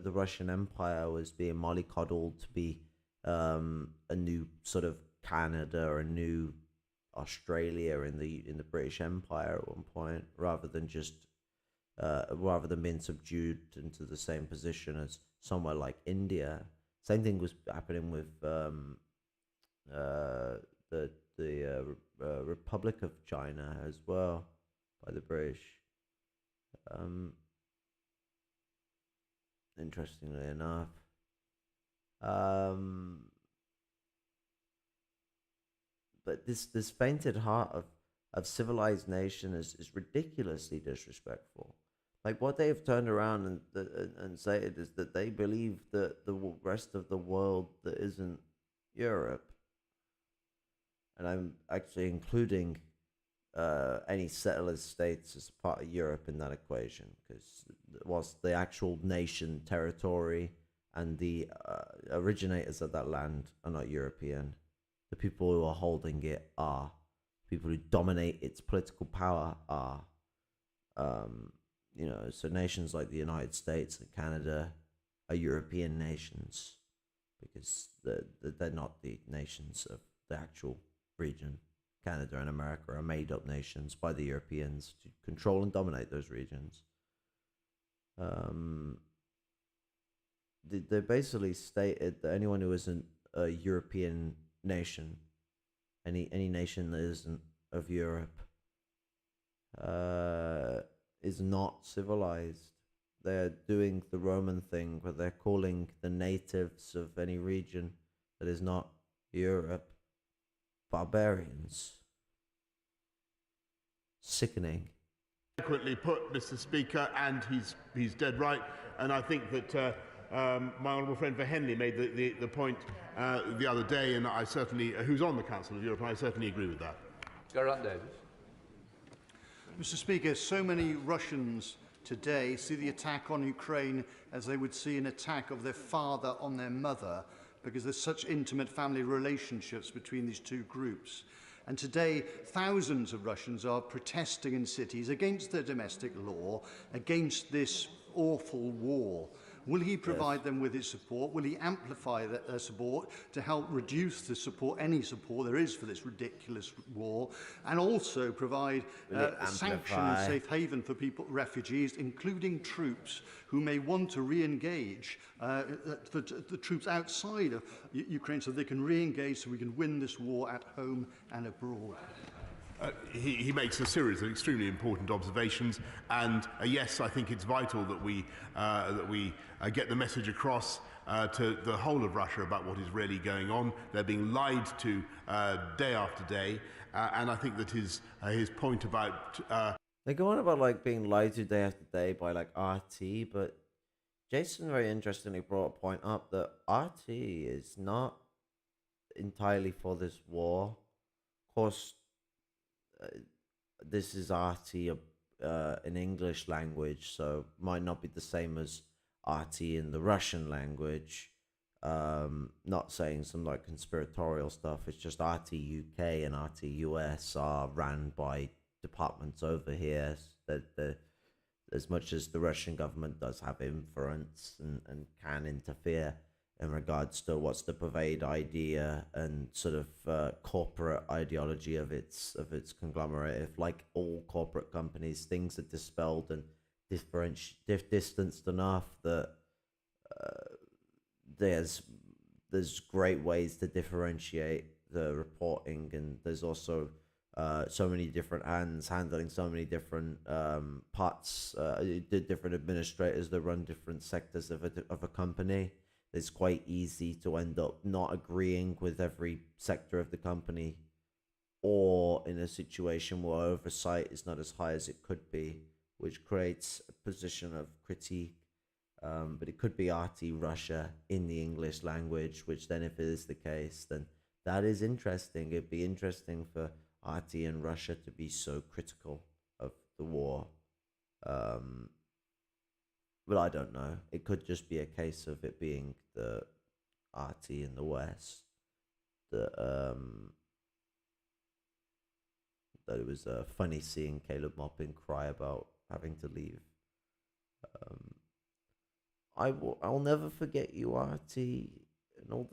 Russian Empire was being mollycoddled to be a new sort of Canada or a new Australia in the British Empire at one point, rather than being subdued into the same position as somewhere like India. Same thing was happening with the Republic of China as well, by the British. Interestingly enough, but this fainted heart of civilized nation is ridiculously disrespectful. Like what they've turned around and said is that they believe that the rest of the world that isn't Europe, and I'm actually including any settlers states as part of Europe in that equation, because whilst the actual nation, territory, and the originators of that land are not European, the people who are holding it are. People who dominate its political power are. You know, so nations like the United States and Canada are European nations because they're not the nations of the actual region. Canada and America are made up nations by the Europeans to control and dominate those regions. They basically stated that anyone who isn't a European nation, any nation that isn't of Europe, is not civilized. They're doing the Roman thing where they're calling the natives of any region that is not Europe barbarians. Sickening. Adequately put, Mr. Speaker, and he's dead right. And I think that my honourable friend for Henley made the point the other day, and I certainly, who's on the Council of Europe, and I certainly agree with that. Geraint Davis. Mr. Speaker, so many Russians today see the attack on Ukraine as they would see an attack of their father on their mother, because there's such intimate family relationships between these two groups. And today, thousands of Russians are protesting in cities against their domestic law, against this awful war. Will he provide them with his support? Will he amplify their support to help reduce the support, any support there is for this ridiculous war, and also provide sanction and safe haven for people, refugees, including troops who may want to re-engage, the troops outside of Ukraine, so they can re-engage, so we can win this war at home and abroad? He makes a series of extremely important observations, and yes, I think it's vital that we get the message across to the whole of Russia about what is really going on. They're being lied to day after day, and I think that his point about they go on about like being lied to day after day by like RT, but Jason very interestingly brought a point up that RT is not entirely for this war. Of course, this is RT in English language, so might not be the same as RT in the Russian language. Not saying some like conspiratorial stuff. It's just RT UK and RT US are ran by departments over here. That as much as the Russian government does have influence and can interfere in regards to what's the pervade idea and sort of corporate ideology of its conglomerate. If like all corporate companies, things are dispelled and distanced enough that there's great ways to differentiate the reporting, and there's also so many different hands handling so many different parts, the different administrators that run different sectors of a company. It's quite easy to end up not agreeing with every sector of the company, or in a situation where oversight is not as high as it could be, which creates a position of critique. But it could be RT Russia in the English language, which then, if it is the case, then that is interesting. It'd be interesting for RT and Russia to be so critical of the war. But I don't know. It could just be a case of it being the RT in the West that it was funny seeing Caleb Maupin cry about having to leave. I'll never forget you, RT, and all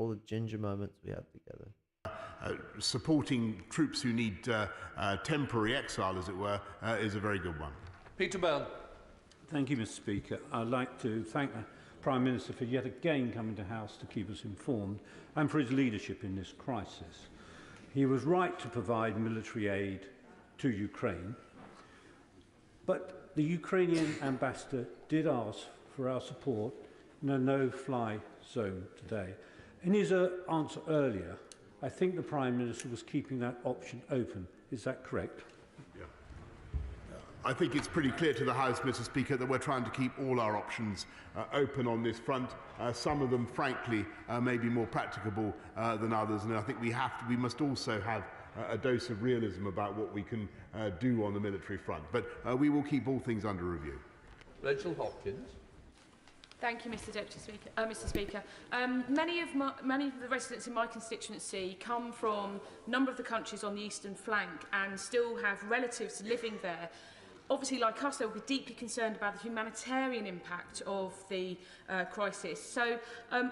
the ginger moments we had together. Supporting troops who need temporary exile, as it were, is a very good one. Peter Byrne. Thank you, Mr. Speaker. I'd like to thank the Prime Minister for yet again coming to House to keep us informed and for his leadership in this crisis. He was right to provide military aid to Ukraine, but the Ukrainian ambassador did ask for our support in a no-fly zone today. In his answer earlier, I think the Prime Minister was keeping that option open. Is that correct? I think it's pretty clear to the House, Mr. Speaker, that we're trying to keep all our options open on this front. Some of them, frankly, may be more practicable than others, and I think we must also have a dose of realism about what we can do on the military front. But we will keep all things under review. Rachel Hopkins. Thank you, Mr. Deputy Speaker. Mr. Speaker, many of the residents in my constituency come from a number of the countries on the eastern flank and still have relatives living there. Obviously, like us, they will be deeply concerned about the humanitarian impact of the crisis. So,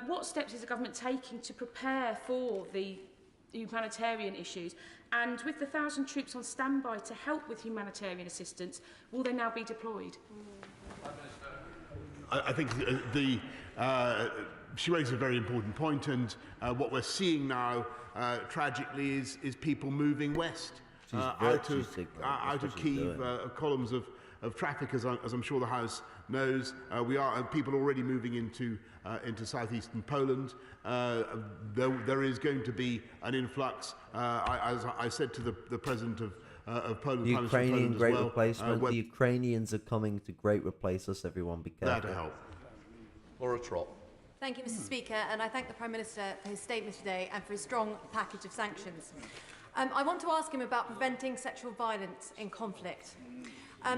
what steps is the government taking to prepare for the humanitarian issues? And with the 1,000 troops on standby to help with humanitarian assistance, will they now be deployed? I think she raises a very important point, and what we're seeing now, tragically, is people moving west. Out of Kiev, columns of traffic, as I'm sure the House knows. We are people already moving into southeastern Poland. There is going to be an influx. As I said to the President of Poland, the Ukrainian great replacement. The Ukrainians are coming to great replace us. Everyone, be careful. That'll help. Laura Trott. Thank you, Mr. Speaker, and I thank the Prime Minister for his statement today and for his strong package of sanctions. I want to ask him about preventing sexual violence in conflict.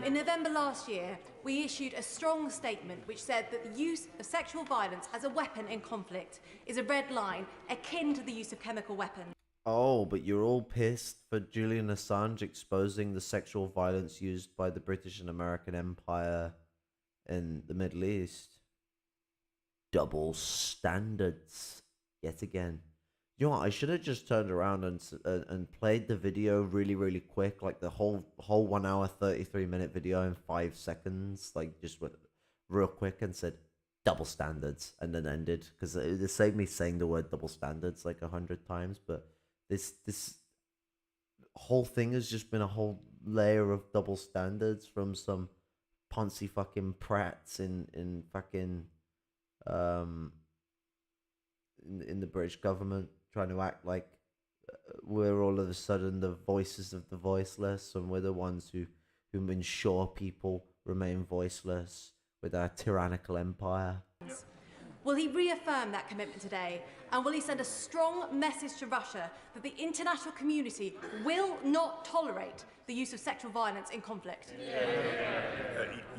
In November last year, we issued a strong statement which said that the use of sexual violence as a weapon in conflict is a red line akin to the use of chemical weapons. Oh, but you're all pissed for Julian Assange exposing the sexual violence used by the British and American Empire in the Middle East. Double standards, yet again. You know what? I should have just turned around and played the video really quick, like the whole 1 hour 33-minute video in 5 seconds, like just went real quick and said double standards and then ended, because it saved me saying the word double standards like 100 times. But this whole thing has just been a whole layer of double standards from some poncy fucking prats in fucking in the British government, trying to act like we're all of a sudden the voices of the voiceless, and we're the ones who ensure people remain voiceless with our tyrannical empire. Will he reaffirm that commitment today, and will he send a strong message to Russia that the international community will not tolerate the use of sexual violence in conflict?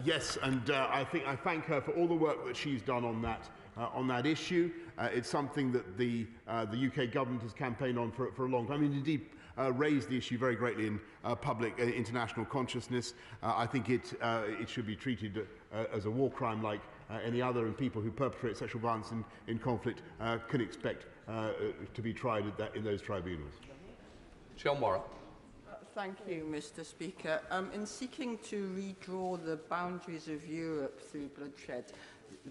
Yes, and I thank her for all the work that she's done on that issue. It's something that the UK government has campaigned on for a long time, and indeed raised the issue very greatly in public international consciousness. I think it should be treated as a war crime like any other, and people who perpetrate sexual violence in conflict can expect to be tried in those tribunals. John Morrow. Thank you, Mr. Speaker. In seeking to redraw the boundaries of Europe through bloodshed,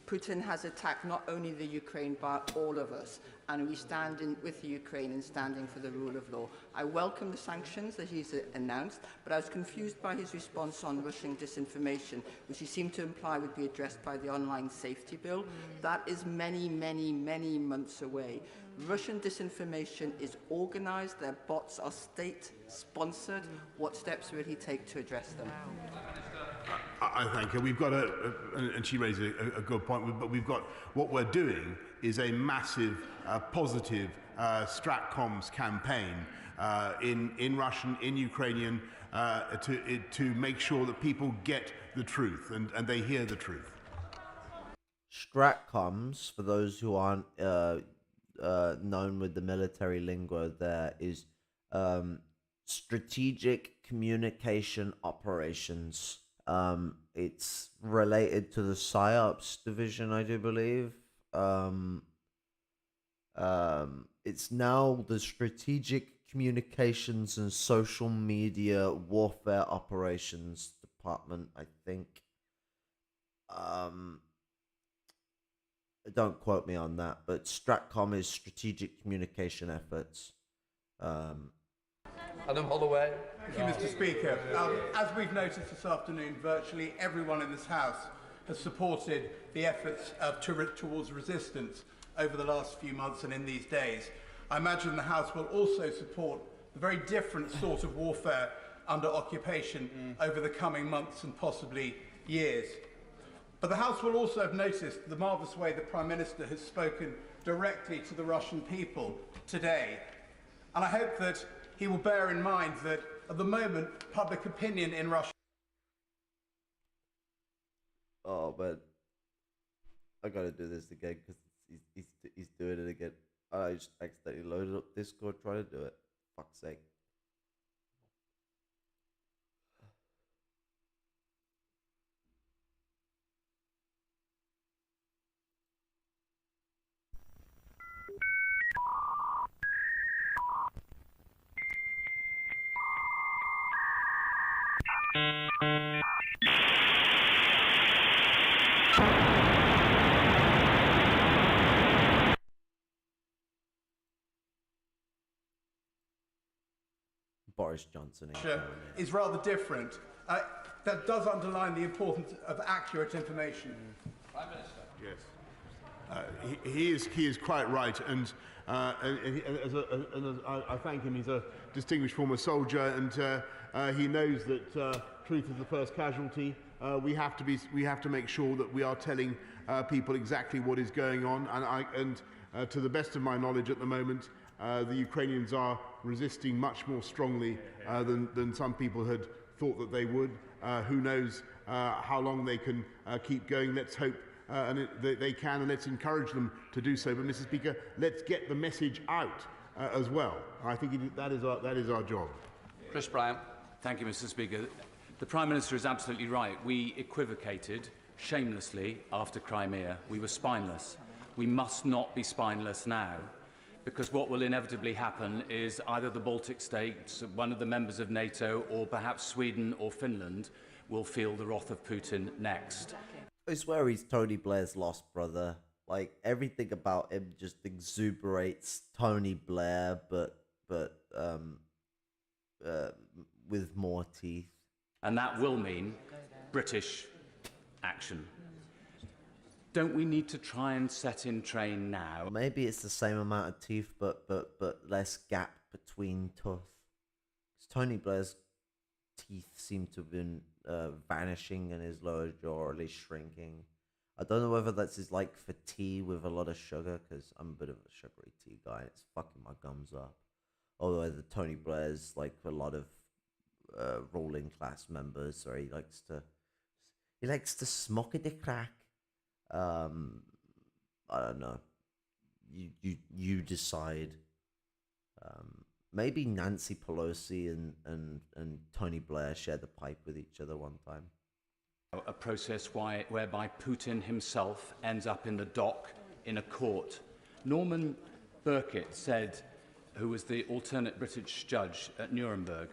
Putin has attacked not only the Ukraine but all of us, and we stand with the Ukraine and standing for the rule of law. I welcome the sanctions that he's announced, but I was confused by his response on Russian disinformation, which he seemed to imply would be addressed by the online safety bill. That is many months away. Russian disinformation is organised, their bots are state-sponsored. What steps will he take to address them? I thank her. We've got and she raised a good point, but we've got, what we're doing is a massive, positive Stratcoms campaign in Russian, in Ukrainian, to make sure that people get the truth and they hear the truth. Stratcoms, for those who aren't known with the military lingo, there is strategic communication operations. It's related to the PSYOPs division, I do believe. It's now the Strategic Communications and Social Media Warfare Operations Department, I think. Don't quote me on that, but Stratcom is Strategic Communication Efforts. Adam Holloway. Thank you, Mr. Speaker. As we've noticed this afternoon, virtually everyone in this House has supported the efforts towards resistance over the last few months and in these days. I imagine the House will also support the very different sort of warfare under occupation over the coming months and possibly years. But the House will also have noticed the marvellous way the Prime Minister has spoken directly to the Russian people today. And I hope that he will bear in mind that at the moment, public opinion in Russia... Oh, man. I gotta do this again because he's doing it again. I just accidentally loaded up Discord trying to do it. Fuck's sake. Boris Johnson is rather different. That does underline the importance of accurate information. Prime Minister. Yes. He is quite right, and I thank him. He's a distinguished former soldier, and he knows that truth is the first casualty. We have to make sure that we are telling people exactly what is going on, and to the best of my knowledge at the moment, the Ukrainians are resisting much more strongly than some people had thought that they would. Who knows how long they can keep going? Let's hope they can, and let's encourage them to do so. But, Mr. Speaker, let's get the message out as well. I think that is our job. Chris Bryant. Thank you, Mr. Speaker. The Prime Minister is absolutely right. We equivocated shamelessly after Crimea. We were spineless. We must not be spineless now, because what will inevitably happen is either the Baltic states, one of the members of NATO, or perhaps Sweden or Finland will feel the wrath of Putin next. I swear he's Tony Blair's lost brother. Like, everything about him just exuberates Tony Blair, but with more teeth. And that will mean British action. Don't we need to try and set in train now? Maybe it's the same amount of teeth, but less gap between teeth. Because Tony Blair's teeth seem to have been vanishing in his lower jaw, or at least shrinking. I don't know whether that's his like for tea with a lot of sugar, because I'm a bit of a sugary tea guy, and it's fucking my gums up. Although the Tony Blair's like a lot of ruling class members, or he likes to smoke a crack. I don't know. You decide. Maybe Nancy Pelosi and Tony Blair shared the pipe with each other one time. A process whereby Putin himself ends up in the dock in a court. Norman Burkitt said, who was the alternate British judge at Nuremberg,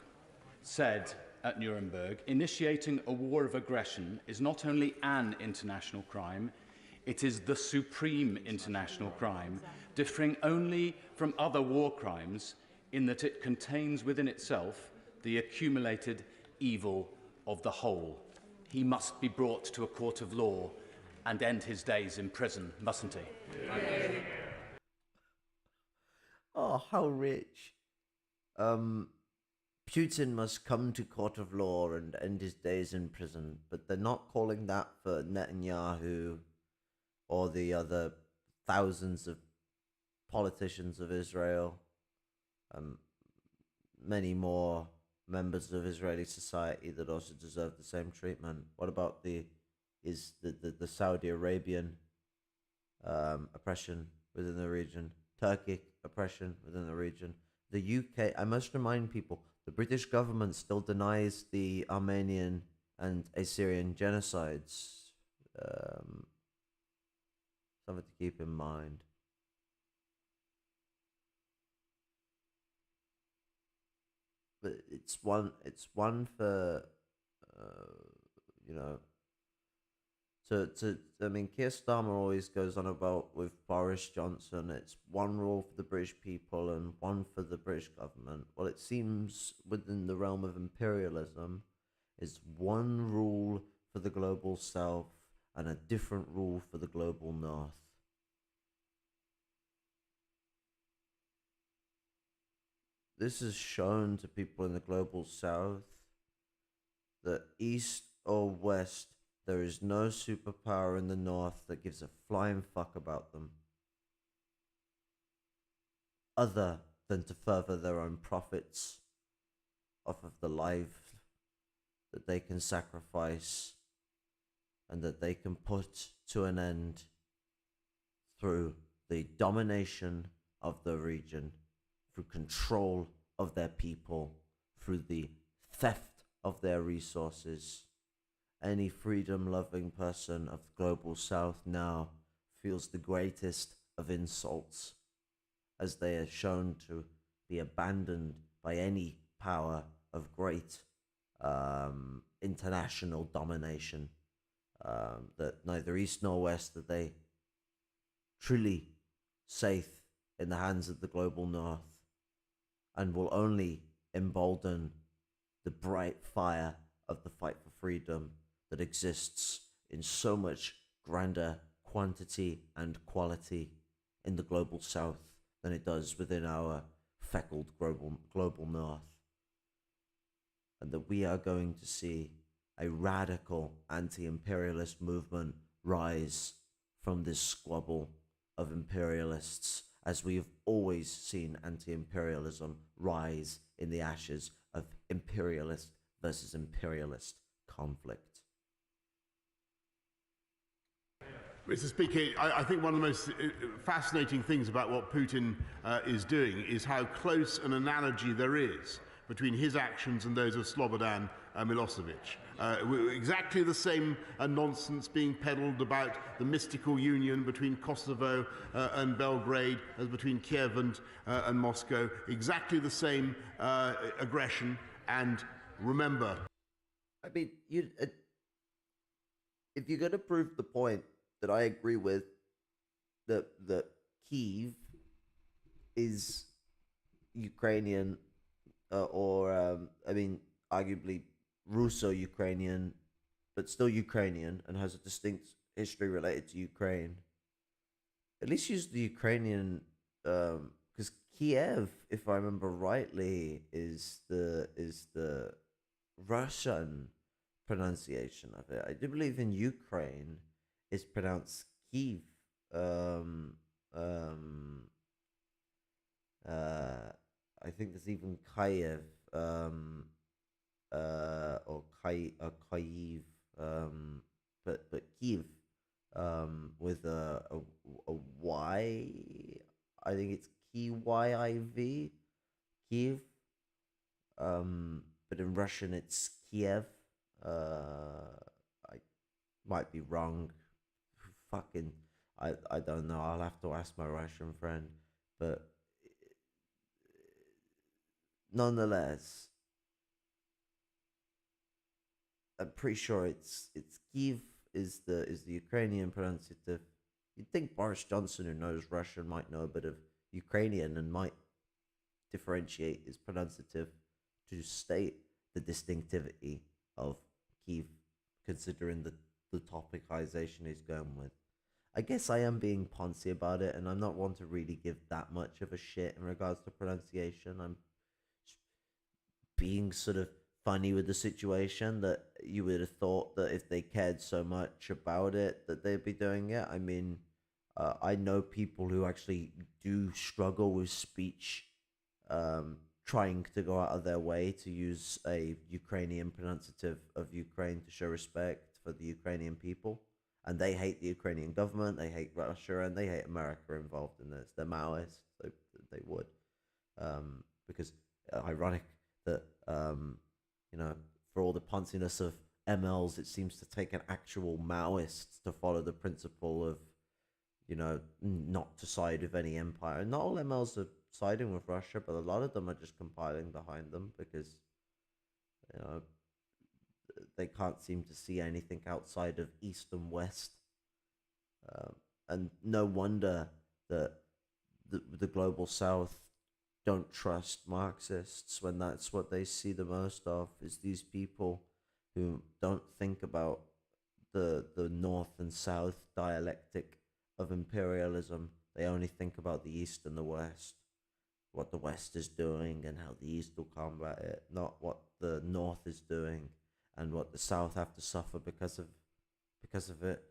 said at Nuremberg, initiating a war of aggression is not only an international crime, it is the supreme international crime, differing only from other war crimes in that it contains within itself the accumulated evil of the whole. He must be brought to a court of law and end his days in prison, mustn't he? Oh, how rich. Putin must come to court of law and end his days in prison, but they're not calling that for Netanyahu or the other thousands of politicians of Israel, many more members of Israeli society that also deserve the same treatment. What about the Saudi Arabian oppression within the region, Turkic oppression within the region, the UK? I must remind people, the British government still denies the Armenian and Assyrian genocides. Something to keep in mind. But it's one for I mean, Keir Starmer always goes on about with Boris Johnson, it's one rule for the British people and one for the British government. Well, it seems within the realm of imperialism, it's one rule for the global south and a different rule for the global north. this is shown to people in the global south that east or west, there is no superpower in the north that gives a flying fuck about them, other than to further their own profits off of the life that they can sacrifice and that they can put to an end through the domination of the region, through control of their people, through the theft of their resources. Any freedom-loving person of the global south now feels the greatest of insults, as they are shown to be abandoned by any power of great international domination, that neither east nor west, that they truly safe in the hands of the global north, and will only embolden the bright fire of the fight for freedom that exists in so much grander quantity and quality in the global south than it does within our feckled global north. And that we are going to see a radical anti-imperialist movement rise from this squabble of imperialists, as we have always seen anti-imperialism rise in the ashes of imperialist versus imperialist conflict. Mr. Speaker, I think one of the most fascinating things about what Putin is doing is how close an analogy there is between his actions and those of Slobodan Milosevic. Exactly the same nonsense being peddled about the mystical union between Kosovo and Belgrade as between Kiev and Moscow. Exactly the same aggression. And remember, I mean, if you're going to prove the point that I agree with, that Kiev is Ukrainian, arguably Russo-Ukrainian, but still Ukrainian, and has a distinct history related to Ukraine. At least use the Ukrainian, because Kiev, if I remember rightly, is the Russian pronunciation of it. I do believe in Ukraine it's pronounced Kiev. I think there's even Kiev, or Kyiv, but Kiev, with a Y. I think it's Kyiv, Kiev. But in Russian it's Kiev. I might be wrong. I don't know. I'll have to ask my Russian friend, but nonetheless, I'm pretty sure it's Kiev is the Ukrainian pronunciative. You'd think Boris Johnson, who knows Russian, might know a bit of Ukrainian and might differentiate his pronunciative to state the distinctivity of Kiev, considering the topicization he's going with. I guess I am being poncy about it, and I'm not one to really give that much of a shit in regards to pronunciation. I'm being sort of funny with the situation, that you would have thought that if they cared so much about it that they'd be doing it. I mean, I know people who actually do struggle with speech, trying to go out of their way to use a Ukrainian pronunciative of Ukraine to show respect for the Ukrainian people. And they hate the Ukrainian government, they hate Russia, and they hate America involved in this. They're Maoists, so they would. Because ironic that, for all the ponciness of MLs, it seems to take an actual Maoist to follow the principle of, not to side with any empire. And not all MLs are siding with Russia, but a lot of them are just compiling behind them because, they can't seem to see anything outside of East and West. And no wonder that the global South don't trust Marxists, when that's what they see the most of, is these people who don't think about the North and South dialectic of imperialism. They only think about the East and the West. what the West is doing and how the East will combat it, not what the North is doing and what the South have to suffer because of it.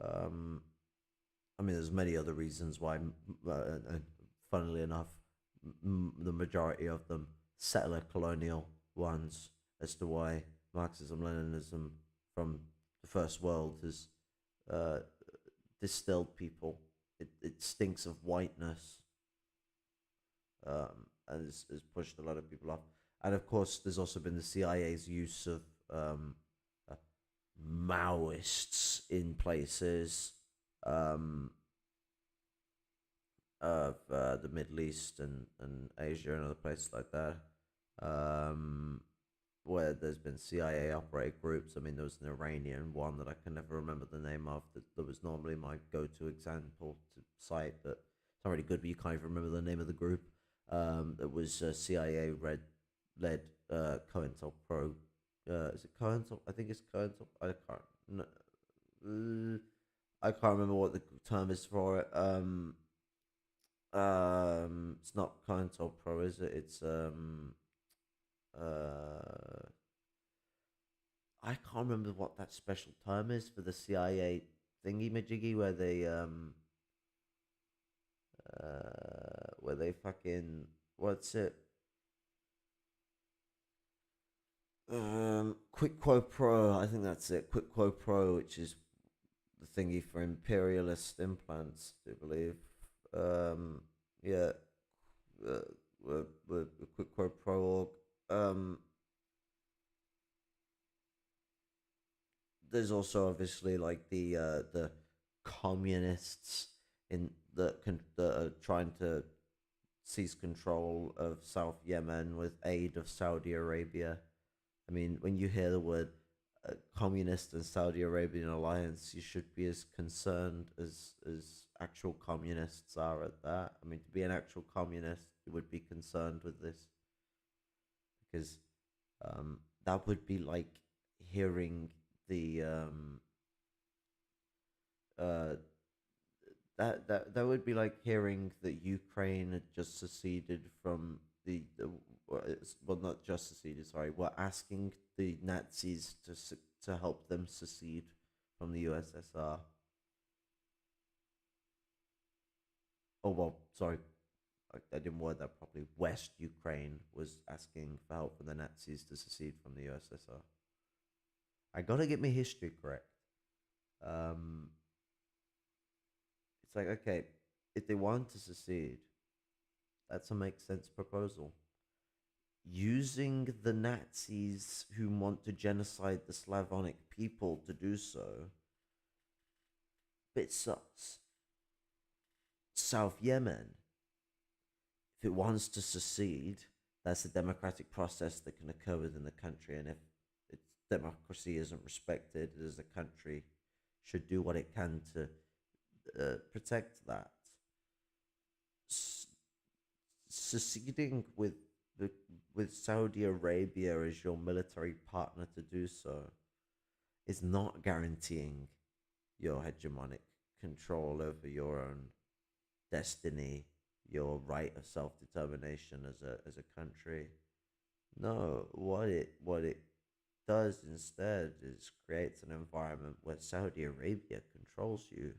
I mean, there's many other reasons why, funnily enough, the majority of them settler colonial ones, as to why Marxism-Leninism from the First World has distilled people. It stinks of whiteness, and has pushed a lot of people off. And of course, there's also been the CIA's use of Maoists in places of the Middle East and Asia and other places like that, where there's been CIA operated groups. I mean, there was an Iranian one that I can never remember the name of, that was normally my go-to example to cite, but it's not really good, but you can't even remember the name of the group. That was CIA-led COINTELPRO. Is it COINTEL? I think it's COINTEL. I can't remember what the term is for it. It's not COINTELPRO, is it? It's I can't remember what that special term is for the CIA thingy-majiggy where they fucking, what's it? Quid quo pro, I think that's it. Quid quo pro, which is the thingy for imperialist implants, I do believe. Yeah. Quid quo pro. There's also obviously like the communists that are trying to seize control of South Yemen with aid of Saudi Arabia. I mean, when you hear the word communist and Saudi Arabian alliance, you should be as concerned as actual communists are at that. I mean, to be an actual communist, you would be concerned with this, because that would be like hearing the that would be like hearing that Ukraine had just seceded from well, not just seceded, sorry, were asking the Nazis to help them secede from the USSR. Oh, well, sorry, I didn't word that properly. West Ukraine was asking for help from the Nazis to secede from the USSR. I gotta get my history correct. It's like, okay, if they want to secede, that's a make sense proposal. Using the Nazis who want to genocide the Slavonic people to do so, bit sus. South Yemen, if it wants to secede, that's a democratic process that can occur within the country, and if its democracy isn't respected, it as a country should do what it can to protect that. Seceding with Saudi Arabia as your military partner to do so is not guaranteeing your hegemonic control over your own destiny, your right of self-determination as a country. No, what it does instead is creates an environment where Saudi Arabia controls you,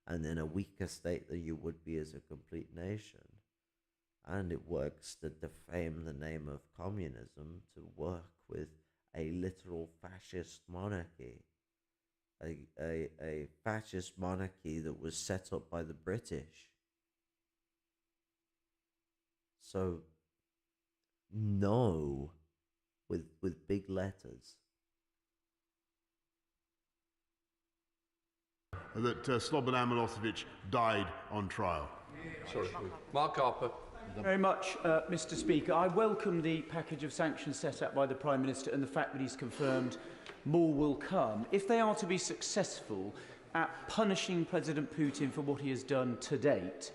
and in a weaker state than you would be as a complete nation. And it works to defame the name of communism to work with a literal fascist monarchy. A fascist monarchy that was set up by the British. So, no, with big letters. That Slobodan Milosevic died on trial. Sorry. Mark Harper. Very much, Mr. Speaker. I welcome the package of sanctions set out by the Prime Minister and the fact that he's confirmed more will come. If they are to be successful at punishing President Putin for what he has done to date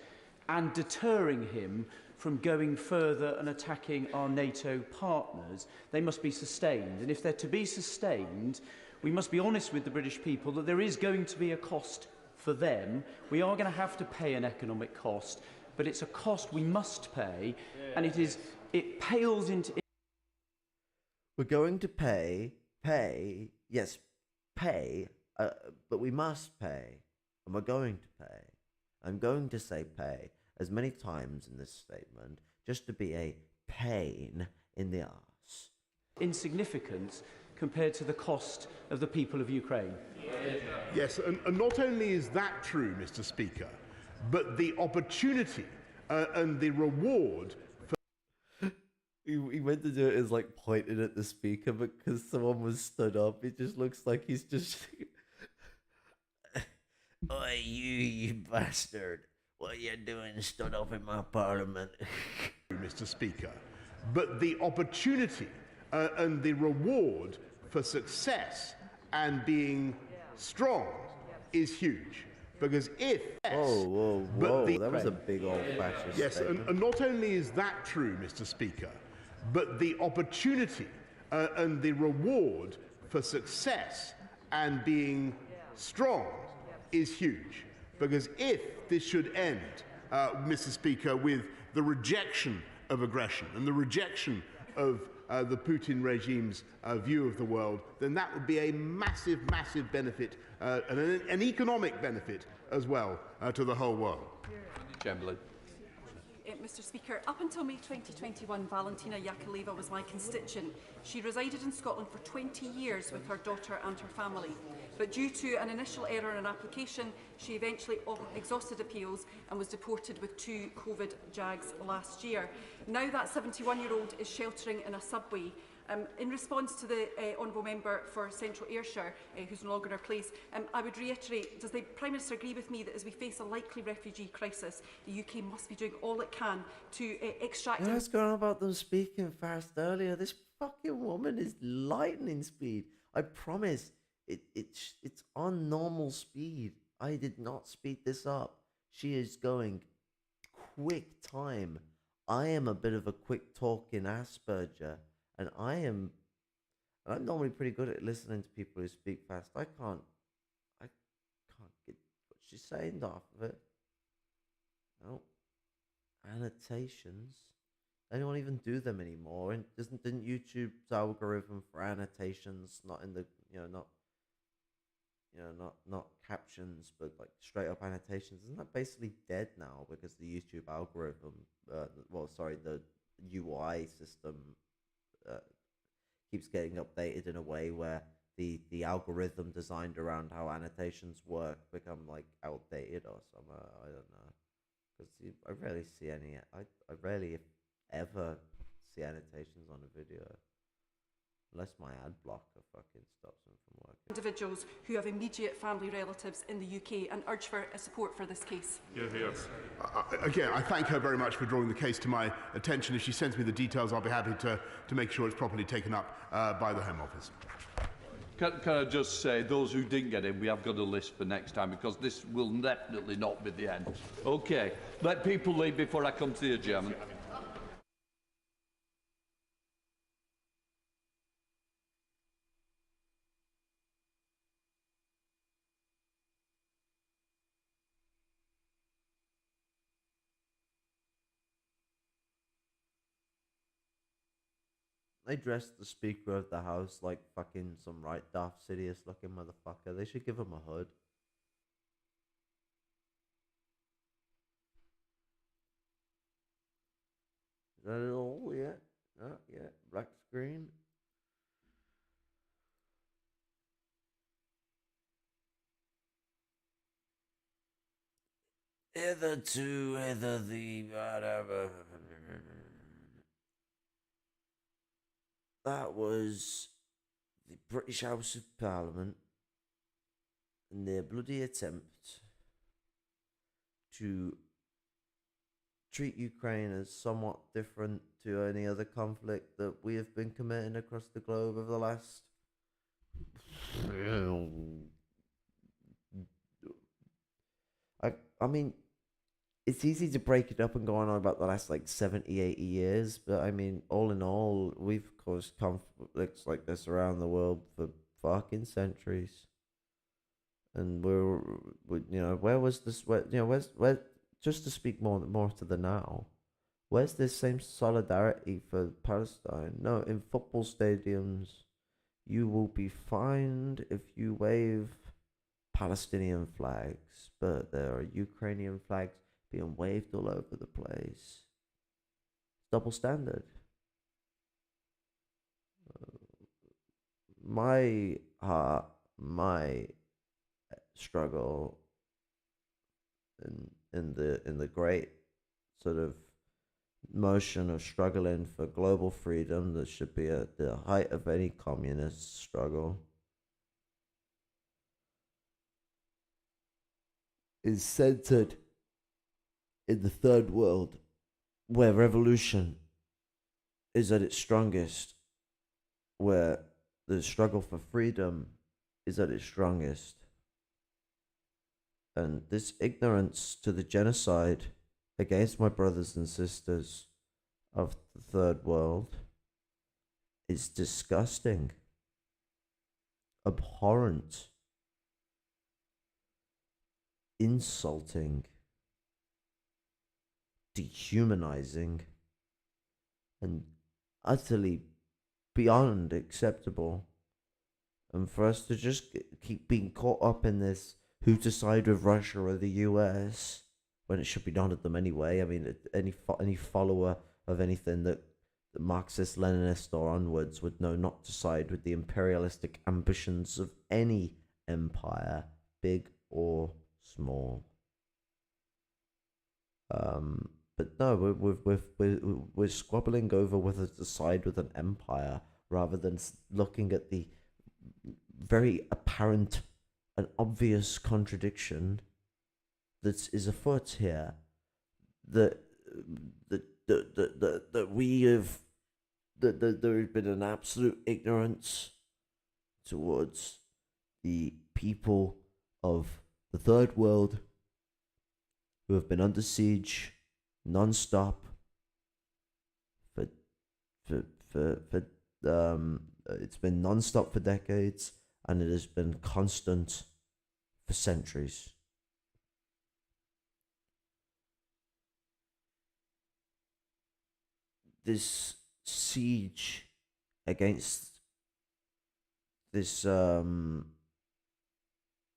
and deterring him from going further and attacking our NATO partners, they must be sustained. And if they're to be sustained, we must be honest with the British people that there is going to be a cost for them. We are going to have to pay an economic cost, but it's a cost we must pay, and it pales into... We're going to pay, yes, pay, but we must pay, and we're going to pay. I'm going to say pay as many times in this statement, just to be a pain in the arse. Insignificant compared to the cost of the people of Ukraine. Yes, and not only is that true, Mr. Speaker, but the opportunity and the reward for... He went to do it as like pointed at the speaker, but because someone was stood up, it just looks like he's just... Oi, you bastard. What are you doing stood up in my parliament? Mr. Speaker, but the opportunity and the reward for success and being strong is huge. Because if... Whoa, that was a big old fascist Yes, statement. and not only is that true, Mr. Speaker, but the opportunity and the reward for success and being strong is huge. Because if this should end, Mr. Speaker, with the rejection of aggression and the rejection of the Putin regime's view of the world, then that would be a massive, massive benefit, and an economic benefit as well to the whole world. Chamberlain. Mr. Speaker, up until May 2021, Valentina Yakovleva was my constituent. She resided in Scotland for 20 years with her daughter and her family. But due to an initial error in an application, she eventually exhausted appeals and was deported with 2 COVID jags last year. Now that 71-year-old is sheltering in a subway. In response to the Honourable Member for Central Ayrshire, who's no longer in her place, I would reiterate, does the Prime Minister agree with me that as we face a likely refugee crisis, the UK must be doing all it can to extract... You know what's going on about them speaking fast earlier? This fucking woman is lightning speed. I promise. It's on normal speed. I did not speed this up. She is going quick time. I am a bit of a quick talking Asperger, and I'm normally pretty good at listening to people who speak fast. I can't get what she's saying off of it. No. Annotations. Anyone even do them anymore? And didn't YouTube's algorithm for annotations not in the not captions, but like straight up annotations, isn't that basically dead now because the YouTube algorithm, the UI system keeps getting updated in a way where the algorithm designed around how annotations work become like outdated or something. I don't know, because I rarely see any. I rarely, if ever, see annotations on a video. Unless my ad blocker fucking stops them from working. Individuals who have immediate family relatives in the UK and urge for support for this case. Yes. Again, I thank her very much for drawing the case to my attention. If she sends me the details, I'll be happy to make sure it's properly taken up by the Home Office. Can I just say, those who didn't get in, we have got a list for next time, because this will definitely not be the end. OK, let people leave before I come to you, Chairman. They dressed the Speaker of the House like fucking some right Darth Sidious looking motherfucker. They should give him a hood. Is that it all? Yeah. Yeah. Black screen. Hitherto, hither the whatever. That was the British House of Parliament and their bloody attempt to treat Ukraine as somewhat different to any other conflict that we have been committing across the globe over the last... I mean, it's easy to break it up and go on about the last like 70, 80 years, but I mean, all in all, we've caused conflicts like this around the world for fucking centuries. and where was this? Where? Just to speak more to the now. Where's this same solidarity for Palestine? No, in football stadiums, you will be fined if you wave Palestinian flags, but there are Ukrainian flags being waved all over the place. Double standard. My heart, my struggle in the great sort of motion of struggling for global freedom that should be at the height of any communist struggle is centered in the third world, where revolution is at its strongest, where the struggle for freedom is at its strongest. And this ignorance to the genocide against my brothers and sisters of the third world is disgusting, abhorrent, insulting, dehumanizing, and utterly beyond acceptable. And for us to just keep being caught up in this who to side with Russia or the US, when it should be none of them anyway. I mean, any follower of anything that the Marxist, Leninist or onwards would know not to side with the imperialistic ambitions of any empire, big or small. But no, we're squabbling over whether to side with an empire rather than looking at the very apparent and obvious contradiction that is afoot here. That we have that there has been an absolute ignorance towards the people of the third world who have been under siege non-stop it's been non-stop for decades, and it has been constant for centuries. This siege against this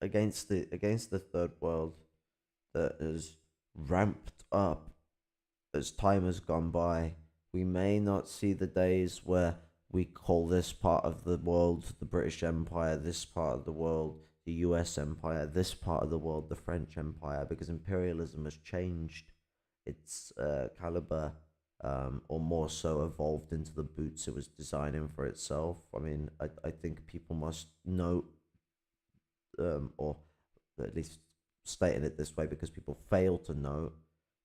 against the third world that has ramped up as time has gone by. We may not see the days where we call this part of the world the British Empire, this part of the world the US Empire, this part of the world the French Empire, because imperialism has changed its caliber, or more so evolved into the boots it was designing for itself. I mean, I think people must note, or at least stating it this way because people fail to note,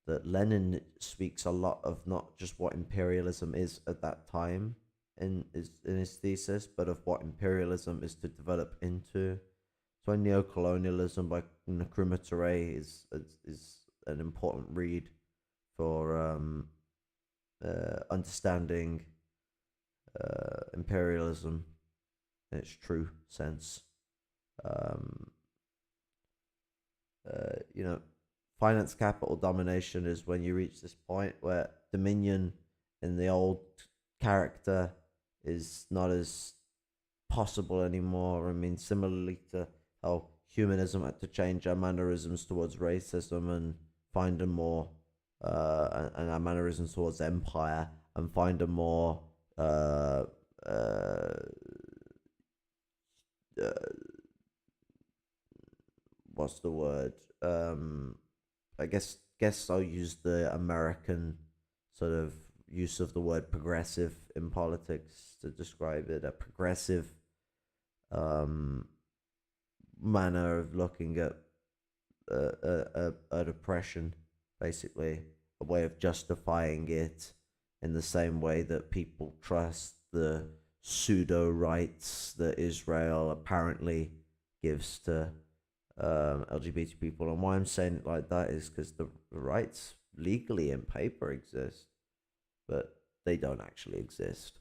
that Lenin speaks a lot of not just what imperialism is at that time in his thesis, but of what imperialism is to develop into. So Neocolonialism by Nkrumah Ture is an important read for understanding imperialism in its true sense. Finance capital domination is when you reach this point where dominion in the old character is not as possible anymore. I mean, similarly to how humanism had to change our mannerisms towards racism and find a more and our mannerisms towards empire and find a more what's the word? I guess I'll use the American sort of use of the word progressive in politics to describe it. A progressive manner of looking at oppression, basically a way of justifying it in the same way that people trust the pseudo rights that Israel apparently gives to LGBT people. And why I'm saying it like that is because the rights legally in paper exist, but they don't actually exist.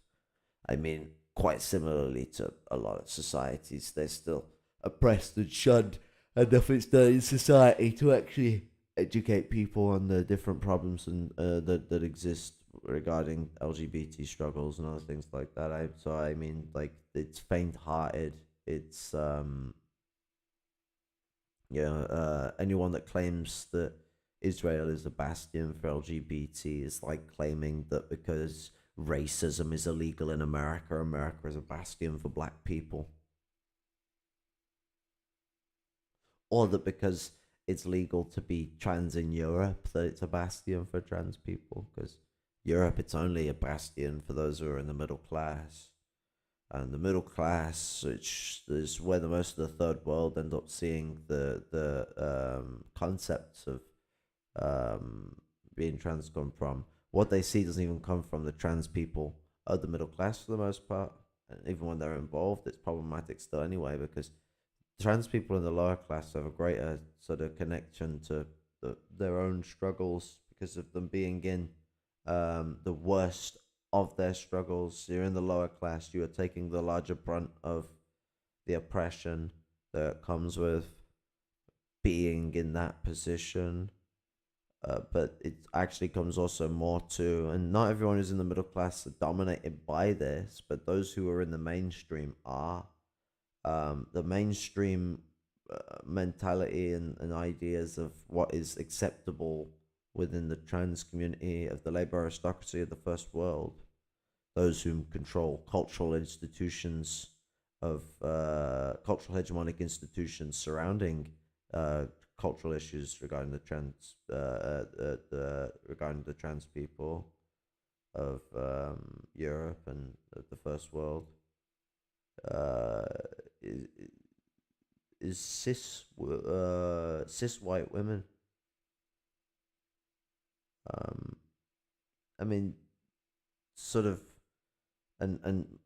I mean, quite similarly to a lot of societies, they're still oppressed and shunned enough it's done in society to actually educate people on the different problems and that exist regarding LGBT struggles and other things like that. I mean, like, it's faint-hearted. It's anyone that claims that Israel is a bastion for LGBT is like claiming that because racism is illegal in America, America is a bastion for black people. Or that because it's legal to be trans in Europe, that it's a bastion for trans people. Because Europe, it's only a bastion for those who are in the middle class. And the middle class, which is where the most of the third world end up seeing the concepts of being trans come from. What they see doesn't even come from the trans people of the middle class for the most part. And even when they're involved, it's problematic still anyway, because trans people in the lower class have a greater sort of connection to their own struggles because of them being in the worst of their struggles. You're in the lower class, you are taking the larger brunt of the oppression that comes with being in that position. But it actually comes also more to, and not everyone who's in the middle class are dominated by this, but those who are in the mainstream are. The mainstream mentality and ideas of what is acceptable within the trans community of the labor aristocracy of the first world, those who control cultural institutions of cultural hegemonic institutions surrounding cultural issues regarding the trans people of Europe and the first world is cis white women. I mean, sort of, and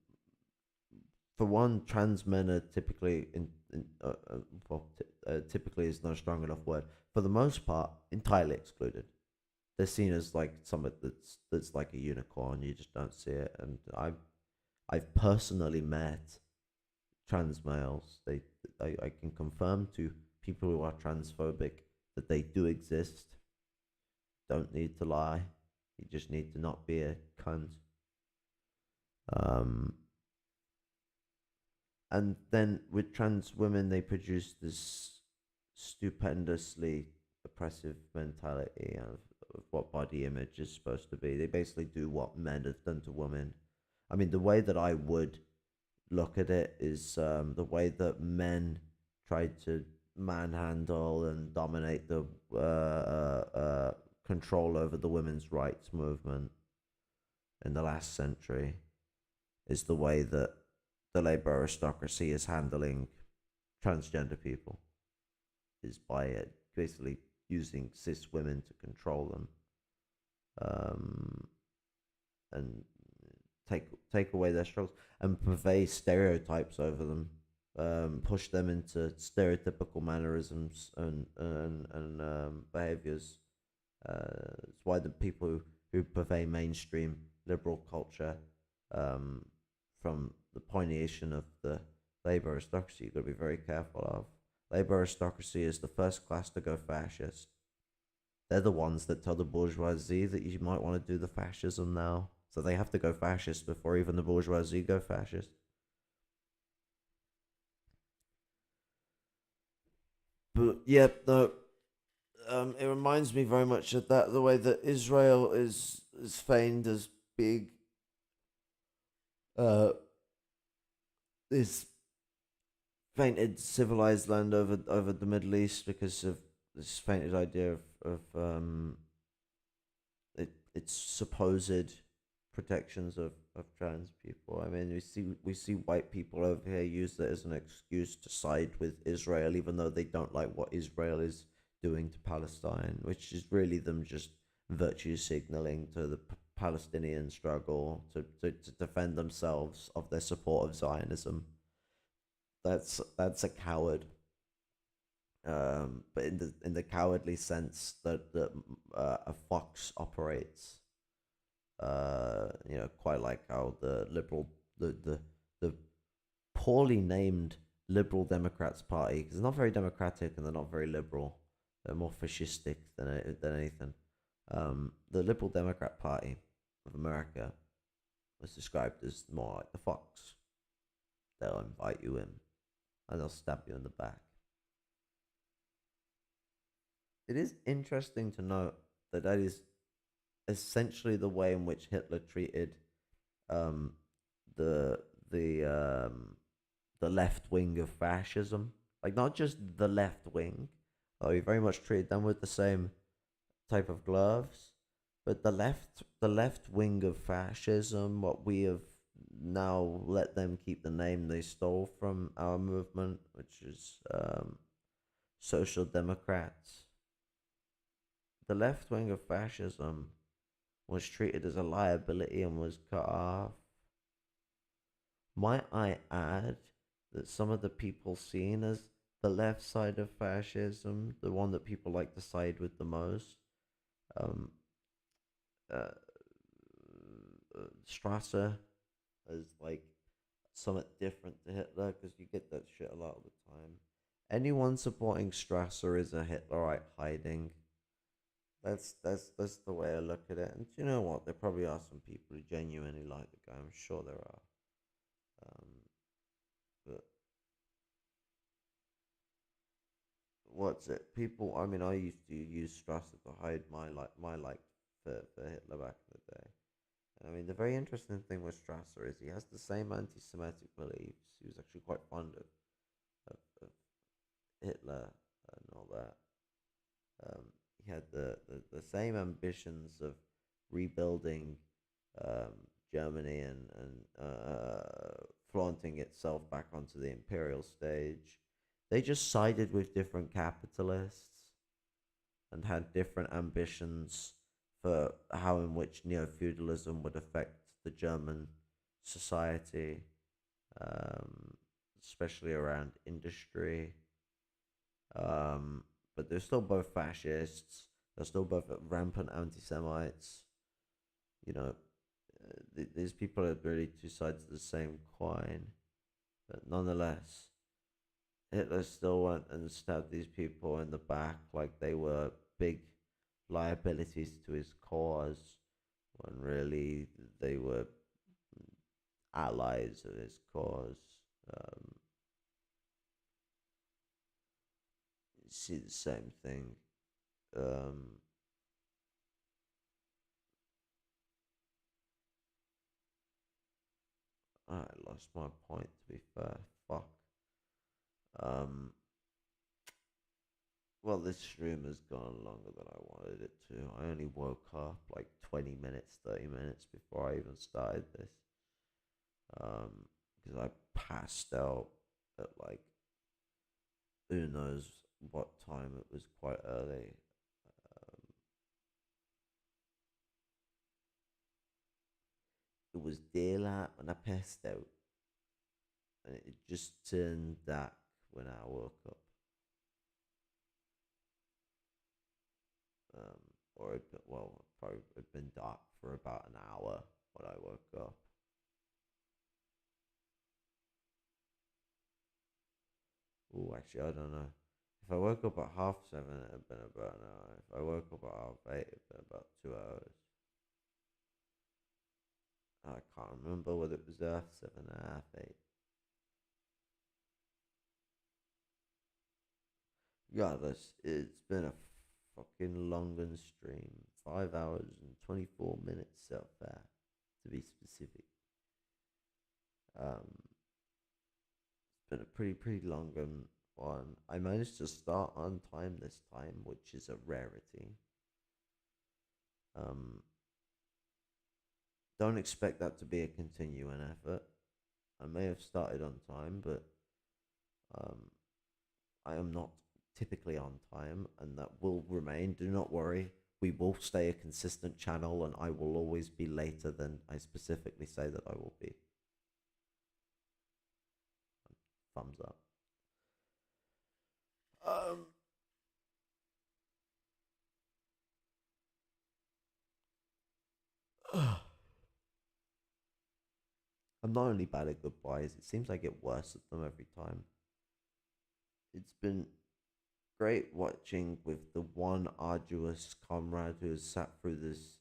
for one, trans men are typically typically is not a strong enough word. For the most part, entirely excluded. They're seen as like something that's like a unicorn. You just don't see it. And I've personally met trans males. I can confirm to people who are transphobic that they do exist. Don't need to lie. You just need to not be a cunt. And then with trans women, they produce this stupendously oppressive mentality of what body image is supposed to be. They basically do what men have done to women. I mean, the way that I would look at it is the way that men tried to manhandle and dominate the control over the women's rights movement in the last century is the way that the labor aristocracy is handling transgender people, is by it basically using cis women to control them, and take away their struggles and pervade stereotypes over them, push them into stereotypical mannerisms and behaviors. It's why the people who purvey mainstream liberal culture, from the pointation of the labor aristocracy, you've got to be very careful of. Labor aristocracy is the first class to go fascist. They're the ones that tell the bourgeoisie that you might want to do the fascism now. So they have to go fascist before even the bourgeoisie go fascist. But yeah, no, it reminds me very much of that, the way that Israel is feigned as big, this fainted civilized land over the Middle East because of this fainted idea of its supposed protections of trans people. I mean, we see white people over here use that as an excuse to side with Israel, even though they don't like what Israel is doing to Palestine, which is really them just virtue signaling to the Palestinian struggle to defend themselves of their support of Zionism. That's a coward. But in the cowardly sense that a fox operates. Quite like how the liberal, the poorly named Liberal Democrats Party, because they're not very democratic and they're not very liberal. They're more fascistic than anything. The Liberal Democrat Party of America was described as more like the fox. They'll invite you in and they'll stab you in the back. It is interesting to note that that is essentially the way in which Hitler treated the left wing of fascism. Like, not just the left wing, though he very much treated them with the same type of gloves, but the left wing of fascism, what we have now let them keep the name they stole from our movement, which is social democrats. The left wing of fascism was treated as a liability and was cut off. Might I add that some of the people seen as the left side of fascism, the one that people like to side with the most, Strasser is like somewhat different to Hitler, because you get that shit a lot of the time. Anyone supporting Strasser is a Hitlerite hiding. That's the way I look at it. And you know what? There probably are some people who genuinely like the guy. I'm sure there are. But what's it? People. I mean, I used to use Strasser to hide my like for Hitler back in the day. And I mean, the very interesting thing with Strasser is he has the same anti-Semitic beliefs. He was actually quite fond of Hitler and all that. He had the same ambitions of rebuilding Germany and flaunting itself back onto the imperial stage. They just sided with different capitalists and had different ambitions for how in which neo-feudalism would affect the German society, especially around industry. But they're still both fascists. They're still both rampant anti-Semites. You know, these people are really two sides of the same coin. But nonetheless, Hitler still went and stabbed these people in the back like they were big liabilities to his cause, when really they were allies of his cause. You see the same thing. I lost my point, to be fair. Fuck. Well, this stream has gone longer than I wanted it to. I only woke up like 20 minutes, 30 minutes before I even started this. Because I passed out at like, who knows what time. It was quite early. It was daylight when I passed out. And it just turned dark when I woke up. Or it, well, it probably had been dark for about an hour when I woke up. Oh, actually, I don't know. If I woke up at 7:30, it had been about an hour. If I woke up at 8:30, it had been about 2 hours. I can't remember whether it was 7:30, 8. Regardless, it's been a fucking long and stream. 5 hours and 24 minutes so far, to be specific. It's been a pretty long one. I managed to start on time this time, which is a rarity. Don't expect that to be a continuing effort. I may have started on time, but I am not typically on time, and that will remain. Do not worry. We will stay a consistent channel, and I will always be later than I specifically say that I will be. Thumbs up. I'm not only bad at goodbyes, it seems I get worse at them every time. it's been great watching with the one arduous comrade who has sat through this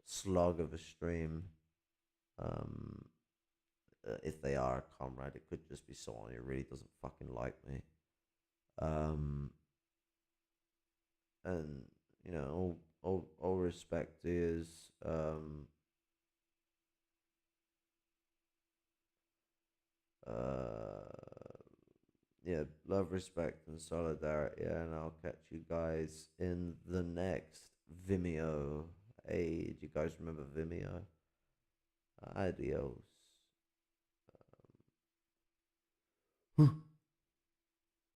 slog of a stream. If they are a comrade, it could just be someone who really doesn't fucking like me. And you know, all respect is yeah, love, respect, and solidarity. And I'll catch you guys in the next Vimeo. Hey, do you guys remember Vimeo? Adios.